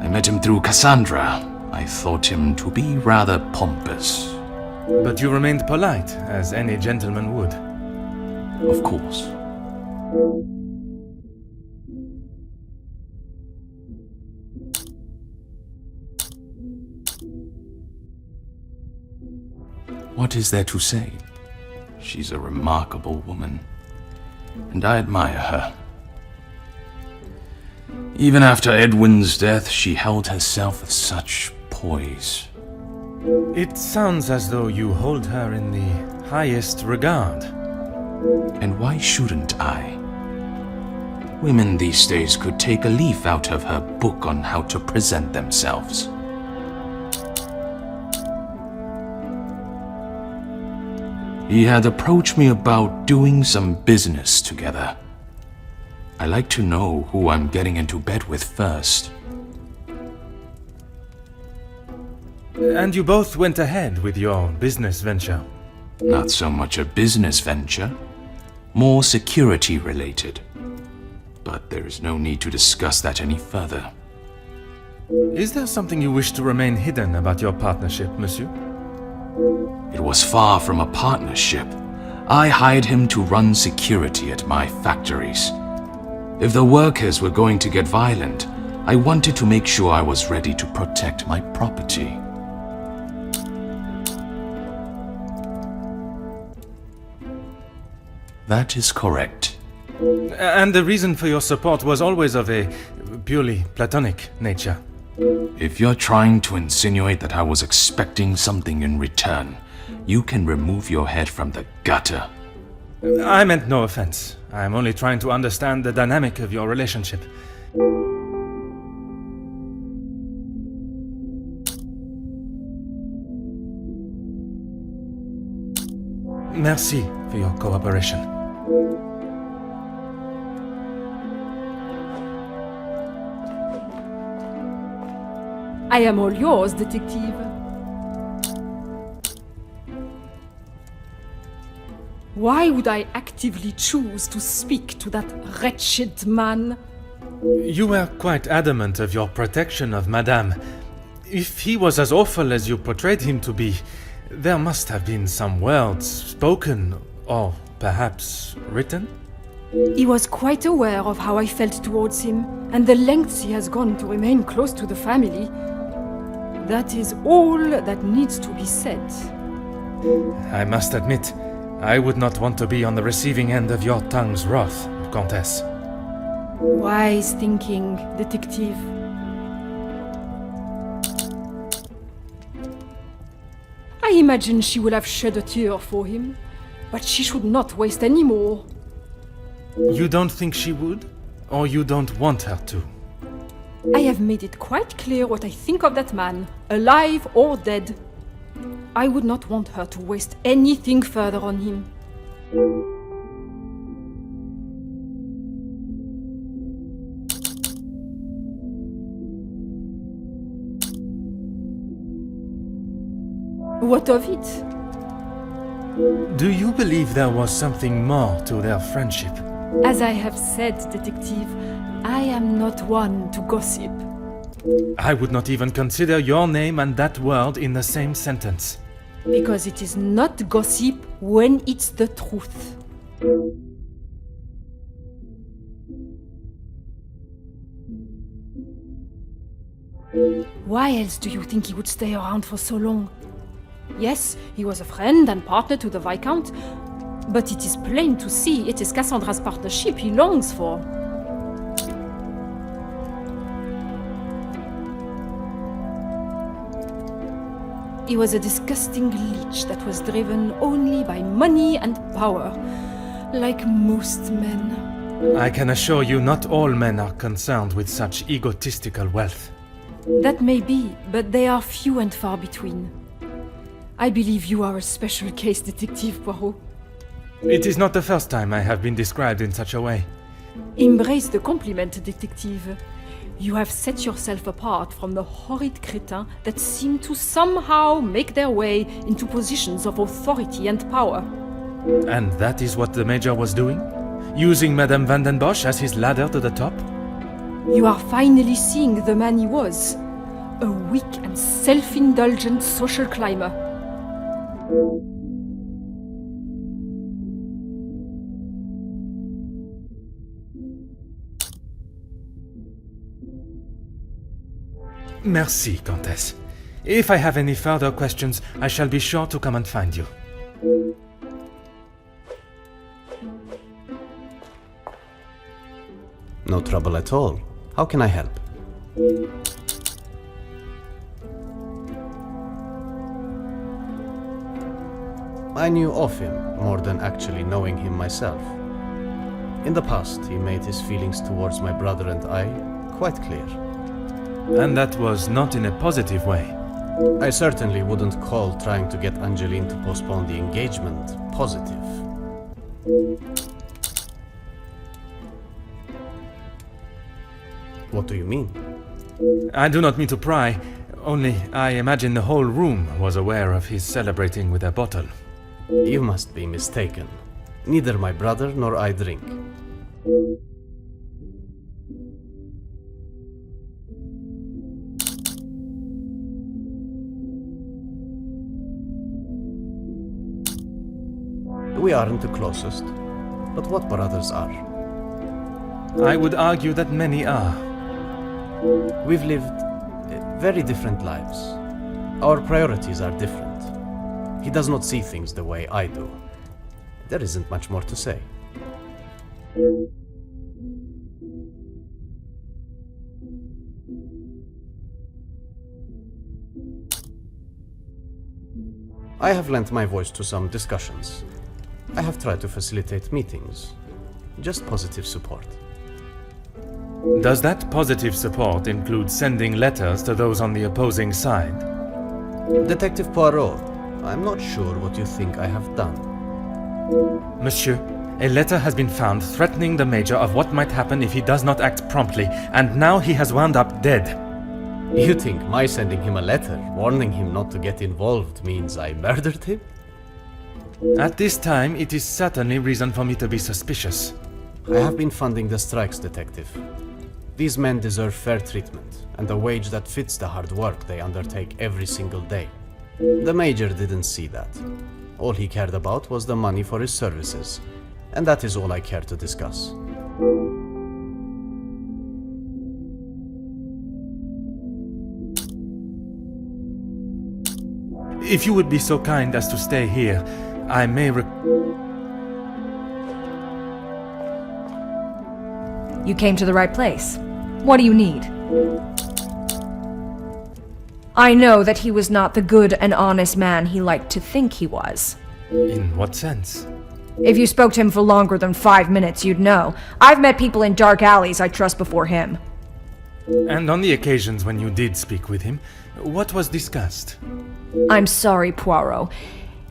I met him through Cassandra. I thought him to be rather pompous. But you remained polite, as any gentleman would. Of course. What is there to say? She's a remarkable woman, and I admire her. Even after Edwin's death, she held herself with such poise. It sounds as though you hold her in the highest regard. And why shouldn't I? Women these days could take a leaf out of her book on how to present themselves. He had approached me about doing some business together. I like to know who I'm getting into bed with first. And you both went ahead with your business venture? Not so much a business venture, more security related. But there is no need to discuss that any further. Is there something you wish to remain hidden about your partnership, monsieur? It was far from a partnership. I hired him to run security at my factories. If the workers were going to get violent, I wanted to make sure I was ready to protect my property. That is correct. And the reason for your support was always of a purely platonic nature. If you're trying to insinuate that I was expecting something in return, you can remove your head from the gutter. I meant no offense. I'm only trying to understand the dynamic of your relationship. Merci for your cooperation. I am all yours, detective. Why would I actively choose to speak to that wretched man? You were quite adamant of your protection of Madame. If he was as awful as you portrayed him to be, there must have been some words spoken, or perhaps written? He was quite aware of how I felt towards him, and the lengths he has gone to remain close to the family. That is all that needs to be said. I must admit, I would not want to be on the receiving end of your tongue's wrath, Countess. Wise thinking, detective. I imagine she will have shed a tear for him, but she should not waste any more. You don't think she would? Or you don't want her to? I have made it quite clear what I think of that man, alive or dead. I would not want her to waste anything further on him. What of it? Do you believe there was something more to their friendship? As I have said, detective, I am not one to gossip. I would not even consider your name and that word in the same sentence. Because it is not gossip when it's the truth. Why else do you think he would stay around for so long? Yes, he was a friend and partner to the Viscount, but it is plain to see it is Cassandra's partnership he longs for. He was a disgusting leech that was driven only by money and power, like most men. I can assure you not all men are concerned with such egotistical wealth. That may be, but they are few and far between. I believe you are a special case, Detective Poirot. It is not the first time I have been described in such a way. Embrace the compliment, Detective. You have set yourself apart from the horrid crétins that seem to somehow make their way into positions of authority and power. And that is what the Major was doing? Using Madame Van den Bosch as his ladder to the top? You are finally seeing the man he was. A weak and self-indulgent social climber. Merci, Countess. If I have any further questions, I shall be sure to come and find you. No trouble at all. How can I help? I knew of him more than actually knowing him myself. In the past, he made his feelings towards my brother and I quite clear. And that was not in a positive way. I certainly wouldn't call trying to get Angeline to postpone the engagement positive. What do you mean? I do not mean to pry, only I imagine the whole room was aware of his celebrating with a bottle. You must be mistaken. Neither my brother nor I drink. We aren't the closest, but what brothers are? I would argue that many are. We've lived very different lives. Our priorities are different. He does not see things the way I do. There isn't much more to say. I have lent my voice to some discussions. I have tried to facilitate meetings. Just positive support. Does that positive support include sending letters to those on the opposing side? Detective Poirot, I'm not sure what you think I have done. Monsieur, a letter has been found threatening the Major of what might happen if he does not act promptly, and now he has wound up dead. You think my sending him a letter, warning him not to get involved, means I murdered him? At this time, it is certainly reason for me to be suspicious. I have been funding the strikes, Detective. These men deserve fair treatment, and a wage that fits the hard work they undertake every single day. The Major didn't see that. All he cared about was the money for his services, and that is all I care to discuss. If you would be so kind as to stay here, I may You came to the right place. What do you need? I know that he was not the good and honest man he liked to think he was. In what sense? If you spoke to him for longer than 5 minutes, you'd know. I've met people in dark alleys I trust before him. And on the occasions when you did speak with him, what was discussed? I'm sorry, Poirot.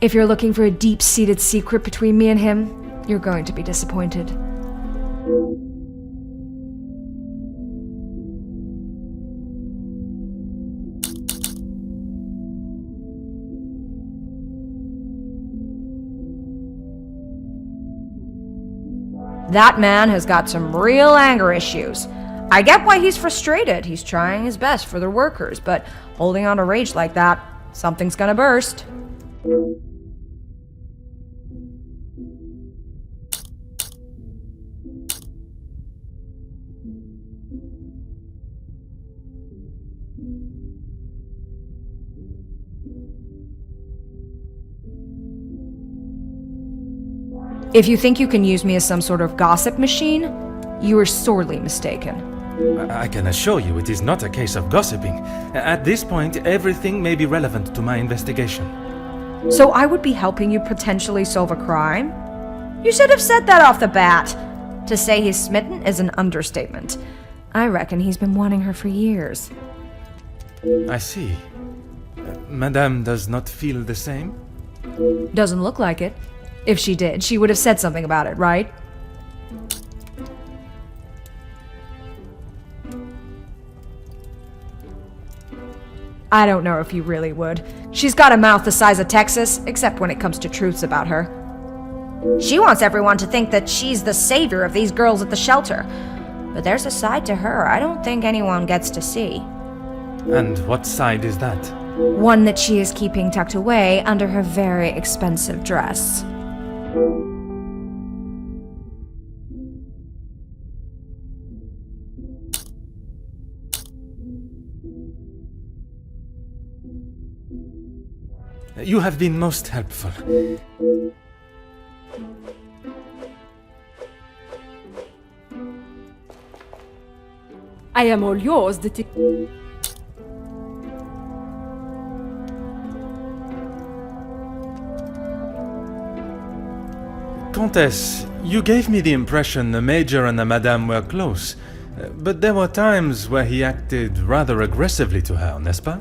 If you're looking for a deep-seated secret between me and him, you're going to be disappointed. That man has got some real anger issues. I get why he's frustrated. He's trying his best for the workers, but holding on to rage like that, something's gonna burst. If you think you can use me as some sort of gossip machine, you are sorely mistaken. I can assure you it is not a case of gossiping. At this point, everything may be relevant to my investigation. So I would be helping you potentially solve a crime? You should have said that off the bat. To say he's smitten is an understatement. I reckon he's been wanting her for years. I see. Madame does not feel the same? Doesn't look like it. If she did, she would have said something about it, right? I don't know if you really would. She's got a mouth the size of Texas, except when it comes to truths about her. She wants everyone to think that she's the savior of these girls at the shelter. But there's a side to her I don't think anyone gets to see. And what side is that? One that she is keeping tucked away under her very expensive dress. You have been most helpful. I am all yours, detective. Countess, you gave me the impression the Major and the Madame were close, but there were times where he acted rather aggressively to her, n'est-ce pas?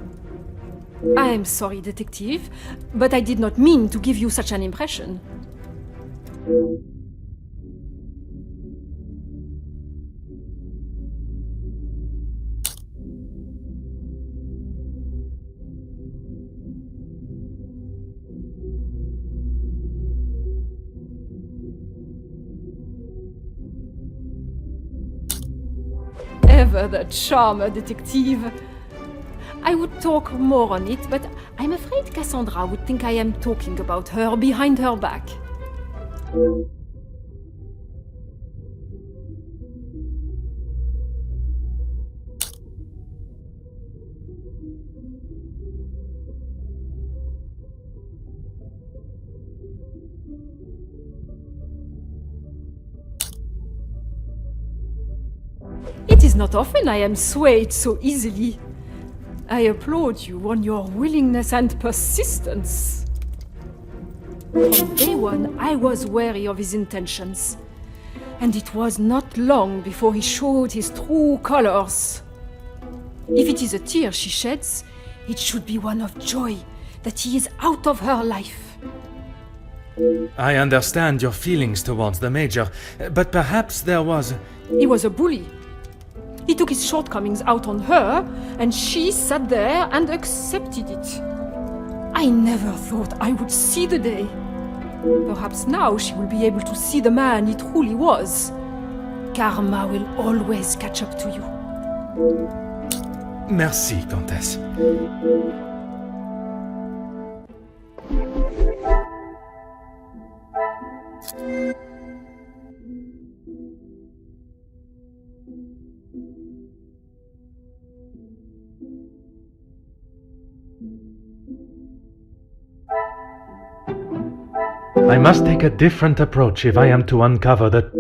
I am sorry, detective, but I did not mean to give you such an impression. Ever the charmer, detective. I would talk more on it, but I'm afraid Cassandra would think I am talking about her behind her back. It is not often I am swayed so easily. I applaud you on your willingness and persistence. From day one, I was wary of his intentions. And it was not long before he showed his true colors. If it is a tear she sheds, it should be one of joy that he is out of her life. I understand your feelings towards the Major, but perhaps there was... He was a bully. He took his shortcomings out on her, and she sat there and accepted it. I never thought I would see the day. Perhaps now she will be able to see the man he truly was. Karma will always catch up to you. Merci, Countess. I must take a different approach if I am to uncover the...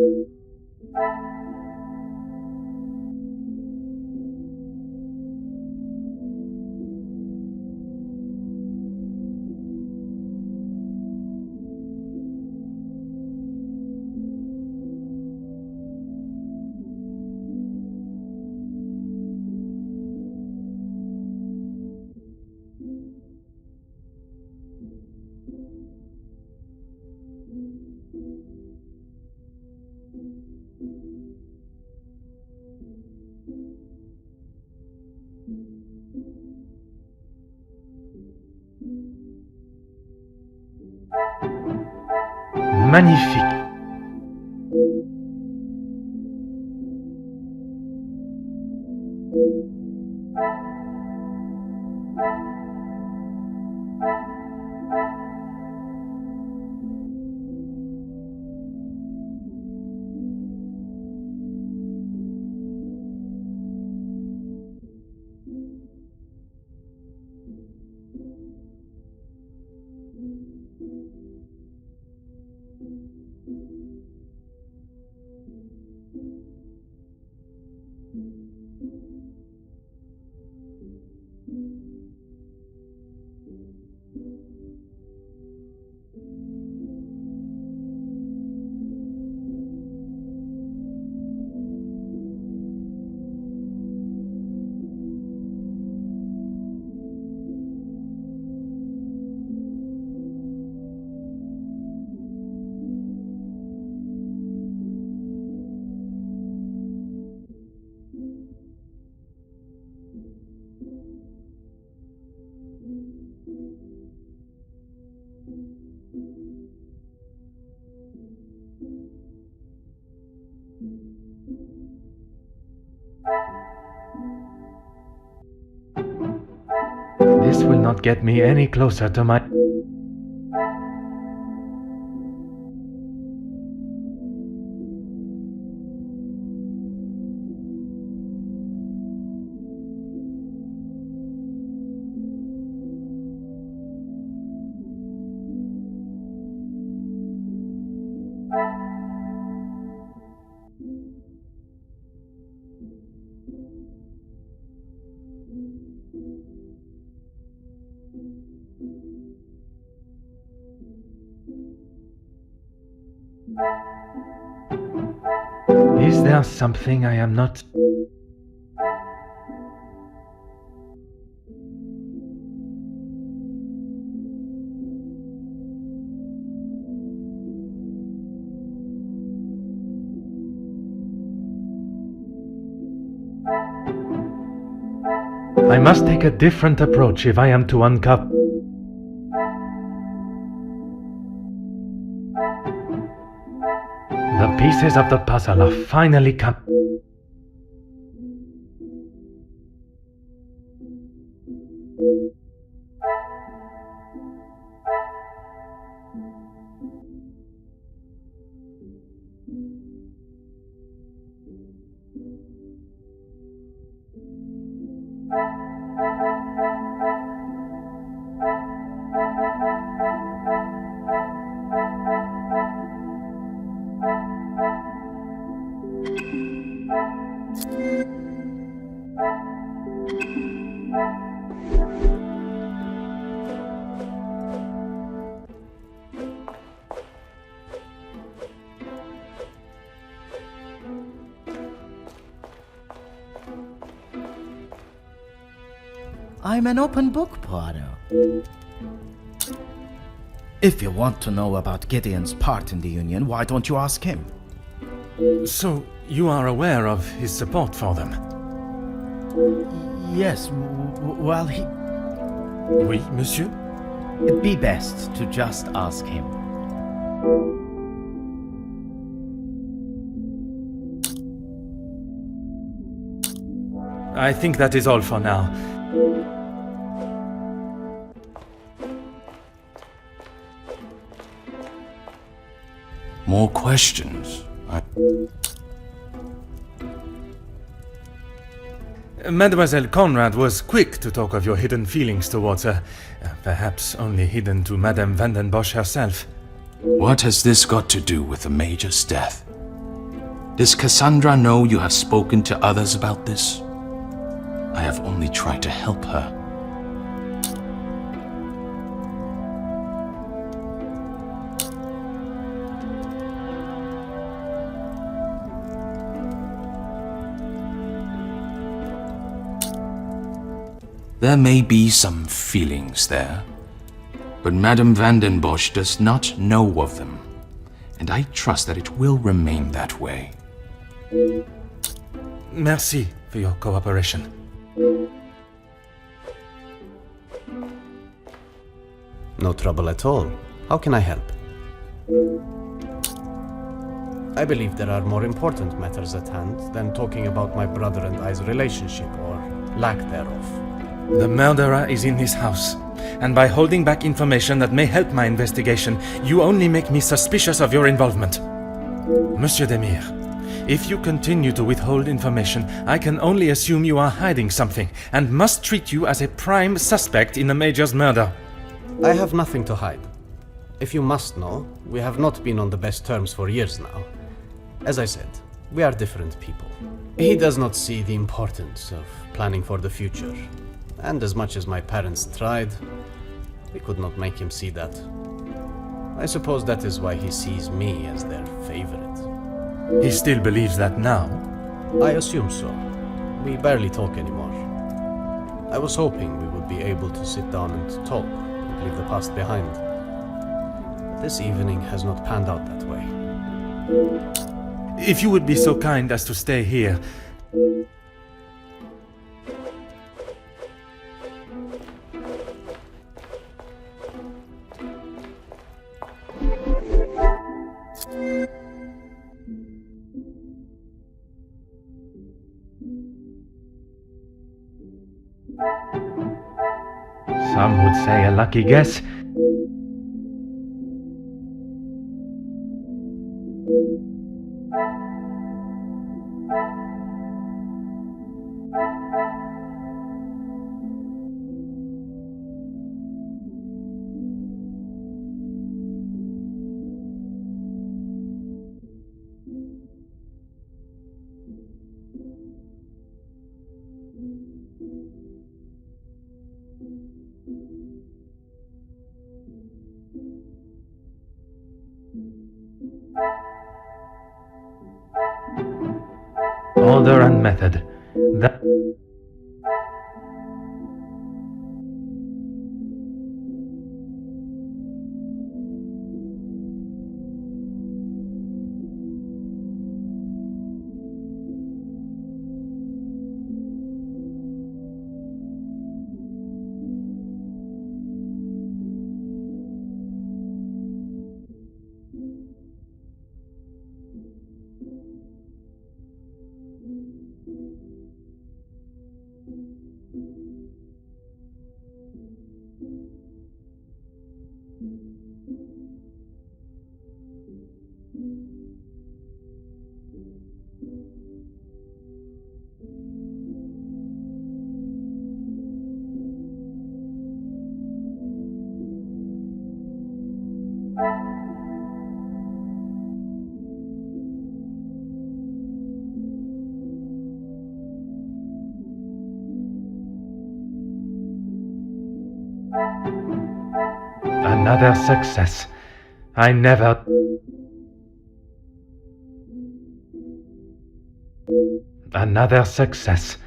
magnifique. This will not get me any closer to my... Is there something I am not... I must take a different approach if I am to uncover... The pieces of the puzzle are finally come... I'm an open book, Poirot. If you want to know about Gedeon's part in the Union, why don't you ask him? So, you are aware of his support for them? Yes, well, he... Oui, monsieur? It'd be best to just ask him. I think that is all for now. More questions? Mademoiselle Conrad was quick to talk of your hidden feelings towards her, perhaps only hidden to Madame van den Bosch herself. What has this got to do with the Major's death? Does Cassandra know you have spoken to others about this? I have only tried to help her. There may be some feelings there, but Madame van den Bosch does not know of them, and I trust that it will remain that way. Merci for your cooperation. No trouble at all. How can I help? I believe there are more important matters at hand than talking about my brother and I's relationship, or lack thereof. The murderer is in his house, and by holding back information that may help my investigation, you only make me suspicious of your involvement. Monsieur Demire, if you continue to withhold information, I can only assume you are hiding something, and must treat you as a prime suspect in the Major's murder. I have nothing to hide. If you must know, we have not been on the best terms for years now. As I said, we are different people. He does not see the importance of planning for the future, and as much as my parents tried, we could not make him see that. I suppose that is why he sees me as their favorite. He still believes that now? I assume so. We barely talk anymore. I was hoping we would be able to sit down and talk and leave the past behind. But this evening has not panned out that way. If you would be so kind as to stay here. Some would say a lucky guess. Order and method. That... Another success. I never... Another success.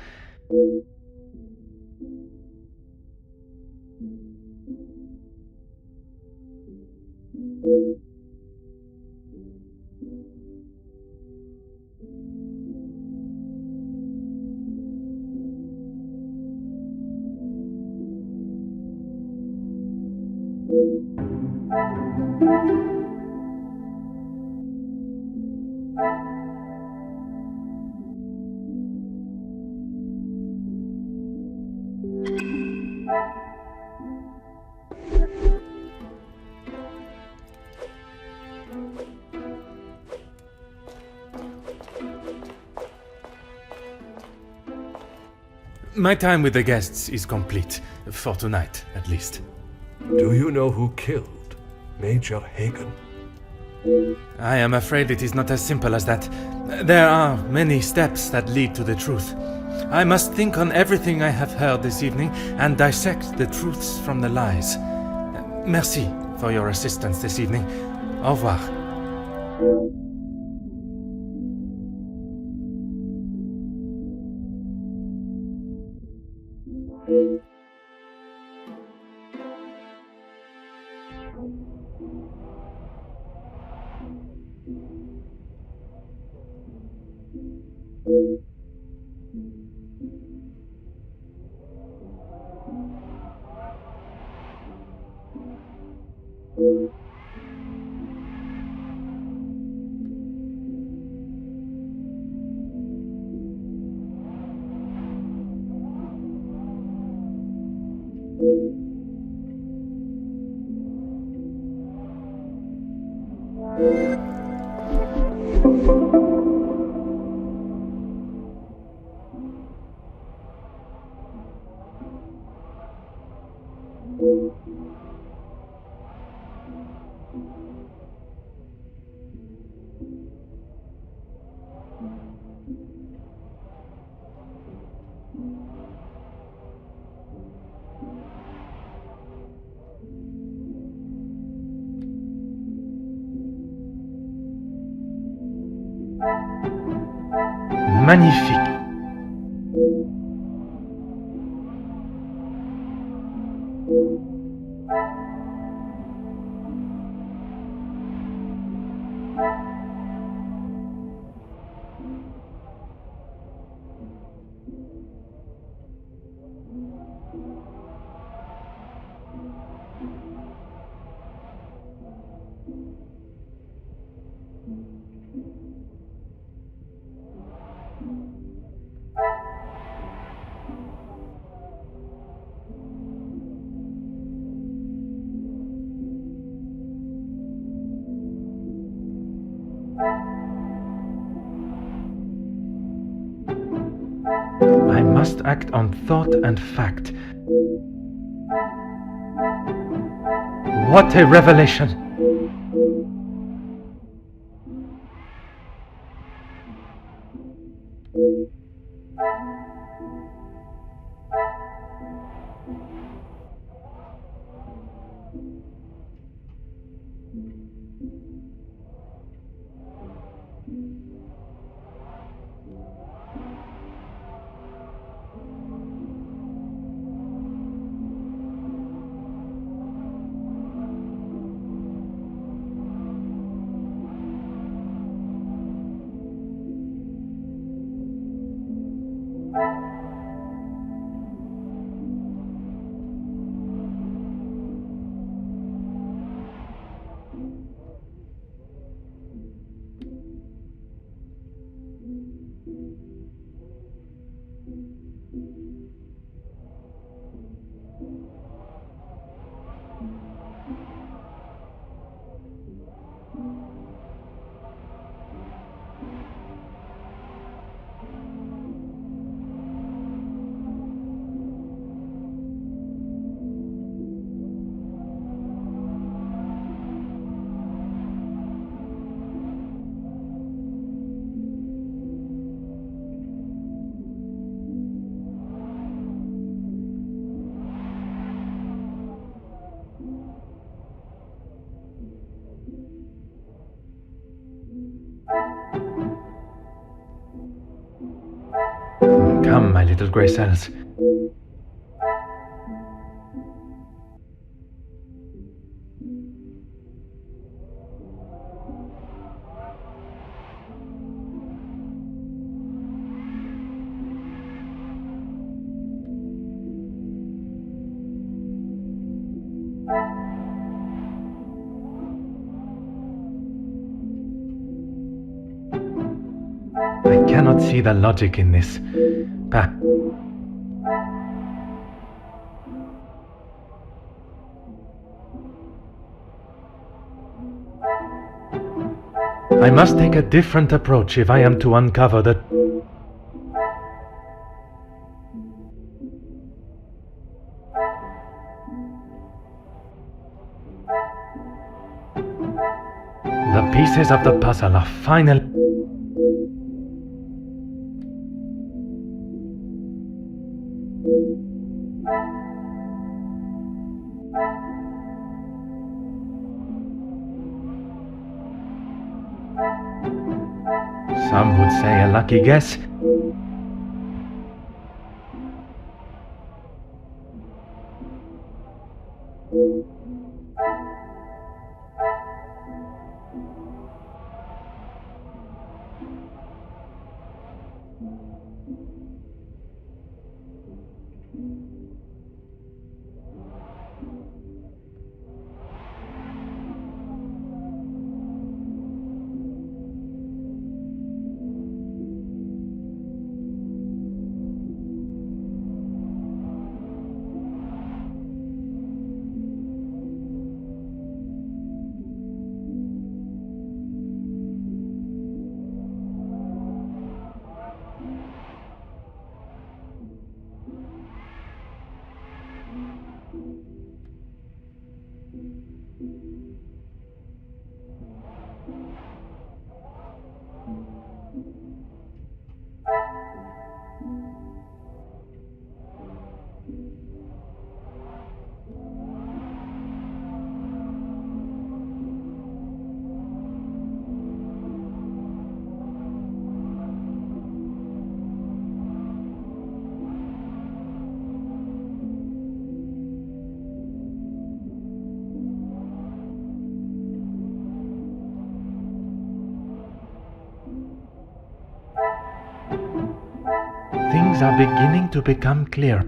My time with the guests is complete, for tonight, at least. Do you know who killed Major Hagen? I am afraid it is not as simple as that. There are many steps that lead to the truth. I must think on everything I have heard this evening and dissect the truths from the lies. Merci for your assistance this evening. Au revoir. Magnifique. I must act on thought and fact. What a revelation! Come, my little grey cells. I cannot see the logic in this. I must take a different approach if I am to uncover the... The pieces of the puzzle are final. Some would say a lucky guess. things are beginning to become clear.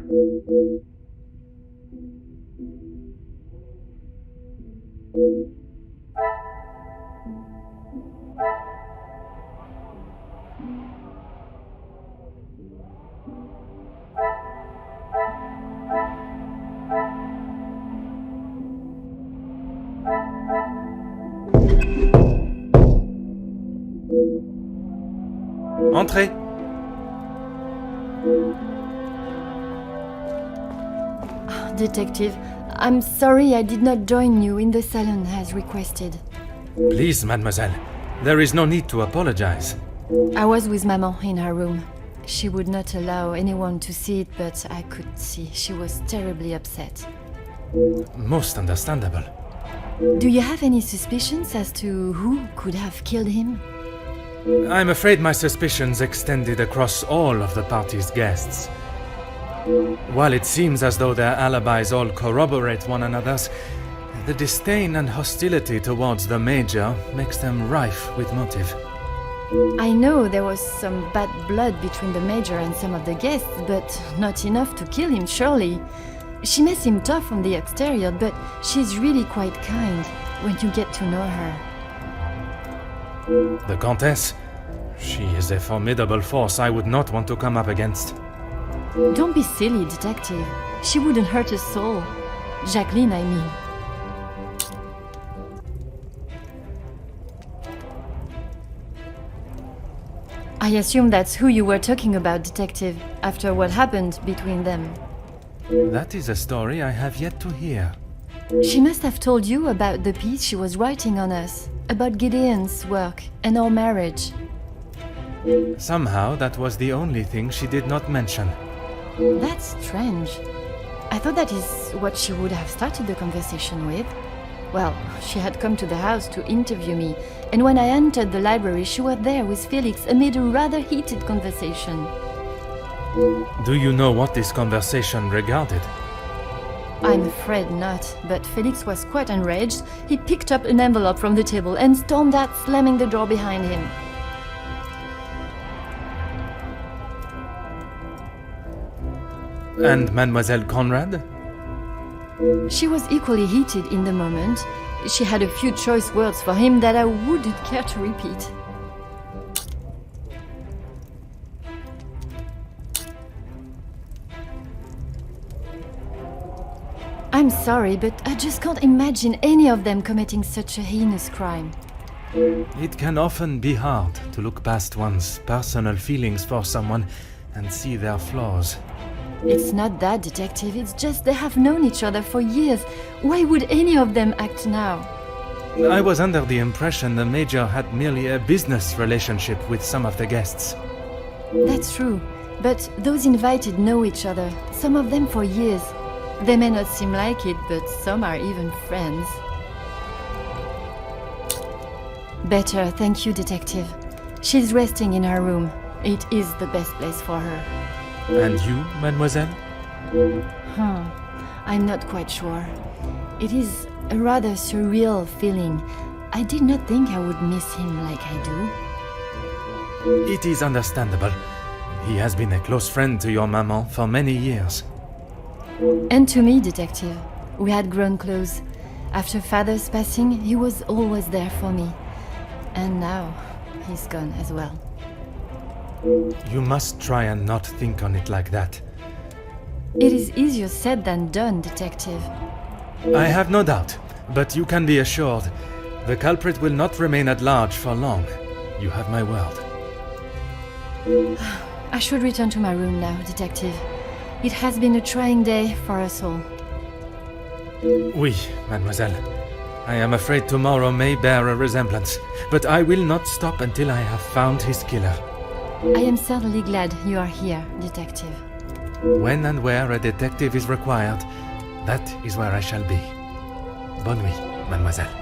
Entrez. Detective, I'm sorry I did not join you in the salon as requested. Please, mademoiselle. There is no need to apologize. I was with Maman in her room. She would not allow anyone to see it, but I could see she was terribly upset. Most understandable. Do you have any suspicions as to who could have killed him? I'm afraid my suspicions extended across all of the party's guests. While it seems as though their alibis all corroborate one another's, the disdain and hostility towards the Major makes them rife with motive. I know there was some bad blood between the Major and some of the guests, but not enough to kill him, surely. She may seem tough on the exterior, but she's really quite kind when you get to know her. The Countess? She is a formidable force I would not want to come up against. Don't be silly, detective. She wouldn't hurt a soul. Jacqueline, I mean. I assume that's who you were talking about, detective, after what happened between them. That is a story I have yet to hear. She must have told you about the piece she was writing on us, about Gedeon's work and our marriage. Somehow that was the only thing she did not mention. That's strange. I thought that is what she would have started the conversation with. Well, she had come to the house to interview me, and when I entered the library, she was there with Felix amid a rather heated conversation. Do you know what this conversation regarded? I'm afraid not, but Felix was quite enraged. He picked up an envelope from the table and stormed out, slamming the door behind him. And Mademoiselle Conrad? She was equally heated in the moment. She had a few choice words for him that I wouldn't care to repeat. I'm sorry, but I just can't imagine any of them committing such a heinous crime. It can often be hard to look past one's personal feelings for someone and see their flaws. It's not that, detective, it's just they have known each other for years. Why would any of them act now? I was under the impression the Major had merely a business relationship with some of the guests. That's true, but those invited know each other, some of them for years. They may not seem like it, but some are even friends. Better, thank you, detective. She's resting in her room. It is the best place for her. And you, mademoiselle? I'm not quite sure. It is a rather surreal feeling. I did not think I would miss him like I do. It is understandable. He has been a close friend to your maman for many years. And to me, detective. We had grown close. After father's passing, he was always there for me. And now, he's gone as well. You must try and not think on it like that. It is easier said than done, detective. I have no doubt, but you can be assured the culprit will not remain at large for long. You have my word. I should return to my room now, detective. It has been a trying day for us all. Oui, mademoiselle. I am afraid tomorrow may bear a resemblance, but I will not stop until I have found his killer. I am certainly glad you are here, detective. When and where a detective is required, that is where I shall be. Bonne nuit, mademoiselle.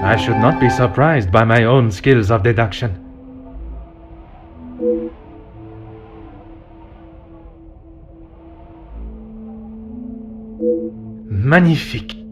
I should not be surprised by my own skills of deduction. Magnifique.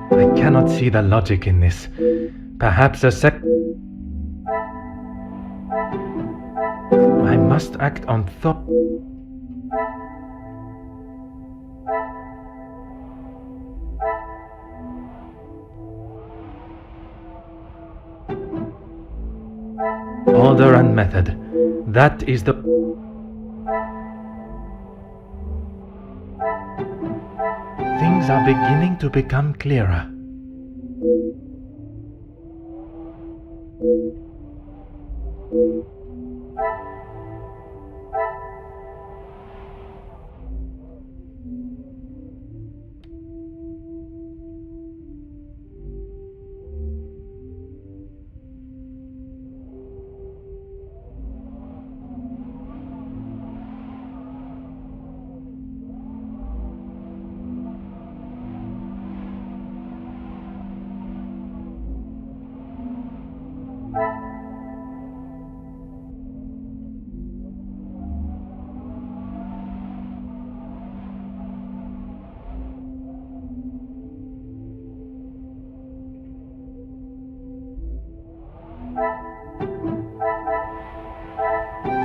I cannot see the logic in this. Perhaps I must act on thought. Order and method. That is the... Things are beginning to become clearer.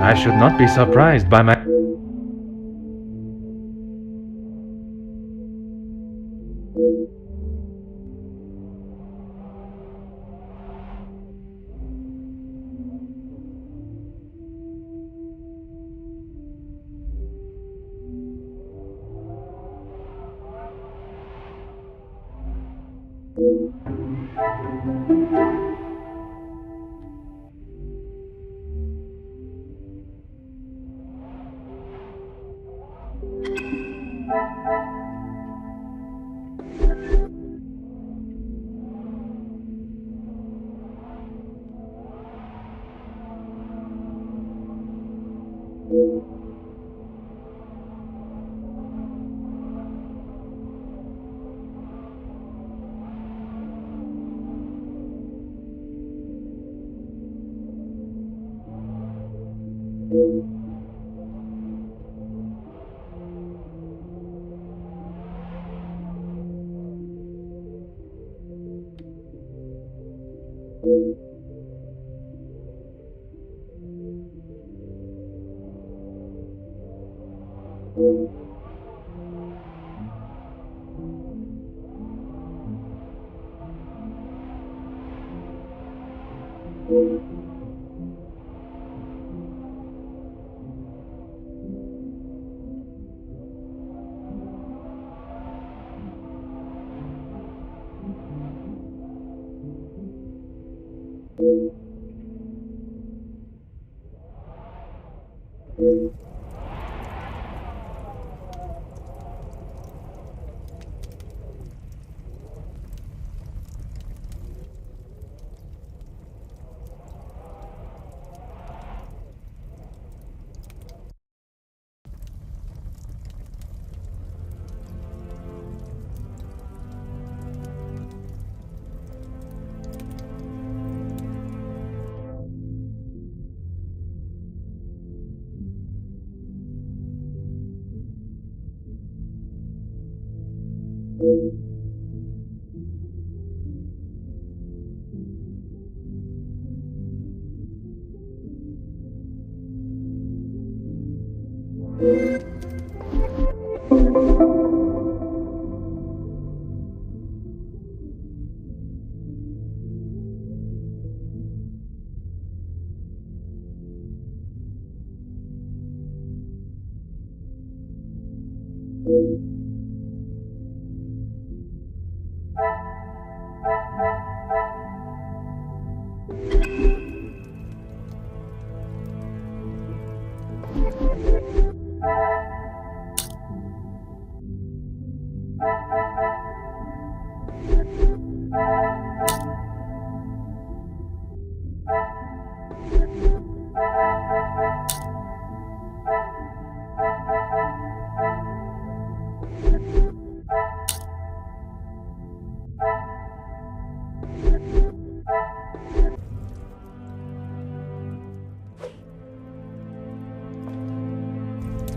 I should not be surprised by my...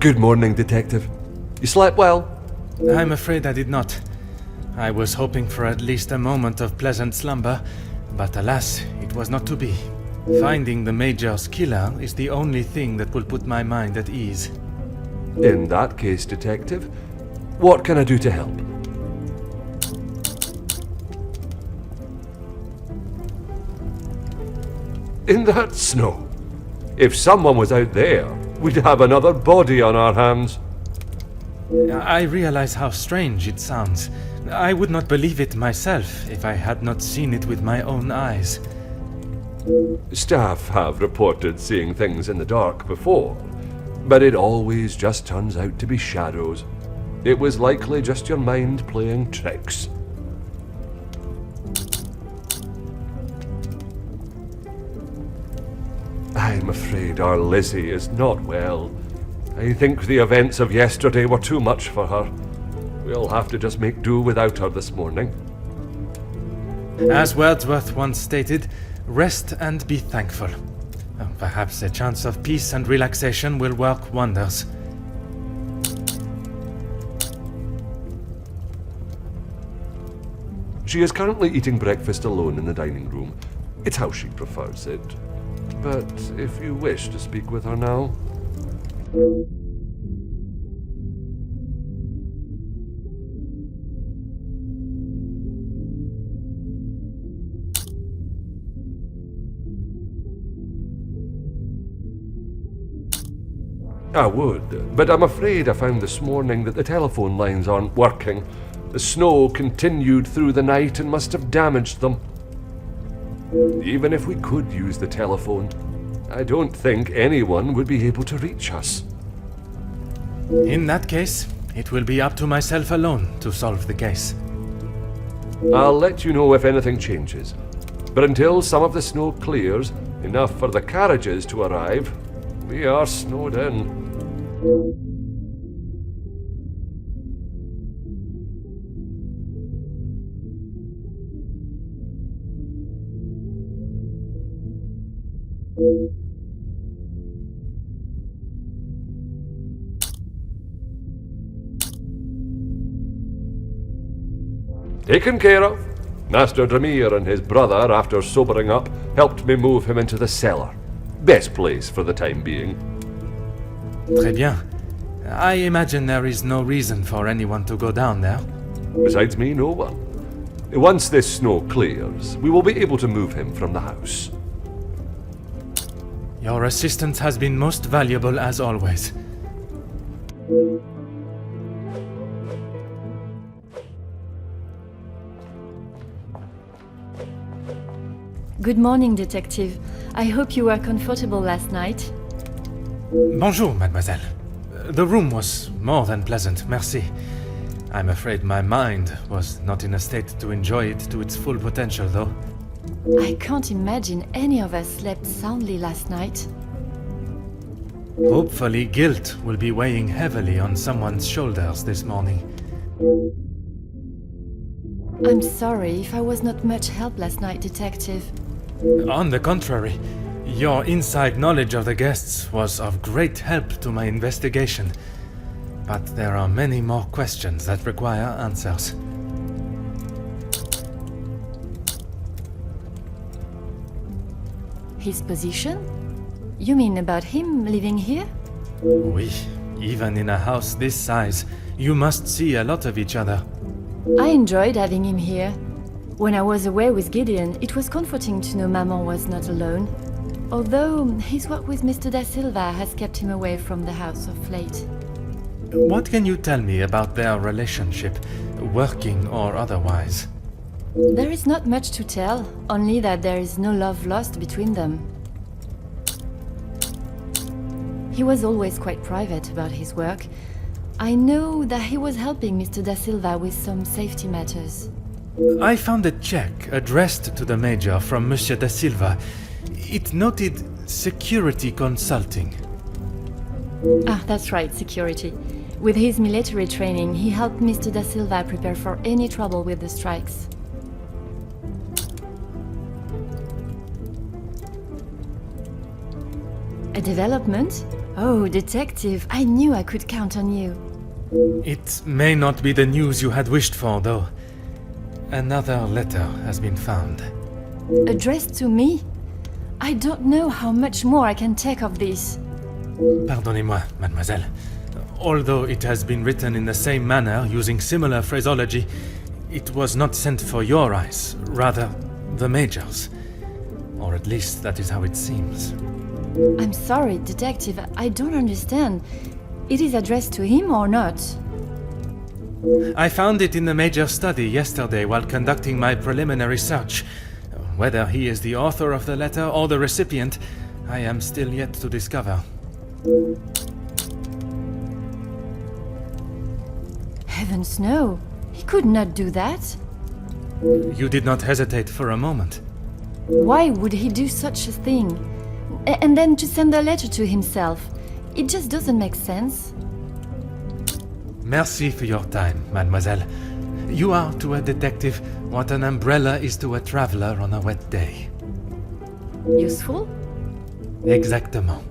Good morning, Detective. You slept well? I'm afraid I did not. I was hoping for at least a moment of pleasant slumber, but alas, it was not to be. Finding the Major's killer is the only thing that will put my mind at ease. In that case, Detective, what can I do to help? In that snow? If someone was out there, we'd have another body on our hands. I realize how strange it sounds. I would not believe it myself if I had not seen it with my own eyes. Staff have reported seeing things in the dark before, but it always just turns out to be shadows. It was likely just your mind playing tricks. I'm afraid our Lizzie is not well. I think the events of yesterday were too much for her. We'll have to just make do without her this morning. As Wordsworth once stated, rest and be thankful. Perhaps a chance of peace and relaxation will work wonders. She is currently eating breakfast alone in the dining room. It's how she prefers it. But if you wish to speak with her now... I would, but I'm afraid I found this morning that the telephone lines aren't working. The snow continued through the night and must have damaged them. Even if we could use the telephone, I don't think anyone would be able to reach us. In that case, it will be up to myself alone to solve the case. I'll let you know if anything changes. But until some of the snow clears, enough for the carriages to arrive, we are snowed in. Taken care of. Master Dramir and his brother, after sobering up, helped me move him into the cellar. Best place for the time being. Très bien. I imagine there is no reason for anyone to go down there. Besides me, no one. Once this snow clears, we will be able to move him from the house. Your assistance has been most valuable as always. Good morning, Detective. I hope you were comfortable last night. Bonjour, mademoiselle. The room was more than pleasant, merci. I'm afraid my mind was not in a state to enjoy it to its full potential, though. I can't imagine any of us slept soundly last night. Hopefully, guilt will be weighing heavily on someone's shoulders this morning. I'm sorry if I was not much help last night, Detective. On the contrary, your inside knowledge of the guests was of great help to my investigation. But there are many more questions that require answers. His position? You mean about him living here? Oui, even in a house this size, you must see a lot of each other. I enjoyed having him here. When I was away with Gedeon, it was comforting to know Maman was not alone. Although his work with Mr. Da Silva has kept him away from the house of late. What can you tell me about their relationship, working or otherwise? There is not much to tell, only that there is no love lost between them. He was always quite private about his work. I know that he was helping Mr. Da Silva with some safety matters. I found a check addressed to the Major from Monsieur Da Silva. It noted security consulting. Ah, that's right, security. With his military training, he helped Mr. Da Silva prepare for any trouble with the strikes. A development? Oh, detective, I knew I could count on you. It may not be the news you had wished for, though. Another letter has been found. Addressed to me? I don't know how much more I can take of this. Pardonnez-moi, mademoiselle. Although it has been written in the same manner, using similar phraseology, it was not sent for your eyes, rather the Major's. Or at least that is how it seems. I'm sorry, detective, I don't understand. It is addressed to him or not? I found it in the Major's study yesterday while conducting my preliminary search. Whether he is the author of the letter or the recipient, I am still yet to discover. Heavens no! He could not do that! You did not hesitate for a moment. Why would he do such a thing? And then to send a letter to himself? It just doesn't make sense. Merci for your time, mademoiselle. You are to a detective what an umbrella is to a traveler on a wet day. Useful? Exactement.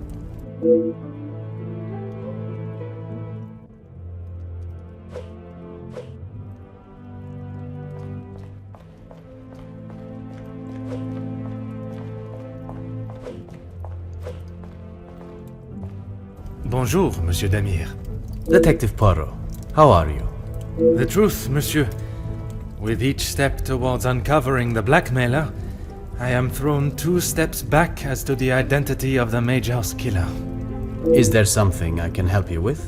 Bonjour, Monsieur Damir. Detective Poirot, how are you? The truth, monsieur. With each step towards uncovering the blackmailer, I am thrown 2 steps back as to the identity of the Major's killer. Is there something I can help you with?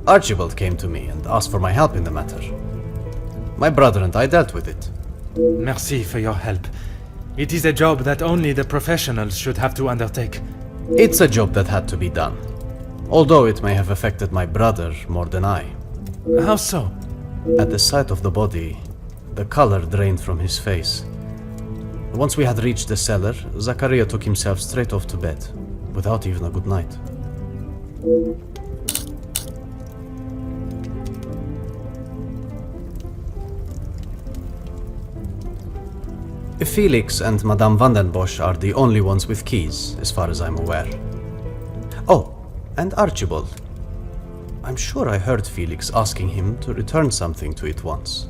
Archibald came to me and asked for my help in the matter. My brother and I dealt with it. Merci for your help. It is a job that only the professionals should have to undertake. It's a job that had to be done, although it may have affected my brother more than I. How so? At the sight of the body, the color drained from his face. Once we had reached the cellar, Zakariyah took himself straight off to bed, without even a good night. Felix and Madame van den Bosch are the only ones with keys, as far as I'm aware. Oh, and Archibald. I'm sure I heard Felix asking him to return something to it once.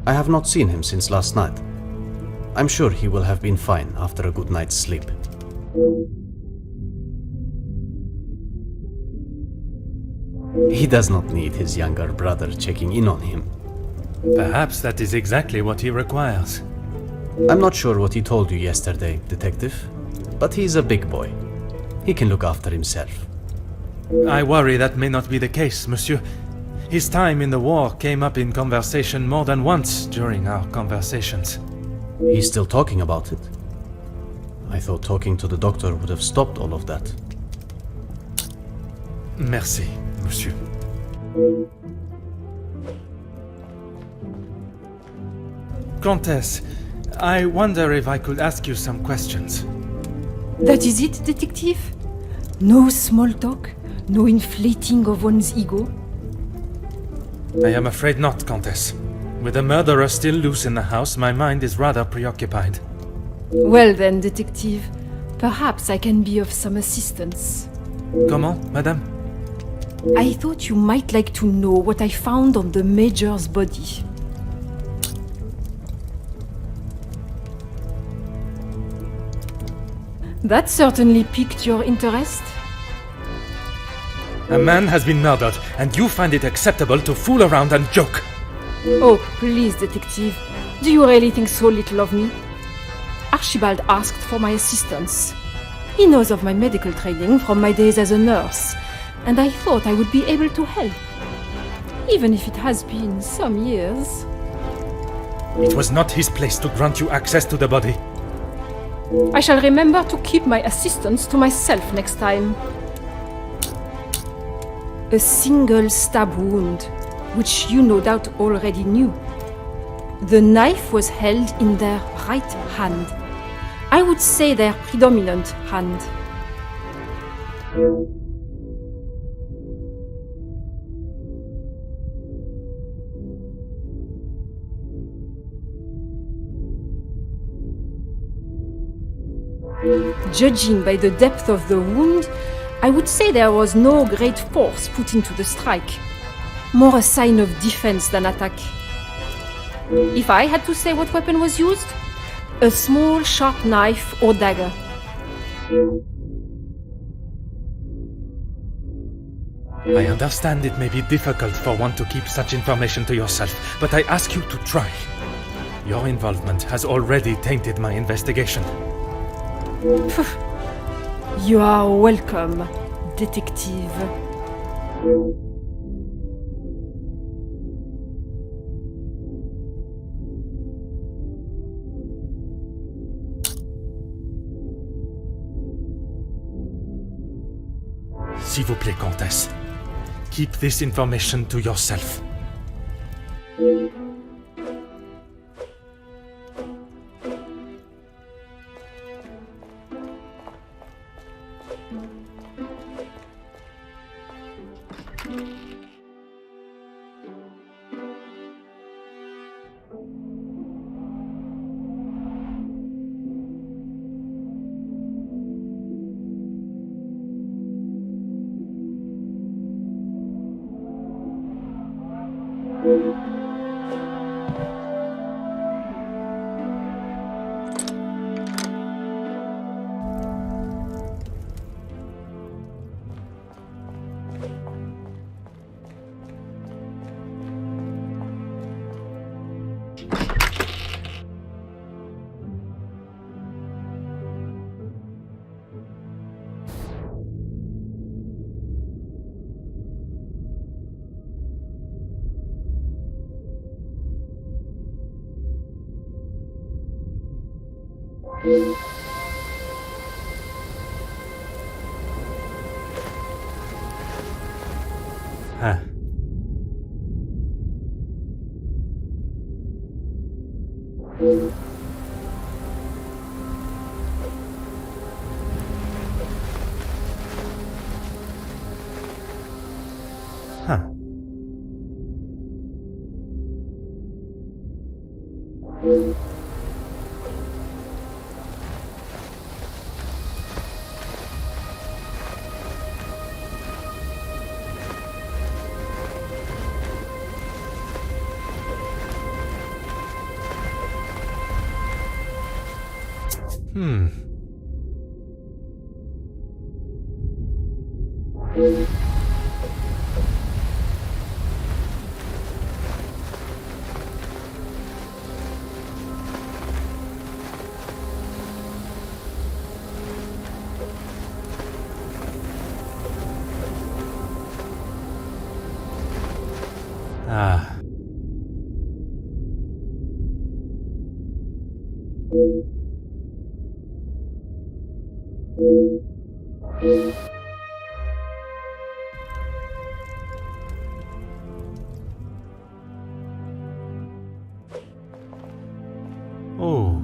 I have not seen him since last night. I'm sure he will have been fine after a good night's sleep. He does not need his younger brother checking in on him. Perhaps that is exactly what he requires. I'm not sure what he told you yesterday, detective, but he's a big boy. He can look after himself. I worry that may not be the case, monsieur. His time in the war came up in conversation more than once during our conversations. He's still talking about it? I thought talking to the doctor would have stopped all of that. Merci, monsieur. Comtesse, I wonder if I could ask you some questions. That is it, detective? No small talk? No inflating of one's ego? I am afraid not, Comtesse. With a murderer still loose in the house, my mind is rather preoccupied. Well then, detective, Perhaps I can be of some assistance. Comment, madame? I thought you might like to know what I found on the Major's body. That certainly piqued your interest. A man has been murdered, and you find it acceptable to fool around and joke. Oh, please, detective. Do you really think so little of me? Archibald asked for my assistance. He knows of my medical training from my days as a nurse, and I thought I would be able to help. Even if it has been some years. It was not his place to grant you access to the body. I shall remember to keep my assistance to myself next time. A single stab wound, which you no doubt already knew. The knife was held in their right hand. I would say their predominant hand. Judging by the depth of the wound, I would say there was no great force put into the strike. More a sign of defense than attack. If I had to say what weapon was used, a small sharp knife or dagger. I understand it may be difficult for one to keep such information to yourself, but I ask you to try. Your involvement has already tainted my investigation. You are welcome, detective. S'il vous plaît, Comtesse. Keep this information to yourself. Huh. Huh. Ah. Oh.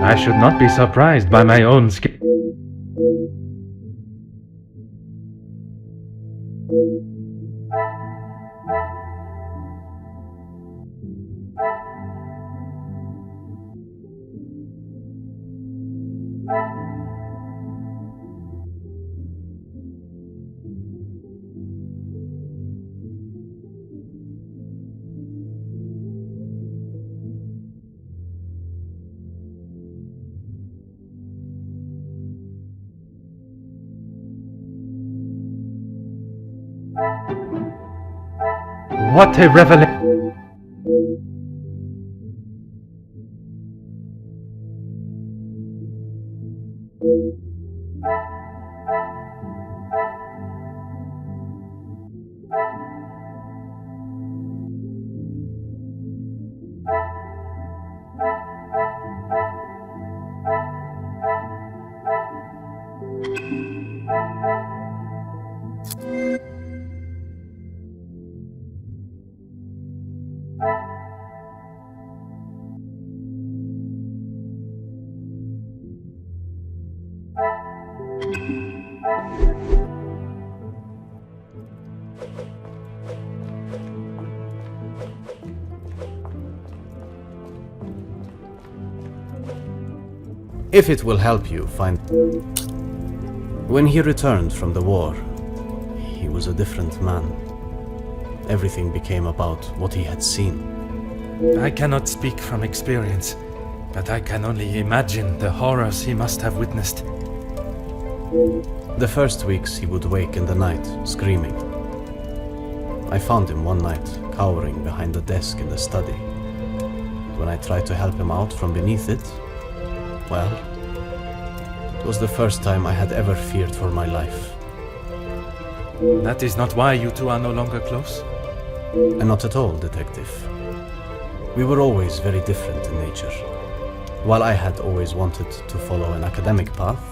I should not be surprised by my own skill. What a revelation! If it will help you find... When he returned from the war, he was a different man. Everything became about what he had seen. I cannot speak from experience, but I can only imagine the horrors he must have witnessed. The first weeks he would wake in the night, screaming. I found him one night, cowering behind the desk in the study. When I tried to help him out from beneath it, well, it was the first time I had ever feared for my life. That is not why you two are no longer close? Not at all, Detective. We were always very different in nature. While I had always wanted to follow an academic path,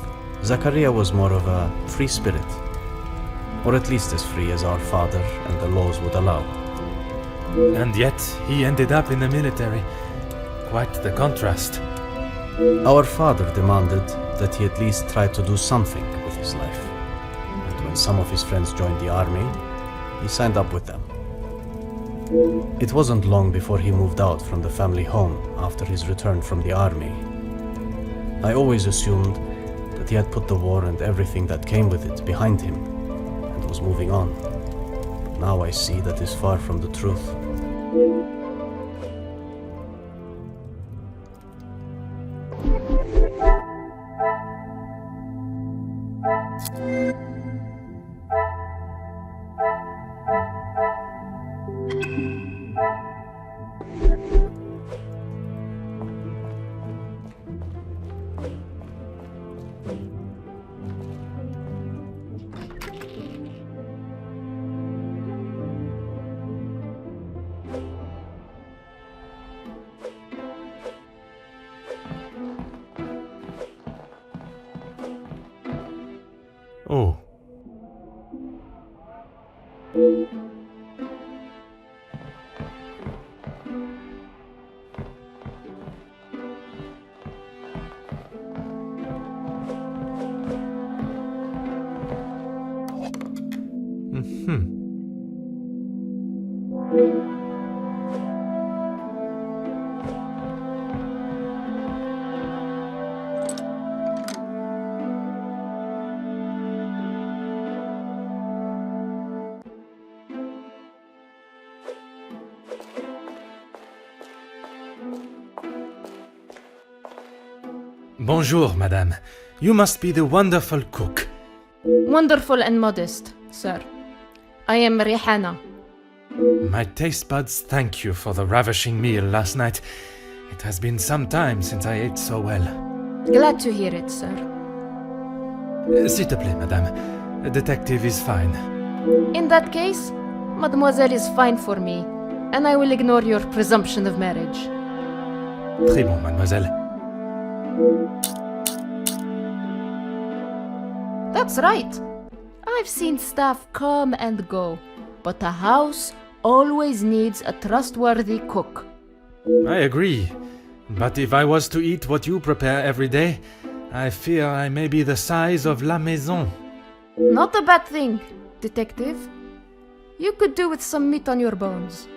Zakariyah was more of a free spirit. Or at least as free as our father and the laws would allow. And yet, he ended up in the military. Quite the contrast. Our father demanded that he at least try to do something with his life. And when some of his friends joined the army, he signed up with them. It wasn't long before he moved out from the family home after his return from the army. I always assumed that he had put the war and everything that came with it behind him and was moving on. But now I see that is far from the truth. Oh. Bonjour, madame. You must be the wonderful cook. Wonderful and modest, sir. I am Rehana. My taste buds thank you for the ravishing meal last night. It has been some time since I ate so well. Glad to hear it, sir. S'il te plaît, madame. The detective is fine. In that case, mademoiselle is fine for me, and I will ignore your presumption of marriage. Très bon, mademoiselle. That's right. I've seen staff come and go, but a house always needs a trustworthy cook. I agree. But if I was to eat what you prepare every day, I fear I may be the size of La Maison. Not a bad thing, detective. You could do with some meat on your bones.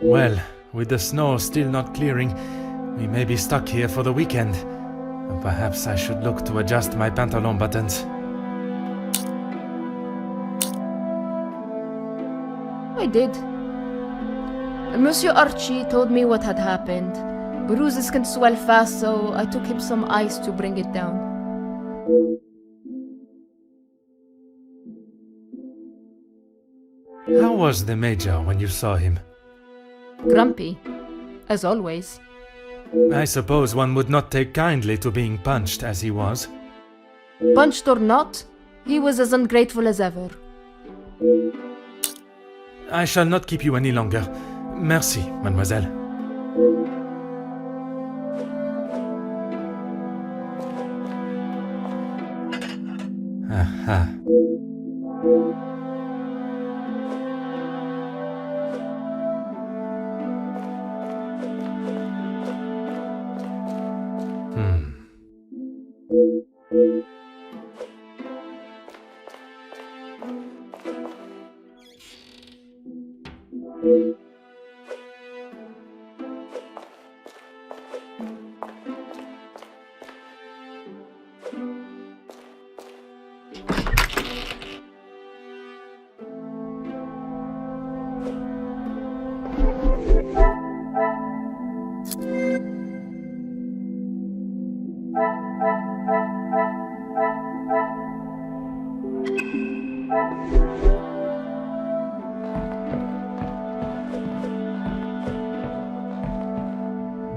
Well, with the snow still not clearing, we may be stuck here for the weekend. Perhaps I should look to adjust my pantalon buttons. I did. Monsieur Archie told me what had happened. Bruises can swell fast, so I took him some ice to bring it down. How was the Major when you saw him? Grumpy, as always. I suppose one would not take kindly to being punched as he was. Punched or not, he was as ungrateful as ever. I shall not keep you any longer. Merci, mademoiselle. Aha.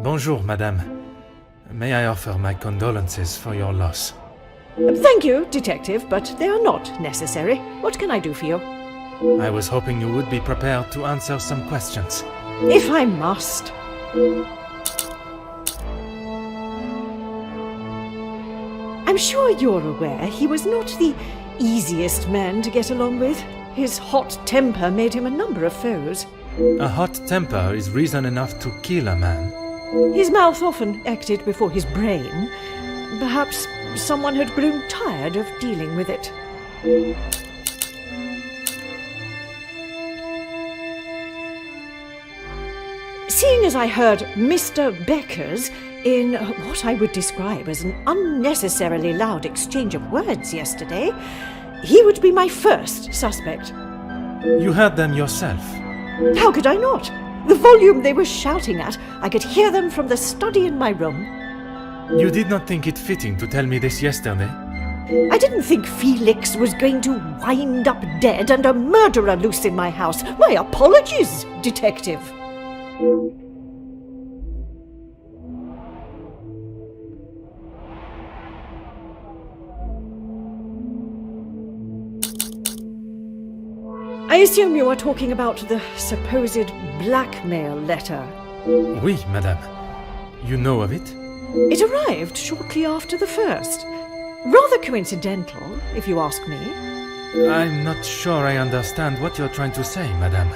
Bonjour, madame. May I offer my condolences for your loss? Thank you, Detective, but they are not necessary. What can I do for you? I was hoping you would be prepared to answer some questions. If I must. I'm sure you're aware he was not the easiest man to get along with. His hot temper made him a number of foes. A hot temper is reason enough to kill a man. His mouth often acted before his brain. Perhaps someone had grown tired of dealing with it. Seeing as I heard Mr. Becker's in what I would describe as an unnecessarily loud exchange of words yesterday, he would be my first suspect. You heard them yourself? How could I not? The volume they were shouting at, I could hear them from the study in my room. You did not think it fitting to tell me this yesterday? I didn't think Felix was going to wind up dead and a murderer loose in my house. My apologies, Detective. I assume you are talking about the supposed blackmail letter. Oui, madame. You know of it? It arrived shortly after the first. Rather coincidental, if you ask me. I'm not sure I understand what you're trying to say, madame.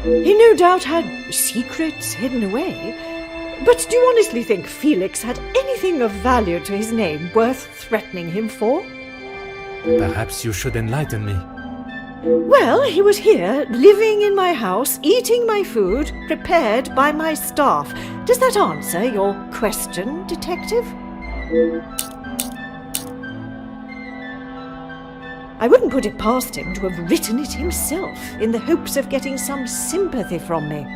He no doubt had secrets hidden away. But do you honestly think Felix had anything of value to his name worth threatening him for? Perhaps you should enlighten me. Well, he was here, living in my house, eating my food, prepared by my staff. Does that answer your question, Detective? I wouldn't put it past him to have written it himself, in the hopes of getting some sympathy from me.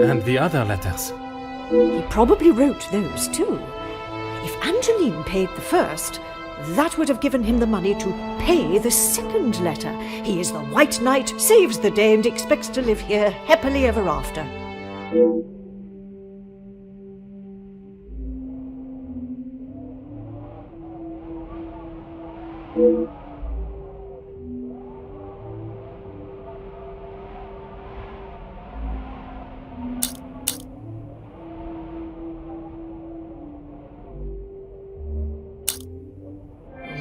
And the other letters? He probably wrote those too. If Angeline paid the first, that would have given him the money to pay the second letter. He is the White Knight, saves the day, and expects to live here happily ever after.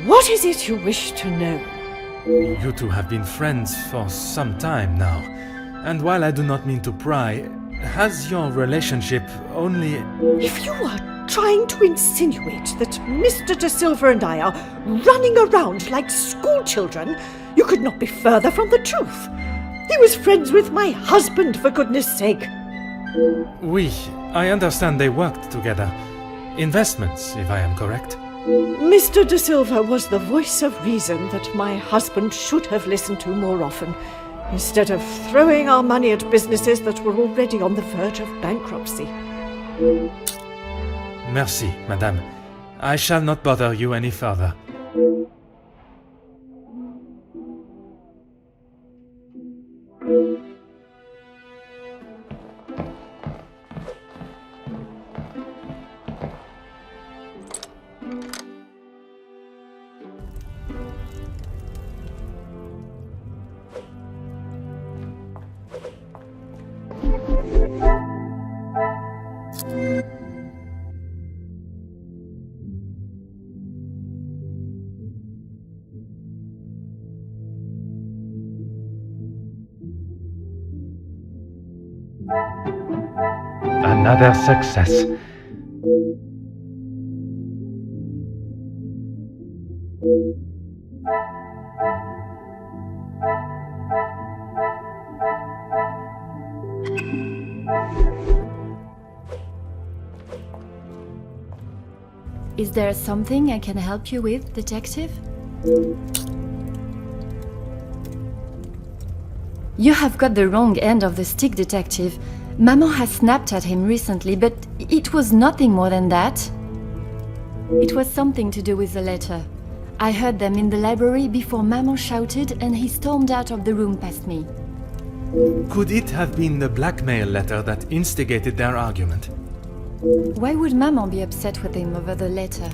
What is it you wish to know? You two have been friends for some time now. And while I do not mean to pry, has your relationship only... If you are trying to insinuate that Mr. De Silva and I are running around like schoolchildren, you could not be further from the truth. He was friends with my husband, for goodness sake. Oui, I understand they worked together. Investments, if I am correct. Mr. De Silva was the voice of reason that my husband should have listened to more often, instead of throwing our money at businesses that were already on the verge of bankruptcy. Merci, madame. I shall not bother you any further. Another success. Is there something I can help you with, detective? You have got the wrong end of the stick, detective. Maman has snapped at him recently, but it was nothing more than that. It was something to do with the letter. I heard them in the library before Maman shouted and he stormed out of the room past me. Could it have been the blackmail letter that instigated their argument? Why would Maman be upset with him over the letter?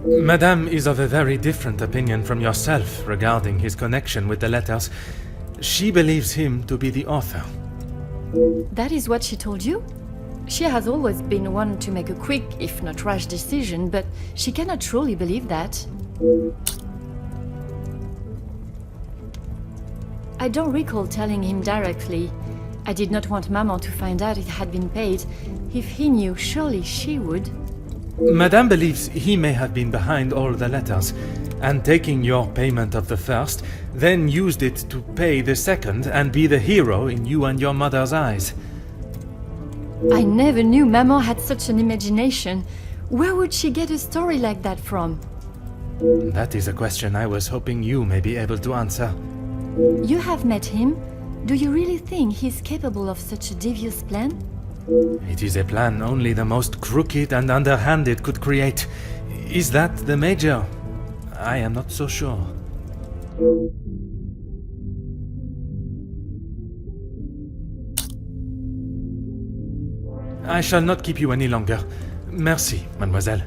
Madame is of a very different opinion from yourself regarding his connection with the letters. She believes him to be the author. That is what she told you? She has always been one to make a quick, if not rash decision, but she cannot truly believe that. I don't recall telling him directly. I did not want Maman to find out it had been paid. If he knew, surely she would. Madame believes he may have been behind all the letters, and taking your payment of the first, then used it to pay the second and be the hero in you and your mother's eyes. I never knew Maman had such an imagination. Where would she get a story like that from? That is a question I was hoping you may be able to answer. You have met him. Do you really think he's capable of such a devious plan? It is a plan only the most crooked and underhanded could create. Is that the major? I am not so sure. I shall not keep you any longer. Merci, mademoiselle.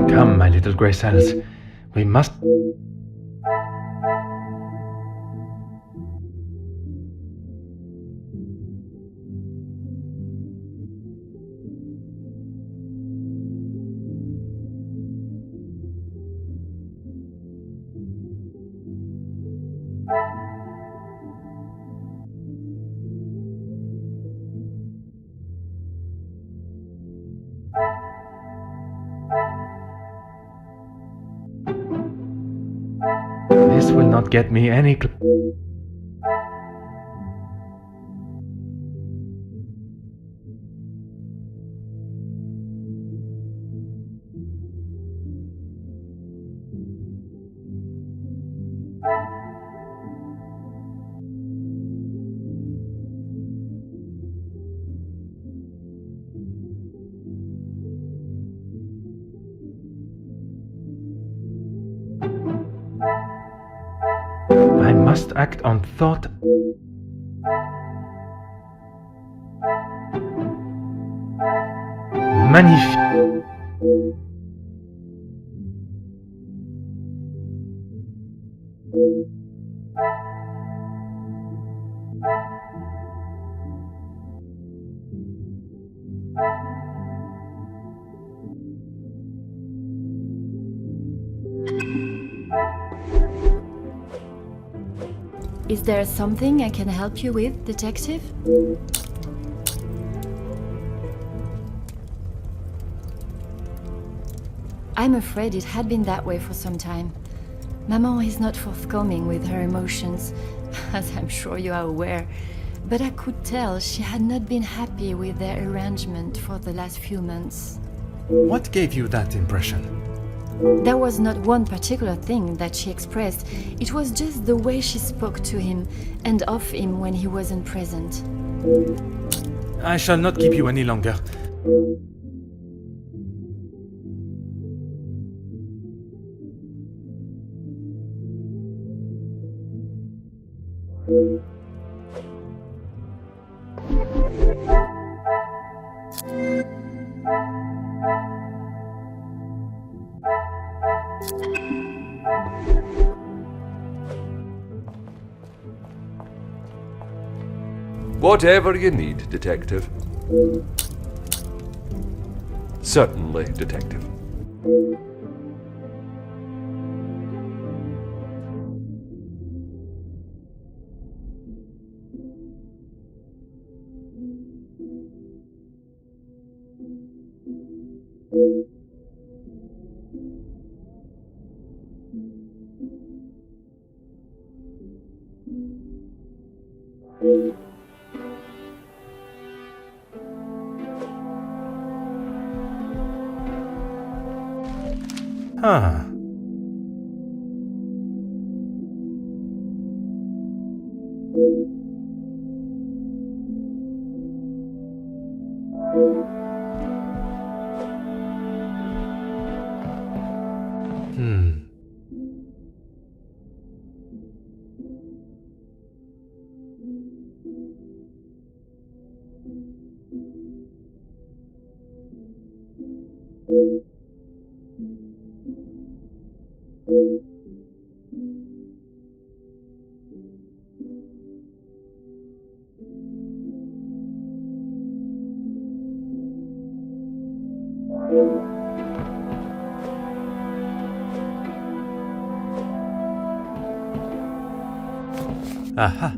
Come, my little grey cells. We must... This will not get me any I must act on thought. Magnifique. Is there something I can help you with, detective? I'm afraid it had been that way for some time. Maman is not forthcoming with her emotions, as I'm sure you are aware, but I could tell she had not been happy with their arrangement for the last few months. What gave you that impression? There was not one particular thing that she expressed, it was just the way she spoke to him and of him when he wasn't present. I shall not keep you any longer. Whatever you need, Detective. Certainly, Detective. Huh. Aha.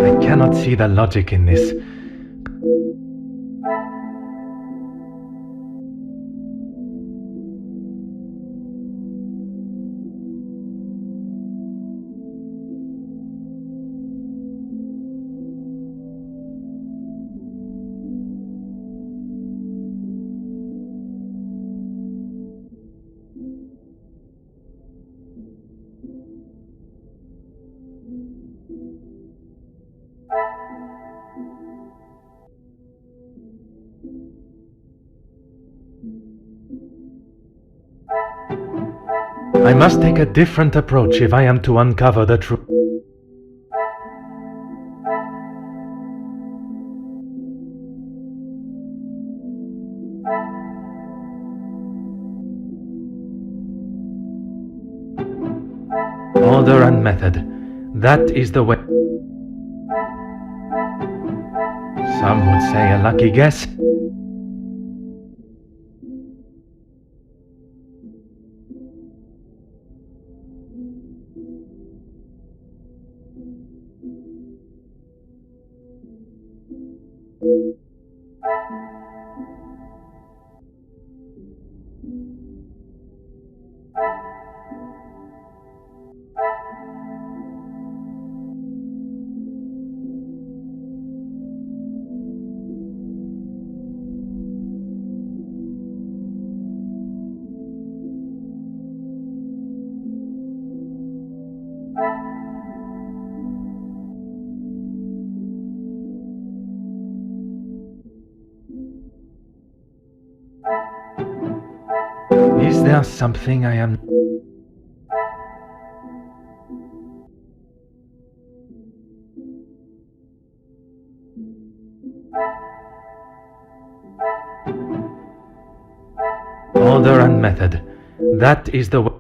I cannot see the logic in this. I must take a different approach if I am to uncover the truth. Order and method. That is the way. Some would say a lucky guess. Is there something I am... Order and method. That is the way.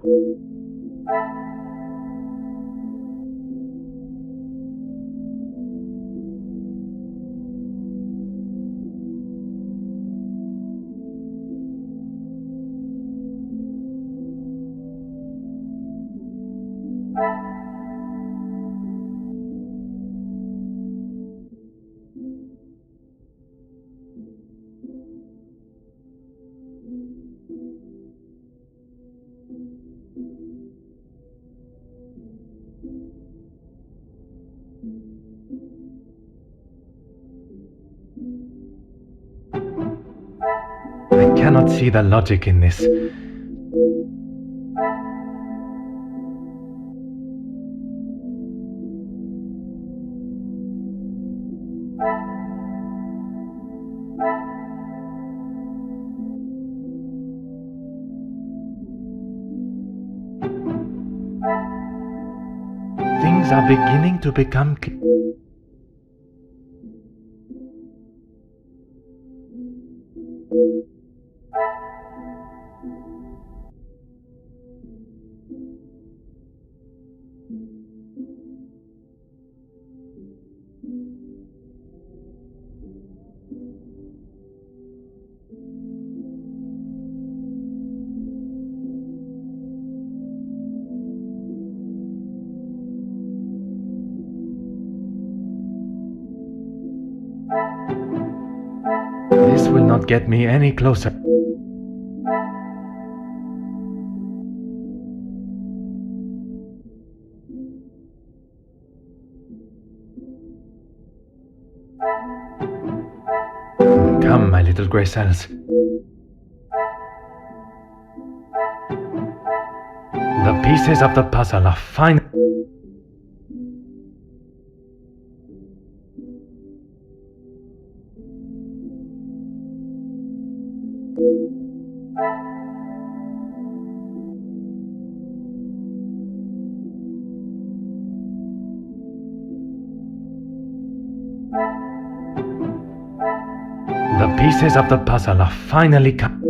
I cannot see the logic in this. Things are beginning to become clear. This will not get me any closer. Come, my little grey cells. The pieces of the puzzle are fine. The pieces of the puzzle are finally come.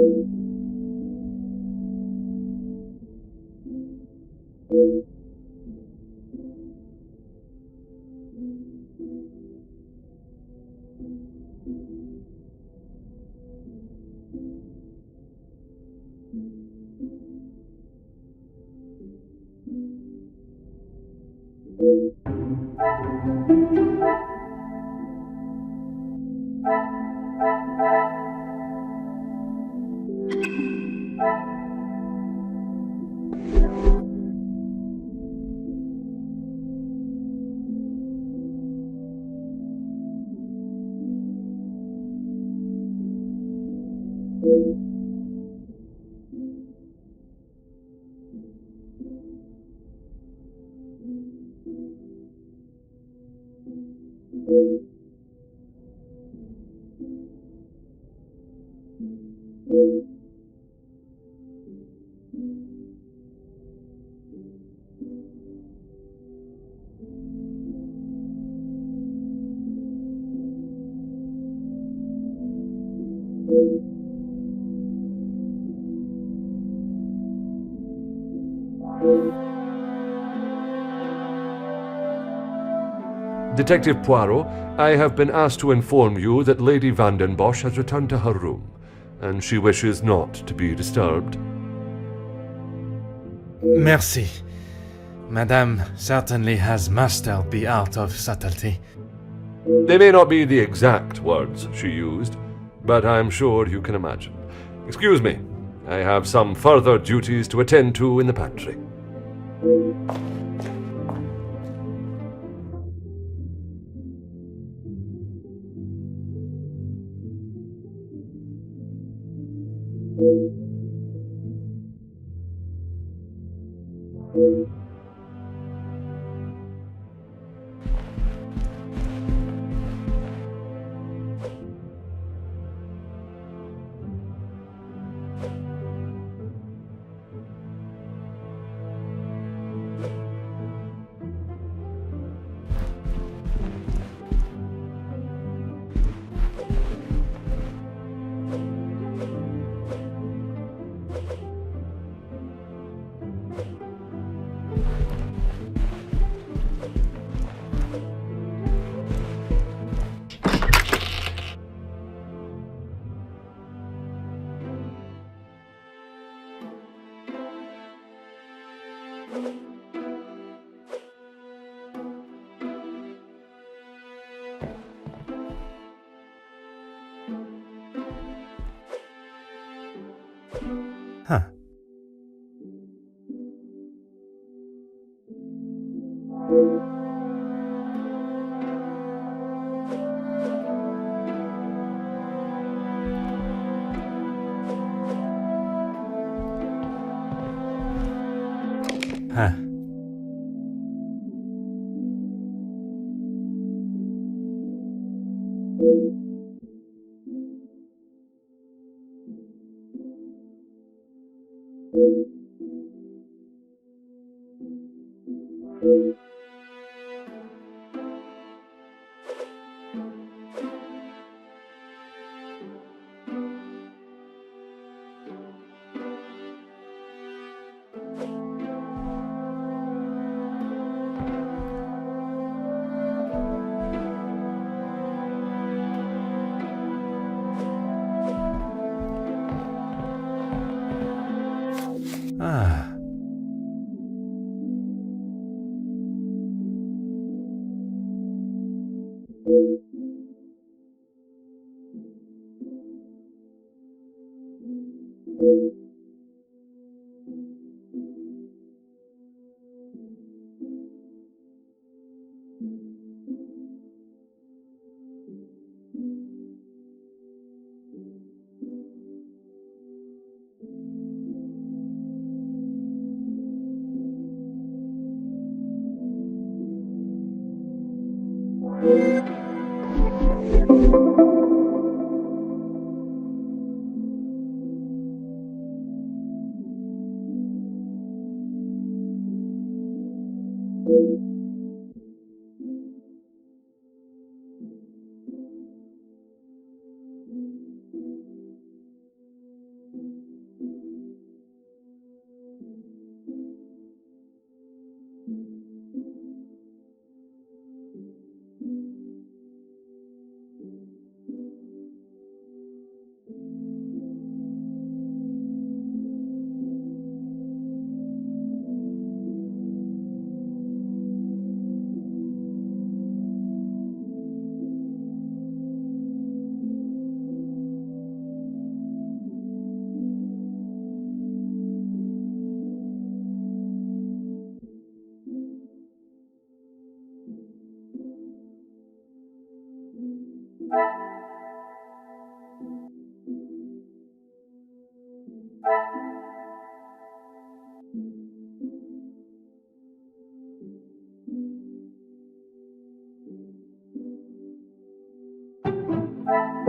Detective Poirot, I have been asked to inform you that Lady Bosch has returned to her room, and she wishes not to be disturbed. Merci. Madame certainly has mastered the art of subtlety. They may not be the exact words she used, but I'm sure you can imagine. Excuse me, I have some further duties to attend to in the pantry. Huh. Huh. Ah.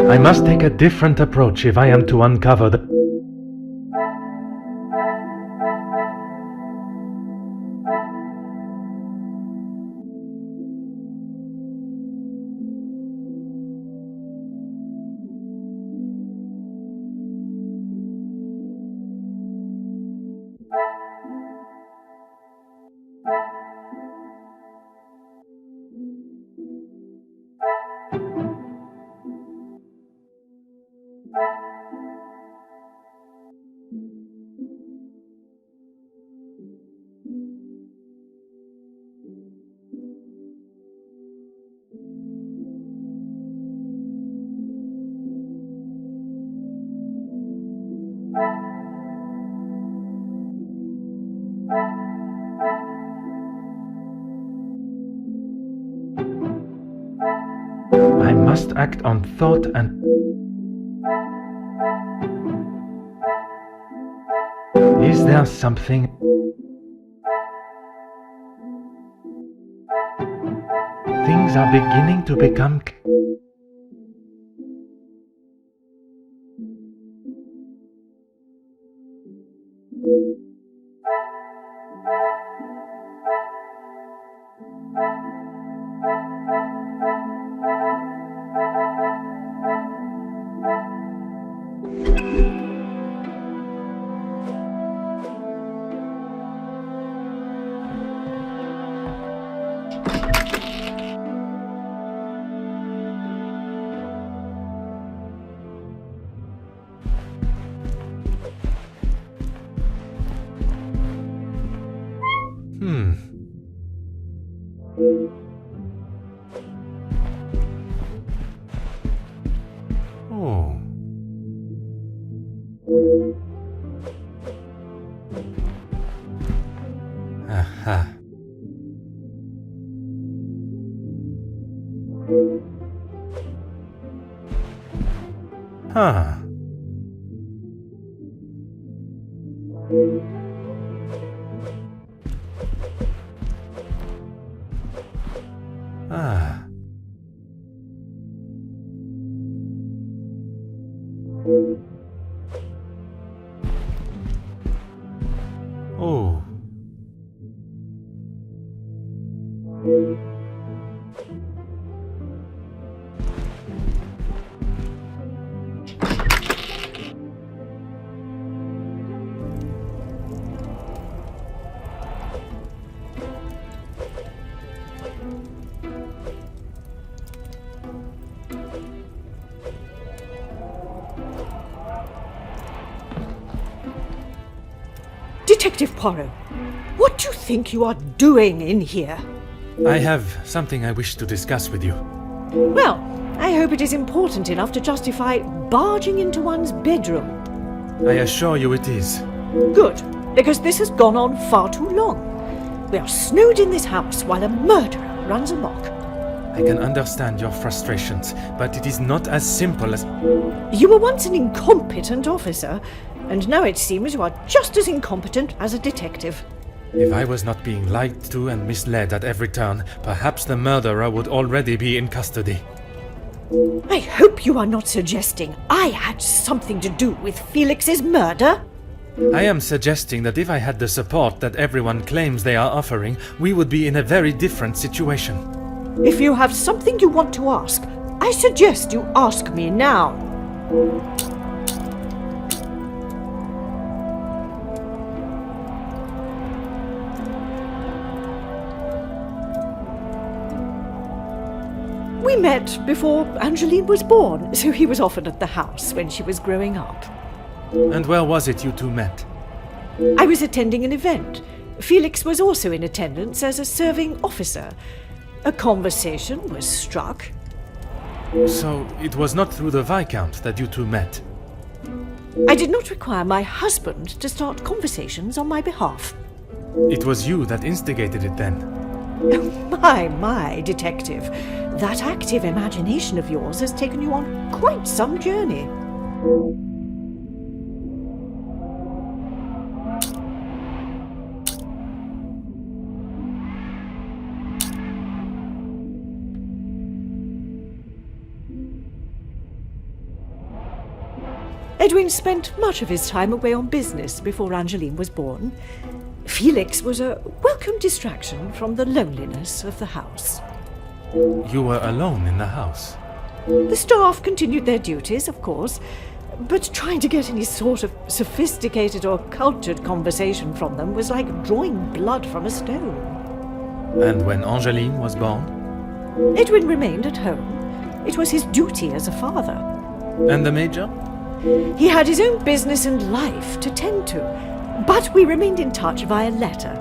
I must take a different approach if I am to uncover the... I must act on thought and... Is there something... Things are beginning to become... Oh. Aha. Huh. Ah. Oh. Detective Poirot, what do you think you are doing in here? I have something I wish to discuss with you. Well, I hope it is important enough to justify barging into one's bedroom. I assure you it is. Good, because this has gone on far too long. We are snowed in this house while a murderer runs amok. I can understand your frustrations, but it is not as simple as... You were once an incompetent officer, and now it seems you are just as incompetent as a detective. If I was not being lied to and misled at every turn, perhaps the murderer would already be in custody. I hope you are not suggesting I had something to do with Felix's murder. I am suggesting that if I had the support that everyone claims they are offering, we would be in a very different situation. If you have something you want to ask, I suggest you ask me now. We met before Angeline was born, so he was often at the house when she was growing up. And where was it you two met? I was attending an event. Felix was also in attendance as a serving officer. A conversation was struck. So it was not through the Viscount that you two met? I did not require my husband to start conversations on my behalf. It was you that instigated it then? My, detective. That active imagination of yours has taken you on quite some journey. Edwin spent much of his time away on business before Angeline was born. Felix was a welcome distraction from the loneliness of the house. You were alone in the house. The staff continued their duties, of course, but trying to get any sort of sophisticated or cultured conversation from them was like drawing blood from a stone. And when Angeline was born? Edwin remained at home. It was his duty as a father. And the Major? He had his own business and life to tend to, but we remained in touch via letter.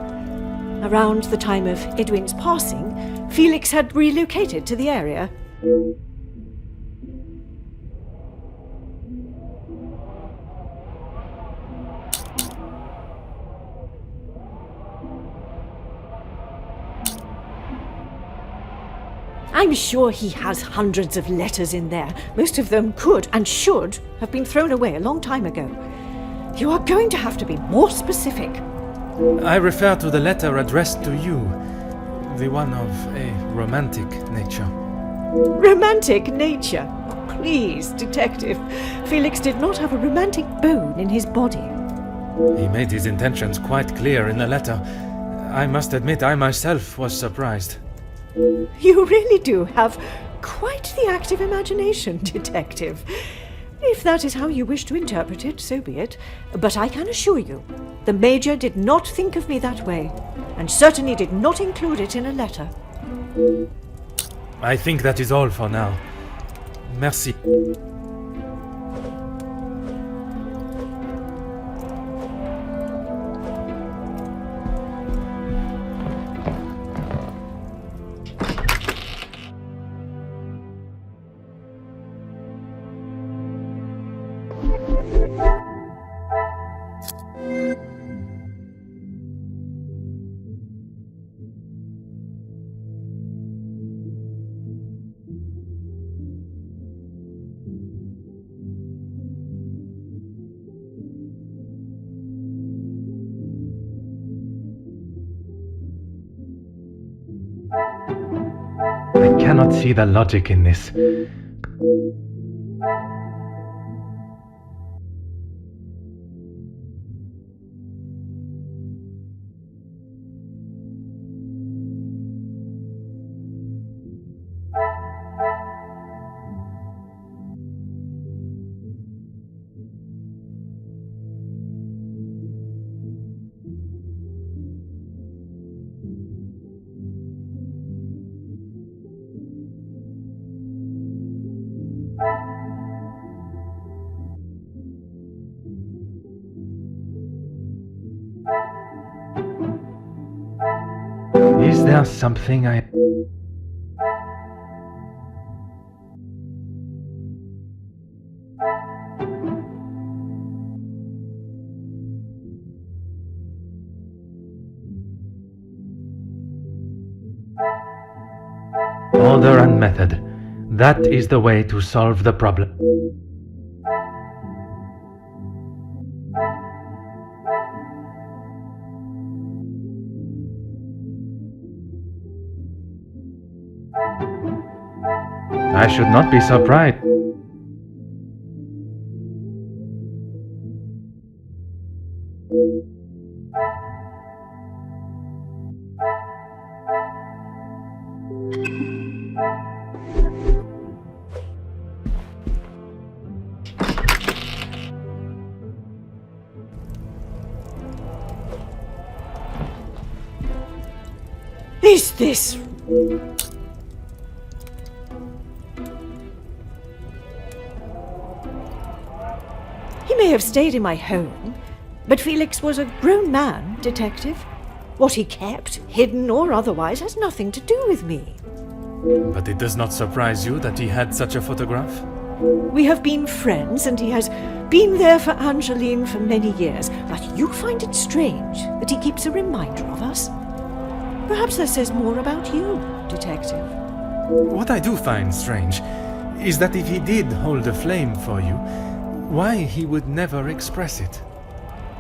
Around the time of Edwin's passing, Felix had relocated to the area. I'm sure he has hundreds of letters in there. Most of them could and should have been thrown away a long time ago. You are going to have to be more specific. I refer to the letter addressed to you, the one of a romantic nature. Romantic nature? Please, Detective. Felix did not have a romantic bone in his body. He made his intentions quite clear in the letter. I must admit I myself was surprised. You really do have quite the active imagination, Detective. If that is how you wish to interpret it, so be it. But I can assure you, the Major did not think of me that way, and certainly did not include it in a letter. I think that is all for now. Merci. I cannot see the logic in this. Is there something I... Order and method. That is the way to solve the problem. I should not be surprised. Is this... He may have stayed in my home, but Felix was a grown man, Detective. What he kept, hidden or otherwise, has nothing to do with me. But it does not surprise you that he had such a photograph? We have been friends, and he has been there for Angeline for many years, but you find it strange that he keeps a reminder of us? Perhaps that says more about you, Detective. What I do find strange is that if he did hold a flame for you, why he would never express it.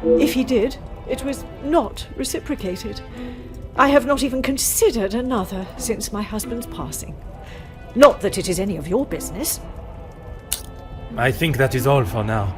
If he did, it was not reciprocated. I have not even considered another since my husband's passing. Not that it is any of your business. I think that is all for now.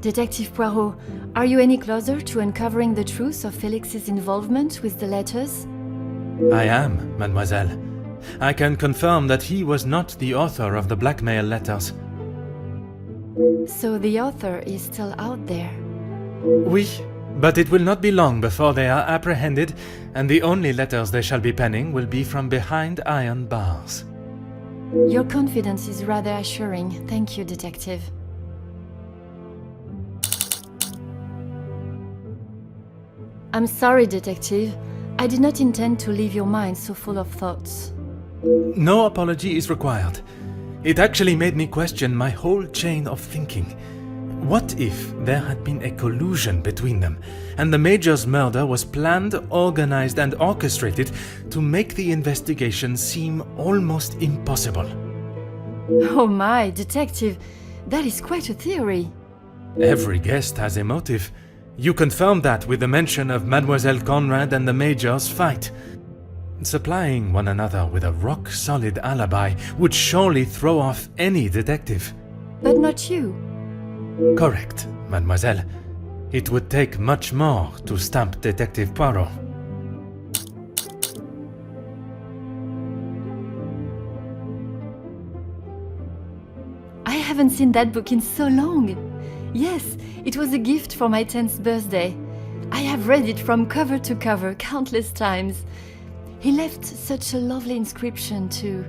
Detective Poirot, are you any closer to uncovering the truth of Felix's involvement with the letters? I am, mademoiselle. I can confirm that he was not the author of the blackmail letters. So the author is still out there? Oui, but it will not be long before they are apprehended, and the only letters they shall be penning will be from behind iron bars. Your confidence is rather assuring. Thank you, Detective. I'm sorry, Detective. I did not intend to leave your mind so full of thoughts. No apology is required. It actually made me question my whole chain of thinking. What if there had been a collusion between them, and the Major's murder was planned, organized, and orchestrated to make the investigation seem almost impossible? Oh my, Detective, that is quite a theory. Every guest has a motive. You confirmed that with the mention of Mademoiselle Conrad and the Major's fight. Supplying one another with a rock-solid alibi would surely throw off any detective. But not you. Correct, mademoiselle. It would take much more to stamp Detective Poirot. I haven't seen that book in so long. Yes, it was a gift for my 10th birthday. I have read it from cover to cover countless times. He left such a lovely inscription too.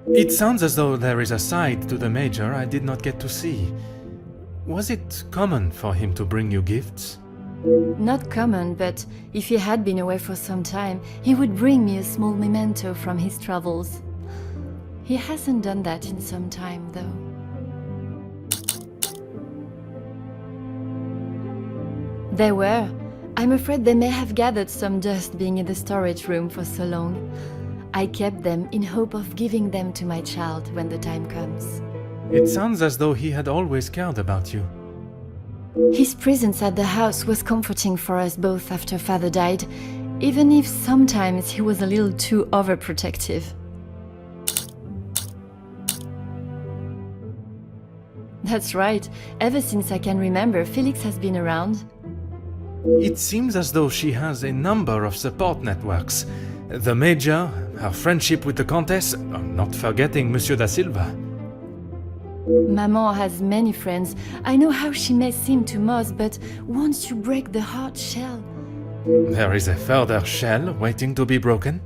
It sounds as though there is a side to the Major I did not get to see. Was it common for him to bring you gifts? Not common, but if he had been away for some time, he would bring me a small memento from his travels. He hasn't done that in some time, though. There were. I'm afraid they may have gathered some dust being in the storage room for so long. I kept them in hope of giving them to my child when the time comes. It sounds as though he had always cared about you. His presence at the house was comforting for us both after Father died, even if sometimes he was a little too overprotective. That's right. Ever since I can remember, Felix has been around. It seems as though she has a number of support networks. The Major, her friendship with the Countess, not forgetting Monsieur da Silva. Maman has many friends. I know how she may seem to most, but once you break the hard shell... There is a further shell waiting to be broken?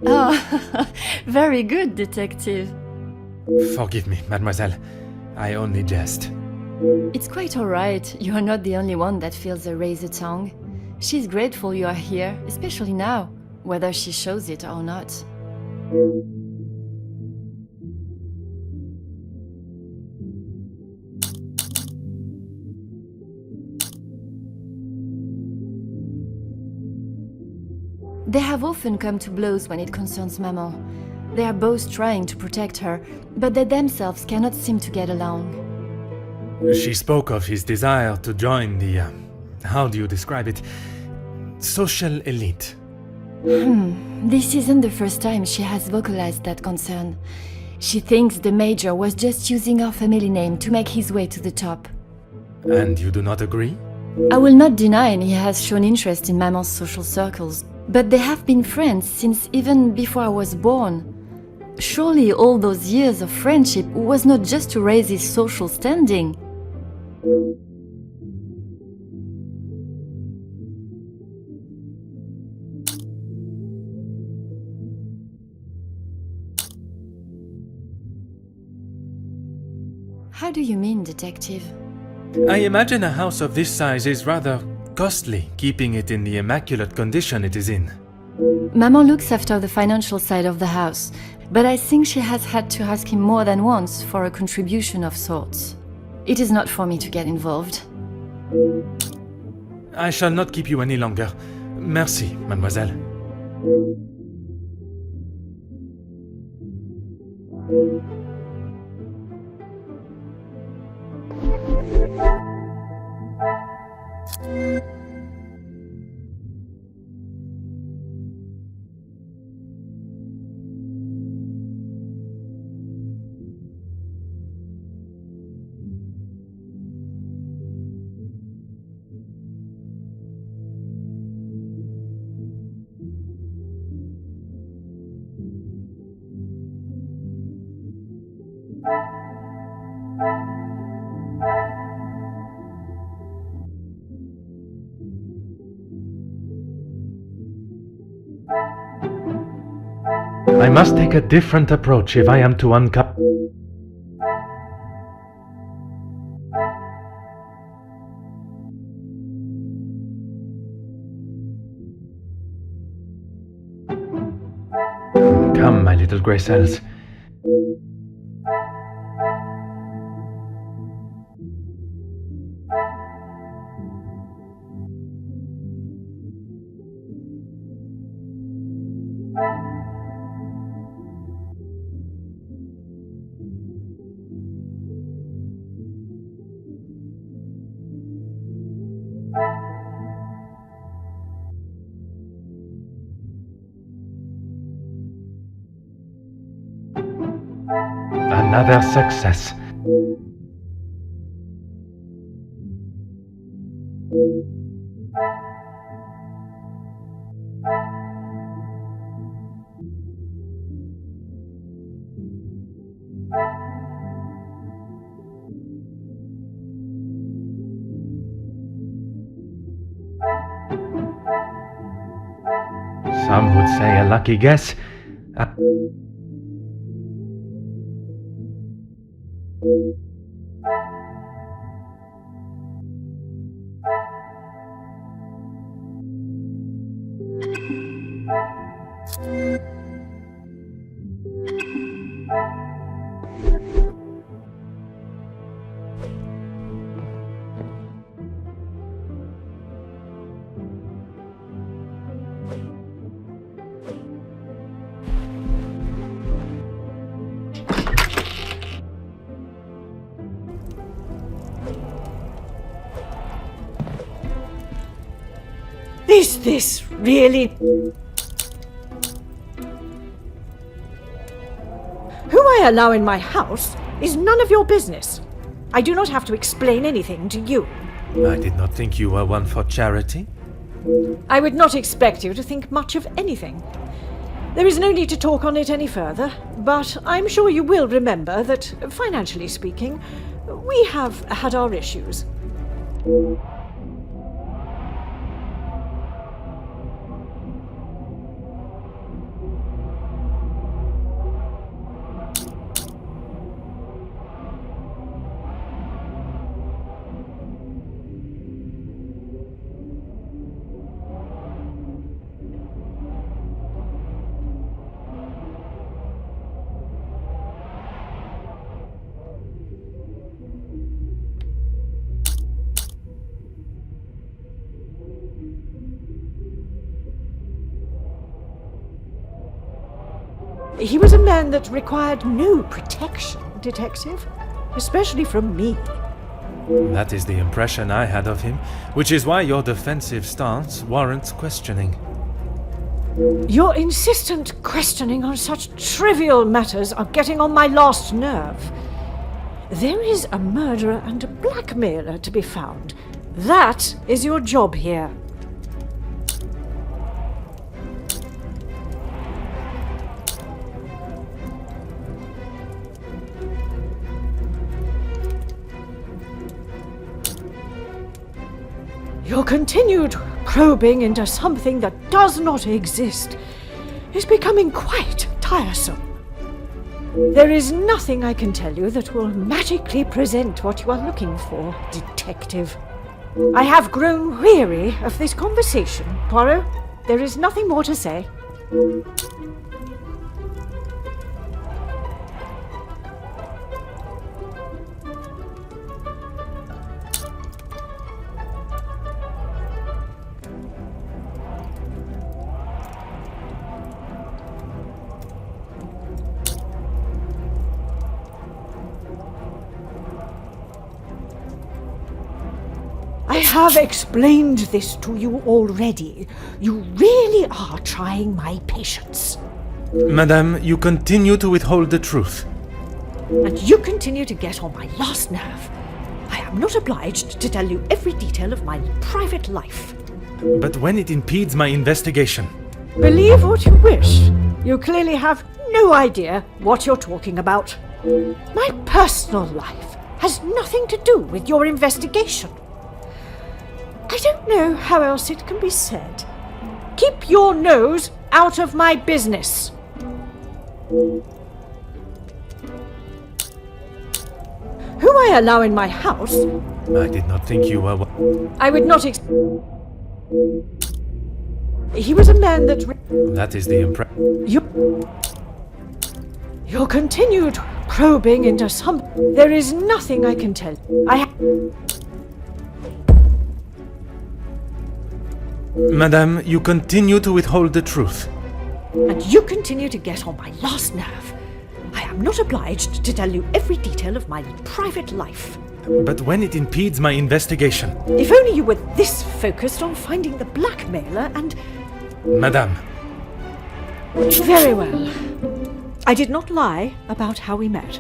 Oh, very good, Detective. Forgive me, mademoiselle. I only jest. It's quite all right. You are not the only one that feels a razor tongue. She's grateful you are here, especially now, whether she shows it or not. They have often come to blows when it concerns Maman. They are both trying to protect her, but they themselves cannot seem to get along. She spoke of his desire to join the, how do you describe it? Social elite. This isn't the first time she has vocalized that concern. She thinks the Major was just using our family name to make his way to the top. And you do not agree? I will not deny he has shown interest in Maman's social circles, but they have been friends since even before I was born. Surely all those years of friendship was not just to raise his social standing. How do you mean, Detective? I imagine a house of this size is rather costly, keeping it in the immaculate condition it is in. Maman looks after the financial side of the house, but I think she has had to ask him more than once for a contribution of sorts. It is not for me to get involved. I shall not keep you any longer. Merci, mademoiselle. I must take a different approach if I am to uncover. Come, my little grey cells. Another success. Some would say a lucky guess. Is this really... Who I allow in my house is none of your business. I do not have to explain anything to you. I did not think you were one for charity. I would not expect you to think much of anything. There is no need to talk on it any further, but I'm sure you will remember that, financially speaking, we have had our issues. He was a man that required no protection, Detective, especially from me. That is the impression I had of him, which is why your defensive stance warrants questioning. Your insistent questioning on such trivial matters are getting on my last nerve. There is a murderer and a blackmailer to be found. That is your job here. Your continued probing into something that does not exist is becoming quite tiresome. There is nothing I can tell you that will magically present what you are looking for, detective. I have grown weary of this conversation, Poirot. There is nothing more to say. I have explained this to you already. You really are trying my patience. Madame, you continue to withhold the truth. And you continue to get on my last nerve. I am not obliged to tell you every detail of my private life. But when it impedes my investigation... Believe what you wish. You clearly have no idea what you're talking about. My personal life has nothing to do with your investigation. I don't know how else it can be said. Keep your nose out of my business. Who I allow in my house... I did not think you were... I would not He was a man that... That is the impression. Your continued probing into some... There is nothing I can tell. Madame, you continue to withhold the truth. And you continue to get on my last nerve. I am not obliged to tell you every detail of my private life. But when it impedes my investigation... If only you were this focused on finding the blackmailer and... Madame. Very well. I did not lie about how we met.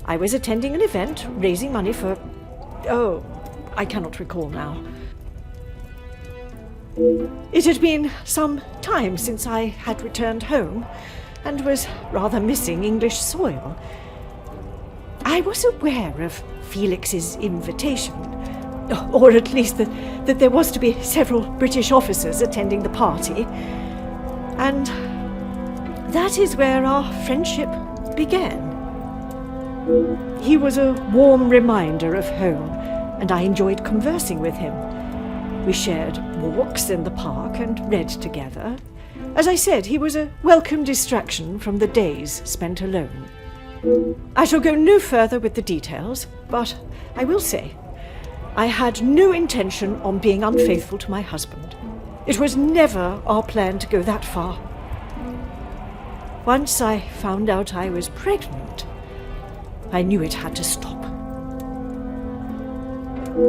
I was attending an event, raising money for... Oh, I cannot recall now. It had been some time since I had returned home, and was rather missing English soil. I was aware of Felix's invitation, or at least that there was to be several British officers attending the party, and that is where our friendship began. He was a warm reminder of home, and I enjoyed conversing with him. We shared walks in the park and read together. As I said, he was a welcome distraction from the days spent alone. I shall go no further with the details, but I will say, I had no intention on being unfaithful to my husband. It was never our plan to go that far. Once I found out I was pregnant, I knew it had to stop.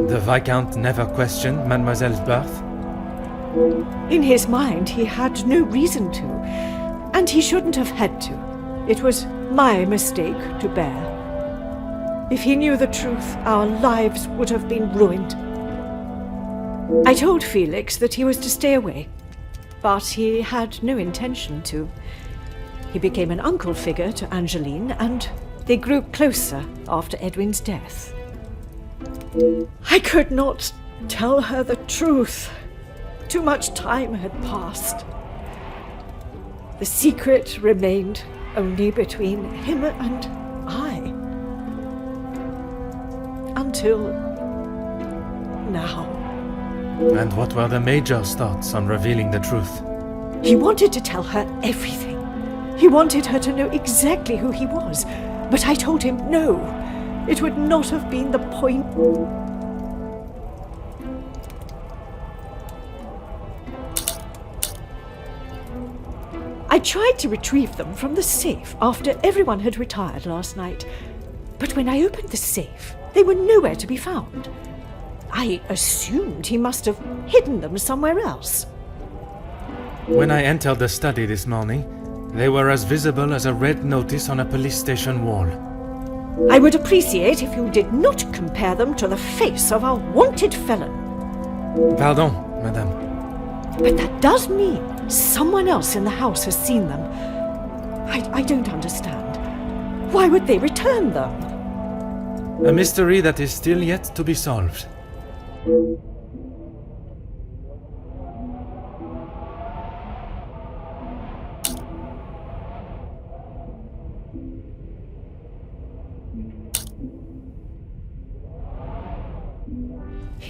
The Viscount never questioned Mademoiselle's birth? In his mind, he had no reason to, and he shouldn't have had to. It was my mistake to bear. If he knew the truth, our lives would have been ruined. I told Felix that he was to stay away, but he had no intention to. He became an uncle figure to Angeline, and they grew closer after Edwin's death. I could not tell her the truth. Too much time had passed. The secret remained only between him and I. Until now. And what were the Major's thoughts on revealing the truth? He wanted to tell her everything. He wanted her to know exactly who he was. But I told him no. It would not have been the point. I tried to retrieve them from the safe after everyone had retired last night. But when I opened the safe, they were nowhere to be found. I assumed he must have hidden them somewhere else. When I entered the study this morning, they were as visible as a red notice on a police station wall. I would appreciate if you did not compare them to the face of a wanted felon. Pardon, madame. But that does mean someone else in the house has seen them. I don't understand. Why would they return them? A mystery that is still yet to be solved.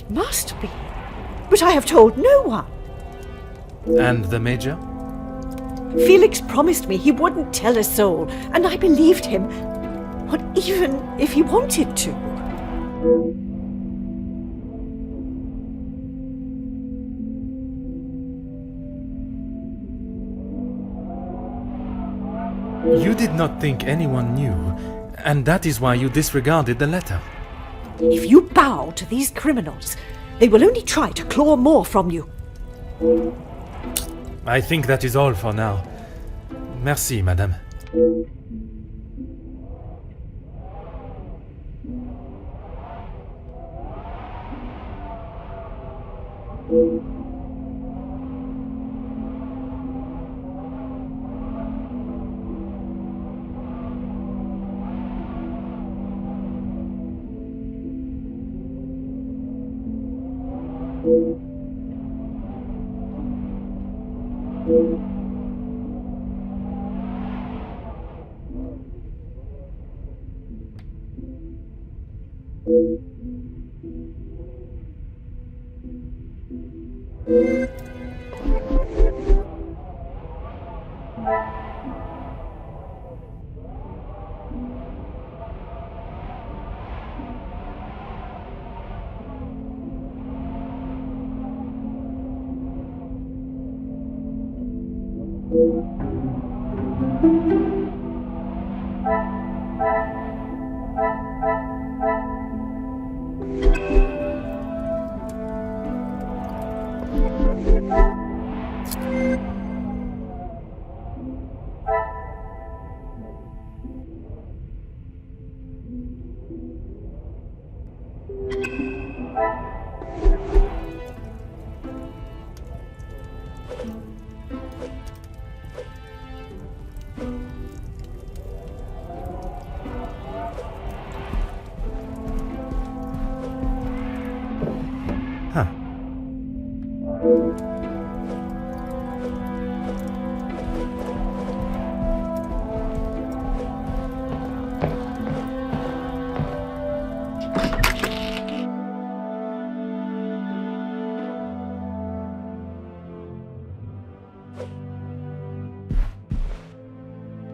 It must be. But I have told no one. And the Major? Felix promised me he wouldn't tell a soul, and I believed him. Not even if he wanted to. You did not think anyone knew, and that is why you disregarded the letter. If you bow to these criminals, they will only try to claw more from you. I think that is all for now. Merci, madame.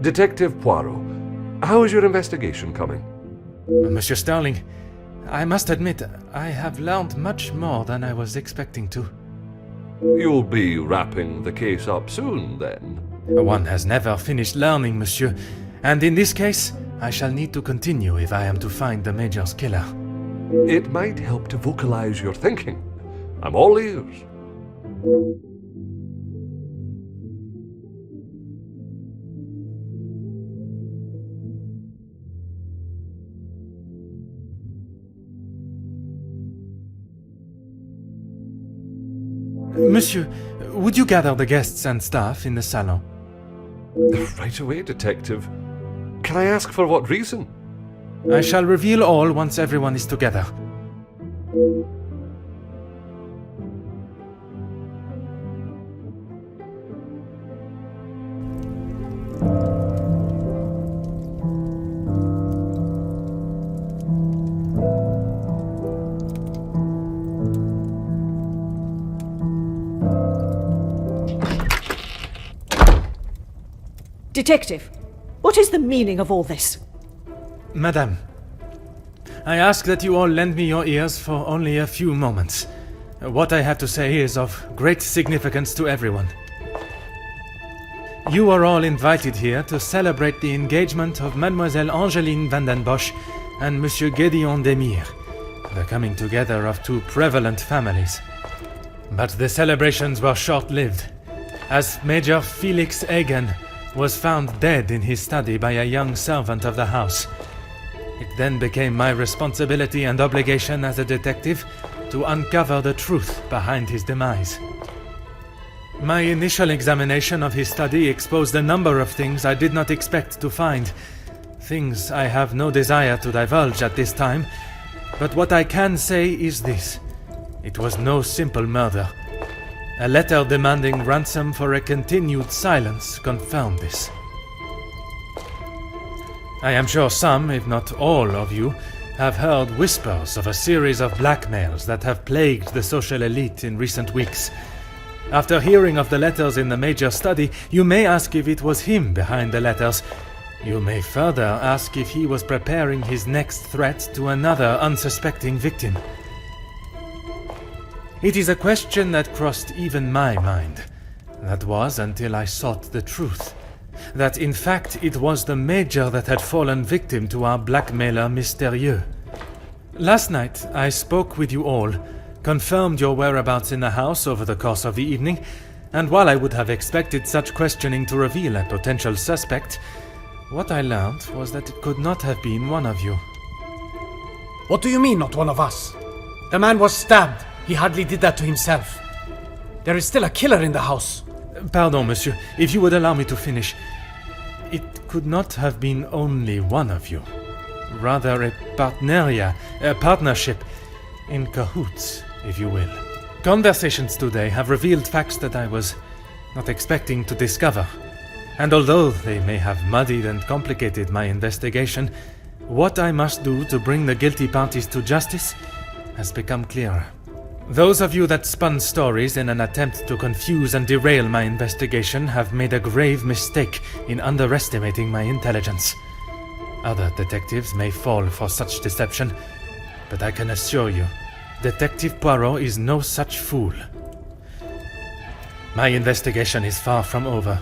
Detective Poirot, how is your investigation coming? Monsieur Starling, I must admit, I have learned much more than I was expecting to. You'll be wrapping the case up soon, then? One has never finished learning, monsieur, and in this case, I shall need to continue if I am to find the Major's killer. It might help to vocalize your thinking. I'm all ears. Monsieur, would you gather the guests and staff in the salon? Right away, Detective. Can I ask for what reason? I shall reveal all once everyone is together. Detective, what is the meaning of all this? Madame, I ask that you all lend me your ears for only a few moments. What I have to say is of great significance to everyone. You are all invited here to celebrate the engagement of Mademoiselle Angeline van den Bosch and Monsieur Gedeon d'Emir, the coming together of two prevalent families. But the celebrations were short-lived, as Major Felix was found dead in his study by a young servant of the house. It then became my responsibility and obligation as a detective to uncover the truth behind his demise. My initial examination of his study exposed a number of things I did not expect to find. Things I have no desire to divulge at this time, but what I can say is this. It was no simple murder. A letter demanding ransom for a continued silence confirmed this. I am sure some, if not all of you, have heard whispers of a series of blackmails that have plagued the social elite in recent weeks. After hearing of the letters in the major study, you may ask if it was him behind the letters. You may further ask if he was preparing his next threat to another unsuspecting victim. It is a question that crossed even my mind. That was until I sought the truth. That in fact it was the Major that had fallen victim to our blackmailer Mystérieux. Last night I spoke with you all, confirmed your whereabouts in the house over the course of the evening, and while I would have expected such questioning to reveal a potential suspect, what I learned was that it could not have been one of you. What do you mean, not one of us? The man was stabbed. He hardly did that to himself. There is still a killer in the house. Pardon, monsieur, if you would allow me to finish. It could not have been only one of you. Rather a partnership, in cahoots, if you will. Conversations today have revealed facts that I was not expecting to discover. And although they may have muddied and complicated my investigation, what I must do to bring the guilty parties to justice has become clearer. Those of you that spun stories in an attempt to confuse and derail my investigation have made a grave mistake in underestimating my intelligence. Other detectives may fall for such deception, but I can assure you, Detective Poirot is no such fool. My investigation is far from over,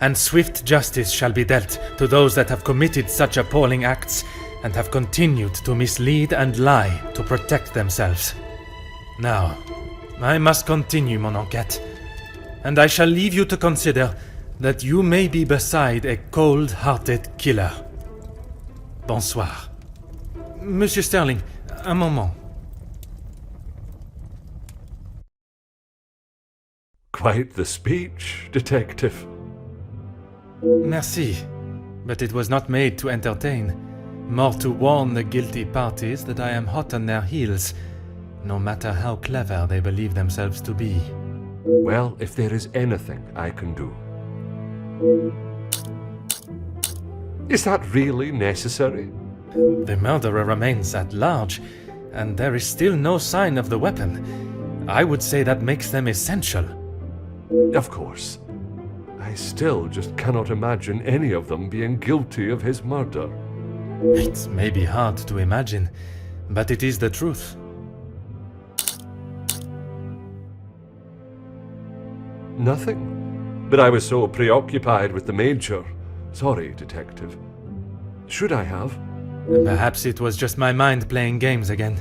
and swift justice shall be dealt to those that have committed such appalling acts and have continued to mislead and lie to protect themselves. Now, I must continue mon enquête, and I shall leave you to consider that you may be beside a cold-hearted killer. Bonsoir. Monsieur Sterling, un moment. Quite the speech, Detective. Merci, but it was not made to entertain, more to warn the guilty parties that I am hot on their heels, no matter how clever they believe themselves to be. Well, if there is anything I can do. Is that really necessary? The murderer remains at large, and there is still no sign of the weapon. I would say that makes them essential. Of course. I still just cannot imagine any of them being guilty of his murder. It may be hard to imagine, but it is the truth. Nothing. But I was so preoccupied with the Major. Sorry, Detective. Should I have? Perhaps it was just my mind playing games again.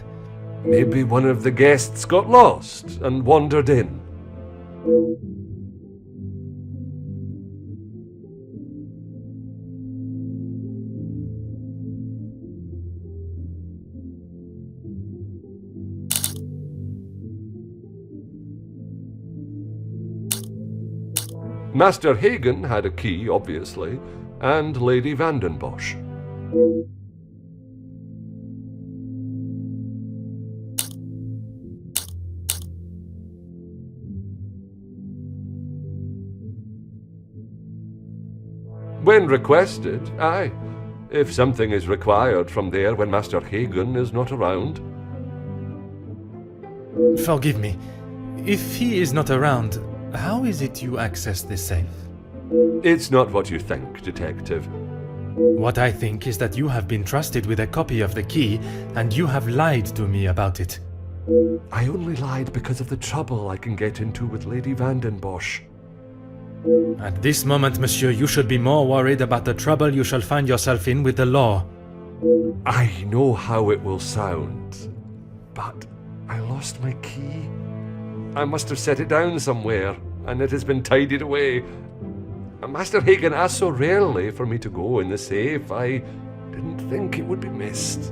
Maybe one of the guests got lost and wandered in. Master Hagen had a key, obviously, and Lady Vanden Bosch. When requested, aye. If something is required from there when Master Hagen is not around. Forgive me. If he is not around, how is it you access this safe? It's not what you think, Detective. What I think is that you have been trusted with a copy of the key, and you have lied to me about it. I only lied because of the trouble I can get into with Lady Vanden Bosch. At this moment, monsieur, you should be more worried about the trouble you shall find yourself in with the law. I know how it will sound, but I lost my key. I must have set it down somewhere, and it has been tidied away. Master Hagen asked so rarely for me to go in the safe, I didn't think it would be missed.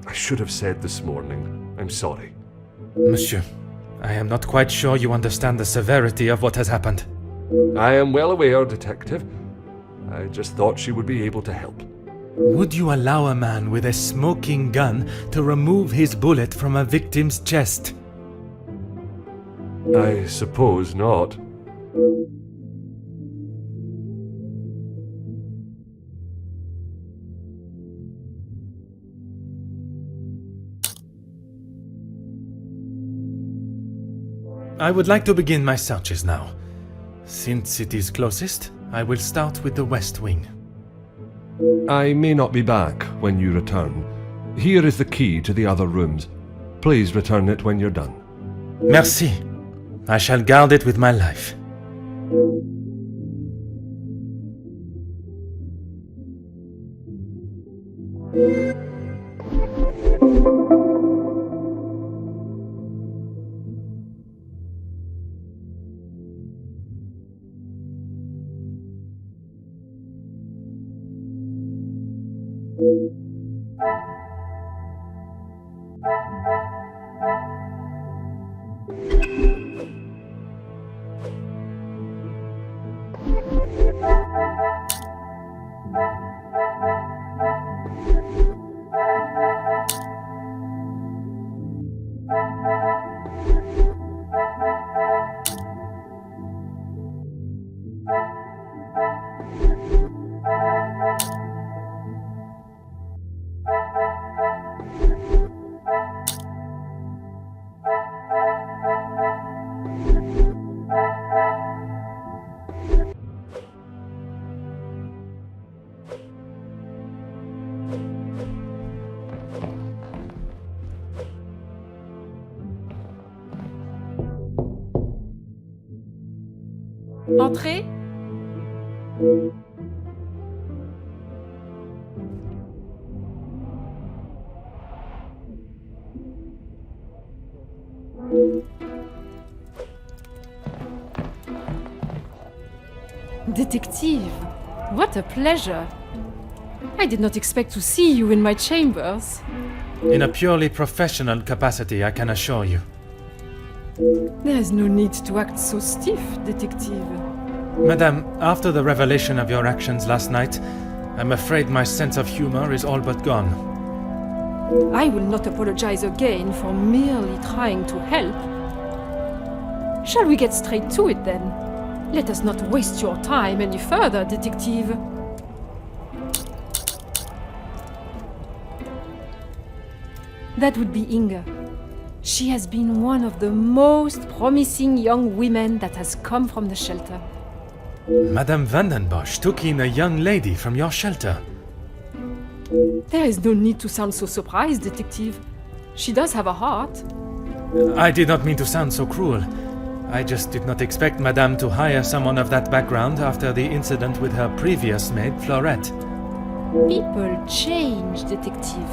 I should have said this morning. I'm sorry. Monsieur, I am not quite sure you understand the severity of what has happened. I am well aware, Detective. I just thought she would be able to help. Would you allow a man with a smoking gun to remove his bullet from a victim's chest? I suppose not. I would like to begin my searches now. Since it is closest, I will start with the west wing. I may not be back when you return. Here is the key to the other rooms. Please return it when you're done. Merci. I shall guard it with my life. Entrez. Detective, what a pleasure. I did not expect to see you in my chambers. In a purely professional capacity, I can assure you. There is no need to act so stiff, Detective. Madame, after the revelation of your actions last night, I'm afraid my sense of humor is all but gone. I will not apologize again for merely trying to help. Shall we get straight to it then? Let us not waste your time any further, Detective. That would be Inge. She has been one of the most promising young women that has come from the shelter. Madame Vandenbosch took in a young lady from your shelter. There is no need to sound so surprised, Detective. She does have a heart. I did not mean to sound so cruel. I just did not expect Madame to hire someone of that background after the incident with her previous maid, Florette. People change, Detective.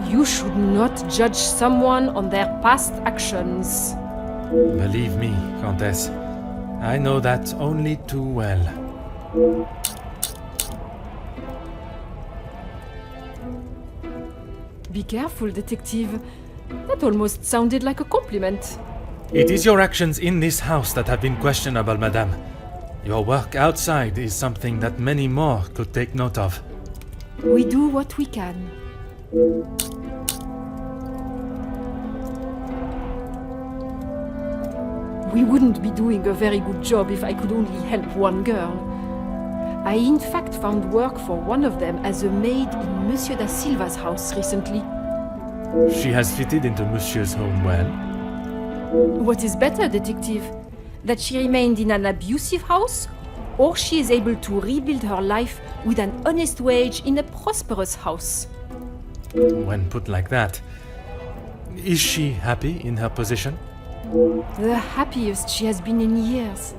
You should not judge someone on their past actions. Believe me, Countess, I know that only too well. Be careful, Detective. That almost sounded like a compliment. It is your actions in this house that have been questionable, Madame. Your work outside is something that many more could take note of. We do what we can. We wouldn't be doing a very good job if I could only help one girl. I in fact found work for one of them as a maid in Monsieur da Silva's house recently. She has fitted into Monsieur's home well. What is better, Detective? That she remained in an abusive house, or she is able to rebuild her life with an honest wage in a prosperous house? When put like that, is she happy in her position? The happiest she has been in years.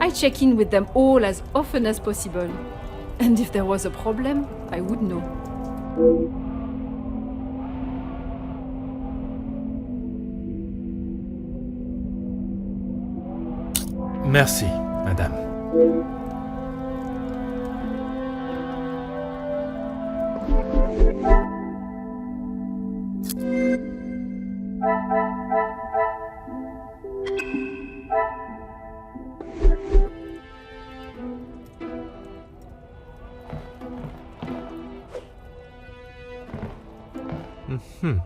I check in with them all as often as possible. And if there was a problem, I would know. Merci, Madame. Oh.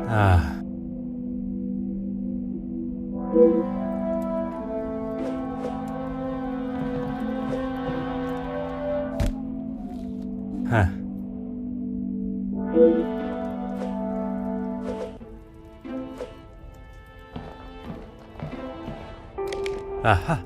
Ah. Huh. Aha.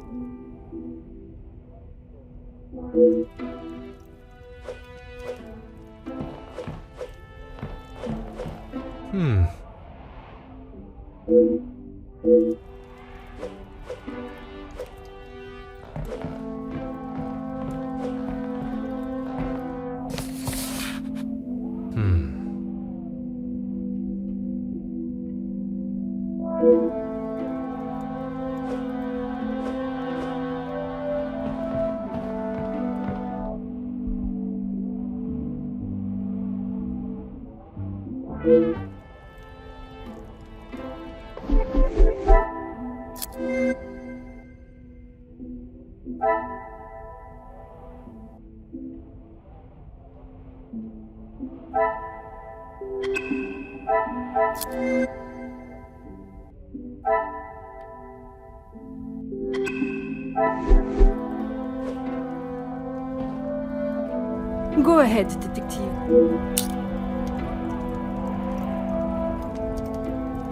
Go ahead, detective.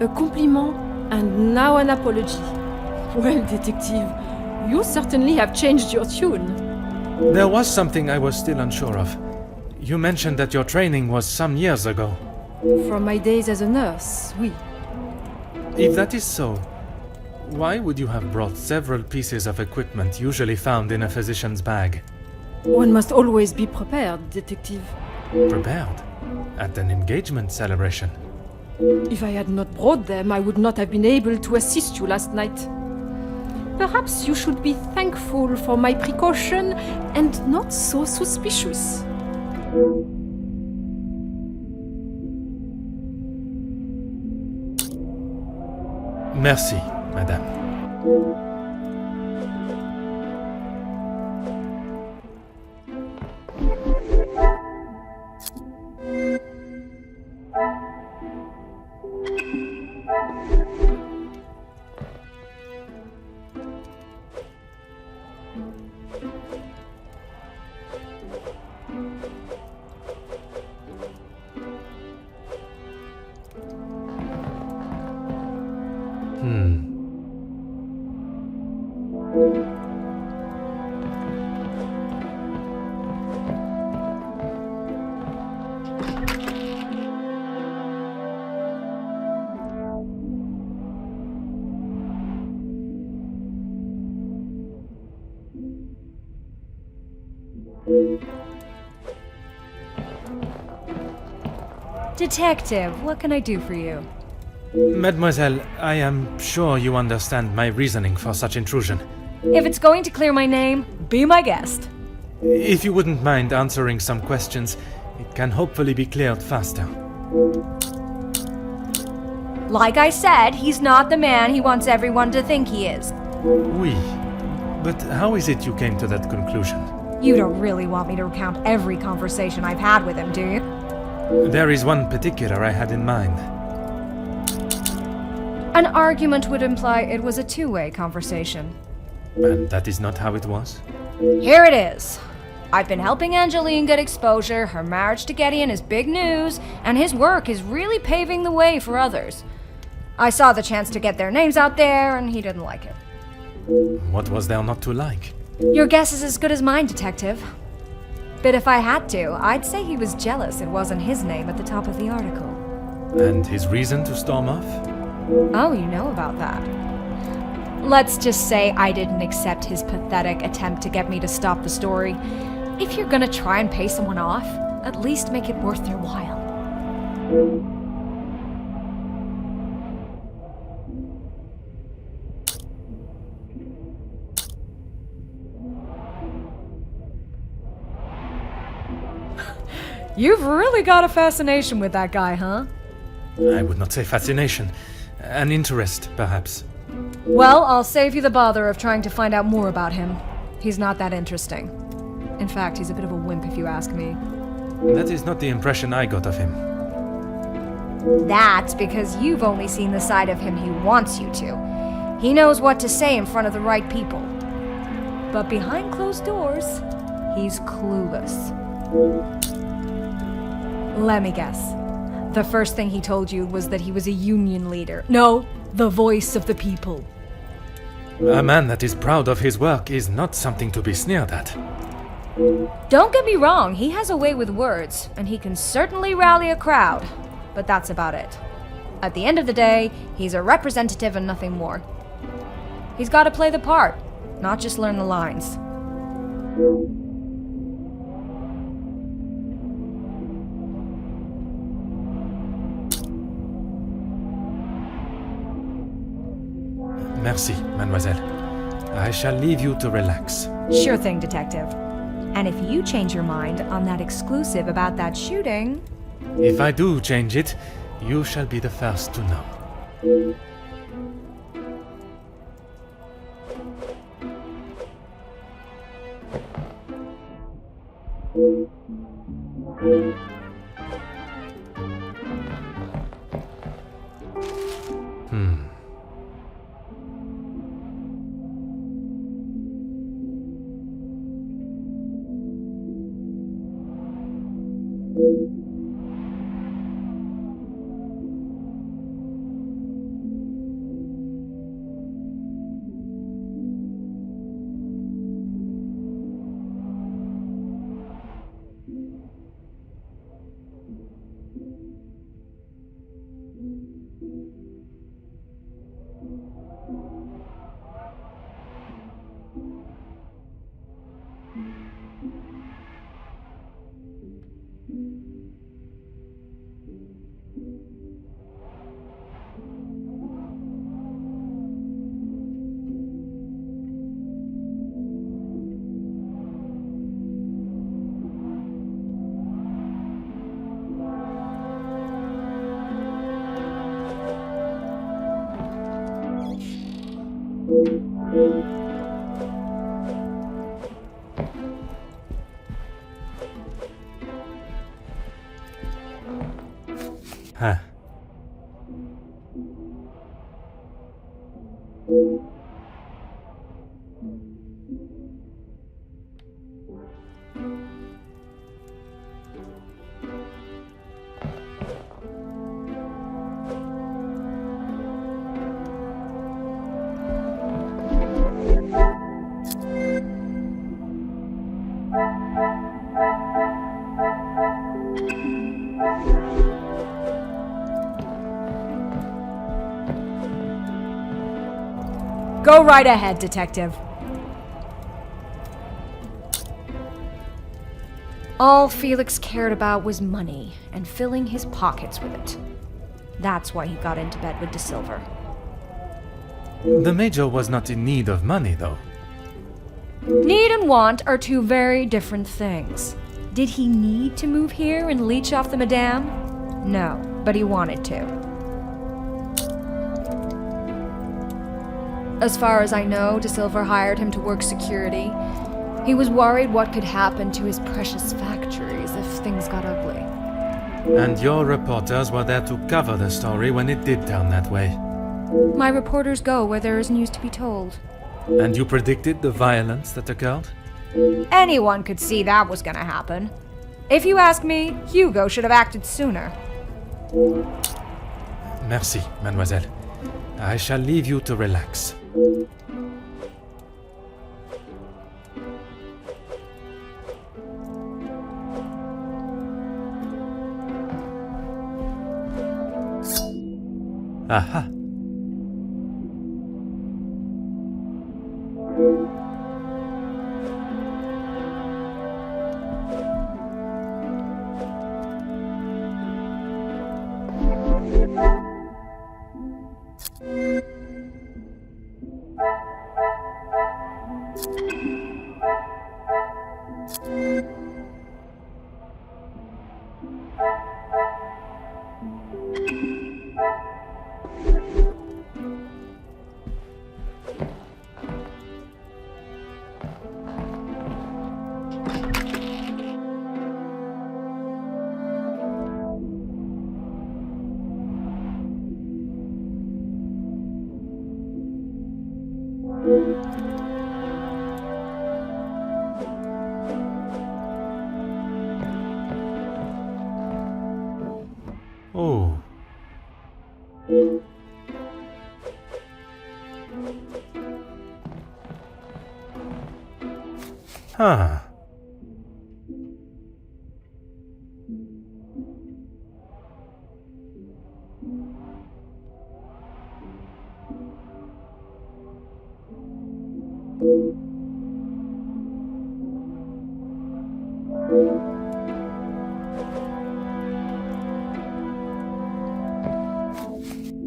A compliment and now an apology. Well, detective, you certainly have changed your tune. There was something I was still unsure of. You mentioned that your training was some years ago. From my days as a nurse, oui. If that is so, why would you have brought several pieces of equipment usually found in a physician's bag? One must always be prepared, detective. Prepared? At an engagement celebration? If I had not brought them, I would not have been able to assist you last night. Perhaps you should be thankful for my precaution and not so suspicious. Merci, madame. Detective, what can I do for you? Mademoiselle, I am sure you understand my reasoning for such intrusion. If it's going to clear my name, be my guest. If you wouldn't mind answering some questions, it can hopefully be cleared faster. Like I said, he's not the man he wants everyone to think he is. Oui. But how is it you came to that conclusion? You don't really want me to recount every conversation I've had with him, do you? There is one particular I had in mind. An argument would imply it was a two-way conversation. And that is not how it was? Here it is. I've been helping Angeline get exposure, her marriage to Gedeon is big news, and his work is really paving the way for others. I saw the chance to get their names out there, and he didn't like it. What was there not to like? Your guess is as good as mine, detective. But if I had to, I'd say he was jealous it wasn't his name at the top of the article. And his reason to storm off? Oh, you know about that. Let's just say I didn't accept his pathetic attempt to get me to stop the story. If you're gonna try and pay someone off, at least make it worth their while. You've really got a fascination with that guy, huh? I would not say fascination. An interest, perhaps. Well, I'll save you the bother of trying to find out more about him. He's not that interesting. In fact, he's a bit of a wimp if you ask me. That is not the impression I got of him. That's because you've only seen the side of him he wants you to. He knows what to say in front of the right people. But behind closed doors, he's clueless. Let me guess. The first thing he told you was that he was a union leader. No, the voice of the people. A man that is proud of his work is not something to be sneered at. Don't get me wrong, he has a way with words, and he can certainly rally a crowd. But that's about it. At the end of the day, he's a representative and nothing more. He's got to play the part, not just learn the lines. Merci, mademoiselle. I shall leave you to relax. Sure thing, detective. And if you change your mind on that exclusive about that shooting... If I do change it, you shall be the first to know. Huh. Go right ahead, detective. All Felix cared about was money and filling his pockets with it. That's why he got into bed with De Silver. The Major was not in need of money, though. Need and want are two very different things. Did he need to move here and leech off the Madame? No, but he wanted to. As far as I know, De Silver hired him to work security. He was worried what could happen to his precious factories if things got ugly. And your reporters were there to cover the story when it did turn that way. My reporters go where there is news to be told. And you predicted the violence that occurred? Anyone could see that was gonna happen. If you ask me, Hugo should have acted sooner. Merci, mademoiselle. I shall leave you to relax. Aha. Oh. Huh.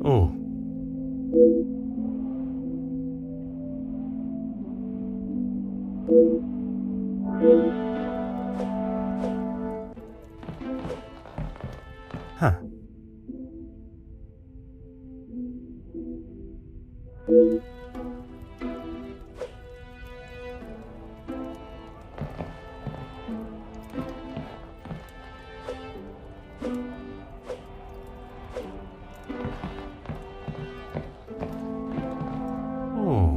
Oh. Huh. Oh.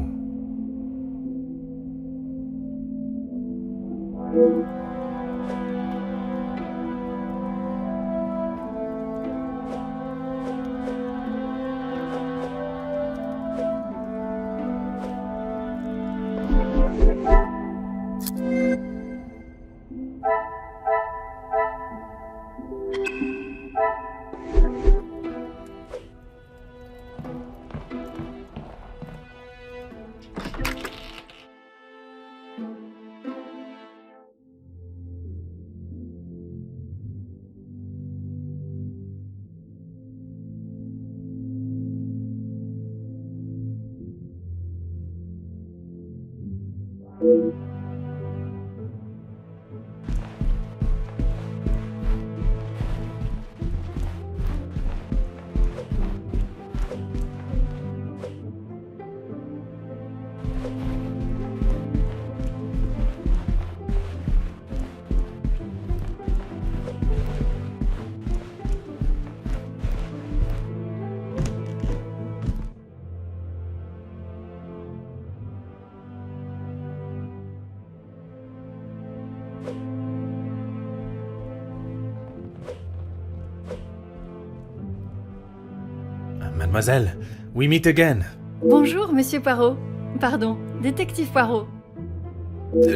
Mademoiselle, we meet again. Bonjour, Monsieur Poirot. Pardon, Détective Poirot.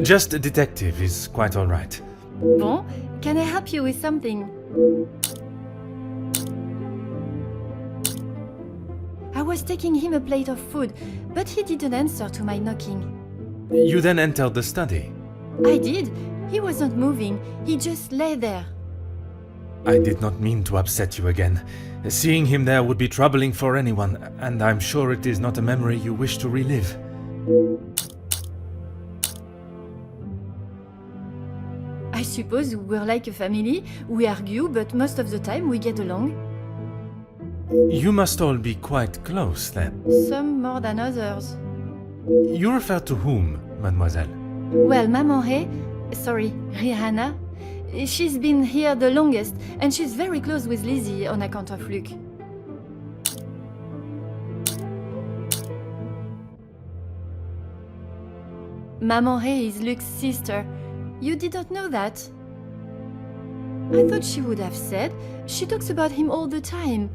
Just a detective is quite all right. Bon, can I help you with something? I was taking him a plate of food, but he didn't answer to my knocking. You then entered the study. I did. He wasn't moving. He just lay there. I did not mean to upset you again. Seeing him there would be troubling for anyone, and I'm sure it is not a memory you wish to relive. I suppose we're like a family. We argue, but most of the time we get along. You must all be quite close, then. Some more than others. You refer to whom, mademoiselle? Well, Maman Rehana, she's been here the longest, and she's very close with Lizzie on account of Luc. Maman is Luc's sister. You didn't know that? I thought she would have said. She talks about him all the time.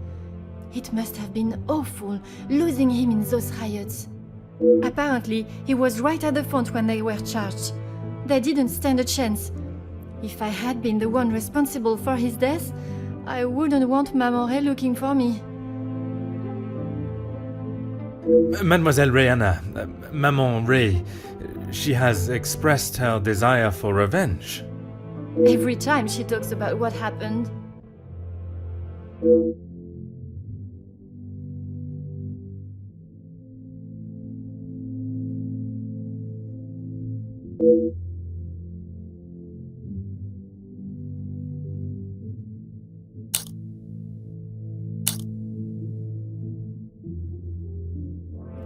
It must have been awful, losing him in those riots. Apparently, he was right at the front when they were charged. They didn't stand a chance. If I had been the one responsible for his death, I wouldn't want Maman looking for me. Mademoiselle Rehana, Maman Ray, she has expressed her desire for revenge. Every time she talks about what happened.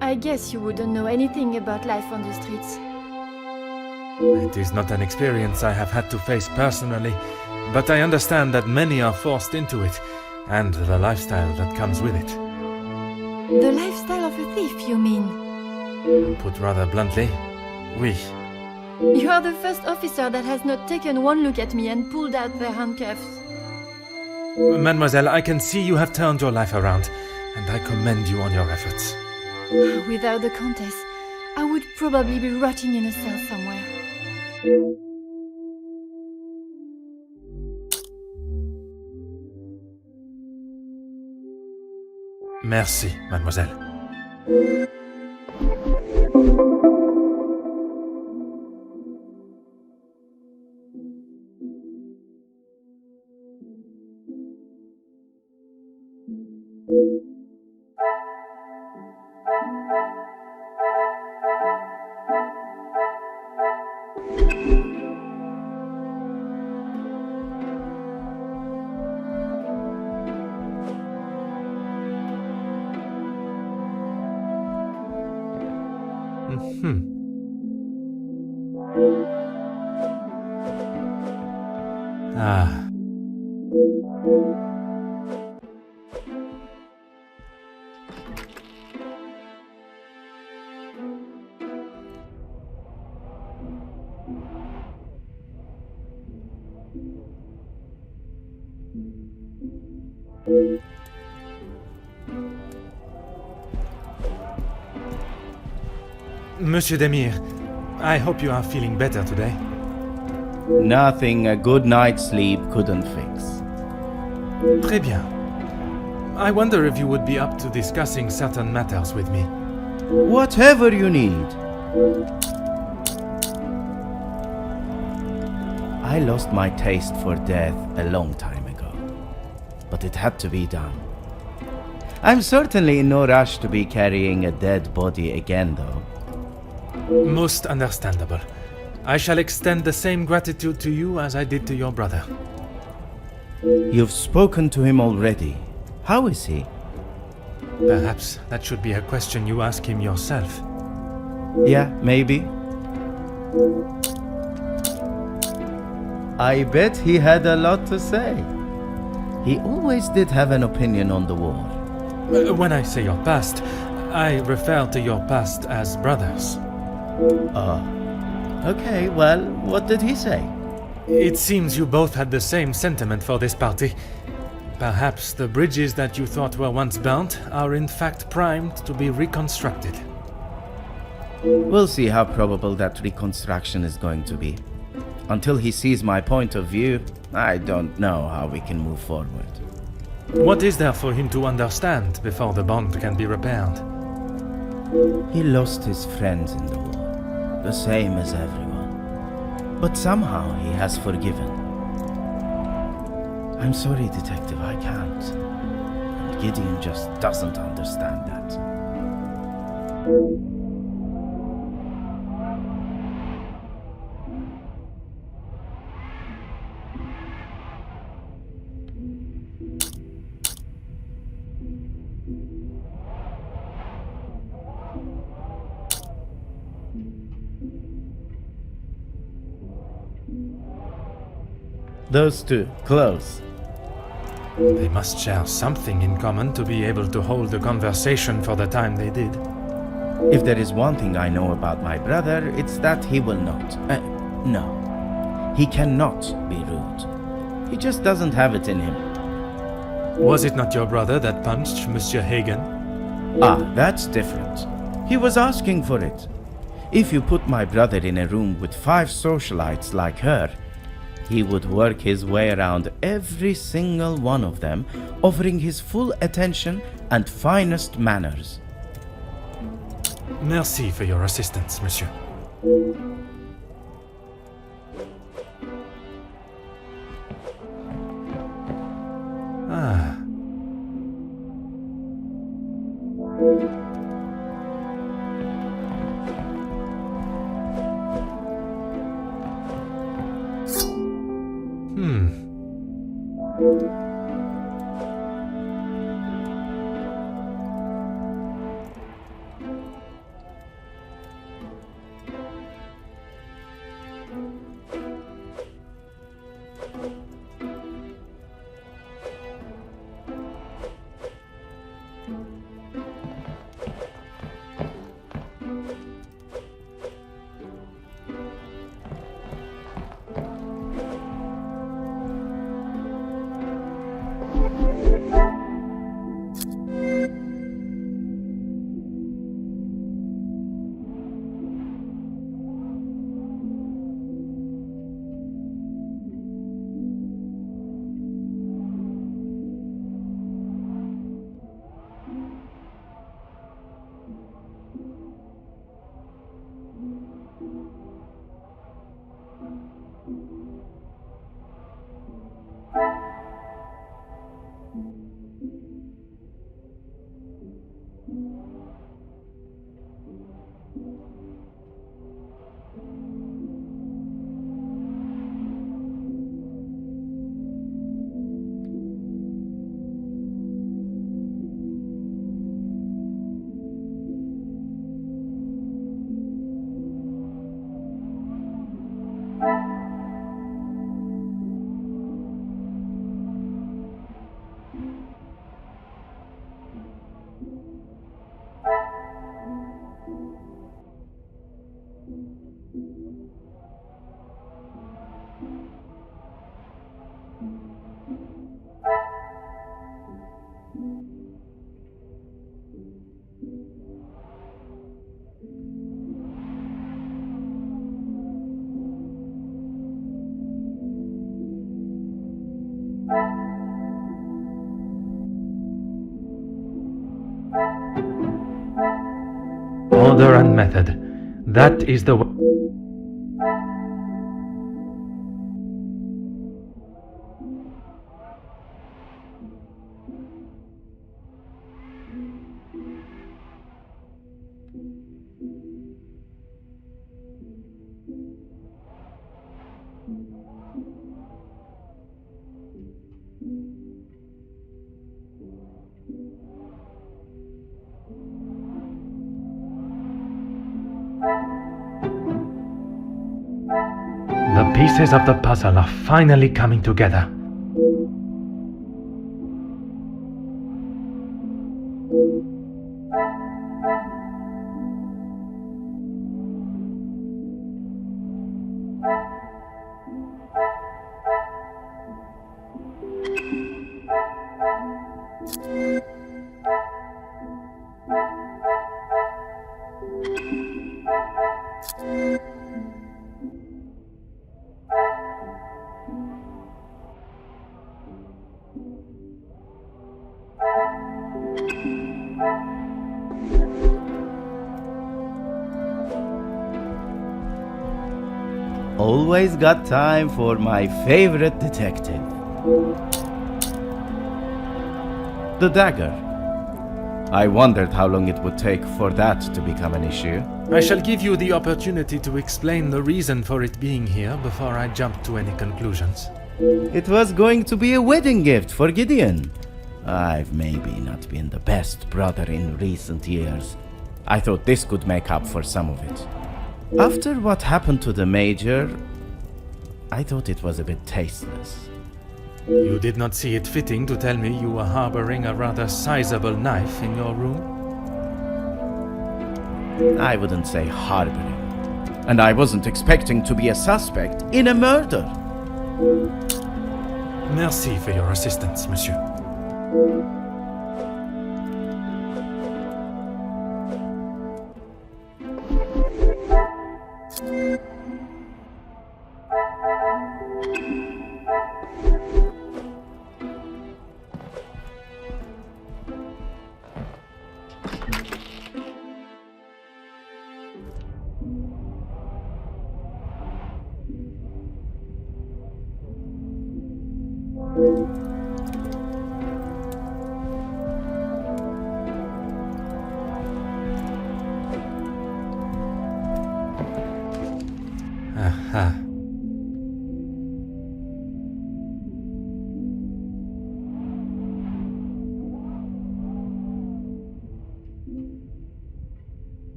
I guess you wouldn't know anything about life on the streets. It is not an experience I have had to face personally, but I understand that many are forced into it, and the lifestyle that comes with it. The lifestyle of a thief, you mean? Put rather bluntly, oui. You are the first officer that has not taken one look at me and pulled out their handcuffs. Mademoiselle, I can see you have turned your life around, and I commend you on your efforts. Without the Countess, I would probably be rotting in a cell somewhere. Merci, mademoiselle. Ah. Monsieur Demir, I hope you are feeling better today. Nothing a good night's sleep couldn't fix. Très bien. I wonder if you would be up to discussing certain matters with me. Whatever you need. I lost my taste for death a long time ago, but it had to be done. I'm certainly in no rush to be carrying a dead body again, though. Most understandable. I shall extend the same gratitude to you as I did to your brother. You've spoken to him already. How is he? Perhaps that should be a question you ask him yourself. Yeah, maybe. I bet he had a lot to say. He always did have an opinion on the war. When I say your past, I refer to your past as brothers. Okay, well, what did he say? It seems you both had the same sentiment for this party. Perhaps the bridges that you thought were once burnt are in fact primed to be reconstructed. We'll see how probable that reconstruction is going to be. Until he sees my point of view, I don't know how we can move forward. What is there for him to understand before the bond can be repaired? He lost his friends in the war, the same as everyone. But somehow he has forgiven. I'm sorry, Detective, I can't. And Gedeon just doesn't understand that. Those two, close. They must share something in common to be able to hold the conversation for the time they did. If there is one thing I know about my brother, it's that he will not. No. He cannot be rude. He just doesn't have it in him. Was it not your brother that punched Monsieur Hagen? Ah, that's different. He was asking for it. If you put my brother in a room with 5 socialites like her, he would work his way around every single one of them, offering his full attention and finest manners. Merci for your assistance, monsieur. Ah. Order and method. That is the way. The pieces of the puzzle are finally coming together. Always got time for my favorite detective. The dagger. I wondered how long it would take for that to become an issue. I shall give you the opportunity to explain the reason for it being here before I jump to any conclusions. It was going to be a wedding gift for Gedeon. I've maybe not been the best brother in recent years. I thought this could make up for some of it. After what happened to the Major, I thought it was a bit tasteless. You did not see it fitting to tell me you were harboring a rather sizable knife in your room? I wouldn't say harboring. And I wasn't expecting to be a suspect in a murder. Merci for your assistance, monsieur. Aha.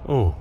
Oh.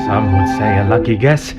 Some would say a lucky guess.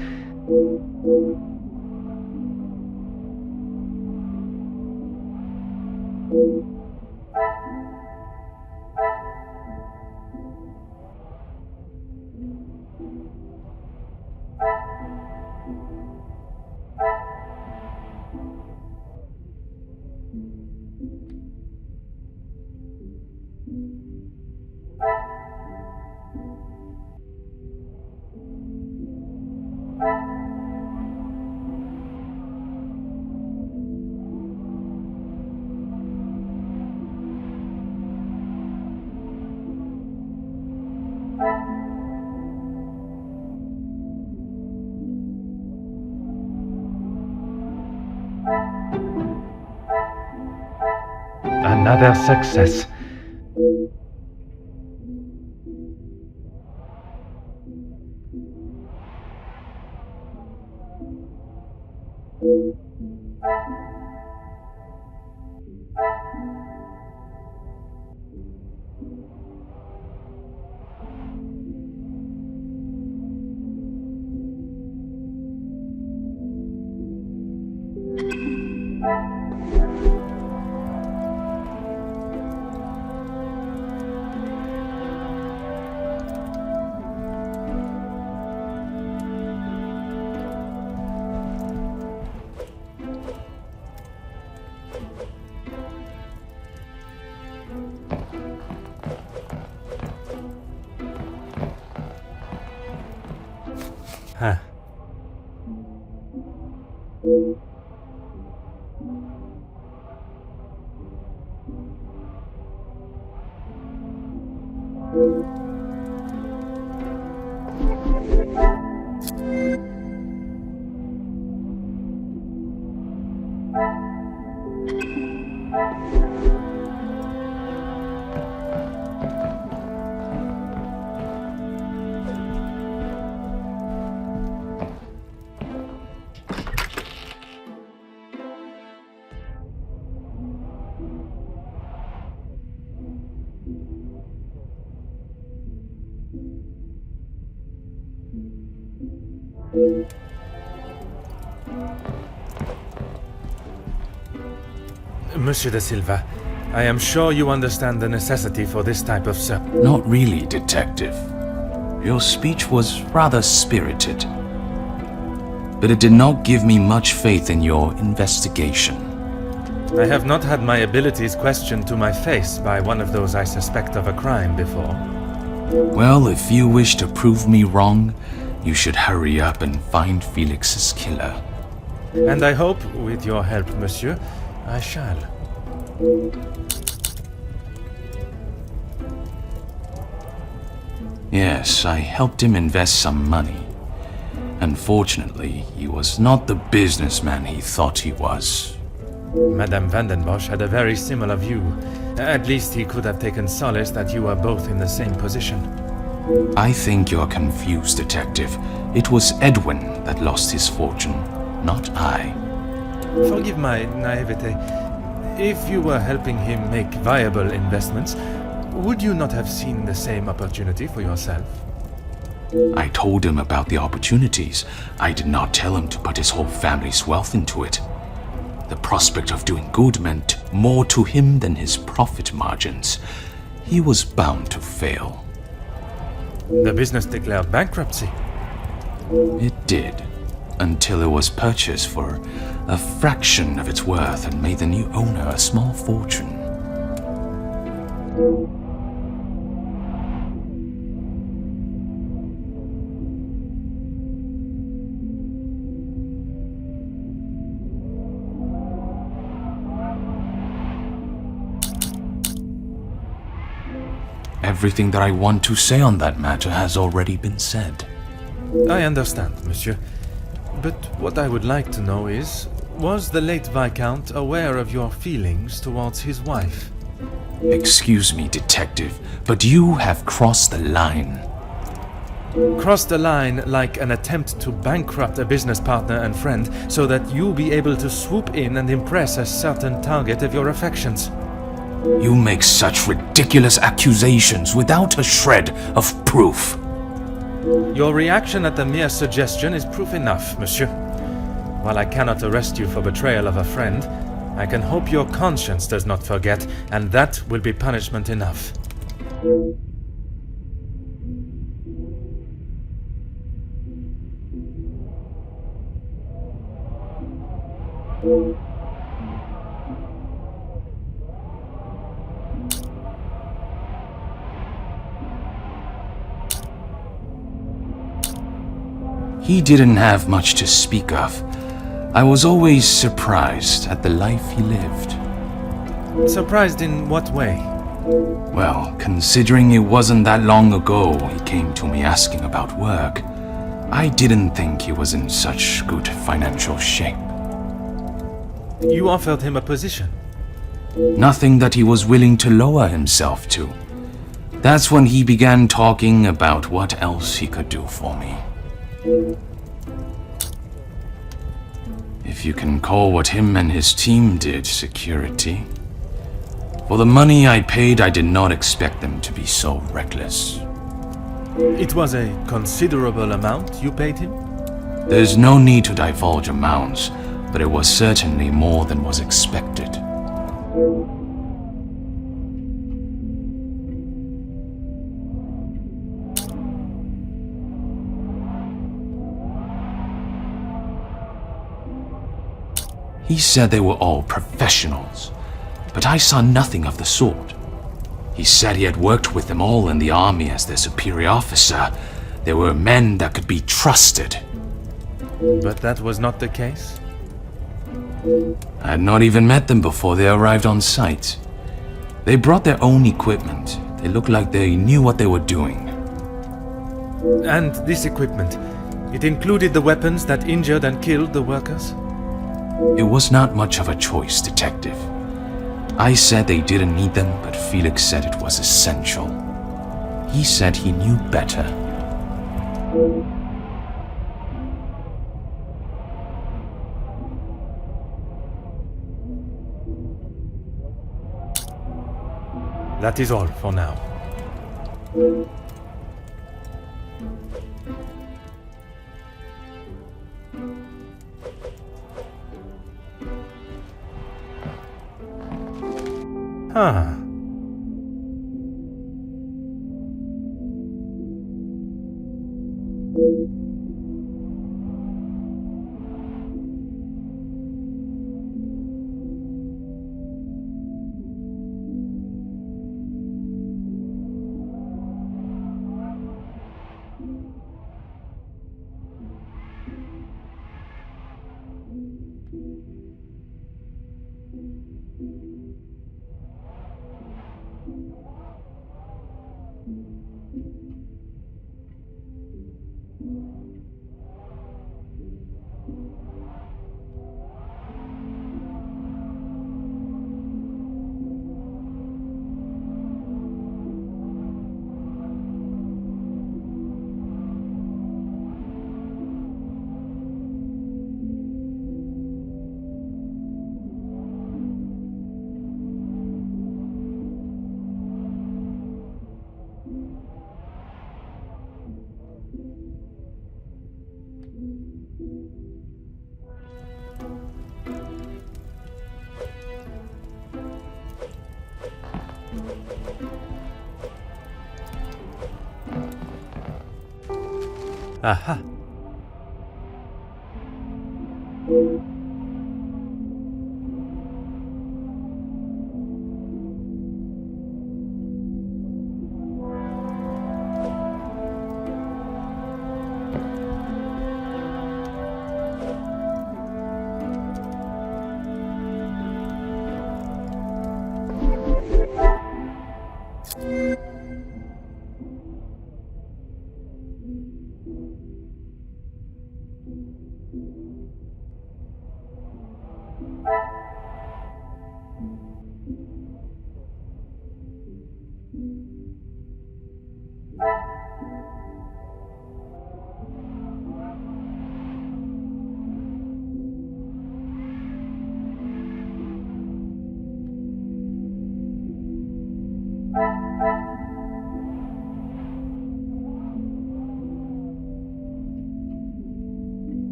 Another success. Huh. Monsieur de Silva, I am sure you understand the necessity for this type of Not really, Detective. Your speech was rather spirited. But it did not give me much faith in your investigation. I have not had my abilities questioned to my face by one of those I suspect of a crime before. Well, if you wish to prove me wrong, you should hurry up and find Felix's killer. And I hope, with your help, monsieur, I shall. Yes, I helped him invest some money. Unfortunately, he was not the businessman he thought he was. Madame van den Bosch had a very similar view. At least he could have taken solace that you are both in the same position. I think you're confused, Detective. It was Edwin that lost his fortune, not I. Forgive my naivete. If you were helping him make viable investments, would you not have seen the same opportunity for yourself? I told him about the opportunities. I did not tell him to put his whole family's wealth into it. The prospect of doing good meant more to him than his profit margins. He was bound to fail. The business declared bankruptcy. It did, until it was purchased for a fraction of its worth and made the new owner a small fortune. Everything that I want to say on that matter has already been said. I understand, monsieur. But what I would like to know is, was the late Viscount aware of your feelings towards his wife? Excuse me, Detective, but you have crossed the line. Crossed the line like an attempt to bankrupt a business partner and friend so that you'll be able to swoop in and impress a certain target of your affections. You make such ridiculous accusations without a shred of proof. Your reaction at the mere suggestion is proof enough, monsieur. While I cannot arrest you for betrayal of a friend, I can hope your conscience does not forget, and that will be punishment enough. He didn't have much to speak of. I was always surprised at the life he lived. Surprised in what way? Well, considering it wasn't that long ago he came to me asking about work, I didn't think he was in such good financial shape. You offered him a position? Nothing that he was willing to lower himself to. That's when he began talking about what else he could do for me. If you can call what him and his team did security. For the money I paid, I did not expect them to be so reckless. It was a considerable amount you paid him? There's no need to divulge amounts, but it was certainly more than was expected. He said they were all professionals, but I saw nothing of the sort. He said he had worked with them all in the army as their superior officer. They were men that could be trusted. But that was not the case? I had not even met them before they arrived on site. They brought their own equipment. They looked like they knew what they were doing. And this equipment, it included the weapons that injured and killed the workers? It was not much of a choice, Detective. I said they didn't need them, but Felix said it was essential. He said he knew better. That is all for now. Huh. Aha.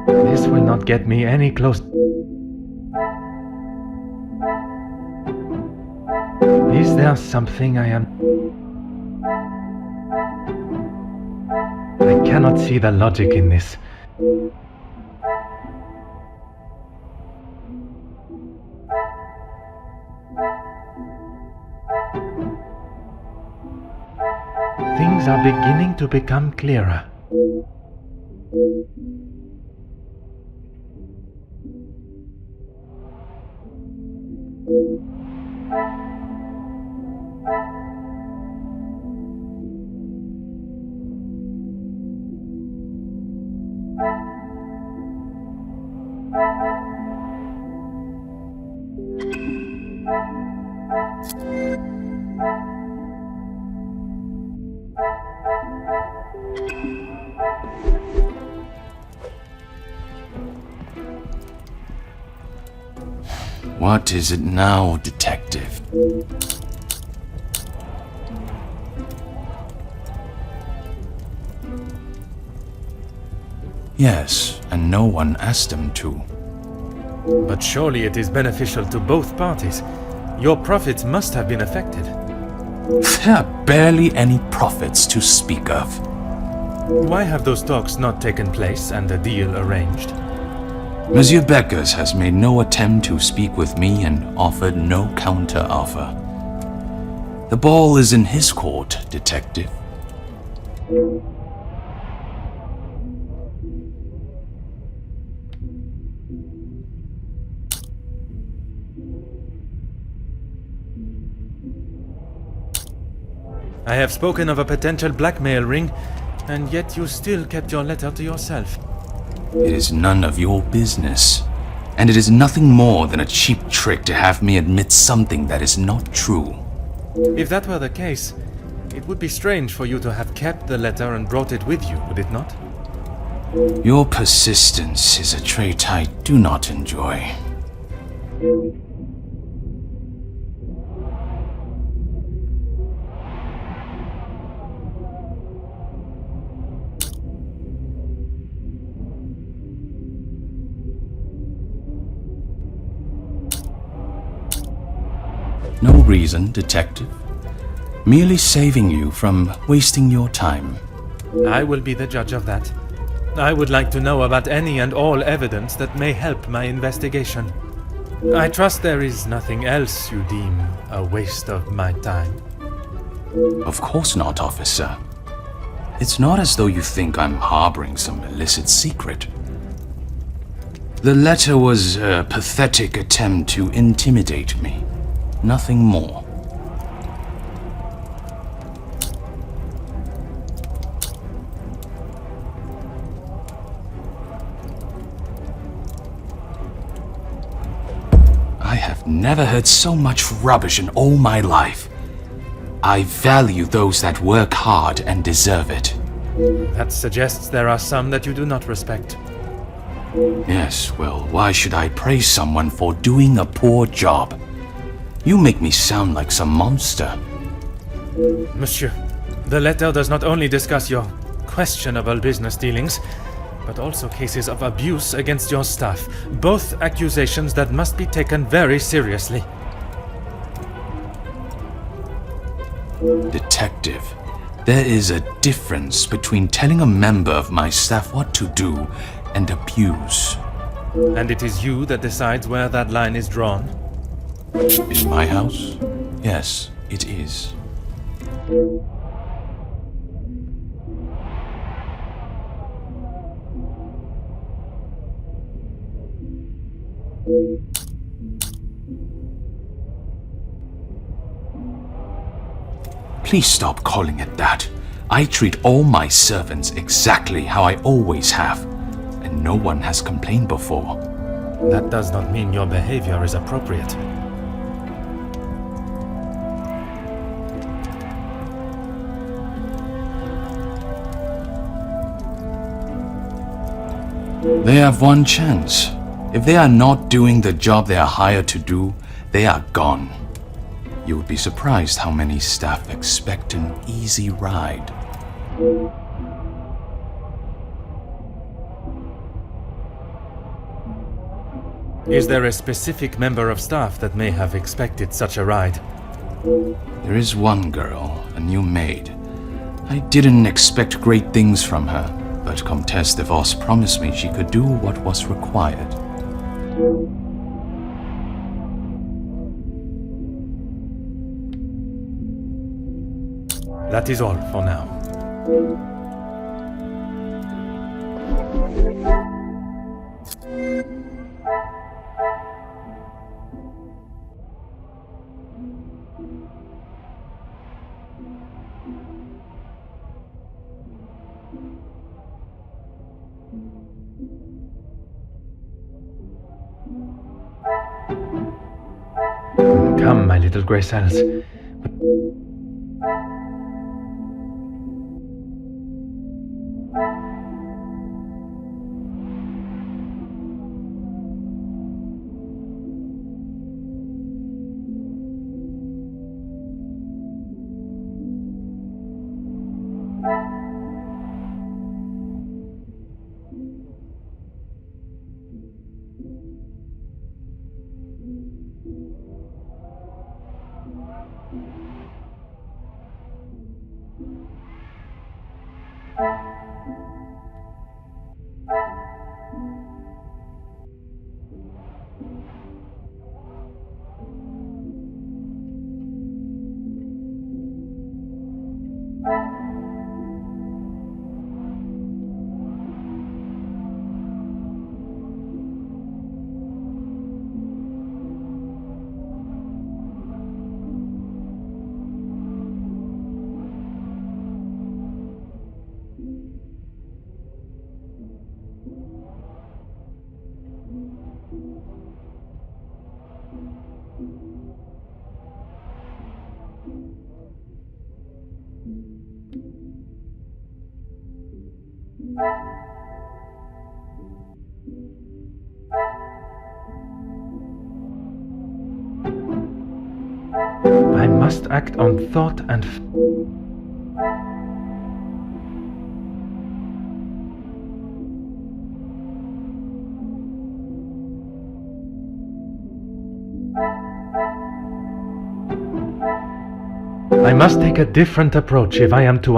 This will not get me any close. Is there something I cannot see the logic in this. Things are beginning to become clearer. What is it now, detective? Yes, and no one asked them to. But surely it is beneficial to both parties. Your profits must have been affected. There are barely any profits to speak of. Why have those talks not taken place and a deal arranged? Monsieur Beckers has made no attempt to speak with me and offered no counter-offer. The ball is in his court, detective. I have spoken of a potential blackmail ring, and yet you still kept your letter to yourself. It is none of your business, and it is nothing more than a cheap trick to have me admit something that is not true. If that were the case, it would be strange for you to have kept the letter and brought it with you, would it not? Your persistence is a trait I do not enjoy. No reason, detective. Merely saving you from wasting your time. I will be the judge of that. I would like to know about any and all evidence that may help my investigation. I trust there is nothing else you deem a waste of my time. Of course not, officer. It's not as though you think I'm harboring some illicit secret. The letter was a pathetic attempt to intimidate me. Nothing more. I have never heard so much rubbish in all my life. I value those that work hard and deserve it. That suggests there are some that you do not respect. Yes, well, why should I praise someone for doing a poor job? You make me sound like some monster. Monsieur, the letter does not only discuss your questionable business dealings, but also cases of abuse against your staff. Both accusations that must be taken very seriously. Detective, there is a difference between telling a member of my staff what to do and abuse. And it is you that decides where that line is drawn? In my house? Yes, it is. Please stop calling it that. I treat all my servants exactly how I always have, and no one has complained before. That does not mean your behavior is appropriate. They have one chance. If they are not doing the job they are hired to do, they are gone. You would be surprised how many staff expect an easy ride. Is there a specific member of staff that may have expected such a ride? There is one girl, a new maid. I didn't expect great things from her, but Comtesse de Vos promised me she could do what was required. That is all for now. Come, my little grey cells. I must act on thought and... I must take a different approach if I am to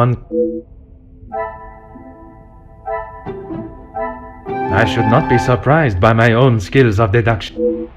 I should not be surprised by my own skills of deduction.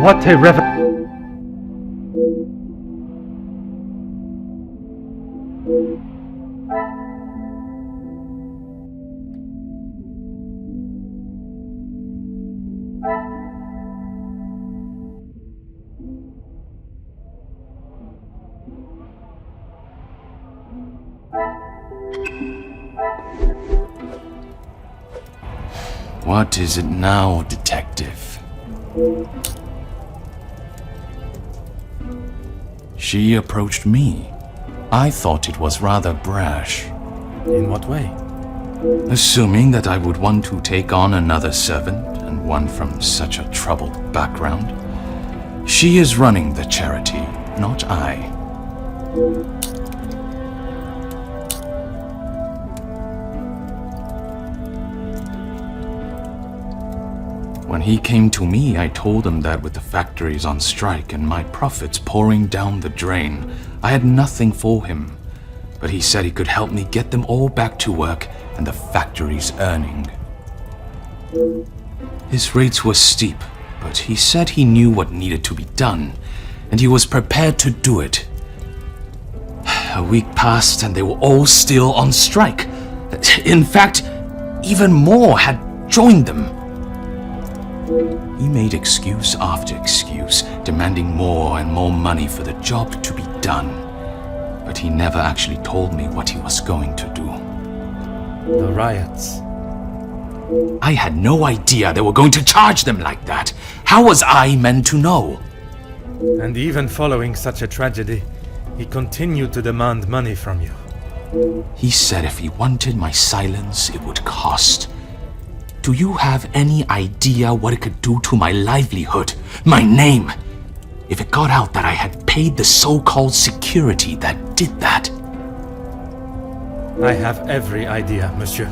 What a What is it now, detective? She approached me. I thought it was rather brash. In what way? Assuming that I would want to take on another servant, and one from such a troubled background. She is running the charity, not I. When he came to me, I told him that with the factories on strike and my profits pouring down the drain, I had nothing for him. But he said he could help me get them all back to work and the factories earning. His rates were steep, but he said he knew what needed to be done, and he was prepared to do it. A week passed and they were all still on strike. In fact, even more had joined them. He made excuse after excuse, demanding more and more money for the job to be done. But he never actually told me what he was going to do. The riots. I had no idea they were going to charge them like that. How was I meant to know? And even following such a tragedy, he continued to demand money from you. He said if he wanted my silence, it would cost. Do you have any idea what it could do to my livelihood, my name? If it got out that I had paid the so-called security that did that. I have every idea, monsieur.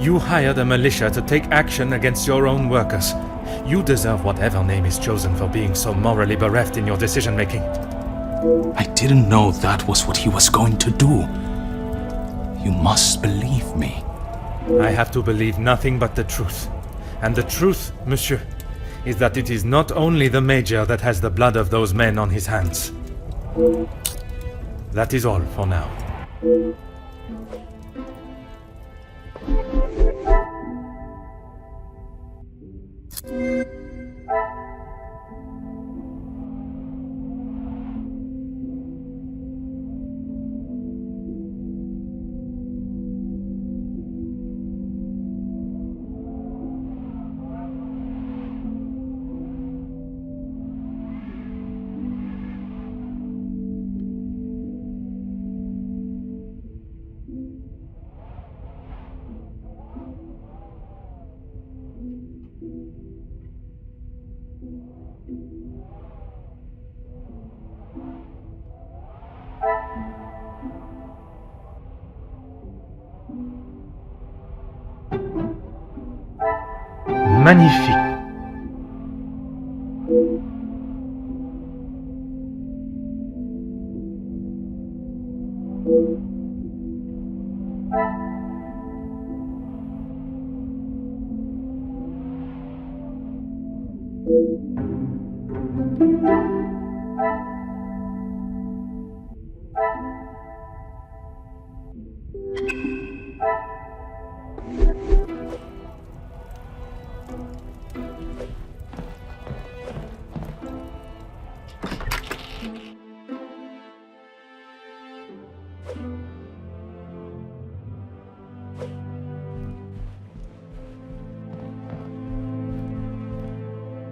You hired a militia to take action against your own workers. You deserve whatever name is chosen for being so morally bereft in your decision-making. I didn't know that was what he was going to do. You must believe me. I have to believe nothing but the truth. And the truth, monsieur, is that it is not only the Major that has the blood of those men on his hands. That is all for now. Magnifique.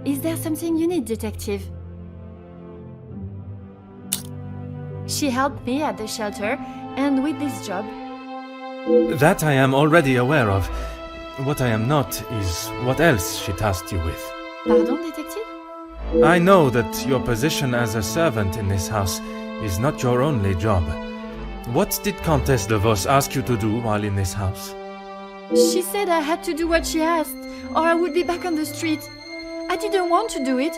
Is there something you need, Detective? She helped me at the shelter and with this job. That I am already aware of. What I am not is what else she tasked you with. Pardon, Detective? I know that your position as a servant in this house is not your only job. What did Comtesse de Vos ask you to do while in this house? She said I had to do what she asked, or I would be back on the street. I didn't want to do it.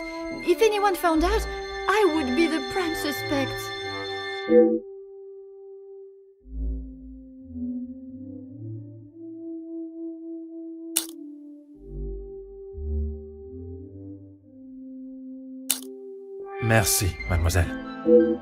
If anyone found out, I would be the prime suspect. Merci, mademoiselle.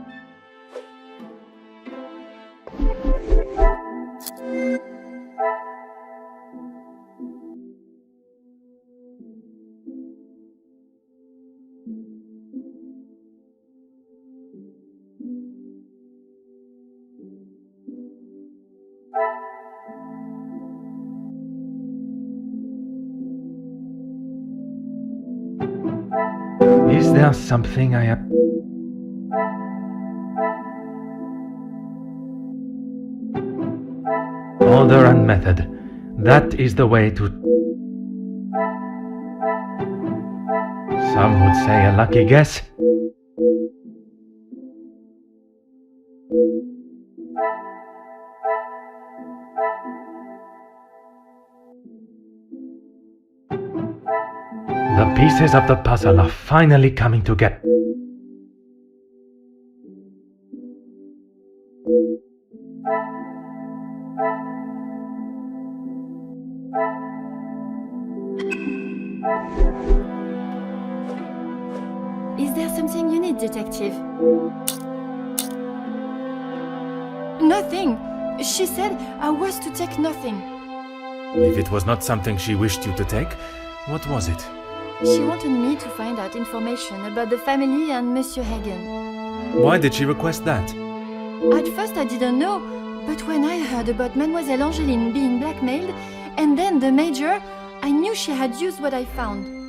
Is there something I have... Order and method. That is the way to... Some would say a lucky guess. The pieces of the puzzle are finally coming together. Is there something you need, detective? Nothing. She said I was to take nothing. If it was not something she wished you to take, what was it? She wanted me to find out information about the family and Monsieur Hagen. Why did she request that? At first I didn't know, but when I heard about Mademoiselle Angeline being blackmailed, and then the Major, I knew she had used what I found.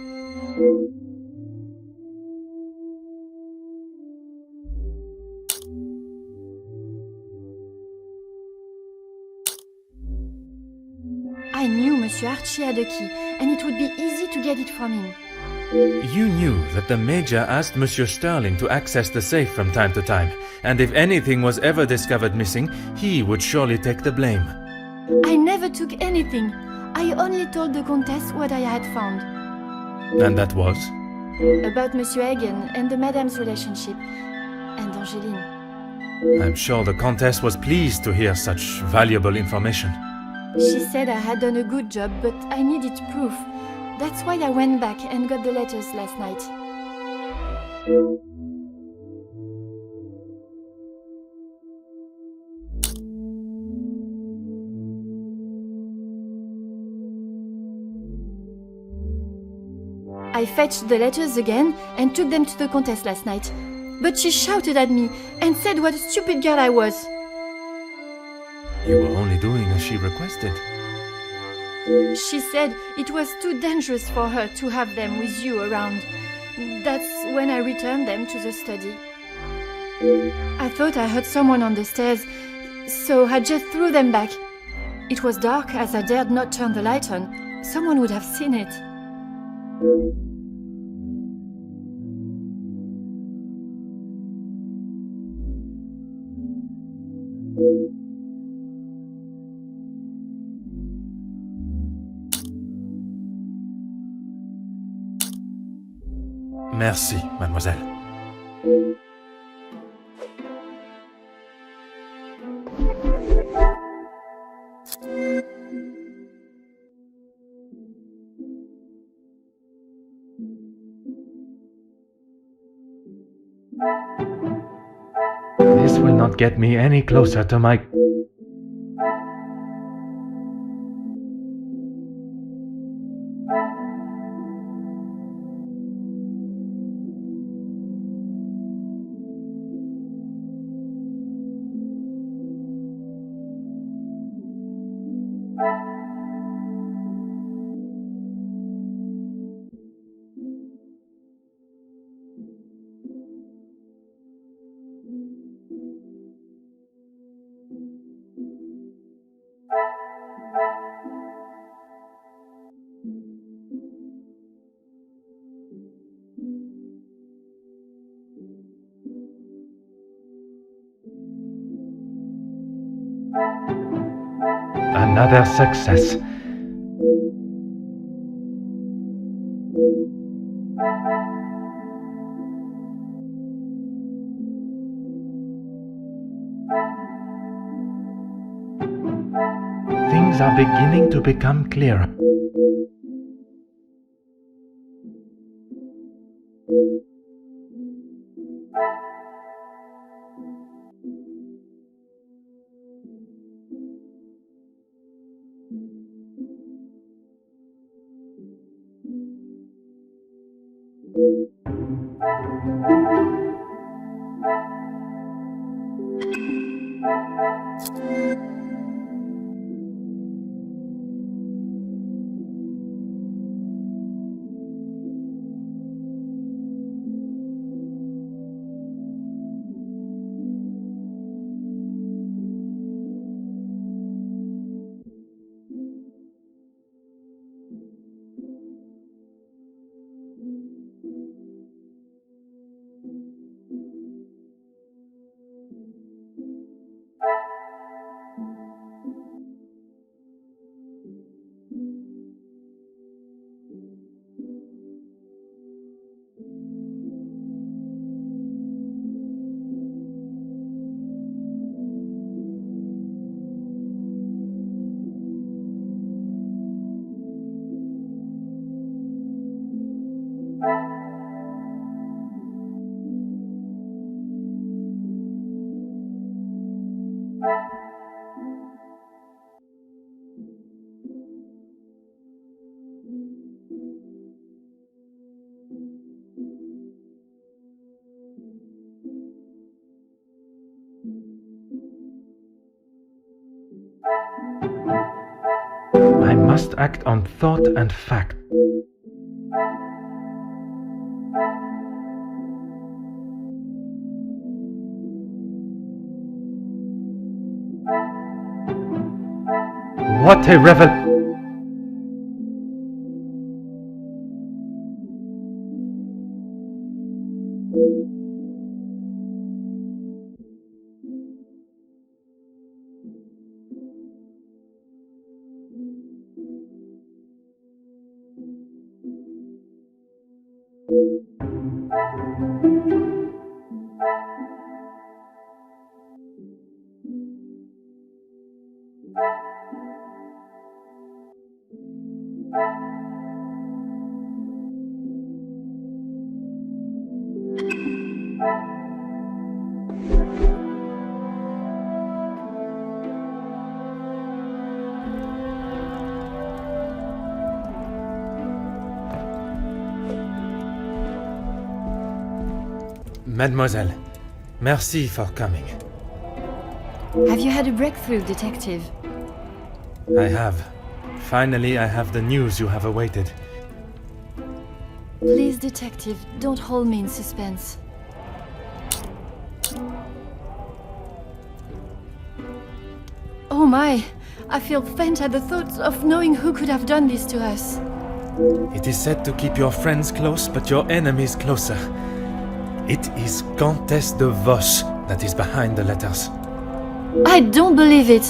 I knew Monsieur Archie had a key, and it would be easy to get it from him. You knew that the Major asked Monsieur Sterling to access the safe from time to time, and if anything was ever discovered missing, he would surely take the blame. I never took anything. I only told the Countess what I had found. And that was? About Monsieur Hagen and the Madame's relationship, and Angeline. I'm sure the Countess was pleased to hear such valuable information. She said I had done a good job, but I needed proof. That's why I went back and got the letters last night. I fetched the letters again and took them to the Countess last night. But she shouted at me and said what a stupid girl I was. You were only doing as she requested. She said it was too dangerous for her to have them with you around. That's when I returned them to the study. I thought I heard someone on the stairs, so I just threw them back. It was dark as I dared not turn the light on. Someone would have seen it. Merci, mademoiselle. This will not get me any closer to my... Another success. Things are beginning to become clearer. must act on thought and fact. What a revel... Mademoiselle, merci for coming. Have you had a breakthrough, Detective? I have. Finally, I have the news you have awaited. Please, Detective, don't hold me in suspense. Oh my! I feel faint at the thought of knowing who could have done this to us. It is said to keep your friends close, but your enemies closer. It is Countess de Bosch that is behind the letters. I don't believe it!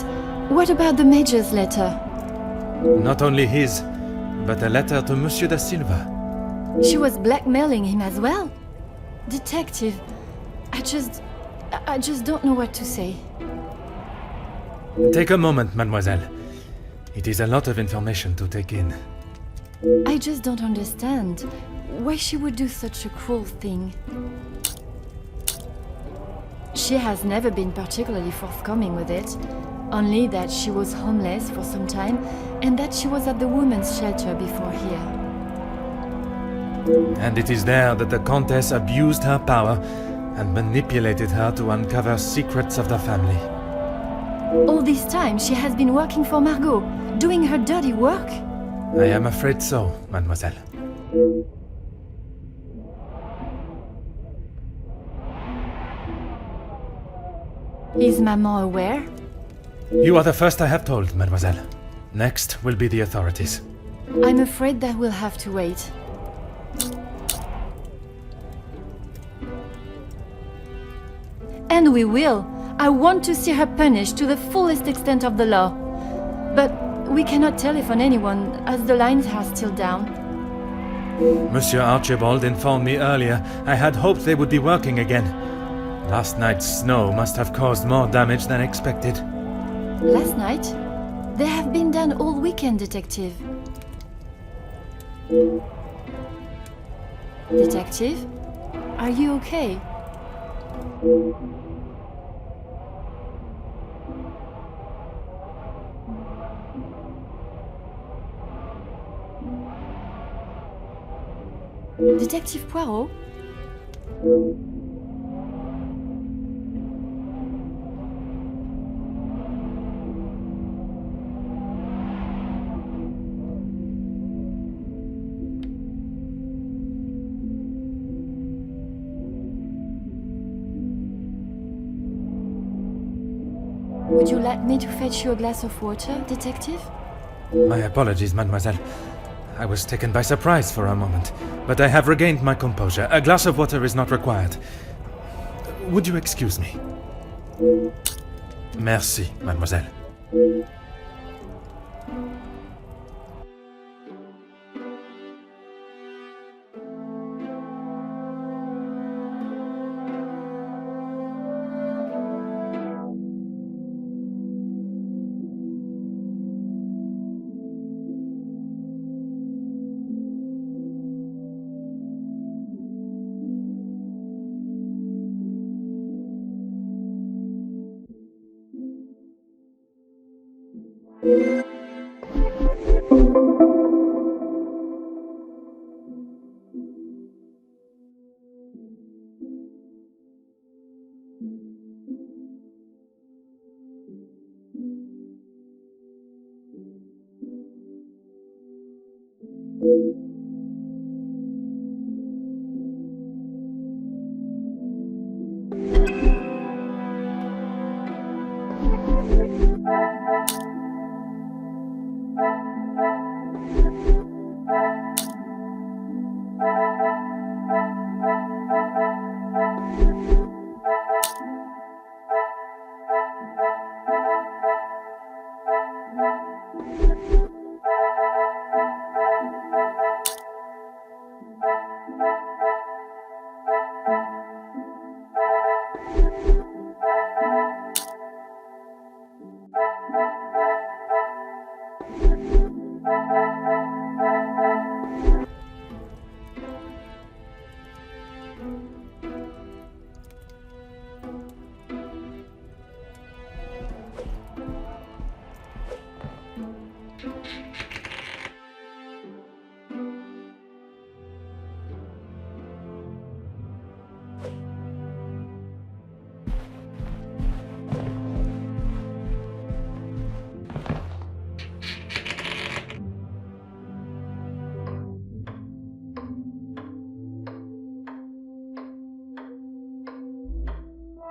What about the Major's letter? Not only his, but a letter to Monsieur da Silva. She was blackmailing him as well? Detective, I just don't know what to say. Take a moment, mademoiselle. It is a lot of information to take in. I just don't understand why she would do such a cruel thing. She has never been particularly forthcoming with it, only that she was homeless for some time and that she was at the women's shelter before here. And it is there that the Countess abused her power and manipulated her to uncover secrets of the family. All this time she has been working for Margaux, doing her dirty work? I am afraid so, mademoiselle. Is Maman aware? You are the first I have told, mademoiselle. Next will be the authorities. I'm afraid that we'll have to wait. And we will. I want to see her punished to the fullest extent of the law. But we cannot telephone anyone, as the lines are still down. Monsieur Archibald informed me earlier. I had hoped they would be working again. Last night's snow must have caused more damage than expected. Last night? They have been done all weekend, Detective. Detective? Are you okay? Detective Poirot? Would you like me to fetch you a glass of water, Detective? My apologies, mademoiselle. I was taken by surprise for a moment, but I have regained my composure. A glass of water is not required. Would you excuse me? Merci, mademoiselle.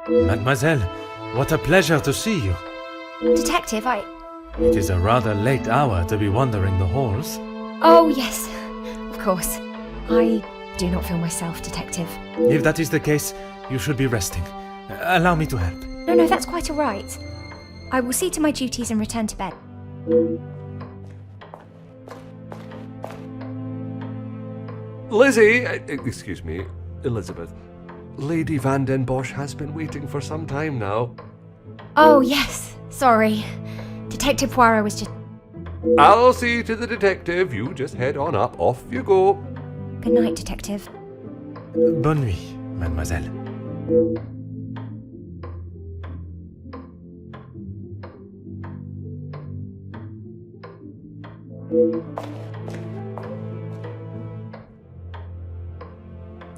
Mademoiselle, what a pleasure to see you. Detective, It is a rather late hour to be wandering the halls. Oh, yes, of course. I do not feel myself, Detective. If that is the case, you should be resting. Allow me to help. No, that's quite all right. I will see to my duties and return to bed. Lizzie, excuse me, Elizabeth. Lady Van den Bosch has been waiting for some time now. Oh, yes, sorry. Detective Poirot was just... I'll see to the detective. You just head on up. Off you go. Good night, Detective. Bonne nuit, mademoiselle.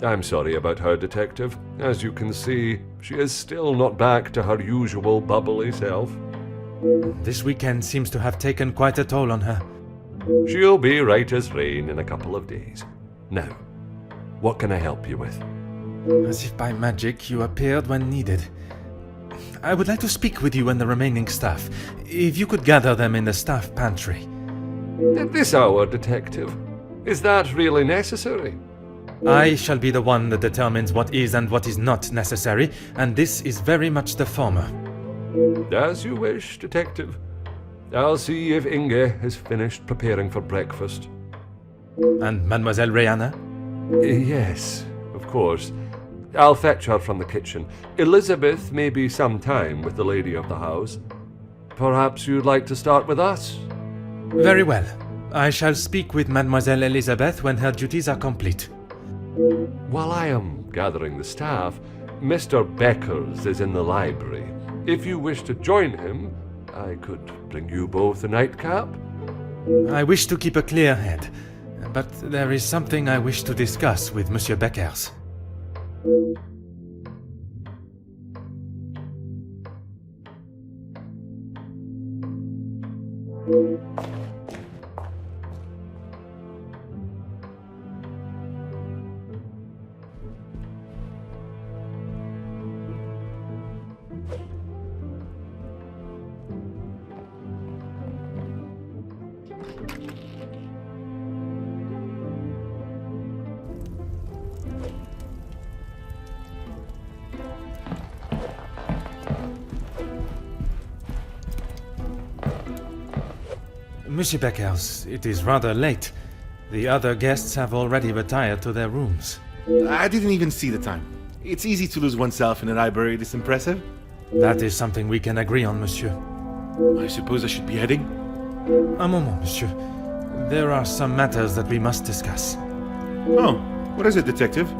I'm sorry about her, Detective. As you can see, she is still not back to her usual bubbly self. This weekend seems to have taken quite a toll on her. She'll be right as rain in a couple of days. Now, what can I help you with? As if by magic you appeared when needed. I would like to speak with you and the remaining staff. If you could gather them in the staff pantry. At this hour, Detective? Is that really necessary? I shall be the one that determines what is and what is not necessary, and this is very much the former. As you wish, Detective. I'll see if Inge has finished preparing for breakfast. And Mademoiselle Rehana? Yes, of course. I'll fetch her from the kitchen. Elizabeth may be some time with the lady of the house. Perhaps you'd like to start with us? Very well. I shall speak with Mademoiselle Elizabeth when her duties are complete. While I am gathering the staff, Mr. Beckers is in the library. If you wish to join him, I could bring you both a nightcap. I wish to keep a clear head, but there is something I wish to discuss with Monsieur Beckers. Monsieur Beckers, it is rather late. The other guests have already retired to their rooms. I didn't even see the time. It's easy to lose oneself in a library this impressive. That is something we can agree on, monsieur. I suppose I should be heading? Un moment, monsieur. There are some matters that we must discuss. Oh, what is it, Detective?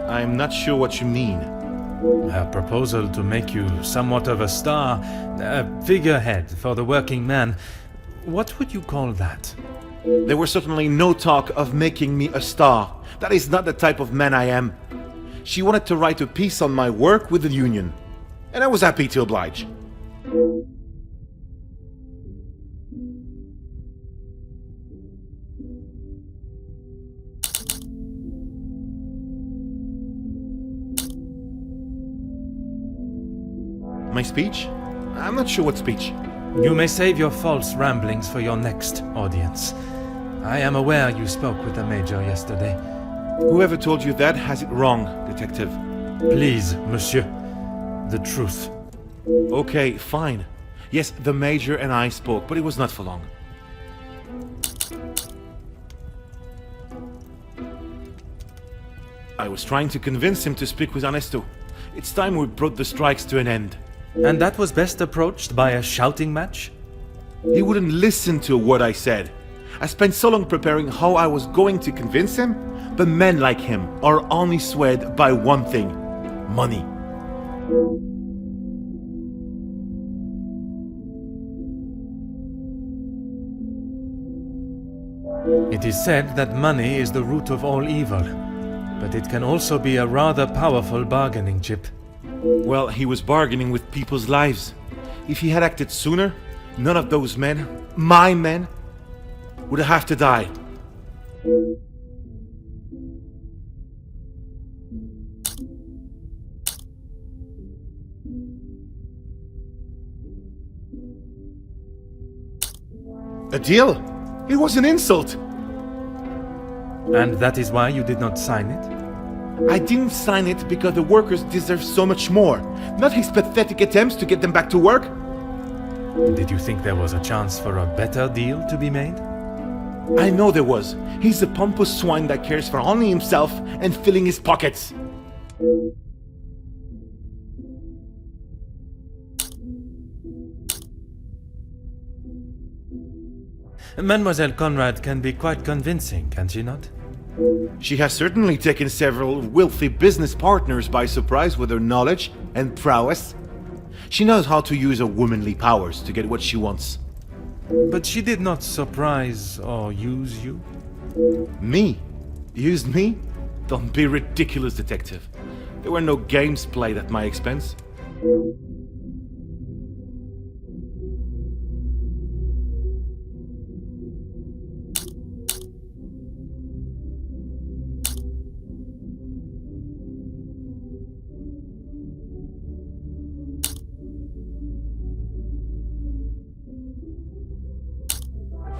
I'm not sure what you mean. Her proposal to make you somewhat of a star, a figurehead for the working man. What would you call that? There was certainly no talk of making me a star. That is not the type of man I am. She wanted to write a piece on my work with the union, and I was happy to oblige. My speech? I'm not sure what speech. You may save your false ramblings for your next audience. I am aware you spoke with the Major yesterday. Whoever told you that has it wrong, Detective. Please, monsieur. The truth. Okay, fine. Yes, the Major and I spoke, but it was not for long. I was trying to convince him to speak with Ernesto. It's time we brought the strikes to an end. And that was best approached by a shouting match? He wouldn't listen to what I said. I spent so long preparing how I was going to convince him, but men like him are only swayed by one thing: money. It is said that money is the root of all evil, but it can also be a rather powerful bargaining chip. Well, he was bargaining with people's lives. If he had acted sooner, none of those men, my men, would have to die. A deal? It was an insult. And that is why you did not sign it? I didn't sign it because the workers deserve so much more, not his pathetic attempts to get them back to work. Did you think there was a chance for a better deal to be made? I know there was. He's a pompous swine that cares for only himself and filling his pockets. Mademoiselle Conrad can be quite convincing, can she not? She has certainly taken several wealthy business partners by surprise with her knowledge and prowess. She knows how to use her womanly powers to get what she wants. But she did not surprise or use you? Me? Use me? Don't be ridiculous, detective. There were no games played at my expense.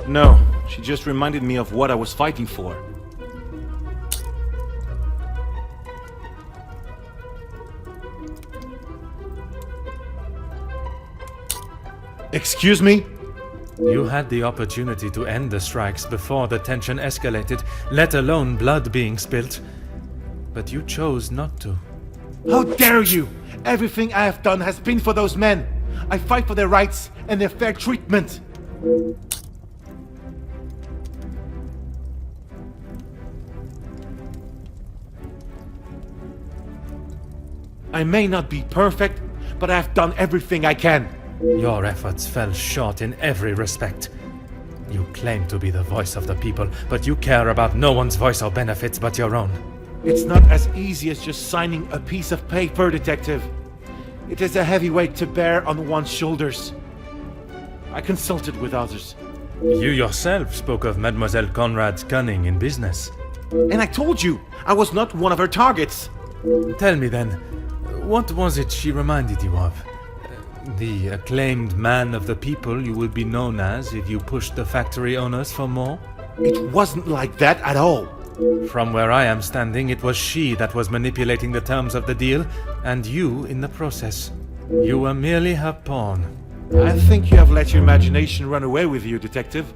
No, she just reminded me of what I was fighting for. Excuse me? You had the opportunity to end the strikes before the tension escalated, let alone blood being spilt. But you chose not to. How dare you! Everything I have done has been for those men. I fight for their rights and their fair treatment. I may not be perfect, but I have done everything I can. Your efforts fell short in every respect. You claim to be the voice of the people, but you care about no one's voice or benefits but your own. It's not as easy as just signing a piece of paper, detective. It is a heavy weight to bear on one's shoulders. I consulted with others. You yourself spoke of Mademoiselle Conrad's cunning in business. And I told you, I was not one of her targets. Tell me then, what was it she reminded you of? The acclaimed man of the people you would be known as if you pushed the factory owners for more? It wasn't like that at all. From where I am standing, it was she that was manipulating the terms of the deal, and you in the process. You were merely her pawn. I think you have let your imagination run away with you, detective.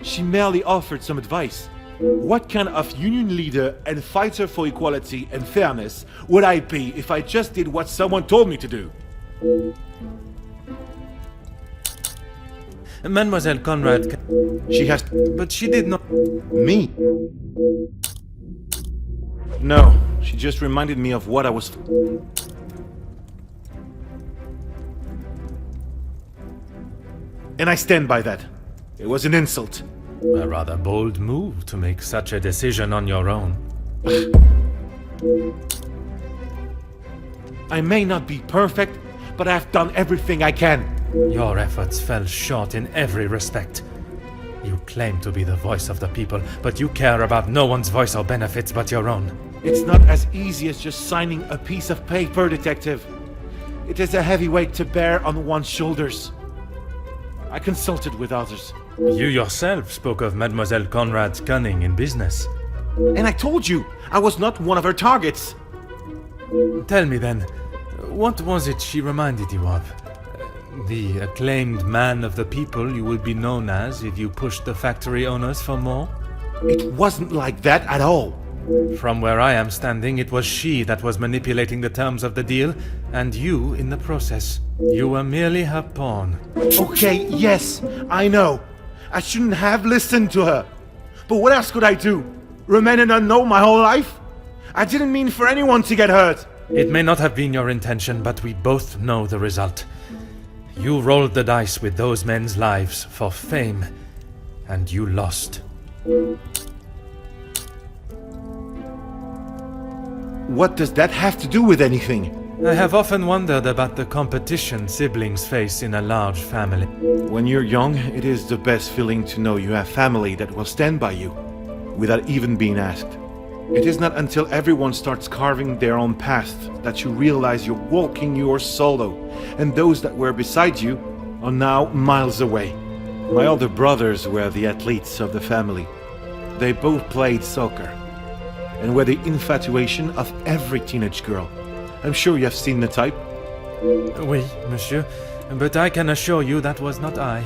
She merely offered some advice. What kind of union leader and fighter for equality and fairness would I be if I just did what someone told me to do? Mademoiselle Conrad... She has... But she did not... Me? No, she just reminded me of what I was... And I stand by that. It was an insult. A rather bold move to make such a decision on your own. I may not be perfect, but I've done everything I can. Your efforts fell short in every respect. You claim to be the voice of the people, but you care about no one's voice or benefits but your own. It's not as easy as just signing a piece of paper, detective. It is a heavy weight to bear on one's shoulders. I consulted with others. You yourself spoke of Mademoiselle Conrad's cunning in business. And I told you, I was not one of her targets. Tell me then, what was it she reminded you of? The acclaimed man of the people you would be known as if you pushed the factory owners for more? It wasn't like that at all. From where I am standing, it was she that was manipulating the terms of the deal, and you in the process. You were merely her pawn. Okay, yes, I know. I shouldn't have listened to her. But what else could I do? Remain an unknown my whole life? I didn't mean for anyone to get hurt. It may not have been your intention, but we both know the result. You rolled the dice with those men's lives for fame, and you lost. What does that have to do with anything? I have often wondered about the competition siblings face in a large family. When you're young, it is the best feeling to know you have family that will stand by you, without even being asked. It is not until everyone starts carving their own path that you realize you're walking yours solo, and those that were beside you are now miles away. My older brothers were the athletes of the family. They both played soccer, and were the infatuation of every teenage girl. I'm sure you have seen the type. Oui, monsieur, but I can assure you that was not I.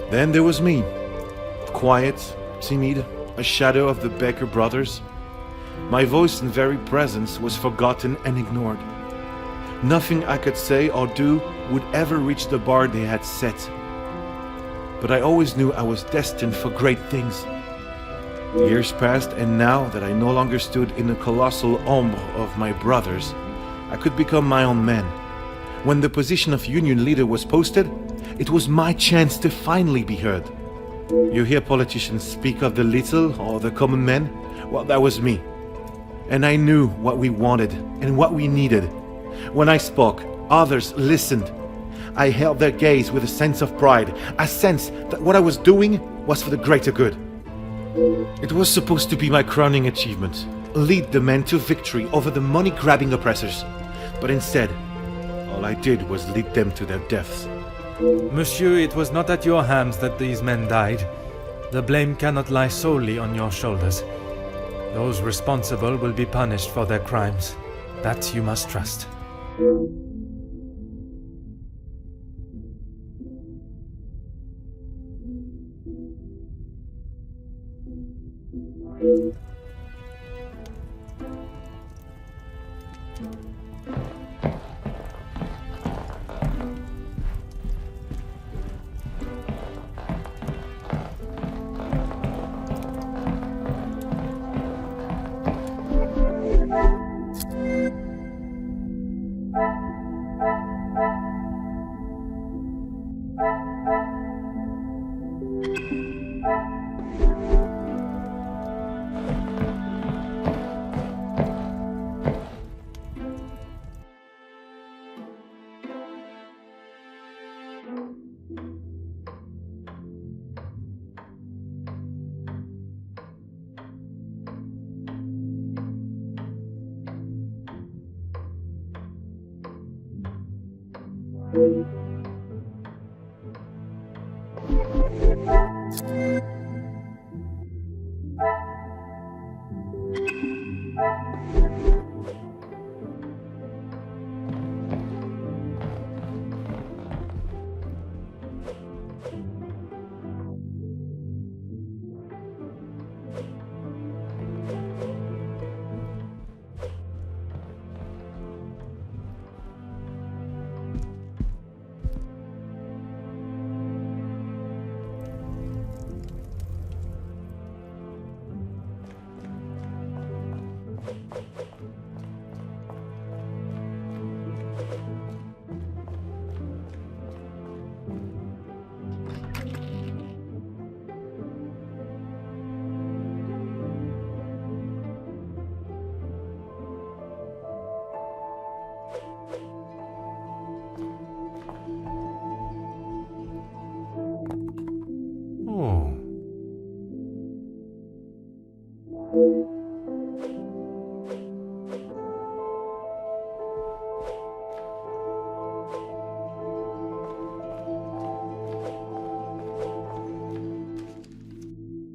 Then there was me. Quiet, timid, a shadow of the Baker brothers. My voice and very presence was forgotten and ignored. Nothing I could say or do would ever reach the bar they had set. But I always knew I was destined for great things. Years passed, and now that I no longer stood in the colossal ombre of my brothers, I could become my own man. When the position of union leader was posted, it was my chance to finally be heard. You hear politicians speak of the little or the common man? Well, that was me. And I knew what we wanted and what we needed. When I spoke, others listened. I held their gaze with a sense of pride, a sense that what I was doing was for the greater good. It was supposed to be my crowning achievement, lead the men to victory over the money-grabbing oppressors. But instead, all I did was lead them to their deaths. Monsieur, it was not at your hands that these men died. The blame cannot lie solely on your shoulders. Those responsible will be punished for their crimes. That you must trust.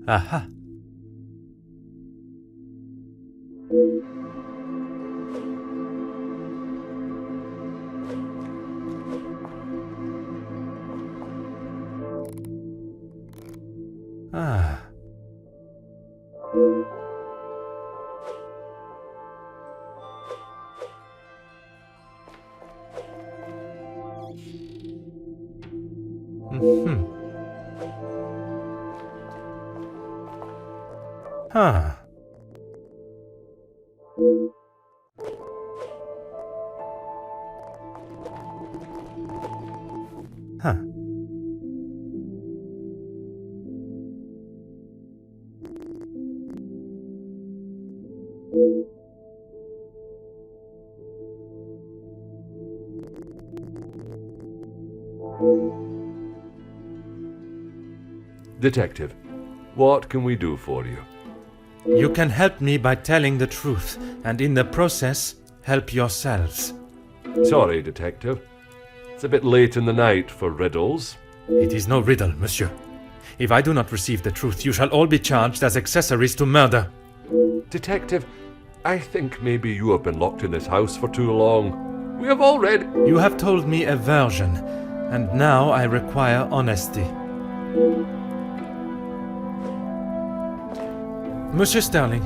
Aha. Ah. Mm-hmm. Huh. Huh. Detective, what can we do for you? You can help me by telling the truth, and in the process, help yourselves. Sorry, Detective. It's a bit late in the night for riddles. It is no riddle, monsieur. If I do not receive the truth, you shall all be charged as accessories to murder. Detective, I think maybe you have been locked in this house for too long. We have already... You have told me a version, and now I require honesty. Monsieur Sterling,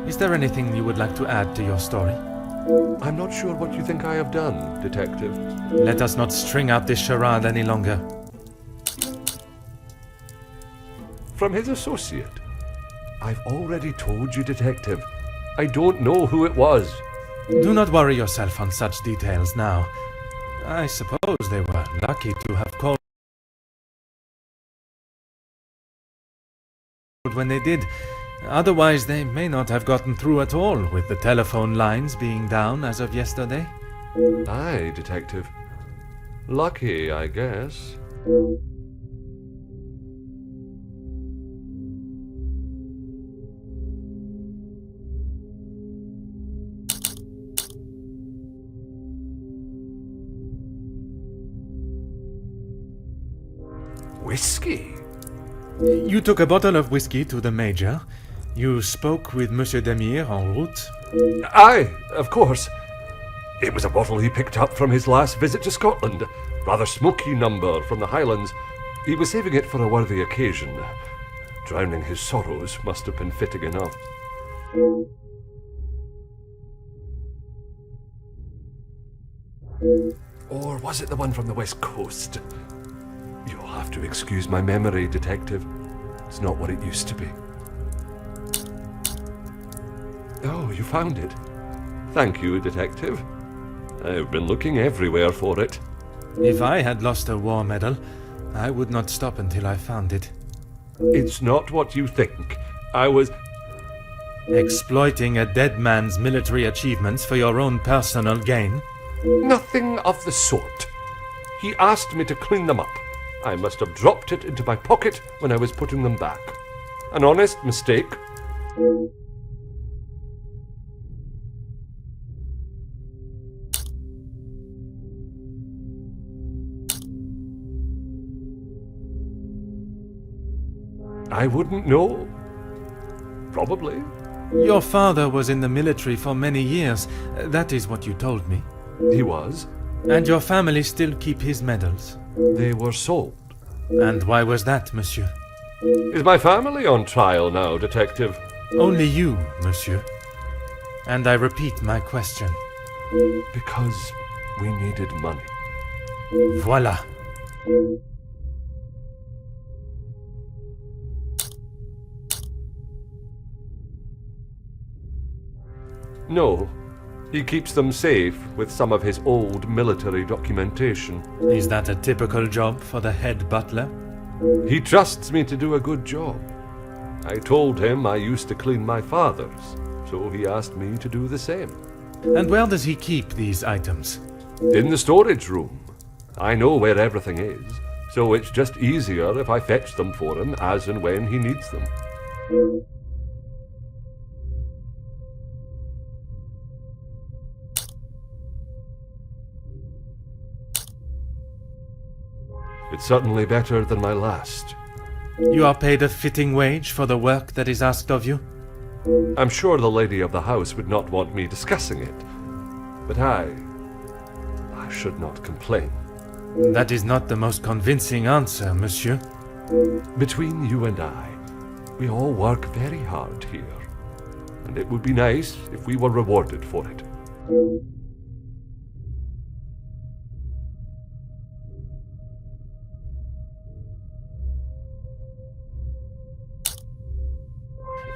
is there anything you would like to add to your story? I'm not sure what you think I have done, Detective. Let us not string out this charade any longer. From his associate. I've already told you, Detective. I don't know who it was. Do not worry yourself on such details now. I suppose they were lucky to have called when they did. Otherwise, they may not have gotten through at all, with the telephone lines being down as of yesterday. Aye, Detective. Lucky, I guess. Whiskey? You took a bottle of whiskey to the Major. You spoke with Monsieur Demire en route. Aye, of course. It was a bottle he picked up from his last visit to Scotland. Rather smoky number from the Highlands. He was saving it for a worthy occasion. Drowning his sorrows must have been fitting enough. Or was it the one from the West Coast? You'll have to excuse my memory, Detective. It's not what it used to be. Oh, you found it. Thank you, Detective. I've been looking everywhere for it. If I had lost a war medal, I would not stop until I found it. It's not what you think. I was... Exploiting a dead man's military achievements for your own personal gain? Nothing of the sort. He asked me to clean them up. I must have dropped it into my pocket when I was putting them back. An honest mistake. I wouldn't know. Probably. Your father was in the military for many years. That is what you told me. He was. And your family still keep his medals? They were sold. And why was that, monsieur? Is my family on trial now, Detective? Only you, monsieur. And I repeat my question. Because we needed money. Voila. No. He keeps them safe with some of his old military documentation. Is that a typical job for the head butler? He trusts me to do a good job. I told him I used to clean my father's, so he asked me to do the same. And where does he keep these items? In the storage room. I know where everything is, so it's just easier if I fetch them for him as and when he needs them. It's certainly better than my last. You are paid a fitting wage for the work that is asked of you? I'm sure the lady of the house would not want me discussing it, but I should not complain. That is not the most convincing answer, monsieur. Between you and I, we all work very hard here, and it would be nice if we were rewarded for it.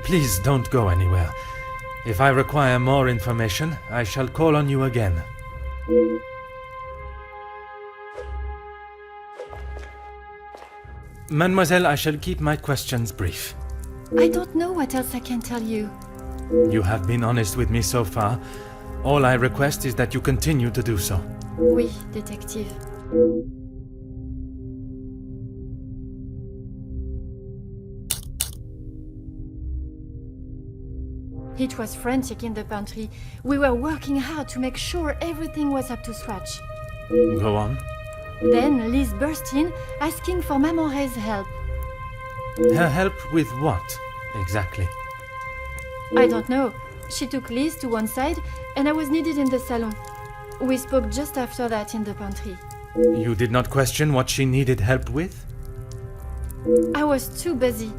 Please don't go anywhere. If I require more information, I shall call on you again. Mademoiselle, I shall keep my questions brief. I don't know what else I can tell you. You have been honest with me so far. All I request is that you continue to do so. Oui, détective. It was frantic in the pantry. We were working hard to make sure everything was up to scratch. Go on. Then Liz burst in, asking for Mamore's help. Her help with what, exactly? I don't know. She took Liz to one side, and I was needed in the salon. We spoke just after that in the pantry. You did not question what she needed help with? I was too busy.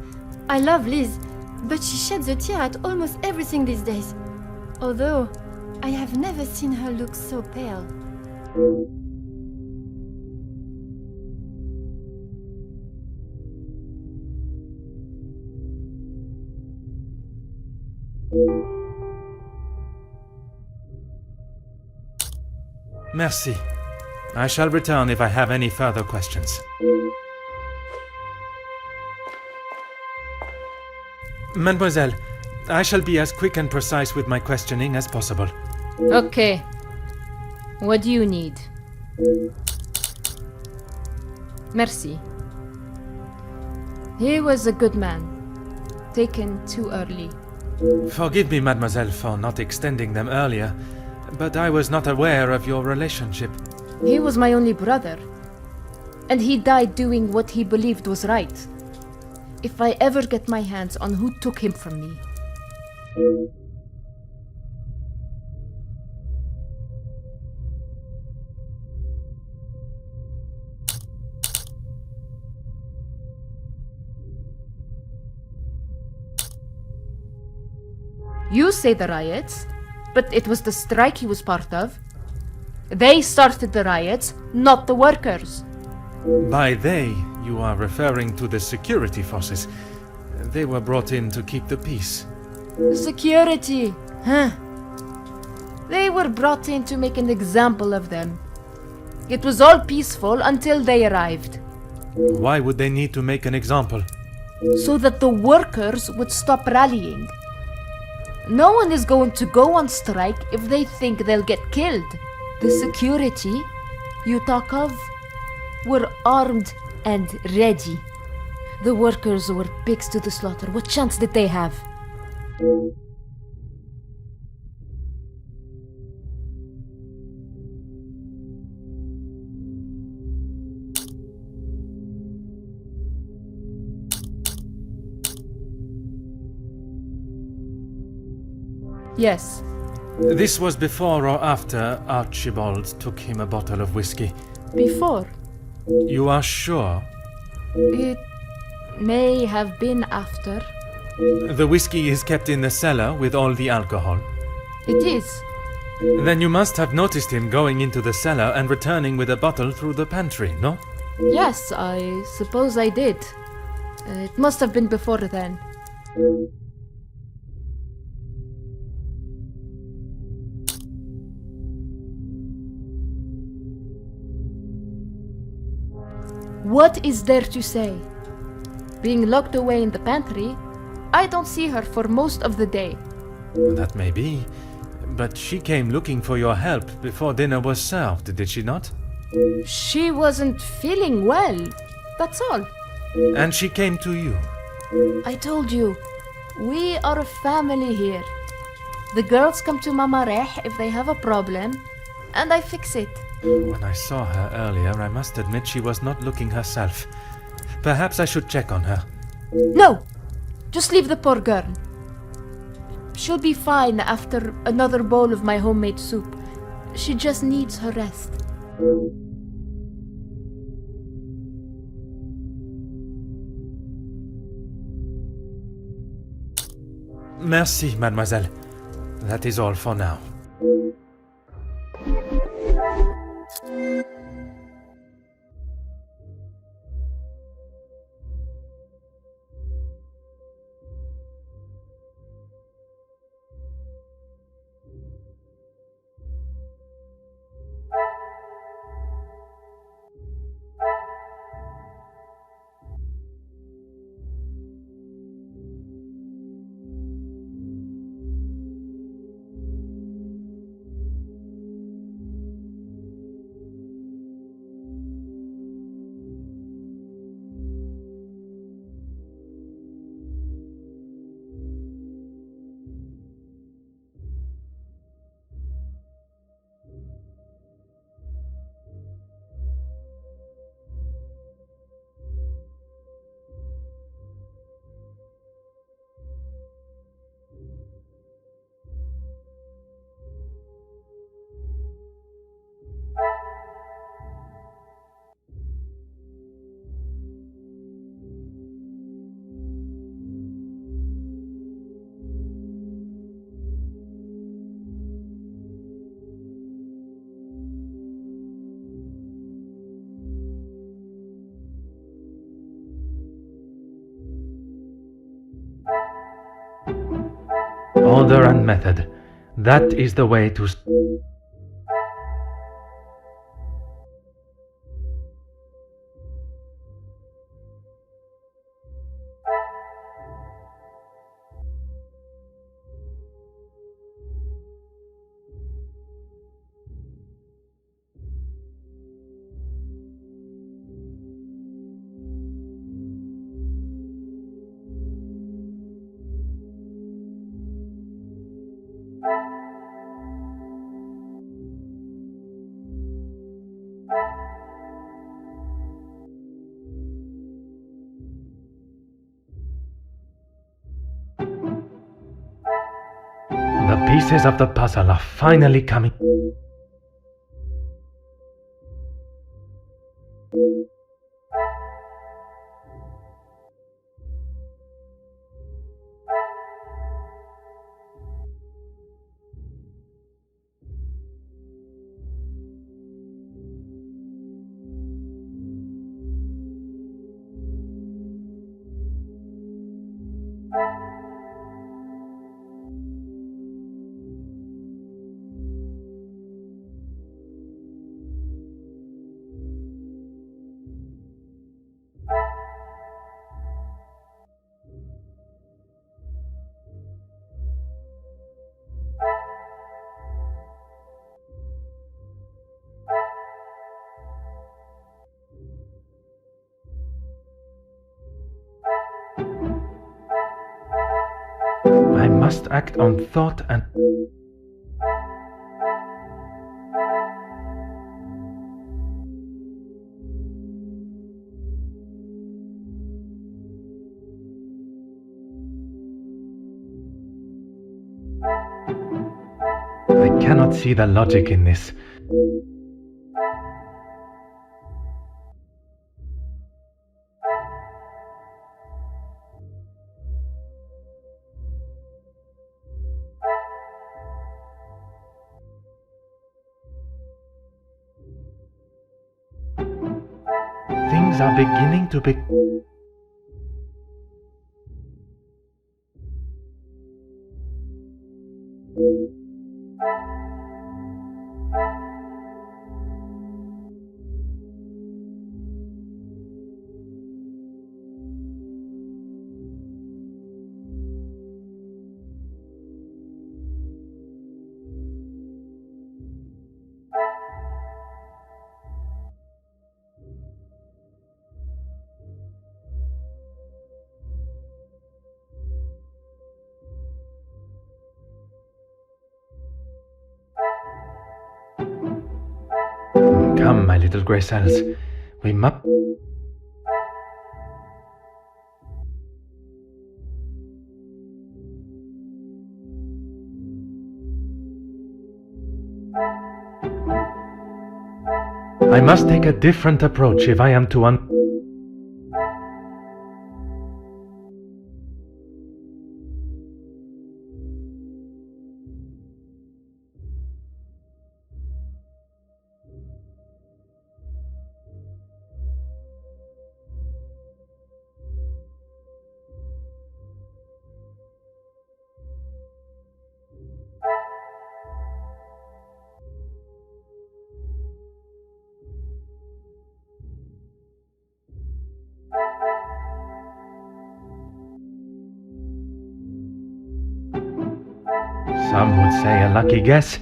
I love Liz, but she sheds a tear at almost everything these days. Although, I have never seen her look so pale. Merci. I shall return if I have any further questions. Mademoiselle, I shall be as quick and precise with my questioning as possible. Okay. What do you need? Merci. He was a good man. Taken too early. Forgive me, mademoiselle, for not extending them earlier, but I was not aware of your relationship. He was my only brother. And he died doing what he believed was right. If I ever get my hands on who took him from me. You say the riots, but it was the strike he was part of. They started the riots, not the workers. By they, you are referring to the security forces. They were brought in to keep the peace. Security, huh? They were brought in to make an example of them. It was all peaceful until they arrived. Why would they need to make an example? So that the workers would stop rallying. No one is going to go on strike if they think they'll get killed. The security you talk of were armed and ready. The workers were pigs to the slaughter. What chance did they have? Yes. This was before or after Archibald took him a bottle of whiskey? Before. You are sure? It may have been after. The whiskey is kept in the cellar with all the alcohol? It is. Then you must have noticed him going into the cellar and returning with a bottle through the pantry, no? Yes, I suppose I did. It must have been before then. What is there to say? Being locked away in the pantry, I don't see her for most of the day. That may be, but she came looking for your help before dinner was served, did she not? She wasn't feeling well, that's all. And she came to you? I told you, we are a family here. The girls come to Mama Reh if they have a problem, and I fix it. When I saw her earlier, I must admit she was not looking herself. Perhaps I should check on her. No! Just leave the poor girl. She'll be fine after another bowl of my homemade soup. She just needs her rest. Merci, mademoiselle. That is all for now. Order and method. That is the way to... The pieces of the puzzle are finally coming. I must act on thought and... I cannot see the logic in this. Things are beginning to be... Come, my little grey cells. We must... I must take a different approach if I am to Some would say a lucky guess.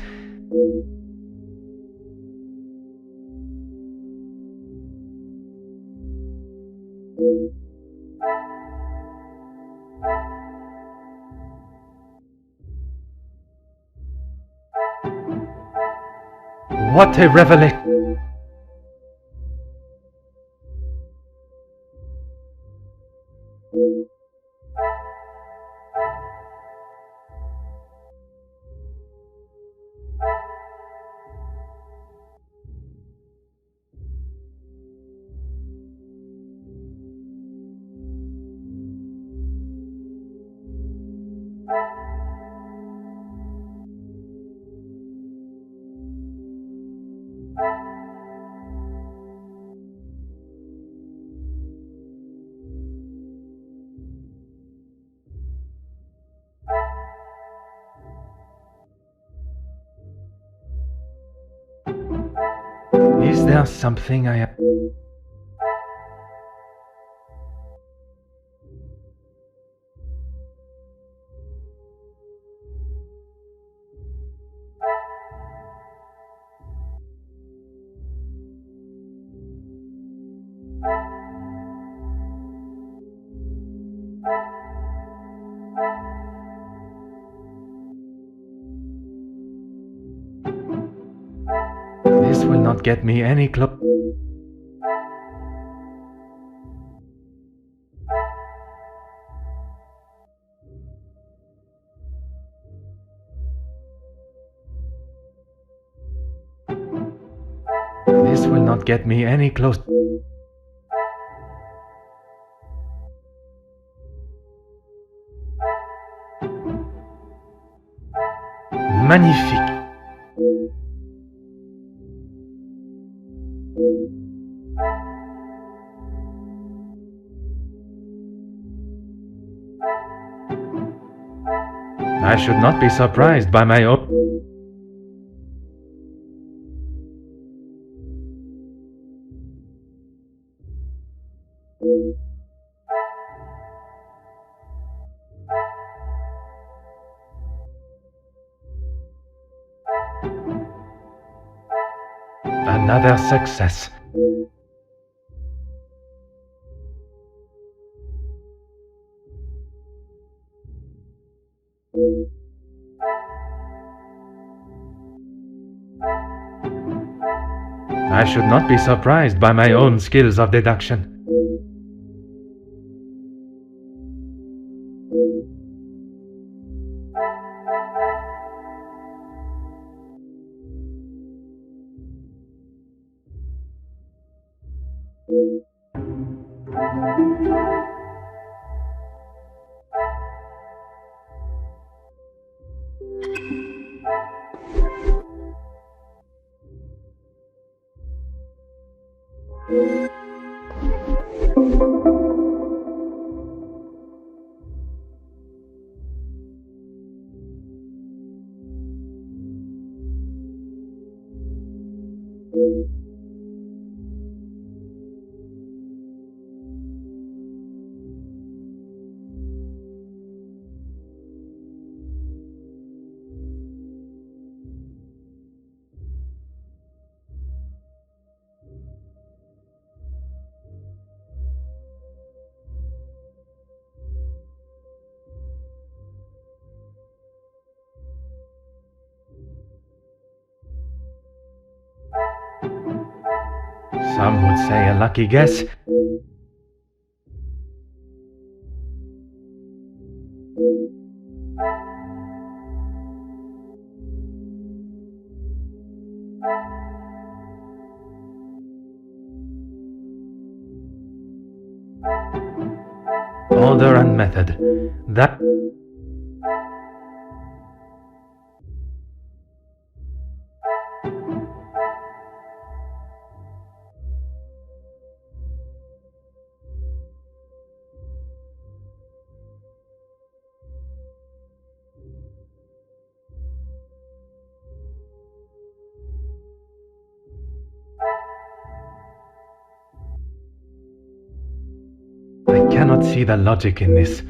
What a revelation! there something I... This will not get me any close. This will not get me any close. Magnifique. I should not be surprised by my own... Another success. I should not be surprised by my own skills of deduction. Some would say a lucky guess. Order and method. That... I cannot see the logic in this.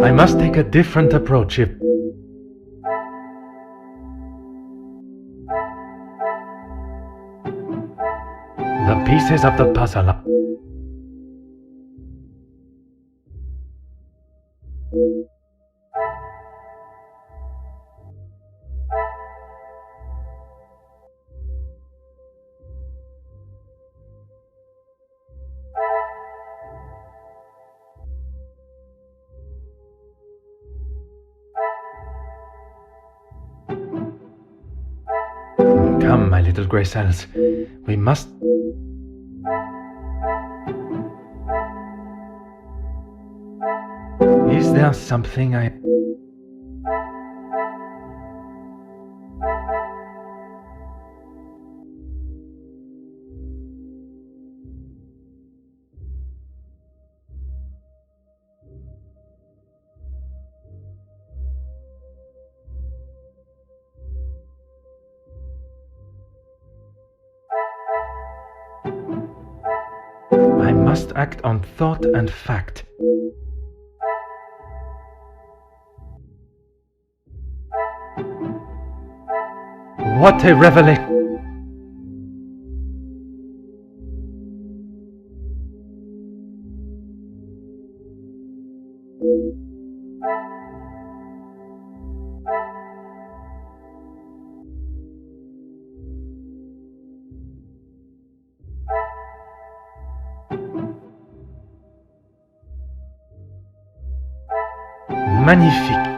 I must take a different approach if... The pieces of the puzzle... Come, my little grey cells. We must... Is there something I... I must act on thought and fact. What a revelation! Magnifique!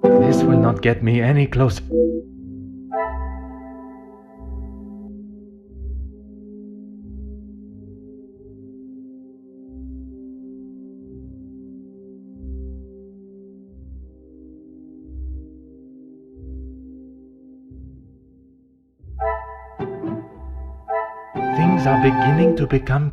This will not get me any closer. Things are beginning to become...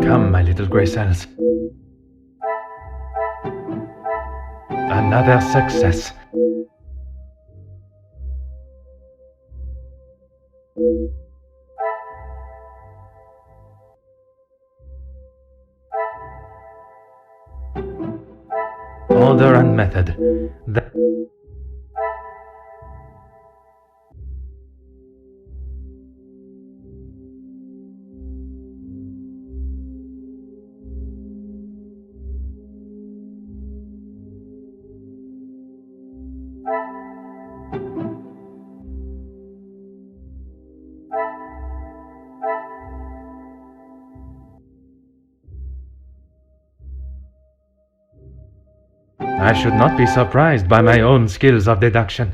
Come, my little grey cells. Another success. Order and method. I should not be surprised by my own skills of deduction.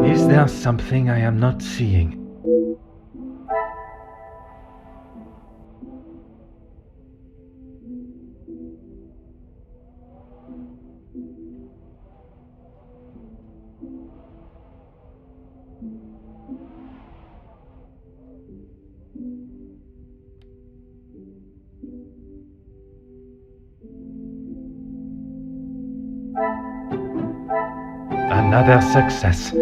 Is there something I am not seeing? Another success.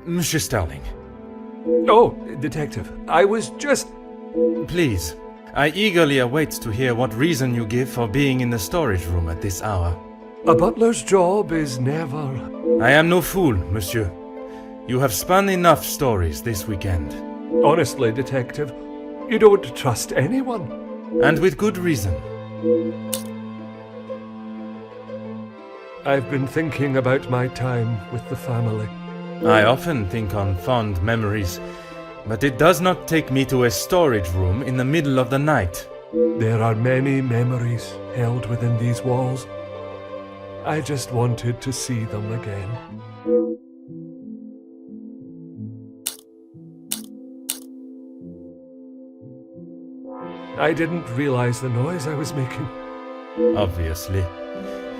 Monsieur Starling. Oh, Detective, I was just... Please, I eagerly await to hear what reason you give for being in the storage room at this hour. A butler's job is never... I am no fool, monsieur. You have spun enough stories this weekend. Honestly, Detective, you don't trust anyone. And with good reason. I've been thinking about my time with the family. I often think on fond memories, but it does not take me to a storage room in the middle of the night. There are many memories held within these walls. I just wanted to see them again. I didn't realize the noise I was making. Obviously.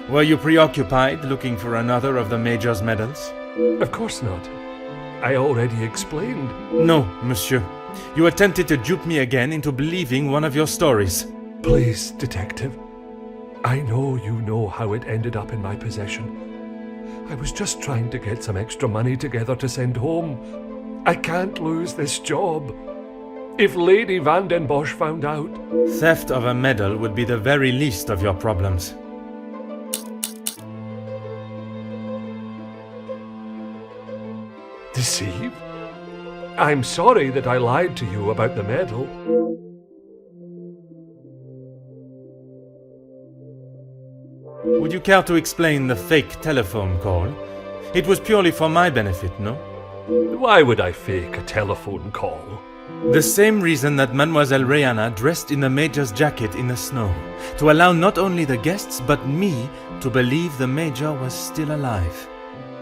Were you preoccupied looking for another of the Major's medals? Of course not. I already explained. No, monsieur. You attempted to dupe me again into believing one of your stories. Please, Detective. I know you know how it ended up in my possession. I was just trying to get some extra money together to send home. I can't lose this job. If Lady Van den Bosch found out... Theft of a medal would be the very least of your problems. Deceive? I'm sorry that I lied to you about the medal. Would you care to explain the fake telephone call? It was purely for my benefit, no? Why would I fake a telephone call? The same reason that Mademoiselle Rehana dressed in the Major's jacket in the snow, to allow not only the guests but me to believe the Major was still alive.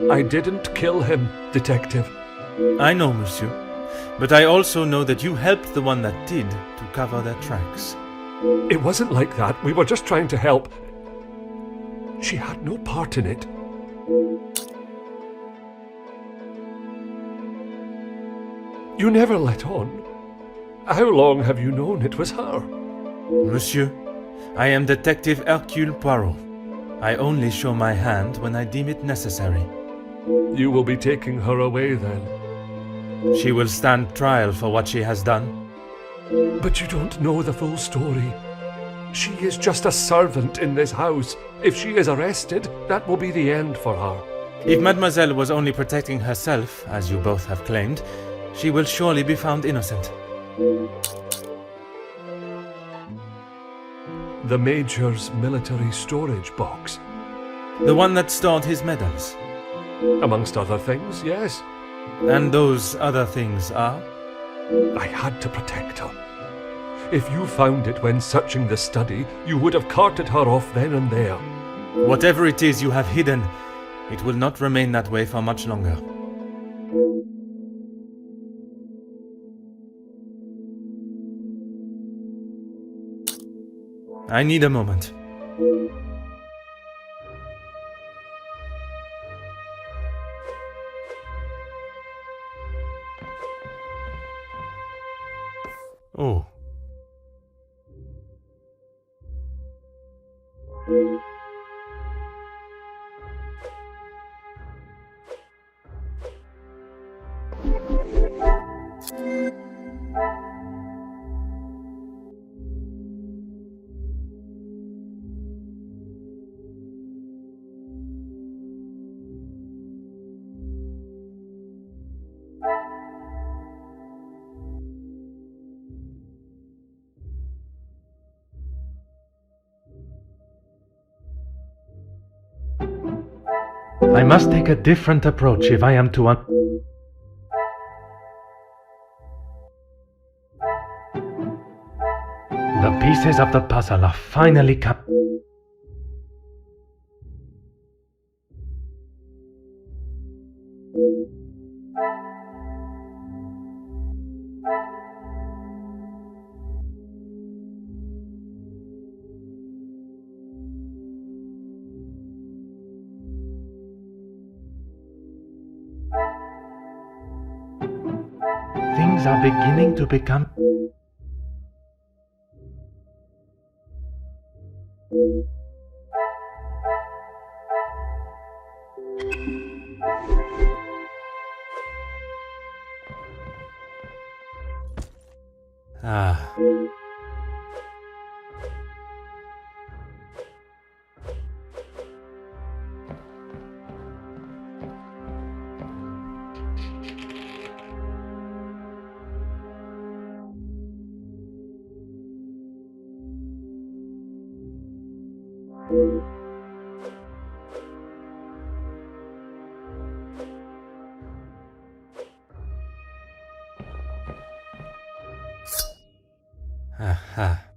I didn't kill him, Detective. I know, monsieur, but I also know that you helped the one that did to cover their tracks. It wasn't like that. We were just trying to help. She had no part in it. You never let on. How long have you known it was her? Monsieur, I am Detective Hercule Poirot. I only show my hand when I deem it necessary. You will be taking her away then. She will stand trial for what she has done. But you don't know the full story. She is just a servant in this house. If she is arrested, that will be the end for her. If Mademoiselle was only protecting herself, as you both have claimed, she will surely be found innocent. The Major's military storage box. The one that stored his medals. Amongst other things, yes. And those other things are? I had to protect her. If you found it when searching the study, you would have carted her off then and there. Whatever it is you have hidden, it will not remain that way for much longer. I need a moment. Oh. I must take a different approach if I am to The pieces of the puzzle are finally Things are beginning to become... Ah. Aha.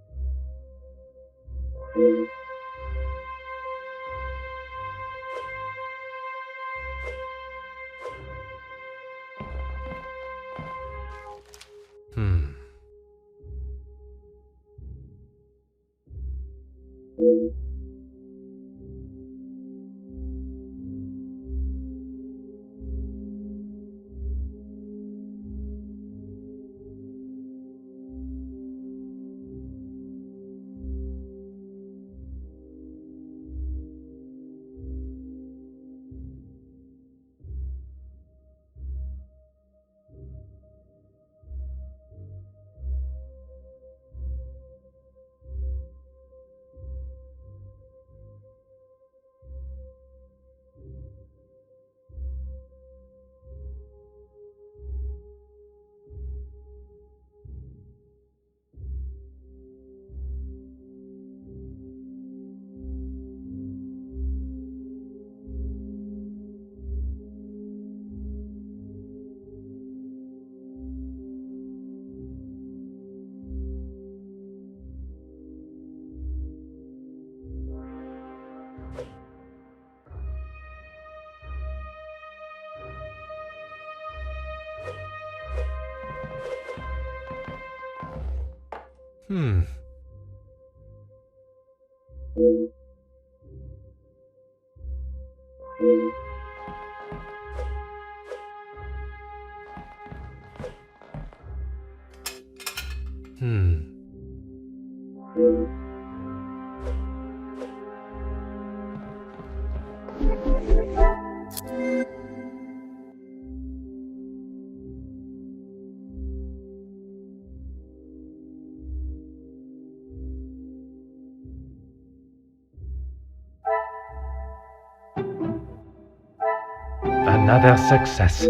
Another success.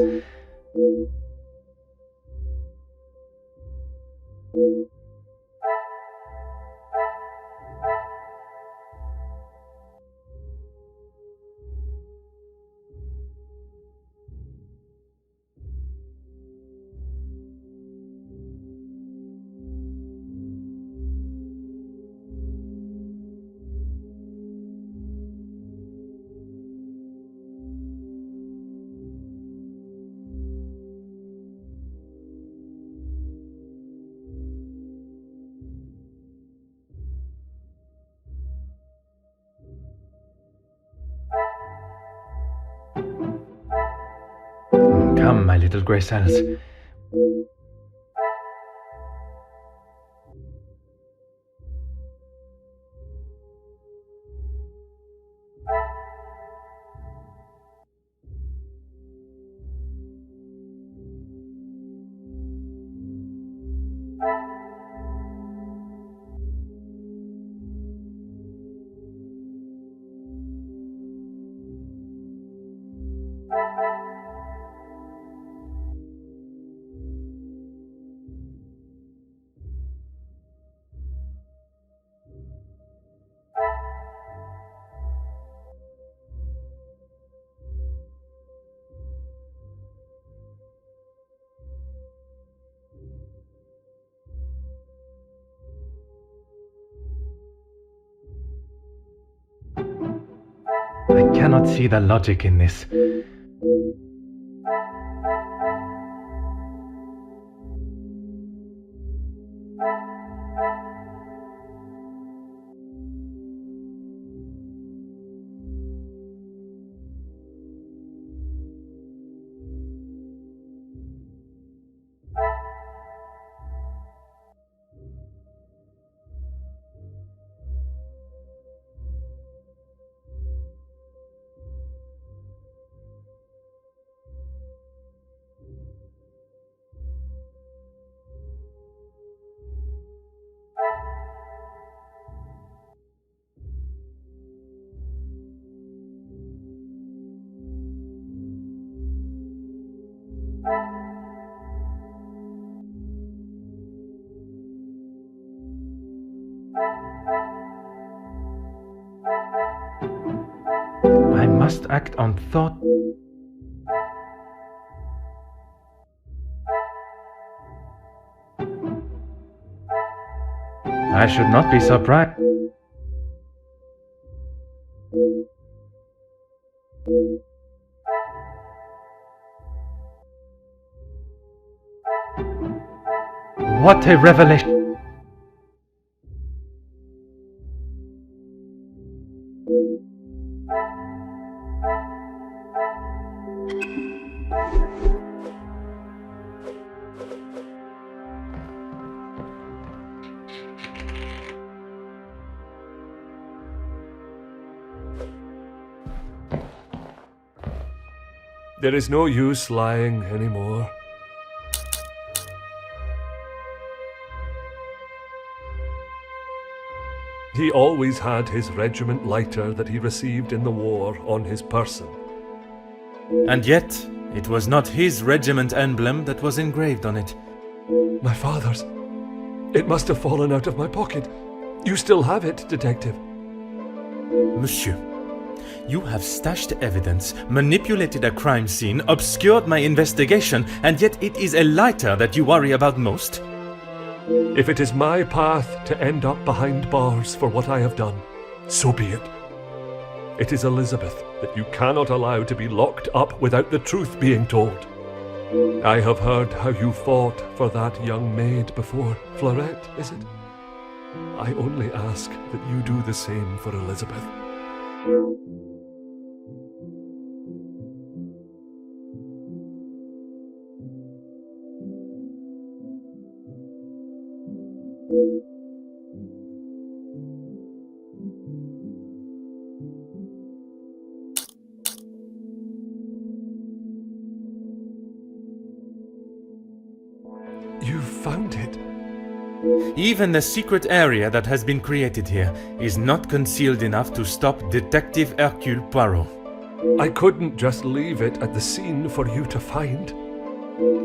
Come, my little grey cells. I cannot see the logic in this. I must act on thought. I should not be surprised. What a revelation! There is no use lying anymore. He always had his regiment lighter that he received in the war on his person. And yet, it was not his regiment emblem that was engraved on it. My father's. It must have fallen out of my pocket. You still have it, detective. Monsieur, you have stashed evidence, manipulated a crime scene, obscured my investigation, and yet it is a lighter that you worry about most? If it is my path to end up behind bars for what I have done, so be it. It is Elizabeth that you cannot allow to be locked up without the truth being told. I have heard how you fought for that young maid before. Florette, is it? I only ask that you do the same for Elizabeth. You found it. Even the secret area that has been created here is not concealed enough to stop Detective Hercule Poirot. I couldn't just leave it at the scene for you to find.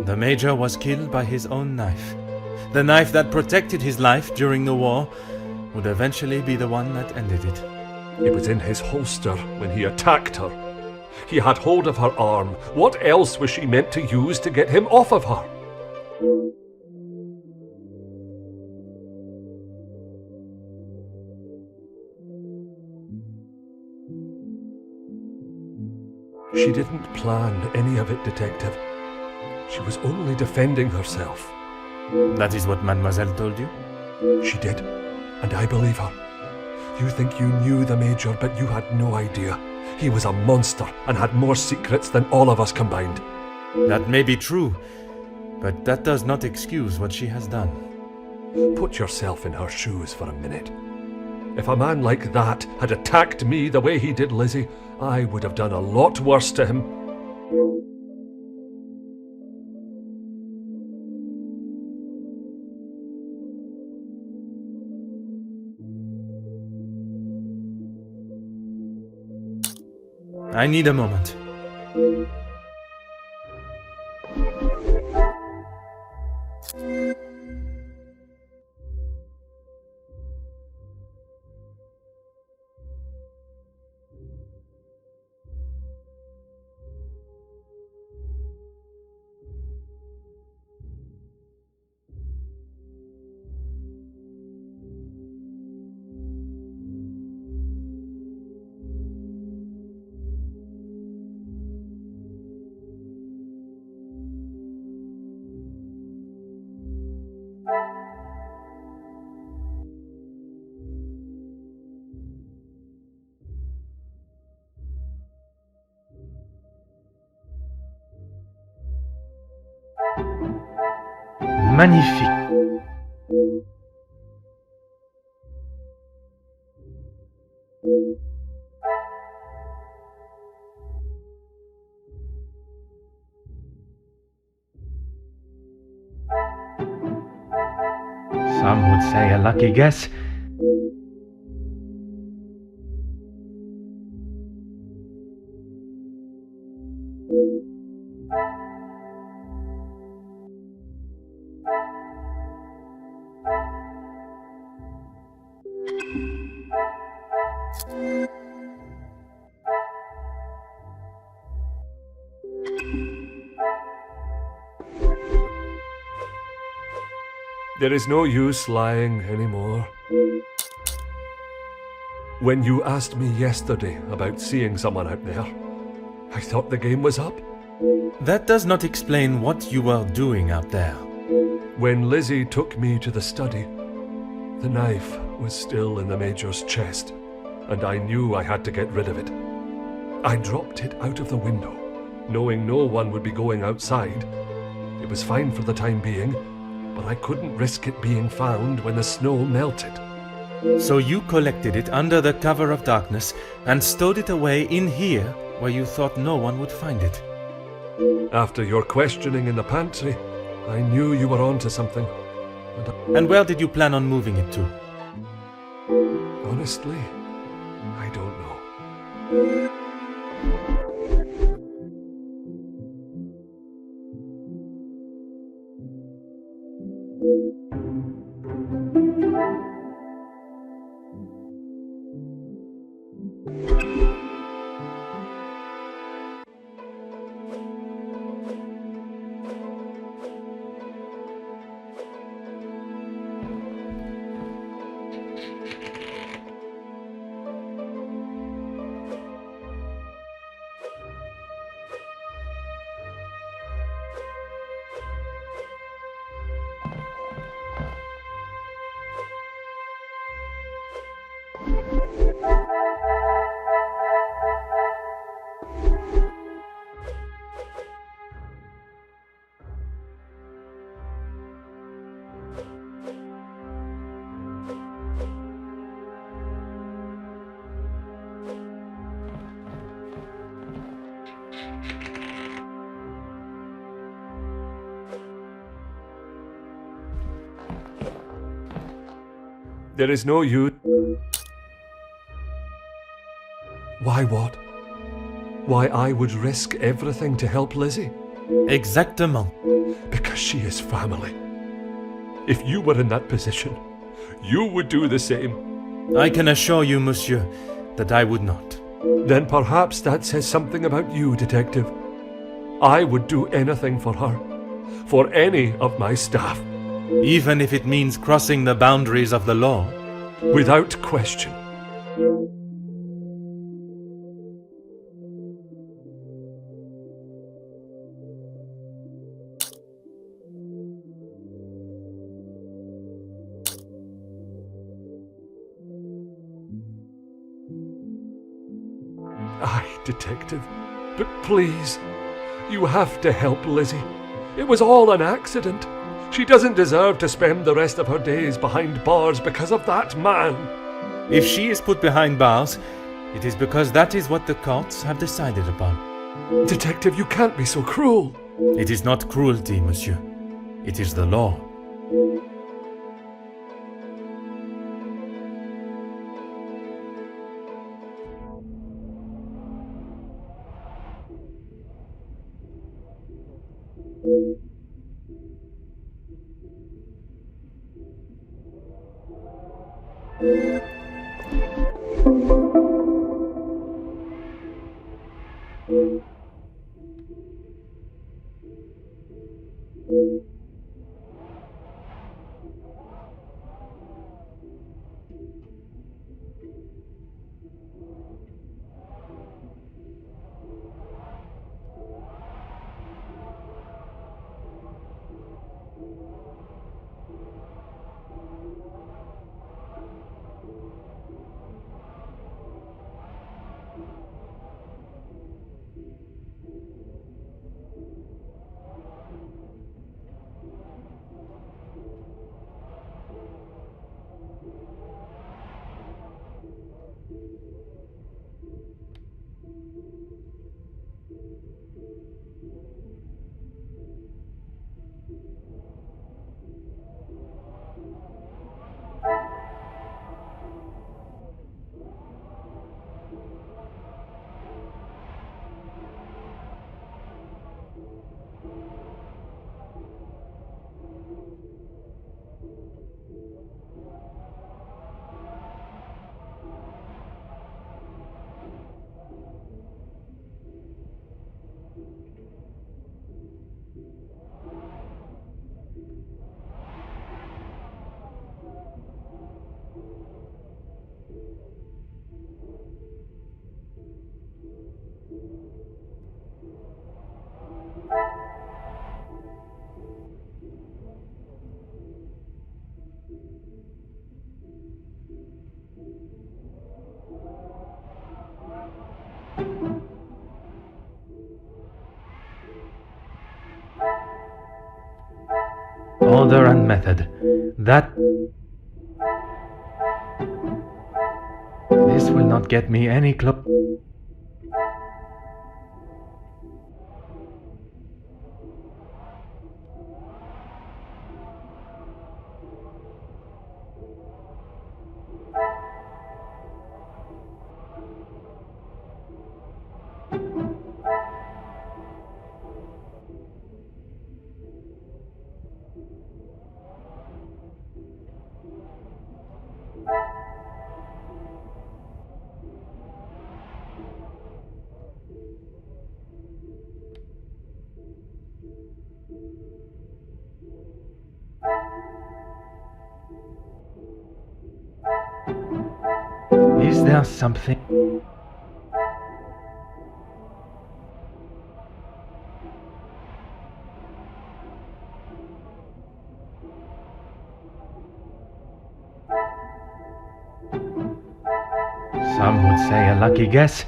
The Major was killed by his own knife. The knife that protected his life during the war would eventually be the one that ended it. It was in his holster when he attacked her. He had hold of her arm. What else was she meant to use to get him off of her? She didn't plan any of it, Detective. She was only defending herself. That is what Mademoiselle told you? She did, and I believe her. You think you knew the Major, but you had no idea. He was a monster and had more secrets than all of us combined. That may be true, but that does not excuse what she has done. Put yourself in her shoes for a minute. If a man like that had attacked me the way he did Lizzie, I would have done a lot worse to him. I need a moment. Magnifique. Some would say a lucky guess. There is no use lying anymore. When you asked me yesterday about seeing someone out there, I thought the game was up. That does not explain what you were doing out there. When Lizzie took me to the study, the knife was still in the Major's chest, and I knew I had to get rid of it. I dropped it out of the window, knowing no one would be going outside. It was fine for the time being, but I couldn't risk it being found when the snow melted. So you collected it under the cover of darkness and stowed it away in here where you thought no one would find it. After your questioning in the pantry, I knew you were onto something. And where did you plan on moving it to? Honestly, I don't know. There is no use. Why what? why I would risk everything to help Lizzie? Exactement. Because she is family. If you were in that position, you would do the same. I can assure you, monsieur, that I would not. Then perhaps that says something about you, Detective. I would do anything for her, for any of my staff. Even if it means crossing the boundaries of the law? Without question. Aye, Detective, but please, you have to help Lizzie. It was all an accident. She doesn't deserve to spend the rest of her days behind bars because of that man. If she is put behind bars, it is because that is what the courts have decided upon. Detective, you can't be so cruel. It is not cruelty, monsieur. It is the law. Order and method. That... This will not get me any club. Is there something? Some would say a lucky guess.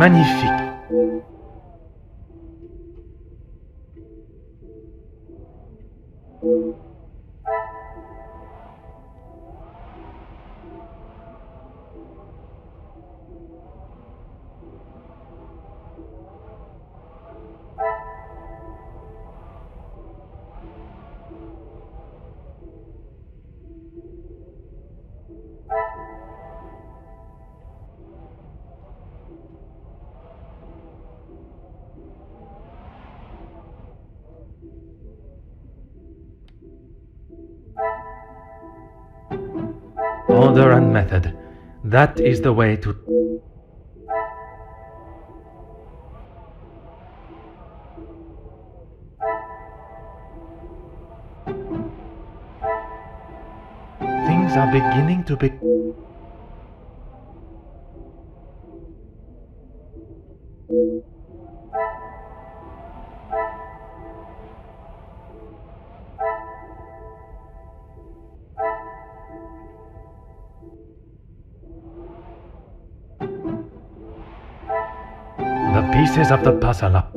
magnifique. Order and method. That is the way to... Things are beginning to be... The pieces of the puzzle up.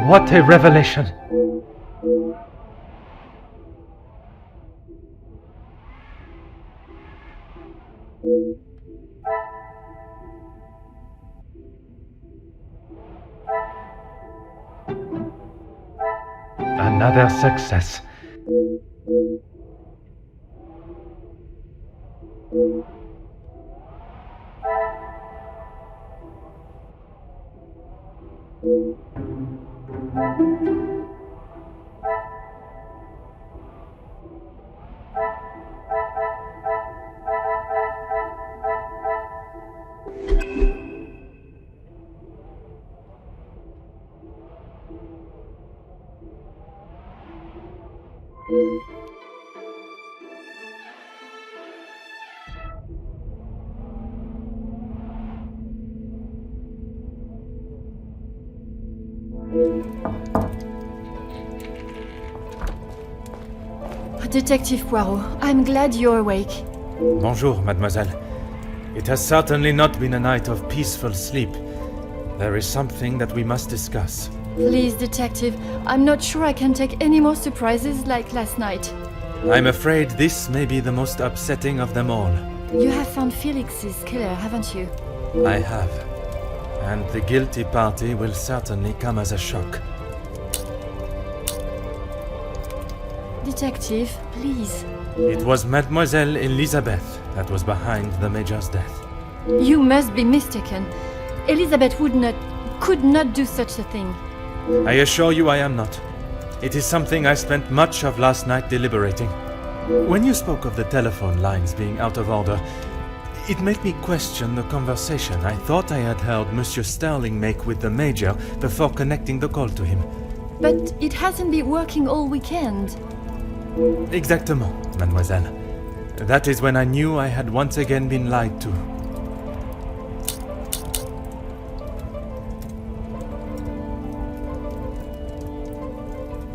What a revelation! Another success. Detective Poirot, I'm glad you're awake. Bonjour, mademoiselle. It has certainly not been a night of peaceful sleep. There is something that we must discuss. Please, Detective, I'm not sure I can take any more surprises like last night. I'm afraid this may be the most upsetting of them all. You have found Felix's killer, haven't you? I have. And the guilty party will certainly come as a shock. Detective, please. It was Mademoiselle Elizabeth that was behind the Major's death. You must be mistaken. Elizabeth could not do such a thing. I assure you I am not. It is something I spent much of last night deliberating. When you spoke of the telephone lines being out of order, it made me question the conversation I thought I had heard Monsieur Sterling make with the Major before connecting the call to him. But it hasn't been working all weekend. Exactement, mademoiselle. That is when I knew I had once again been lied to.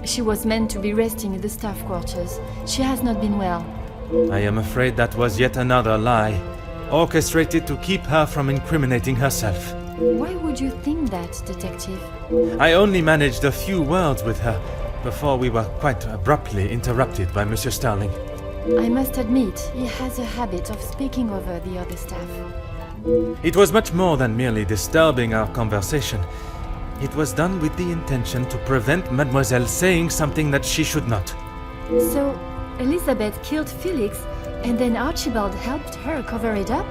She was meant to be resting in the staff quarters. She has not been well. I am afraid that was yet another lie, orchestrated to keep her from incriminating herself. Why would you think that, Detective? I only managed a few words with her before we were quite abruptly interrupted by Monsieur Sterling. I must admit, he has a habit of speaking over the other staff. It was much more than merely disturbing our conversation. It was done with the intention to prevent Mademoiselle saying something that she should not. So, Elizabeth killed Felix, and then Archibald helped her cover it up?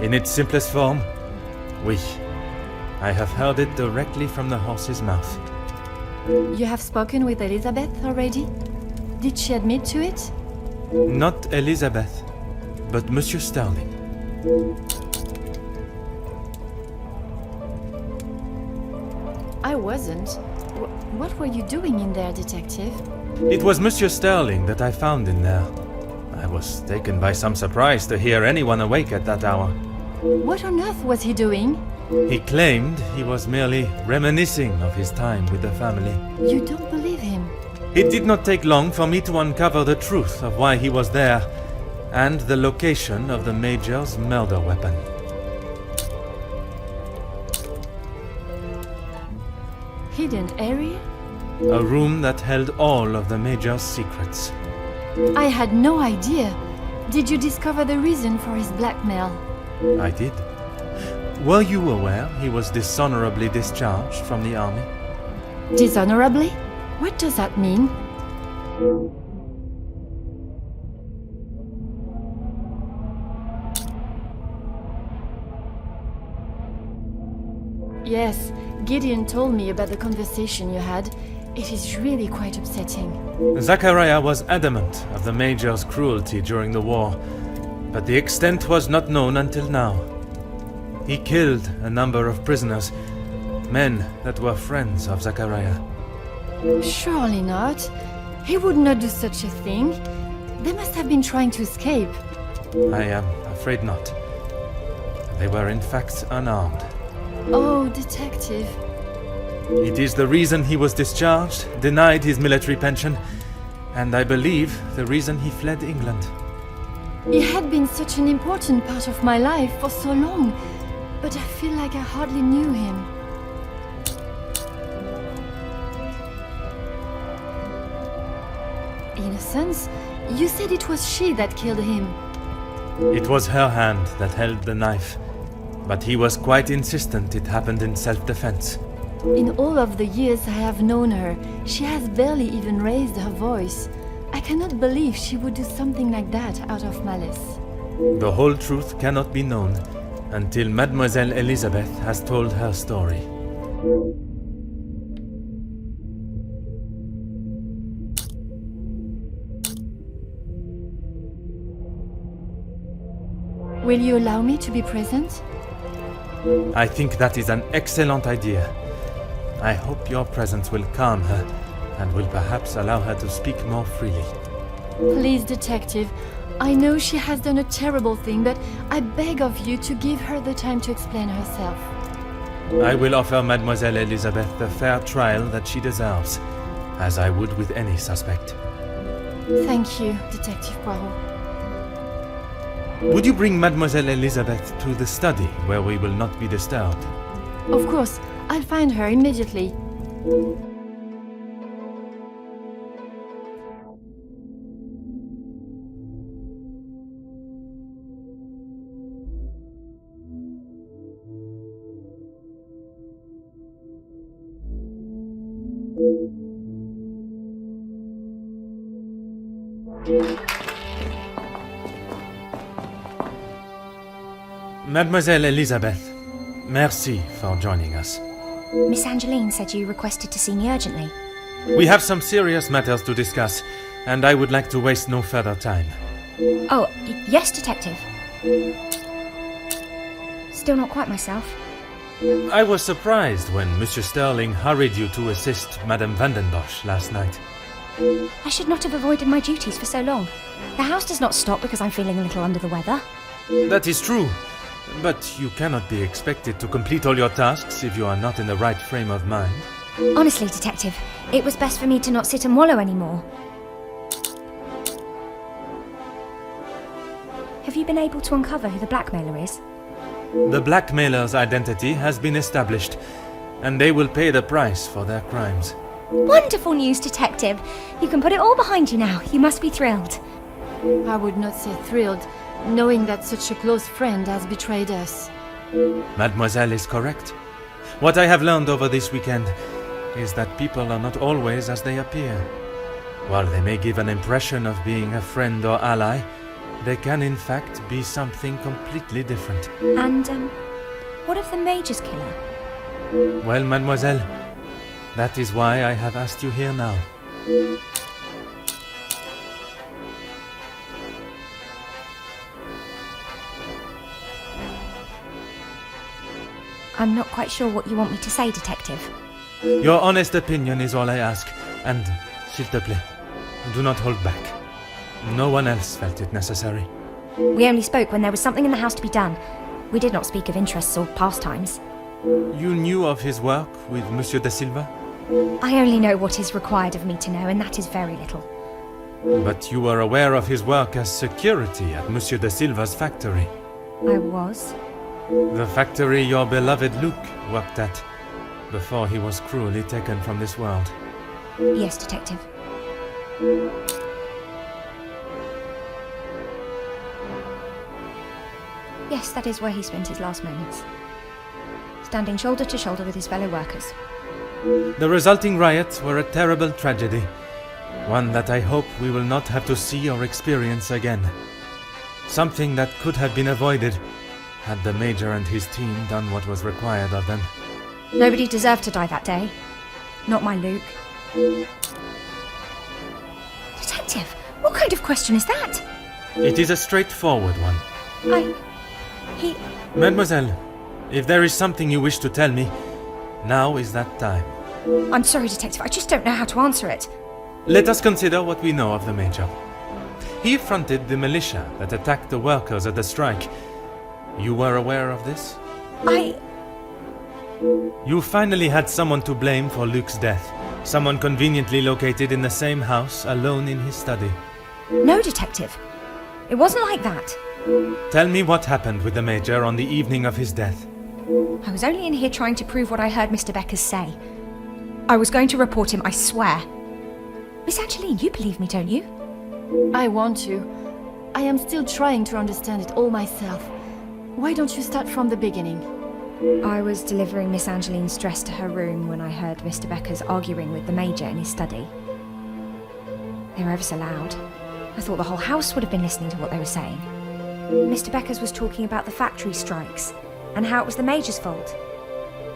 In its simplest form, oui. I have heard it directly from the horse's mouth. You have spoken with Elizabeth already? Did she admit to it? Not Elizabeth, but Monsieur Sterling. I wasn't. What were you doing in there, Detective? It was Monsieur Sterling that I found in there. I was taken by some surprise to hear anyone awake at that hour. What on earth was he doing? He claimed he was merely reminiscing of his time with the family. You don't believe him? It did not take long for me to uncover the truth of why he was there, and the location of the Major's murder weapon. Hidden area? A room that held all of the Major's secrets. I had no idea. Did you discover the reason for his blackmail? I did. Were you aware he was dishonorably discharged from the army? Dishonorably? What does that mean? Yes, Gedeon told me about the conversation you had. It is really quite upsetting. Zakariyah was adamant of the Major's cruelty during the war, but the extent was not known until now. He killed a number of prisoners, men that were friends of Zakariyah. Surely not. He would not do such a thing. They must have been trying to escape. I am afraid not. They were in fact unarmed. Oh, detective. It is the reason he was discharged, denied his military pension, and I believe the reason he fled England. He had been such an important part of my life for so long, but I feel like I hardly knew him. In a sense, you said it was she that killed him. It was her hand that held the knife, but he was quite insistent it happened in self-defense. In all of the years I have known her, she has barely even raised her voice. I cannot believe she would do something like that out of malice. The whole truth cannot be known until Mademoiselle Elizabeth has told her story. Will you allow me to be present? I think that is an excellent idea. I hope your presence will calm her and will perhaps allow her to speak more freely. Please, detective. I know she has done a terrible thing, but I beg of you to give her the time to explain herself. I will offer Mademoiselle Elizabeth the fair trial that she deserves, as I would with any suspect. Thank you, Detective Poirot. Would you bring Mademoiselle Elizabeth to the study where we will not be disturbed? Of course, I'll find her immediately. Mademoiselle Elizabeth, merci for joining us. Miss Angeline said you requested to see me urgently. We have some serious matters to discuss, and I would like to waste no further time. Oh, yes, Detective. Still not quite myself. I was surprised when Monsieur Sterling hurried you to assist Madame van den Bosch last night. I should not have avoided my duties for so long. The house does not stop because I'm feeling a little under the weather. That is true, but you cannot be expected to complete all your tasks if you are not in the right frame of mind. Honestly, Detective, it was best for me to not sit and wallow anymore. Have you been able to uncover who the blackmailer is? The blackmailer's identity has been established, and they will pay the price for their crimes. Wonderful news, Detective. You can put it all behind you now. You must be thrilled. I would not say thrilled, knowing that such a close friend has betrayed us. Mademoiselle is correct. What I have learned over this weekend is that people are not always as they appear. While they may give an impression of being a friend or ally, they can in fact be something completely different. And, what of the Major's killer? Well, Mademoiselle, that is why I have asked you here now. I'm not quite sure what you want me to say, Detective. Your honest opinion is all I ask, and, s'il te plaît, do not hold back. No one else felt it necessary. We only spoke when there was something in the house to be done. We did not speak of interests or pastimes. You knew of his work with Monsieur da Silva? I only know what is required of me to know, and that is very little. But you were aware of his work as security at Monsieur da Silva's factory. I was. The factory your beloved Luke worked at, before he was cruelly taken from this world. Yes, Detective. Yes, that is where he spent his last moments. Standing shoulder to shoulder with his fellow workers. The resulting riots were a terrible tragedy. One that I hope we will not have to see or experience again. Something that could have been avoided had the Major and his team done what was required of them. Nobody deserved to die that day. Not my Luke. Detective, what kind of question is that? It is a straightforward one. Mademoiselle, if there is something you wish to tell me, now is that time. I'm sorry, Detective, I just don't know how to answer it. Let us consider what we know of the Major. He fronted the militia that attacked the workers at the strike. You were aware of this? You finally had someone to blame for Luke's death. Someone conveniently located in the same house, alone in his study. No, Detective. It wasn't like that. Tell me what happened with the Major on the evening of his death. I was only in here trying to prove what I heard Mr. Beckers say. I was going to report him, I swear. Miss Angeline, you believe me, don't you? I want to. I am still trying to understand it all myself. Why don't you start from the beginning? I was delivering Miss Angeline's dress to her room when I heard Mr. Beckers arguing with the Major in his study. They were ever so loud. I thought the whole house would have been listening to what they were saying. Mr. Beckers was talking about the factory strikes and how it was the Major's fault.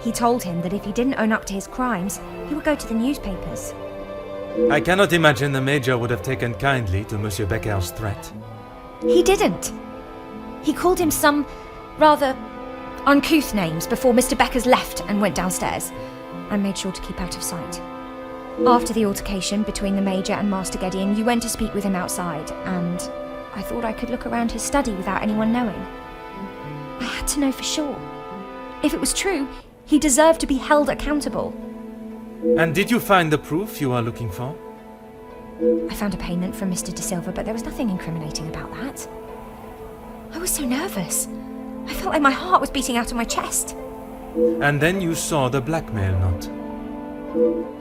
He told him that if he didn't own up to his crimes, he would go to the newspapers. I cannot imagine the Major would have taken kindly to Monsieur Becker's threat. He didn't. He called him some rather uncouth names before Mr. Beckers left and went downstairs, and made sure to keep out of sight. After the altercation between the Major and Master Gedeon, you went to speak with him outside, and I thought I could look around his study without anyone knowing. I had to know for sure. If it was true, he deserved to be held accountable. And did you find the proof you are looking for? I found a payment from Mr. De Silva, but there was nothing incriminating about that. I was so nervous. I felt like my heart was beating out of my chest. And then you saw the blackmail note.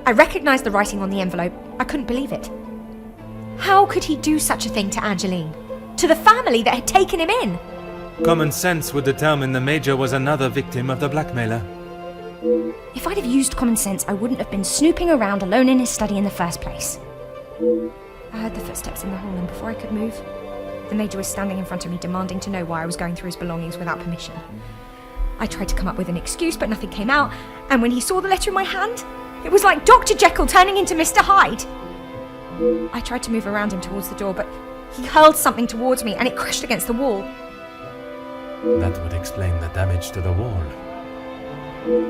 I recognized the writing on the envelope. I couldn't believe it. How could he do such a thing to Angeline? To the family that had taken him in? Common sense would determine the Major was another victim of the blackmailer. If I'd have used common sense, I wouldn't have been snooping around alone in his study in the first place. I heard the footsteps in the hall, and before I could move, the Major was standing in front of me, demanding to know why I was going through his belongings without permission. I tried to come up with an excuse, but nothing came out, and when he saw the letter in my hand, it was like Dr. Jekyll turning into Mr. Hyde. I tried to move around him towards the door, but he hurled something towards me, and it crashed against the wall. That would explain the damage to the wall.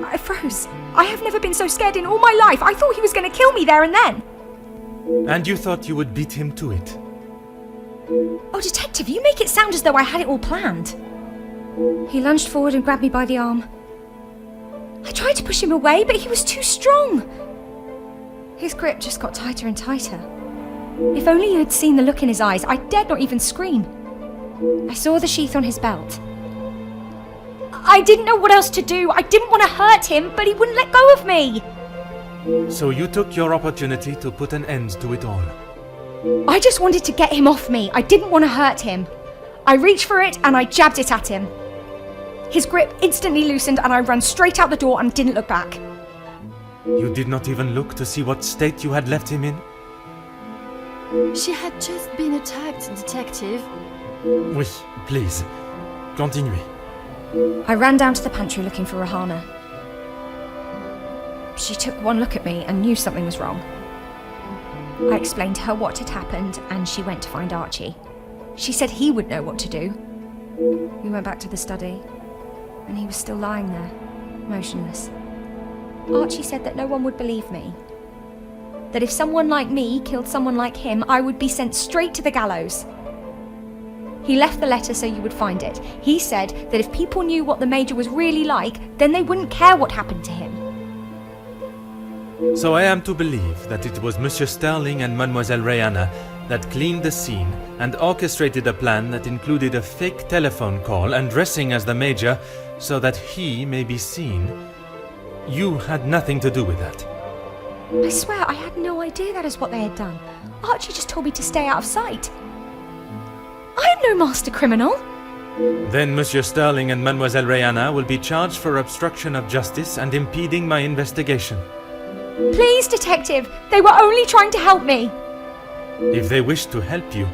I froze. I have never been so scared in all my life. I thought he was going to kill me there and then. And you thought you would beat him to it? Oh, Detective, you make it sound as though I had it all planned. He lunged forward and grabbed me by the arm. I tried to push him away, but he was too strong. His grip just got tighter and tighter. If only you had seen the look in his eyes, I dared not even scream. I saw the sheath on his belt. I didn't know what else to do. I didn't want to hurt him, but he wouldn't let go of me. So you took your opportunity to put an end to it all. I just wanted to get him off me. I didn't want to hurt him. I reached for it and I jabbed it at him. His grip instantly loosened and I ran straight out the door and didn't look back. You did not even look to see what state you had left him in? She had just been attacked, Detective. Oui, please. Continuez. I ran down to the pantry looking for Rehana. She took one look at me and knew something was wrong. I explained to her what had happened and she went to find Archie. She said he would know what to do. We went back to the study and he was still lying there, motionless. Archie said that no one would believe me. That if someone like me killed someone like him, I would be sent straight to the gallows. He left the letter so you would find it. He said that if people knew what the Major was really like, then they wouldn't care what happened to him. So I am to believe that it was Monsieur Sterling and Mademoiselle Rehana that cleaned the scene and orchestrated a plan that included a fake telephone call and dressing as the Major so that he may be seen. You had nothing to do with that. I swear I had no idea that is what they had done. Archie just told me to stay out of sight. I am no master criminal. Then Monsieur Sterling and Mademoiselle Rehana will be charged for obstruction of justice and impeding my investigation. Please, Detective, they were only trying to help me. If they wished to help you,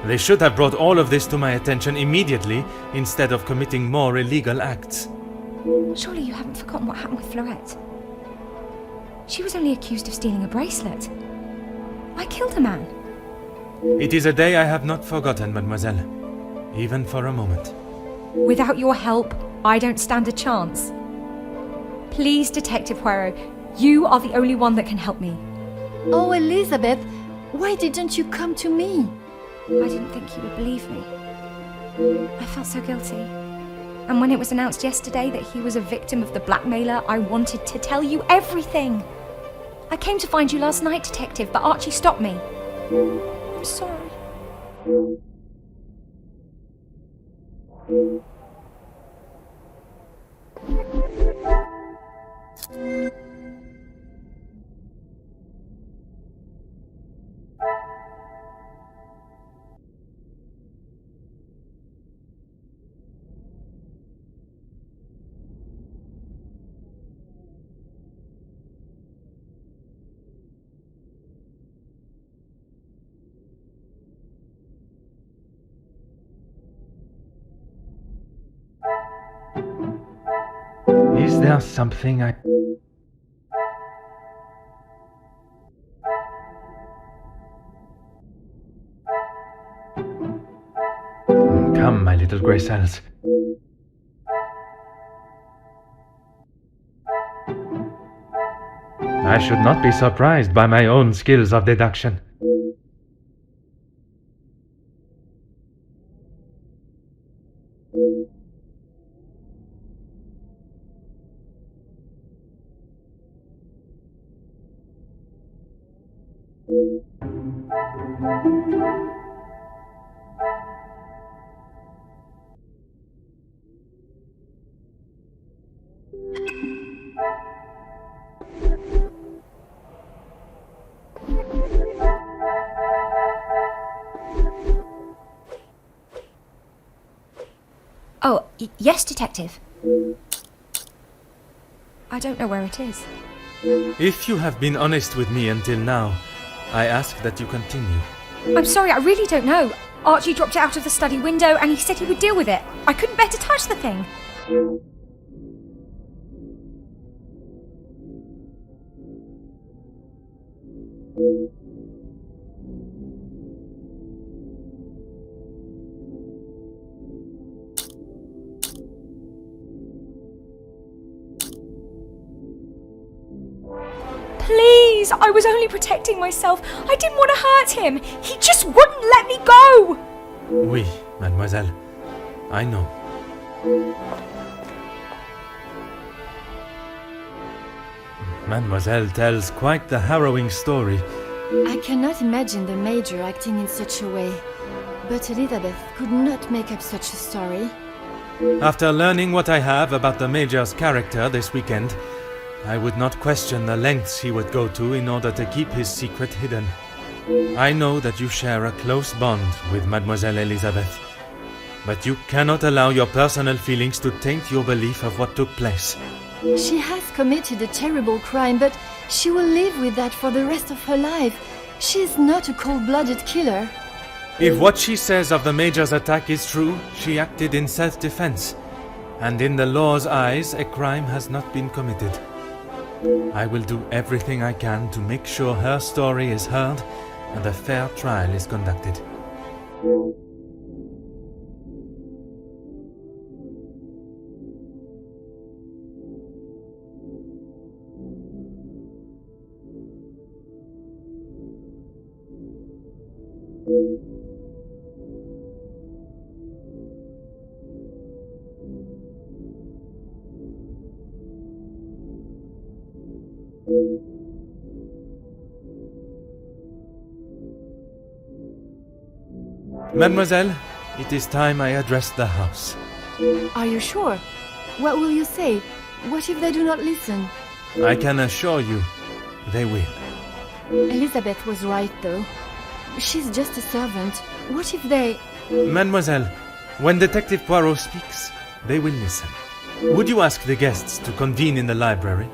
they should have brought all of this to my attention immediately instead of committing more illegal acts. Surely you haven't forgotten what happened with Florette. She was only accused of stealing a bracelet. I killed a man. It is a day I have not forgotten, mademoiselle, even for a moment. Without your help, I don't stand a chance. Please, Detective Poirot, you are the only one that can help me. Oh, Elizabeth, why didn't you come to me? I didn't think you would believe me. I felt so guilty. And when it was announced yesterday that he was a victim of the blackmailer, I wanted to tell you everything. I came to find you last night, Detective, but Archie stopped me. I'm sorry. Is there something I... Come, my little grey cells. I should not be surprised by my own skills of deduction. Oh, yes, Detective. I don't know where it is. If you have been honest with me until now, I ask that you continue. I'm sorry, I really don't know. Archie dropped it out of the study window and he said he would deal with it. I couldn't bear to touch the thing. Please, I was only protecting myself. I didn't want to hurt him. He just wouldn't let me go. Oui, mademoiselle. I know. Mademoiselle tells quite the harrowing story. I cannot imagine the Major acting in such a way. But Elizabeth could not make up such a story. After learning what I have about the Major's character this weekend, I would not question the lengths he would go to in order to keep his secret hidden. I know that you share a close bond with Mademoiselle Elizabeth, but you cannot allow your personal feelings to taint your belief of what took place. She has committed a terrible crime, but she will live with that for the rest of her life. She is not a cold-blooded killer. If what she says of the Major's attack is true, she acted in self-defense, and in the law's eyes, a crime has not been committed. I will do everything I can to make sure her story is heard and a fair trial is conducted. Mademoiselle, it is time I addressed the house. Are you sure? What will you say? What if they do not listen? I can assure you, they will. Elizabeth was right, though. She's just a servant. What if they... Mademoiselle, when Detective Poirot speaks, they will listen. Would you ask the guests to convene in the library?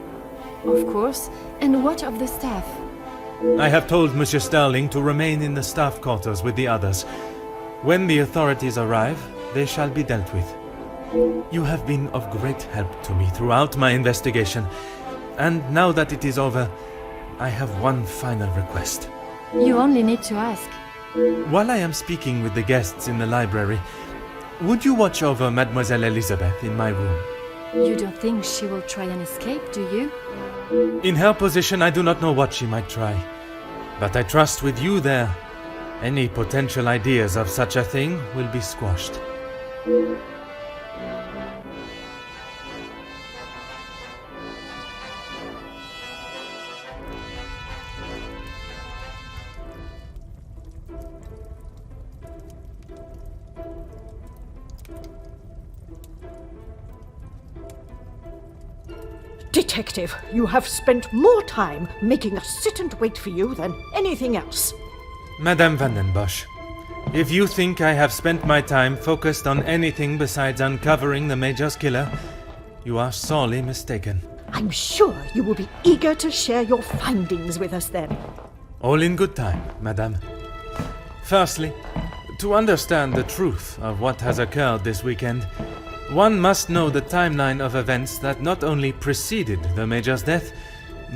Of course. And what of the staff? I have told Monsieur Sterling to remain in the staff quarters with the others. When the authorities arrive, they shall be dealt with. You have been of great help to me throughout my investigation, and now that it is over, I have one final request. You only need to ask. While I am speaking with the guests in the library, would you watch over Mademoiselle Elizabeth in my room? You don't think she will try and escape, do you? In her position, I do not know what she might try. But I trust with you there, any potential ideas of such a thing will be squashed. Detective, you have spent more time making us sit and wait for you than anything else. Madame Van den Bosch, if you think I have spent my time focused on anything besides uncovering the Major's killer, you are sorely mistaken. I'm sure you will be eager to share your findings with us then. All in good time, Madame. Firstly, to understand the truth of what has occurred this weekend, one must know the timeline of events that not only preceded the Major's death,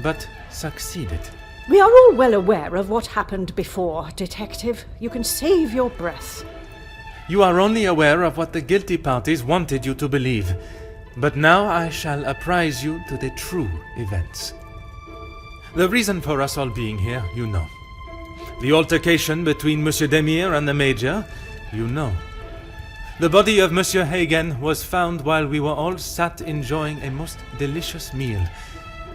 but succeeded. We are all well aware of what happened before, Detective. You can save your breath. You are only aware of what the guilty parties wanted you to believe, but now I shall apprise you to the true events. The reason for us all being here, you know. The altercation between Monsieur Demire and the Major, you know. The body of Monsieur Hagen was found while we were all sat enjoying a most delicious meal.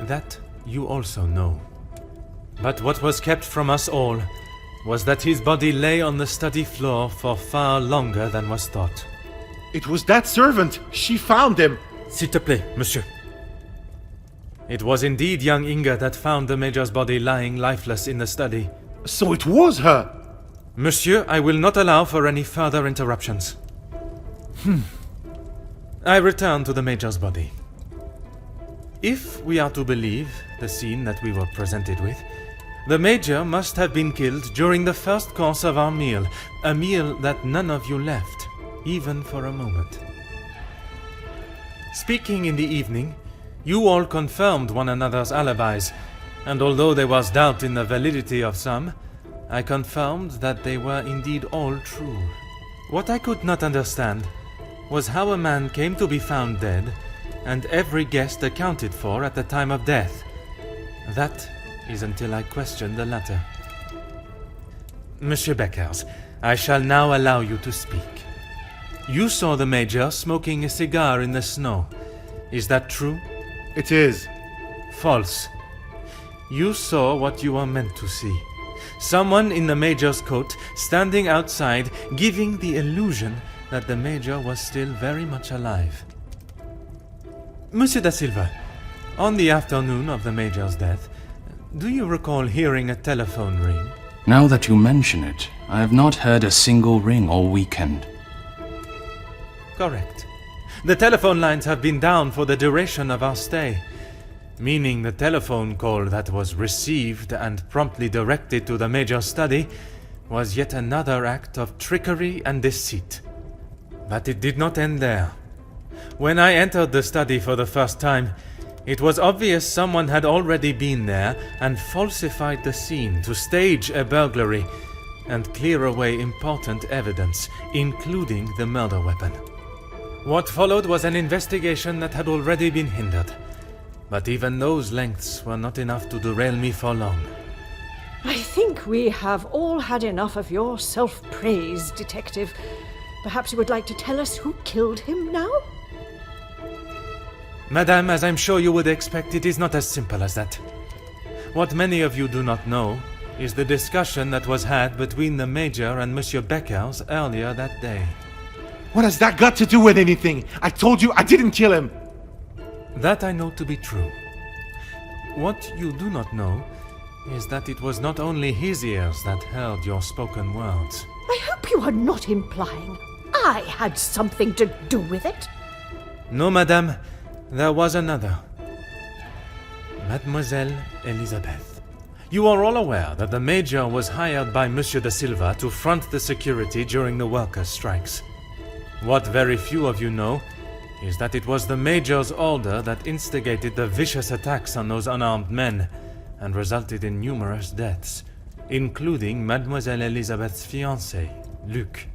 That you also know. But what was kept from us all was that his body lay on the study floor for far longer than was thought. It was that servant! She found him! S'il te plaît, monsieur. It was indeed young Inge that found the Major's body lying lifeless in the study. So it was her! Monsieur, I will not allow for any further interruptions. I return to the Major's body. If we are to believe the scene that we were presented with, the Major must have been killed during the first course of our meal, a meal that none of you left, even for a moment. Speaking in the evening, you all confirmed one another's alibis, and although there was doubt in the validity of some, I confirmed that they were indeed all true. What I could not understand was how a man came to be found dead, and every guest accounted for at the time of death. That is until I questioned the latter. Monsieur Beckers, I shall now allow you to speak. You saw the Major smoking a cigar in the snow. Is that true? It is. False. You saw what you were meant to see. Someone in the Major's coat standing outside, giving the illusion that the Major was still very much alive. Monsieur da Silva, on the afternoon of the Major's death, do you recall hearing a telephone ring? Now that you mention it, I have not heard a single ring all weekend. Correct. The telephone lines have been down for the duration of our stay, meaning the telephone call that was received and promptly directed to the Major's study was yet another act of trickery and deceit. But it did not end there. When I entered the study for the first time, it was obvious someone had already been there and falsified the scene to stage a burglary and clear away important evidence, including the murder weapon. What followed was an investigation that had already been hindered, but even those lengths were not enough to derail me for long. I think we have all had enough of your self-praise, Detective. Perhaps you would like to tell us who killed him now? Madame, as I'm sure you would expect, it is not as simple as that. What many of you do not know is the discussion that was had between the Major and Monsieur Beckers earlier that day. What has that got to do with anything? I told you I didn't kill him! That I know to be true. What you do not know is that it was not only his ears that heard your spoken words. I hope you are not implying I had something to do with it. No, madame, there was another. Mademoiselle Elisabeth. You are all aware that the Major was hired by Monsieur de Silva to front the security during the workers' strikes. What very few of you know is that it was the Major's order that instigated the vicious attacks on those unarmed men and resulted in numerous deaths, including Mademoiselle Elisabeth's fiancé, Luc.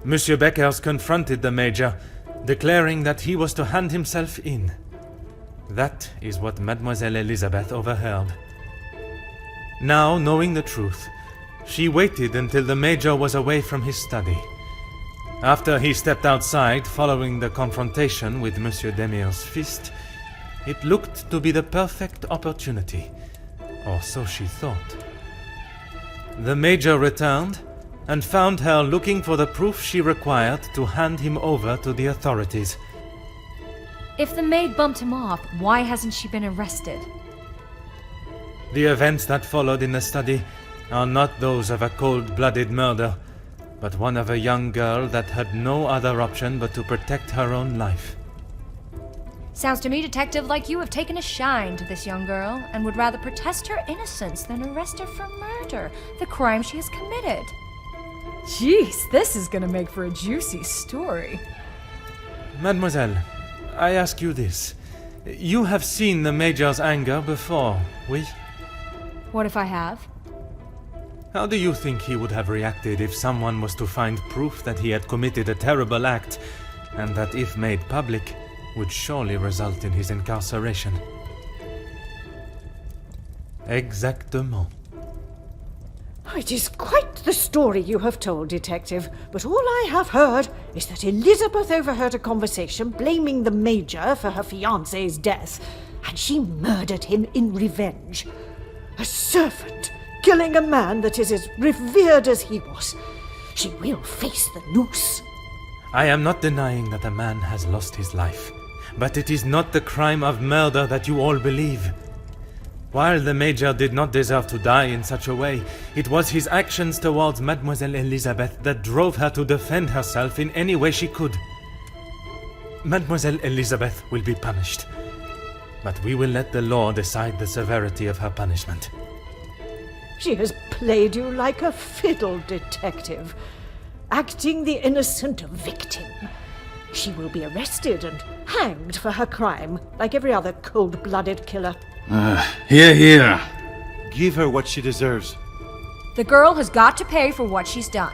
Monsieur Beckers confronted the Major, declaring that he was to hand himself in. That is what Mademoiselle Elisabeth overheard. Now, knowing the truth, she waited until the Major was away from his study. After he stepped outside following the confrontation with Monsieur Demir's fist, it looked to be the perfect opportunity, or so she thought. The Major returned and found her looking for the proof she required to hand him over to the authorities. If the maid bumped him off, why hasn't she been arrested? The events that followed in the study are not those of a cold-blooded murder, but one of a young girl that had no other option but to protect her own life. Sounds to me, Detective, like you have taken a shine to this young girl and would rather protest her innocence than arrest her for murder, the crime she has committed. Jeez, this is gonna make for a juicy story. Mademoiselle, I ask you this. You have seen the Major's anger before, oui? What if I have? How do you think he would have reacted if someone was to find proof that he had committed a terrible act, and that if made public, would surely result in his incarceration? Exactement. It is quite the story you have told, Detective, but all I have heard is that Elizabeth overheard a conversation blaming the Major for her fiancé's death, and she murdered him in revenge. A servant killing a man that is as revered as he was. She will face the noose. I am not denying that a man has lost his life, but it is not the crime of murder that you all believe. While the Major did not deserve to die in such a way, it was his actions towards Mademoiselle Elisabeth that drove her to defend herself in any way she could. Mademoiselle Elisabeth will be punished, but we will let the law decide the severity of her punishment. She has played you like a fiddle, Detective, acting the innocent victim. She will be arrested and hanged for her crime, like every other cold-blooded killer. Hear, hear. Give her what she deserves. The girl has got to pay for what she's done.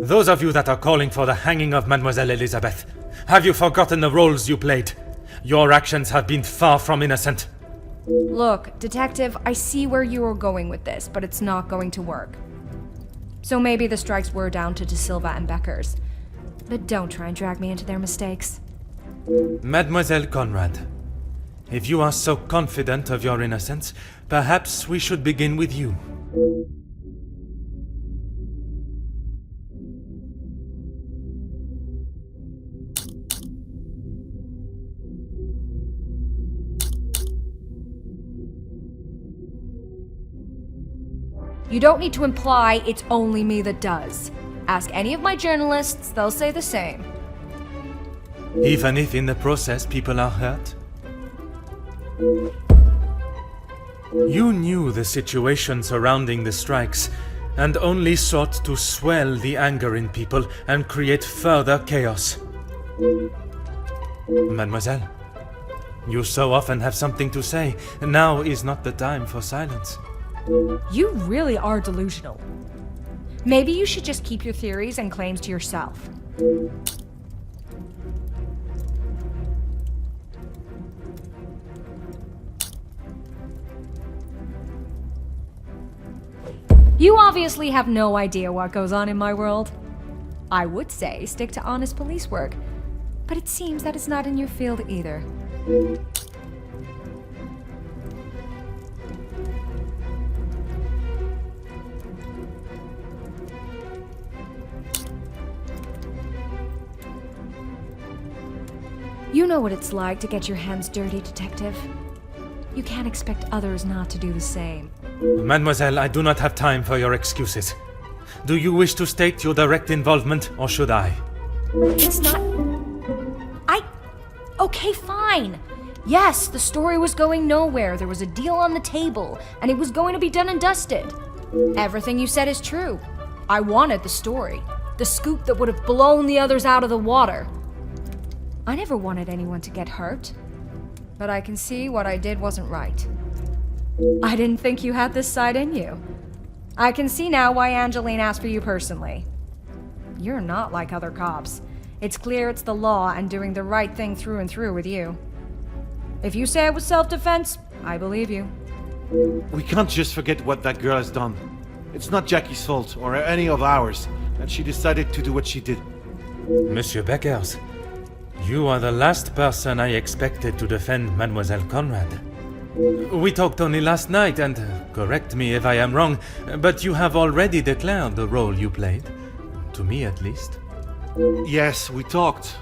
Those of you that are calling for the hanging of Mademoiselle Elisabeth, have you forgotten the roles you played? Your actions have been far from innocent. Look, Detective, I see where you are going with this, but it's not going to work. So maybe the strikes were down to De Silva and Beckers. But don't try and drag me into their mistakes. Mademoiselle Conrad, if you are so confident of your innocence, perhaps we should begin with you. You don't need to imply it's only me that does. Ask any of my journalists, they'll say the same. Even if in the process people are hurt? You knew the situation surrounding the strikes, and only sought to swell the anger in people and create further chaos. Mademoiselle, you so often have something to say. Now is not the time for silence. You really are delusional. Maybe you should just keep your theories and claims to yourself. You obviously have no idea what goes on in my world. I would say stick to honest police work, but it seems that it's not in your field either. You know what it's like to get your hands dirty, Detective. You can't expect others not to do the same. Mademoiselle, I do not have time for your excuses. Do you wish to state your direct involvement, or should I? It's not... Okay, fine. Yes, the story was going nowhere. There was a deal on the table, and it was going to be done and dusted. Everything you said is true. I wanted the story. The scoop that would have blown the others out of the water. I never wanted anyone to get hurt. But I can see what I did wasn't right. I didn't think you had this side in you. I can see now why Angeline asked for you personally. You're not like other cops. It's clear it's the law and doing the right thing through and through with you. If you say it was self-defense, I believe you. We can't just forget what that girl has done. It's not Jackie's fault, or any of ours, that she decided to do what she did. Monsieur Beckers, you are the last person I expected to defend Mademoiselle Conrad. We talked only last night, and correct me if I am wrong, but you have already declared the role you played. To me, at least. Yes, we talked.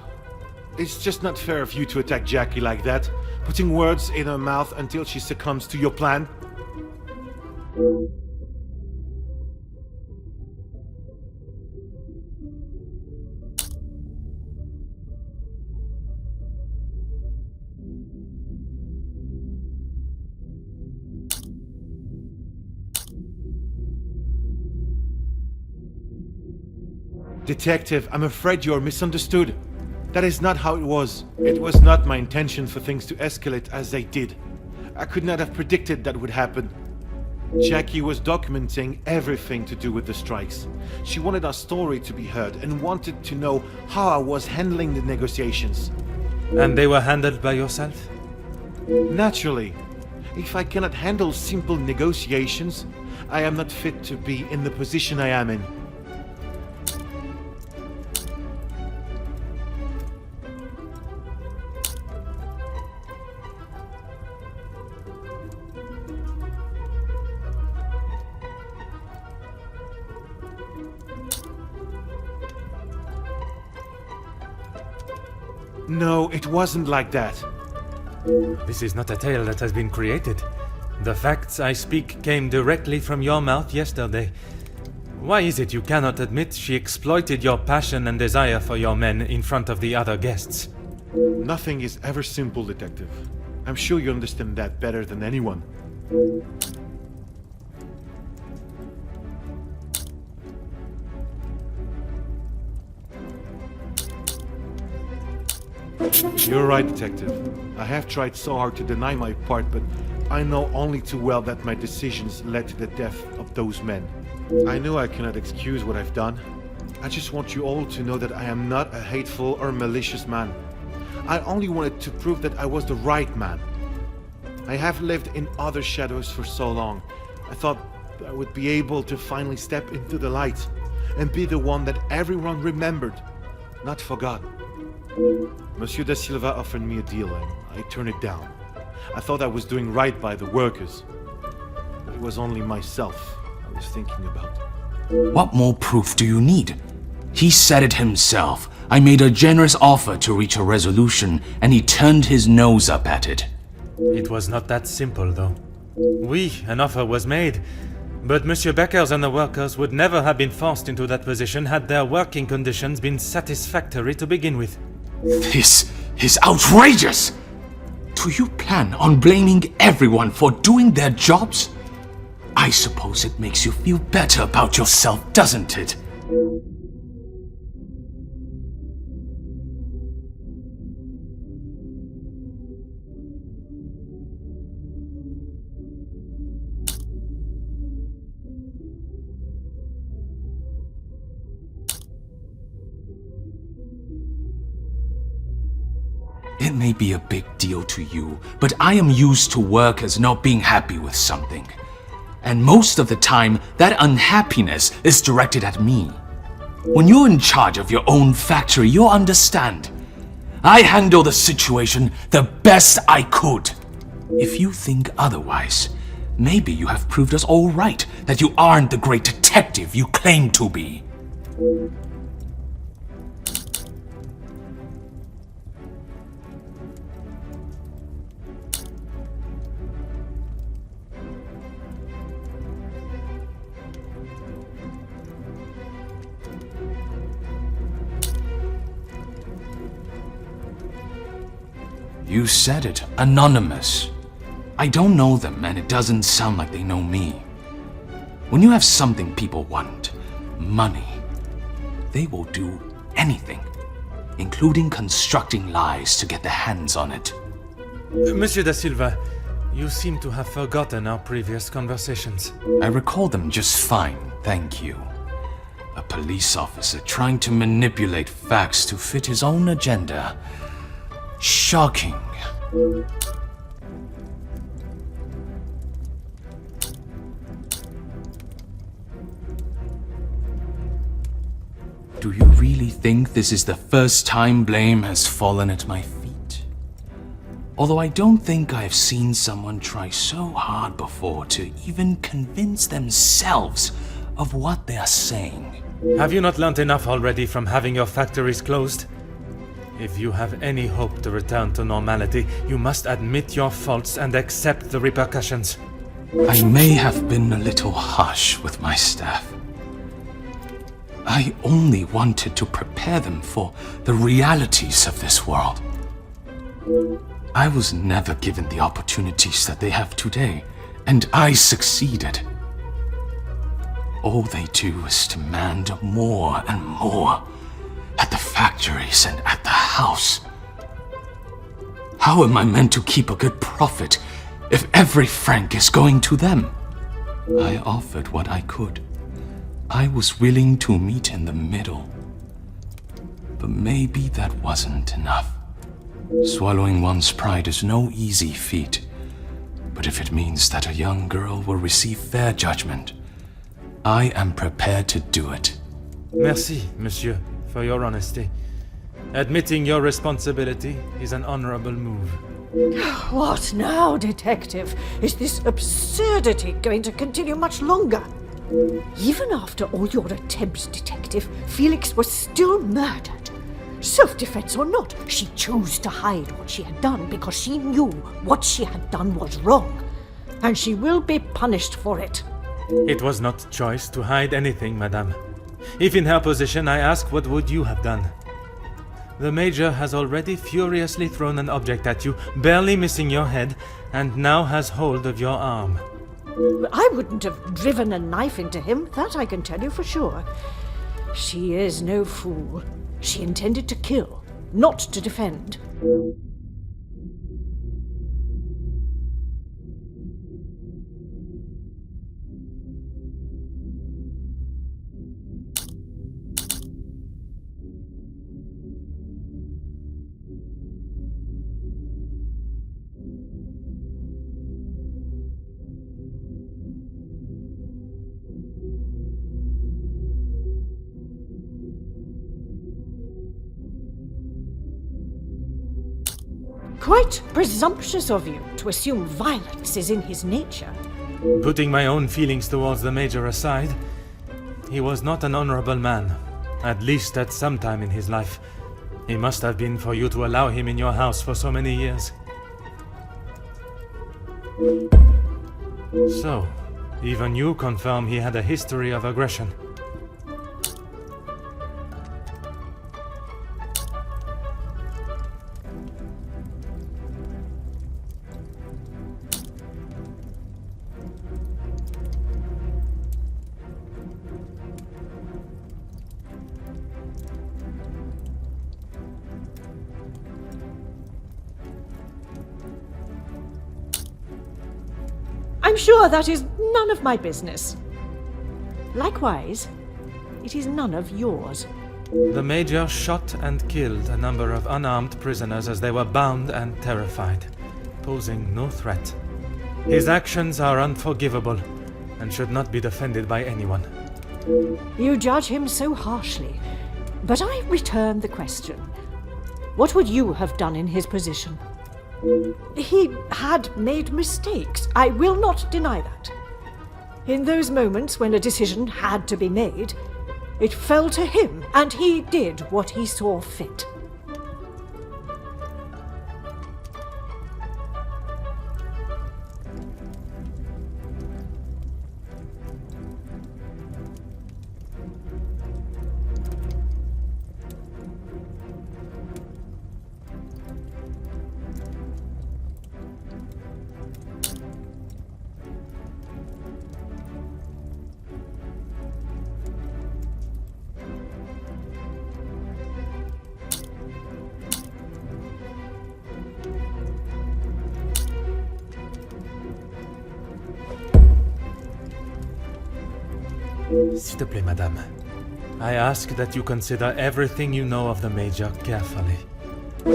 It's just not fair of you to attack Jackie like that, putting words in her mouth until she succumbs to your plan. Detective, I'm afraid you're misunderstood. That is not how it was. It was not my intention for things to escalate as they did. I could not have predicted that would happen. Jackie was documenting everything to do with the strikes. She wanted our story to be heard and wanted to know how I was handling the negotiations. And they were handled by yourself? Naturally. If I cannot handle simple negotiations, I am not fit to be in the position I am in. No, it wasn't like that. This is not a tale that has been created. The facts I speak came directly from your mouth yesterday. Why is it you cannot admit she exploited your passion and desire for your men in front of the other guests? Nothing is ever simple, Detective. I'm sure you understand that better than anyone. You're right, Detective. I have tried so hard to deny my part, but I know only too well that my decisions led to the death of those men. I know I cannot excuse what I've done. I just want you all to know that I am not a hateful or malicious man. I only wanted to prove that I was the right man. I have lived in other shadows for so long. I thought I would be able to finally step into the light and be the one that everyone remembered, not forgot. Monsieur da Silva offered me a deal and I turned it down. I thought I was doing right by the workers. But it was only myself I was thinking about. What more proof do you need? He said it himself. I made a generous offer to reach a resolution, and he turned his nose up at it. It was not that simple, though. An offer was made, but Monsieur Beckers and the workers would never have been forced into that position had their working conditions been satisfactory to begin with. This is outrageous! Do you plan on blaming everyone for doing their jobs? I suppose it makes you feel better about yourself, doesn't it? It may be a big deal to you, but I am used to workers not being happy with something. And most of the time, that unhappiness is directed at me. When you're in charge of your own factory, you'll understand. I handled the situation the best I could. If you think otherwise, maybe you have proved us all right that you aren't the great detective you claim to be. You said it. Anonymous. I don't know them, and it doesn't sound like they know me. When you have something people want, money, they will do anything, including constructing lies to get their hands on it. Monsieur da Silva, you seem to have forgotten our previous conversations. I recall them just fine, thank you. A police officer trying to manipulate facts to fit his own agenda. Shocking. Do you really think this is the first time blame has fallen at my feet? Although I don't think I've seen someone try so hard before to even convince themselves of what they are saying. Have you not learnt enough already from having your factories closed? If you have any hope to return to normality, you must admit your faults and accept the repercussions. I may have been a little harsh with my staff. I only wanted to prepare them for the realities of this world. I was never given the opportunities that they have today, and I succeeded. All they do is demand more and more. At the factories and at the house. How am I meant to keep a good profit if every franc is going to them? I offered what I could. I was willing to meet in the middle. But maybe that wasn't enough. Swallowing one's pride is no easy feat. But if it means that a young girl will receive fair judgment, I am prepared to do it. Merci, monsieur, for your honesty. Admitting your responsibility is an honorable move. What now, detective? Is this absurdity going to continue much longer? Even after all your attempts, detective, Felix was still murdered. Self-defense or not, she chose to hide what she had done because she knew what she had done was wrong. And she will be punished for it. It was not choice to hide anything, madame. If in her position, I ask, what would you have done? The Major has already furiously thrown an object at you, barely missing your head, and now has hold of your arm. I wouldn't have driven a knife into him, that I can tell you for sure. She is no fool. She intended to kill, not to defend. Quite presumptuous of you to assume violence is in his nature. Putting my own feelings towards the Major aside, he was not an honorable man, at least at some time in his life. He must have been for you to allow him in your house for so many years. So, even you confirm he had a history of aggression. I'm sure that is none of my business. Likewise, it is none of yours. The Major shot and killed a number of unarmed prisoners as they were bound and terrified, posing no threat. His actions are unforgivable and should not be defended by anyone. You judge him so harshly, but I return the question. What would you have done in his position? He had made mistakes. I will not deny that. In those moments when a decision had to be made, it fell to him, and he did what he saw fit. S'il te plaît, madame. I ask that you consider everything you know of the Major carefully.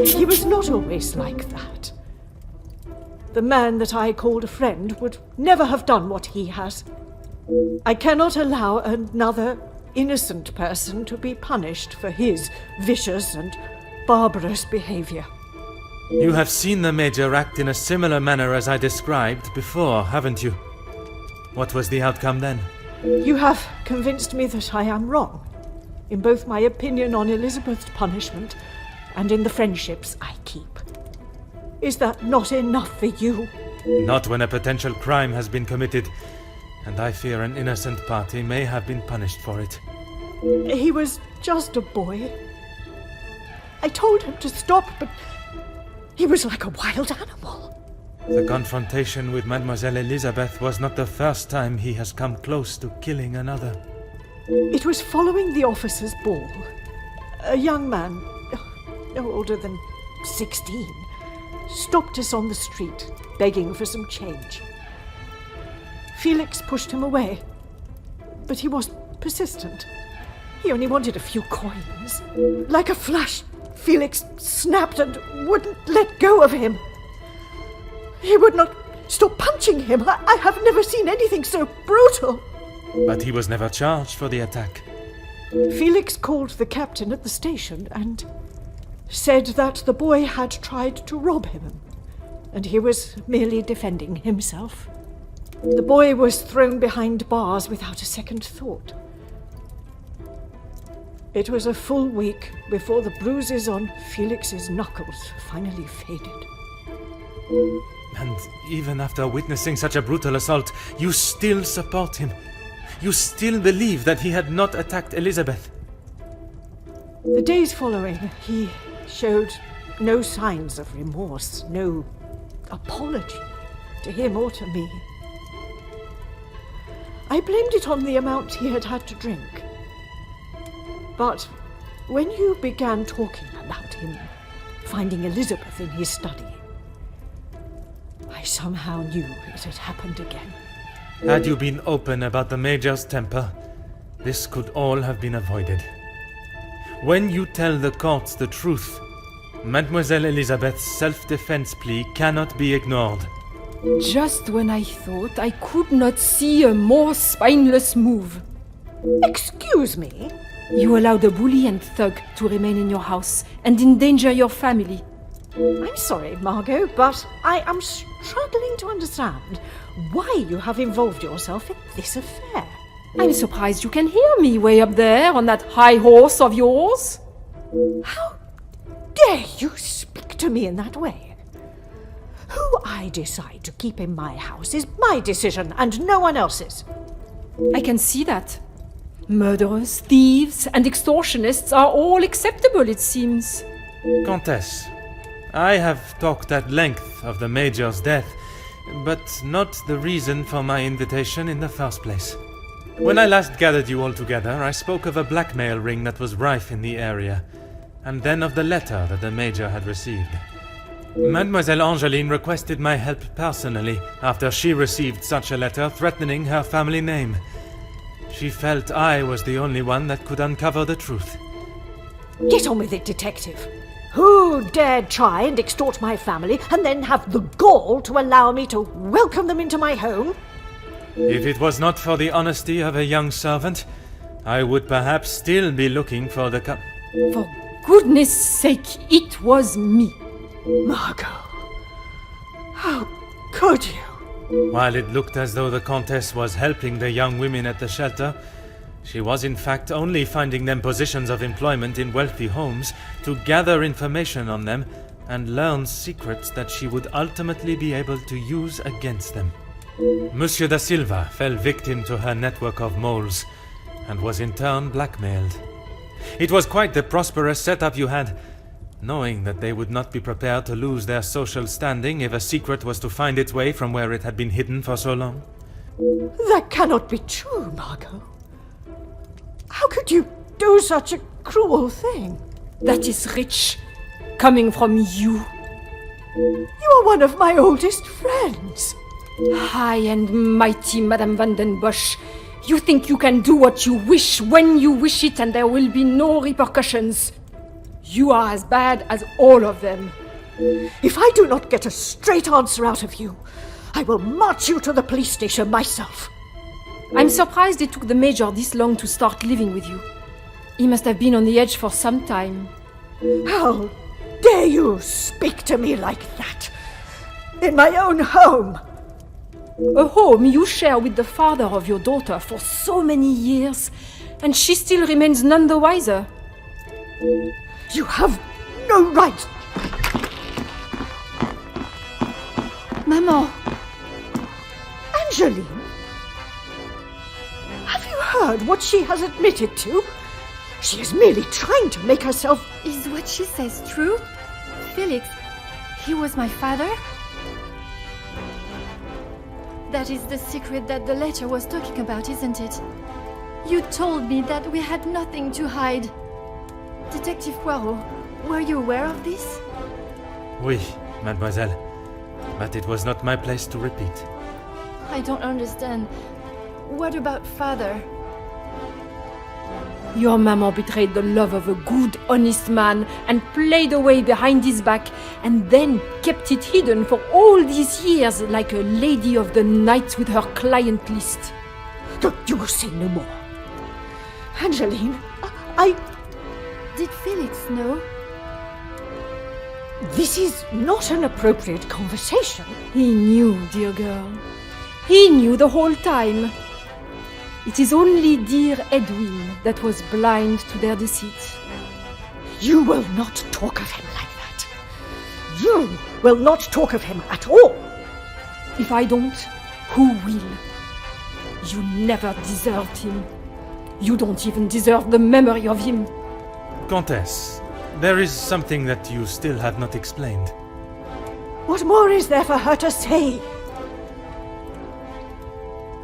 He was not always like that. The man that I called a friend would never have done what he has. I cannot allow another innocent person to be punished for his vicious and barbarous behavior. You have seen the Major act in a similar manner as I described before, haven't you? What was the outcome then? You have convinced me that I am wrong, in both my opinion on Elizabeth's punishment and in the friendships I keep. Is that not enough for you? Not when a potential crime has been committed, and I fear an innocent party may have been punished for it. He was just a boy. I told him to stop, but he was like a wild animal. The confrontation with Mademoiselle Elizabeth was not the first time he has come close to killing another. It was following the officers' ball. A young man, no older than 16, stopped us on the street, begging for some change. Felix pushed him away, but he was persistent. He only wanted a few coins. Like a flash, Felix snapped and wouldn't let go of him. He would not stop punching him. I have never seen anything so brutal. But he was never charged for the attack. Felix called the captain at the station and said that the boy had tried to rob him, and he was merely defending himself. The boy was thrown behind bars without a second thought. It was a full week before the bruises on Felix's knuckles finally faded. And even after witnessing such a brutal assault, you still support him. You still believe that he had not attacked Elizabeth. The days following, he showed no signs of remorse, no apology to him or to me. I blamed it on the amount he had had to drink. But when you began talking about him finding Elizabeth in his study, I somehow knew it had happened again. Had you been open about the Major's temper, this could all have been avoided. When you tell the courts the truth, Mademoiselle Elizabeth's self-defense plea cannot be ignored. Just when I thought I could not see a more spineless move. Excuse me? You allowed a bully and thug to remain in your house and endanger your family. I'm sorry, Margaux, but I am struggling to understand why you have involved yourself in this affair. I'm surprised you can hear me way up there on that high horse of yours. How dare you speak to me in that way? Who I decide to keep in my house is my decision and no one else's. I can see that. Murderers, thieves, and extortionists are all acceptable, it seems. Countess, I have talked at length of the Major's death, but not the reason for my invitation in the first place. When I last gathered you all together, I spoke of a blackmail ring that was rife in the area, and then of the letter that the Major had received. Mademoiselle Angeline requested my help personally after she received such a letter threatening her family name. She felt I was the only one that could uncover the truth, Get on with it, detective. Who dared try and extort my family and then have the gall to allow me to welcome them into my home? If it was not for the honesty of a young servant, I would perhaps still be looking for the For goodness sake, it was me. Margaux, how could you? While it looked as though the Countess was helping the young women at the shelter, she was in fact only finding them positions of employment in wealthy homes to gather information on them and learn secrets that she would ultimately be able to use against them. Monsieur da Silva fell victim to her network of moles and was in turn blackmailed. It was quite the prosperous setup you had, knowing that they would not be prepared to lose their social standing if a secret was to find its way from where it had been hidden for so long. That cannot be true, Margaux. How could you do such a cruel thing? That is rich, coming from you. You are one of my oldest friends. High and mighty Madame van den Bosch. You think you can do what you wish when you wish it and there will be no repercussions. You are as bad as all of them. If I do not get a straight answer out of you, I will march you to the police station myself. I'm surprised it took the Major this long to start living with you. He must have been on the edge for some time. How dare you speak to me like that? In my own home! A home you share with the father of your daughter for so many years, and she still remains none the wiser. You have no right! Maman! Angeline? Have you heard what she has admitted to? She is merely trying to make herself... Is what she says true? Felix, he was my father? That is the secret that the letter was talking about, isn't it? You told me that we had nothing to hide. Detective Poirot, were you aware of this? Oui, mademoiselle. But it was not my place to repeat. I don't understand. What about father? Your maman betrayed the love of a good, honest man and played away behind his back and then kept it hidden for all these years like a lady of the night with her client list. You will say no more. Angeline, Did Felix know? This is not an appropriate conversation. He knew, dear girl. He knew the whole time. It is only dear Edwin that was blind to their deceit. You will not talk of him like that. You will not talk of him at all. If I don't, who will? You never deserved him. You don't even deserve the memory of him. Countess, there is something that you still have not explained. What more is there for her to say?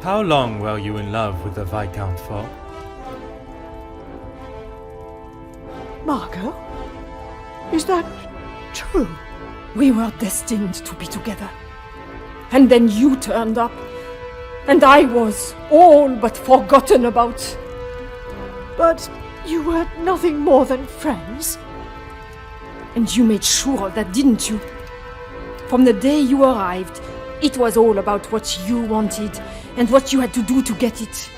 How long were you in love with the Viscount for? Margaux? Is that true? We were destined to be together. And then you turned up. And I was all but forgotten about. But you were nothing more than friends. And you made sure of that, didn't you? From the day you arrived, it was all about what you wanted and what you had to do to get it.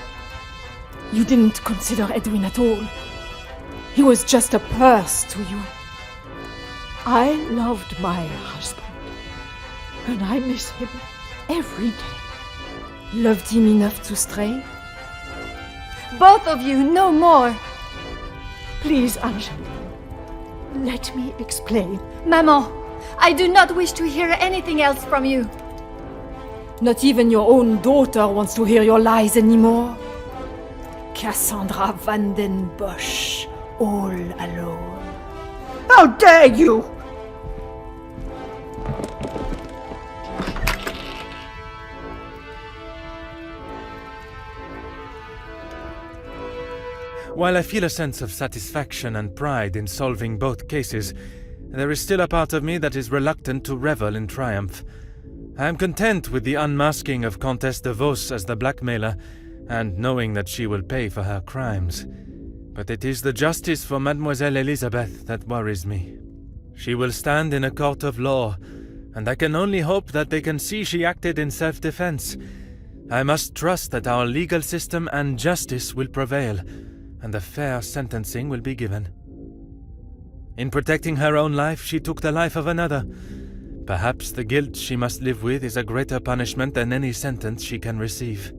You didn't consider Edwin at all. He was just a purse to you. I loved my husband, and I miss him every day. Loved him enough to stray? Both of you, no more! Please, Angeline, let me explain. Maman, I do not wish to hear anything else from you. Not even your own daughter wants to hear your lies anymore. Cassandra van den Bosch, all alone. How dare you! While I feel a sense of satisfaction and pride in solving both cases, there is still a part of me that is reluctant to revel in triumph. I am content with the unmasking of Comtesse de Vos as the blackmailer, and knowing that she will pay for her crimes. But it is the justice for Mademoiselle Elizabeth that worries me. She will stand in a court of law, and I can only hope that they can see she acted in self-defense. I must trust that our legal system and justice will prevail, and a fair sentencing will be given. In protecting her own life, she took the life of another. Perhaps the guilt she must live with is a greater punishment than any sentence she can receive.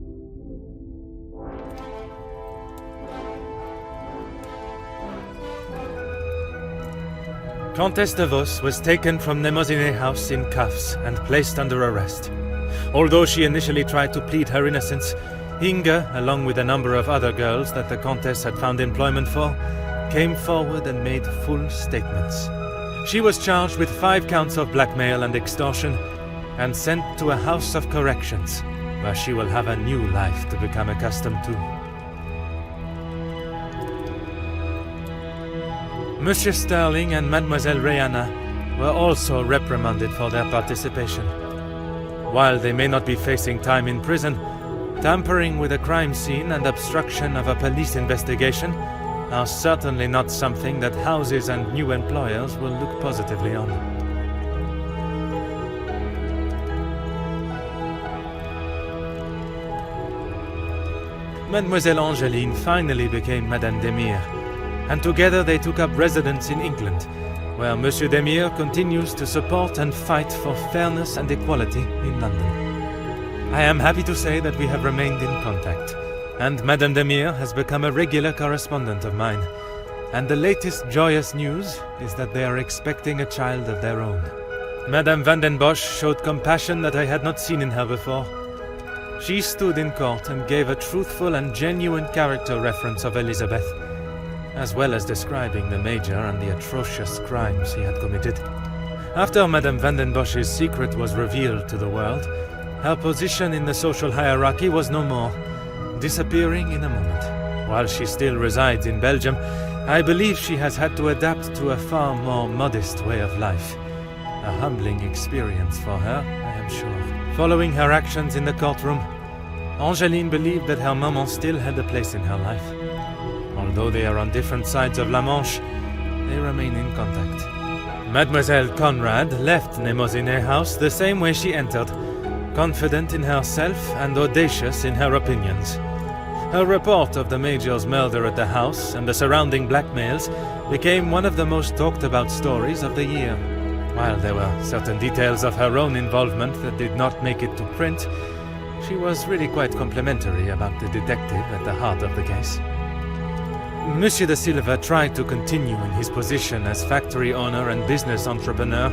Countess de Vos was taken from Nemozinet House in cuffs and placed under arrest. Although she initially tried to plead her innocence, Inge, along with a number of other girls that the Countess had found employment for, came forward and made full statements. She was charged with 5 counts of blackmail and extortion and sent to a house of corrections, where she will have a new life to become accustomed to. Monsieur Sterling and Mademoiselle Rehana were also reprimanded for their participation. While they may not be facing time in prison, tampering with a crime scene and obstruction of a police investigation are certainly not something that houses and new employers will look positively on. Mademoiselle Angeline finally became Madame Demire, and together they took up residence in England, where Monsieur Demire continues to support and fight for fairness and equality in London. I am happy to say that we have remained in contact, and Madame Demire has become a regular correspondent of mine, and the latest joyous news is that they are expecting a child of their own. Madame van den Bosch showed compassion that I had not seen in her before. She stood in court and gave a truthful and genuine character reference of Elizabeth, as well as describing the Major and the atrocious crimes he had committed. After Madame van den Bosch's secret was revealed to the world, her position in the social hierarchy was no more, disappearing in a moment. While she still resides in Belgium, I believe she has had to adapt to a far more modest way of life. A humbling experience for her, I am sure. Following her actions in the courtroom, Angeline believed that her maman still had a place in her life. Although they are on different sides of La Manche, they remain in contact. Mademoiselle Conrad left Nemozinet House the same way she entered, confident in herself and audacious in her opinions. Her report of the Major's murder at the house and the surrounding blackmails became one of the most talked about stories of the year. While there were certain details of her own involvement that did not make it to print, she was really quite complimentary about the detective at the heart of the case. Monsieur de Silva tried to continue in his position as factory owner and business entrepreneur,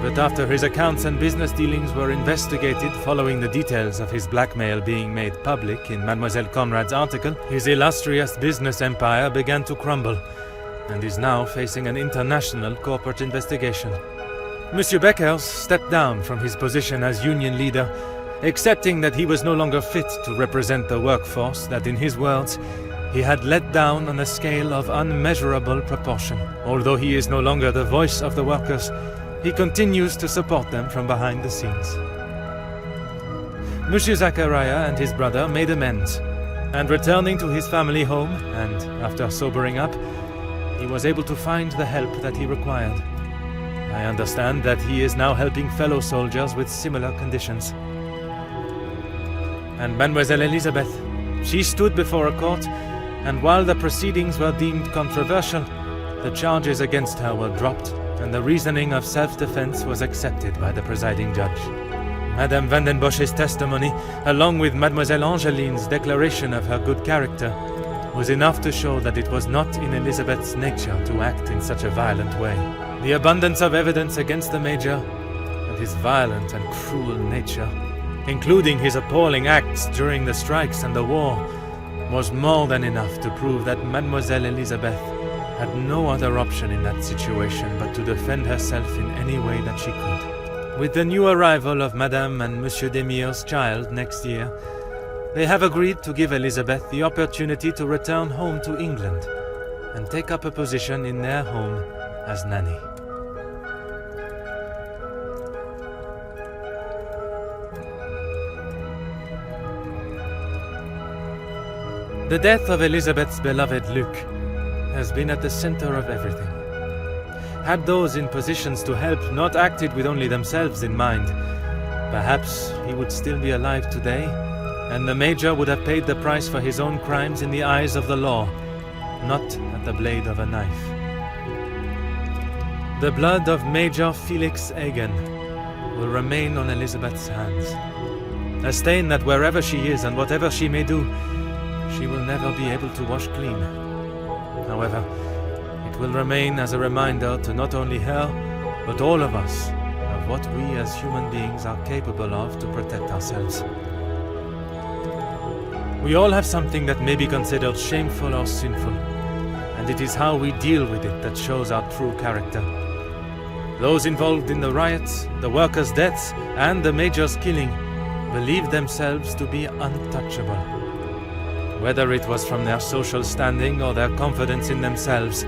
but after his accounts and business dealings were investigated following the details of his blackmail being made public in Mademoiselle Conrad's article, his illustrious business empire began to crumble, and is now facing an international corporate investigation. Monsieur Beckers stepped down from his position as union leader, accepting that he was no longer fit to represent the workforce that, in his words, he had let down on a scale of unmeasurable proportion. Although he is no longer the voice of the workers, he continues to support them from behind the scenes. Monsieur Zakariyah and his brother made amends, and returning to his family home, and after sobering up, he was able to find the help that he required. I understand that he is now helping fellow soldiers with similar conditions. And Mademoiselle Elizabeth, she stood before a court, and while the proceedings were deemed controversial, the charges against her were dropped, and the reasoning of self-defense was accepted by the presiding judge. Madame van den Bosch's testimony, along with Mademoiselle Angeline's declaration of her good character, was enough to show that it was not in Elizabeth's nature to act in such a violent way. The abundance of evidence against the Major, and his violent and cruel nature, including his appalling acts during the strikes and the war, was more than enough to prove that Mademoiselle Elizabeth had no other option in that situation but to defend herself in any way that she could. With the new arrival of Madame and Monsieur Demire's child next year, they have agreed to give Elizabeth the opportunity to return home to England and take up a position in their home as nanny. The death of Elizabeth's beloved Luc has been at the center of everything. Had those in positions to help not acted with only themselves in mind, perhaps he would still be alive today, and the Major would have paid the price for his own crimes in the eyes of the law, not at the blade of a knife. The blood of Major Felix Hagen will remain on Elizabeth's hands. A stain that wherever she is and whatever she may do, she will never be able to wash clean. However, it will remain as a reminder to not only her, but all of us, of what we as human beings are capable of to protect ourselves. We all have something that may be considered shameful or sinful, and it is how we deal with it that shows our true character. Those involved in the riots, the workers' deaths, and the Major's killing believed themselves to be untouchable. Whether it was from their social standing or their confidence in themselves,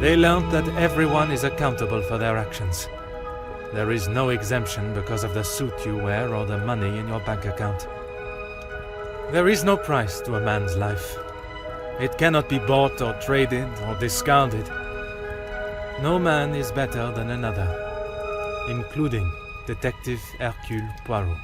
they learned that everyone is accountable for their actions. There is no exemption because of the suit you wear or the money in your bank account. There is no price to a man's life. It cannot be bought or traded or discarded. No man is better than another, including Detective Hercule Poirot.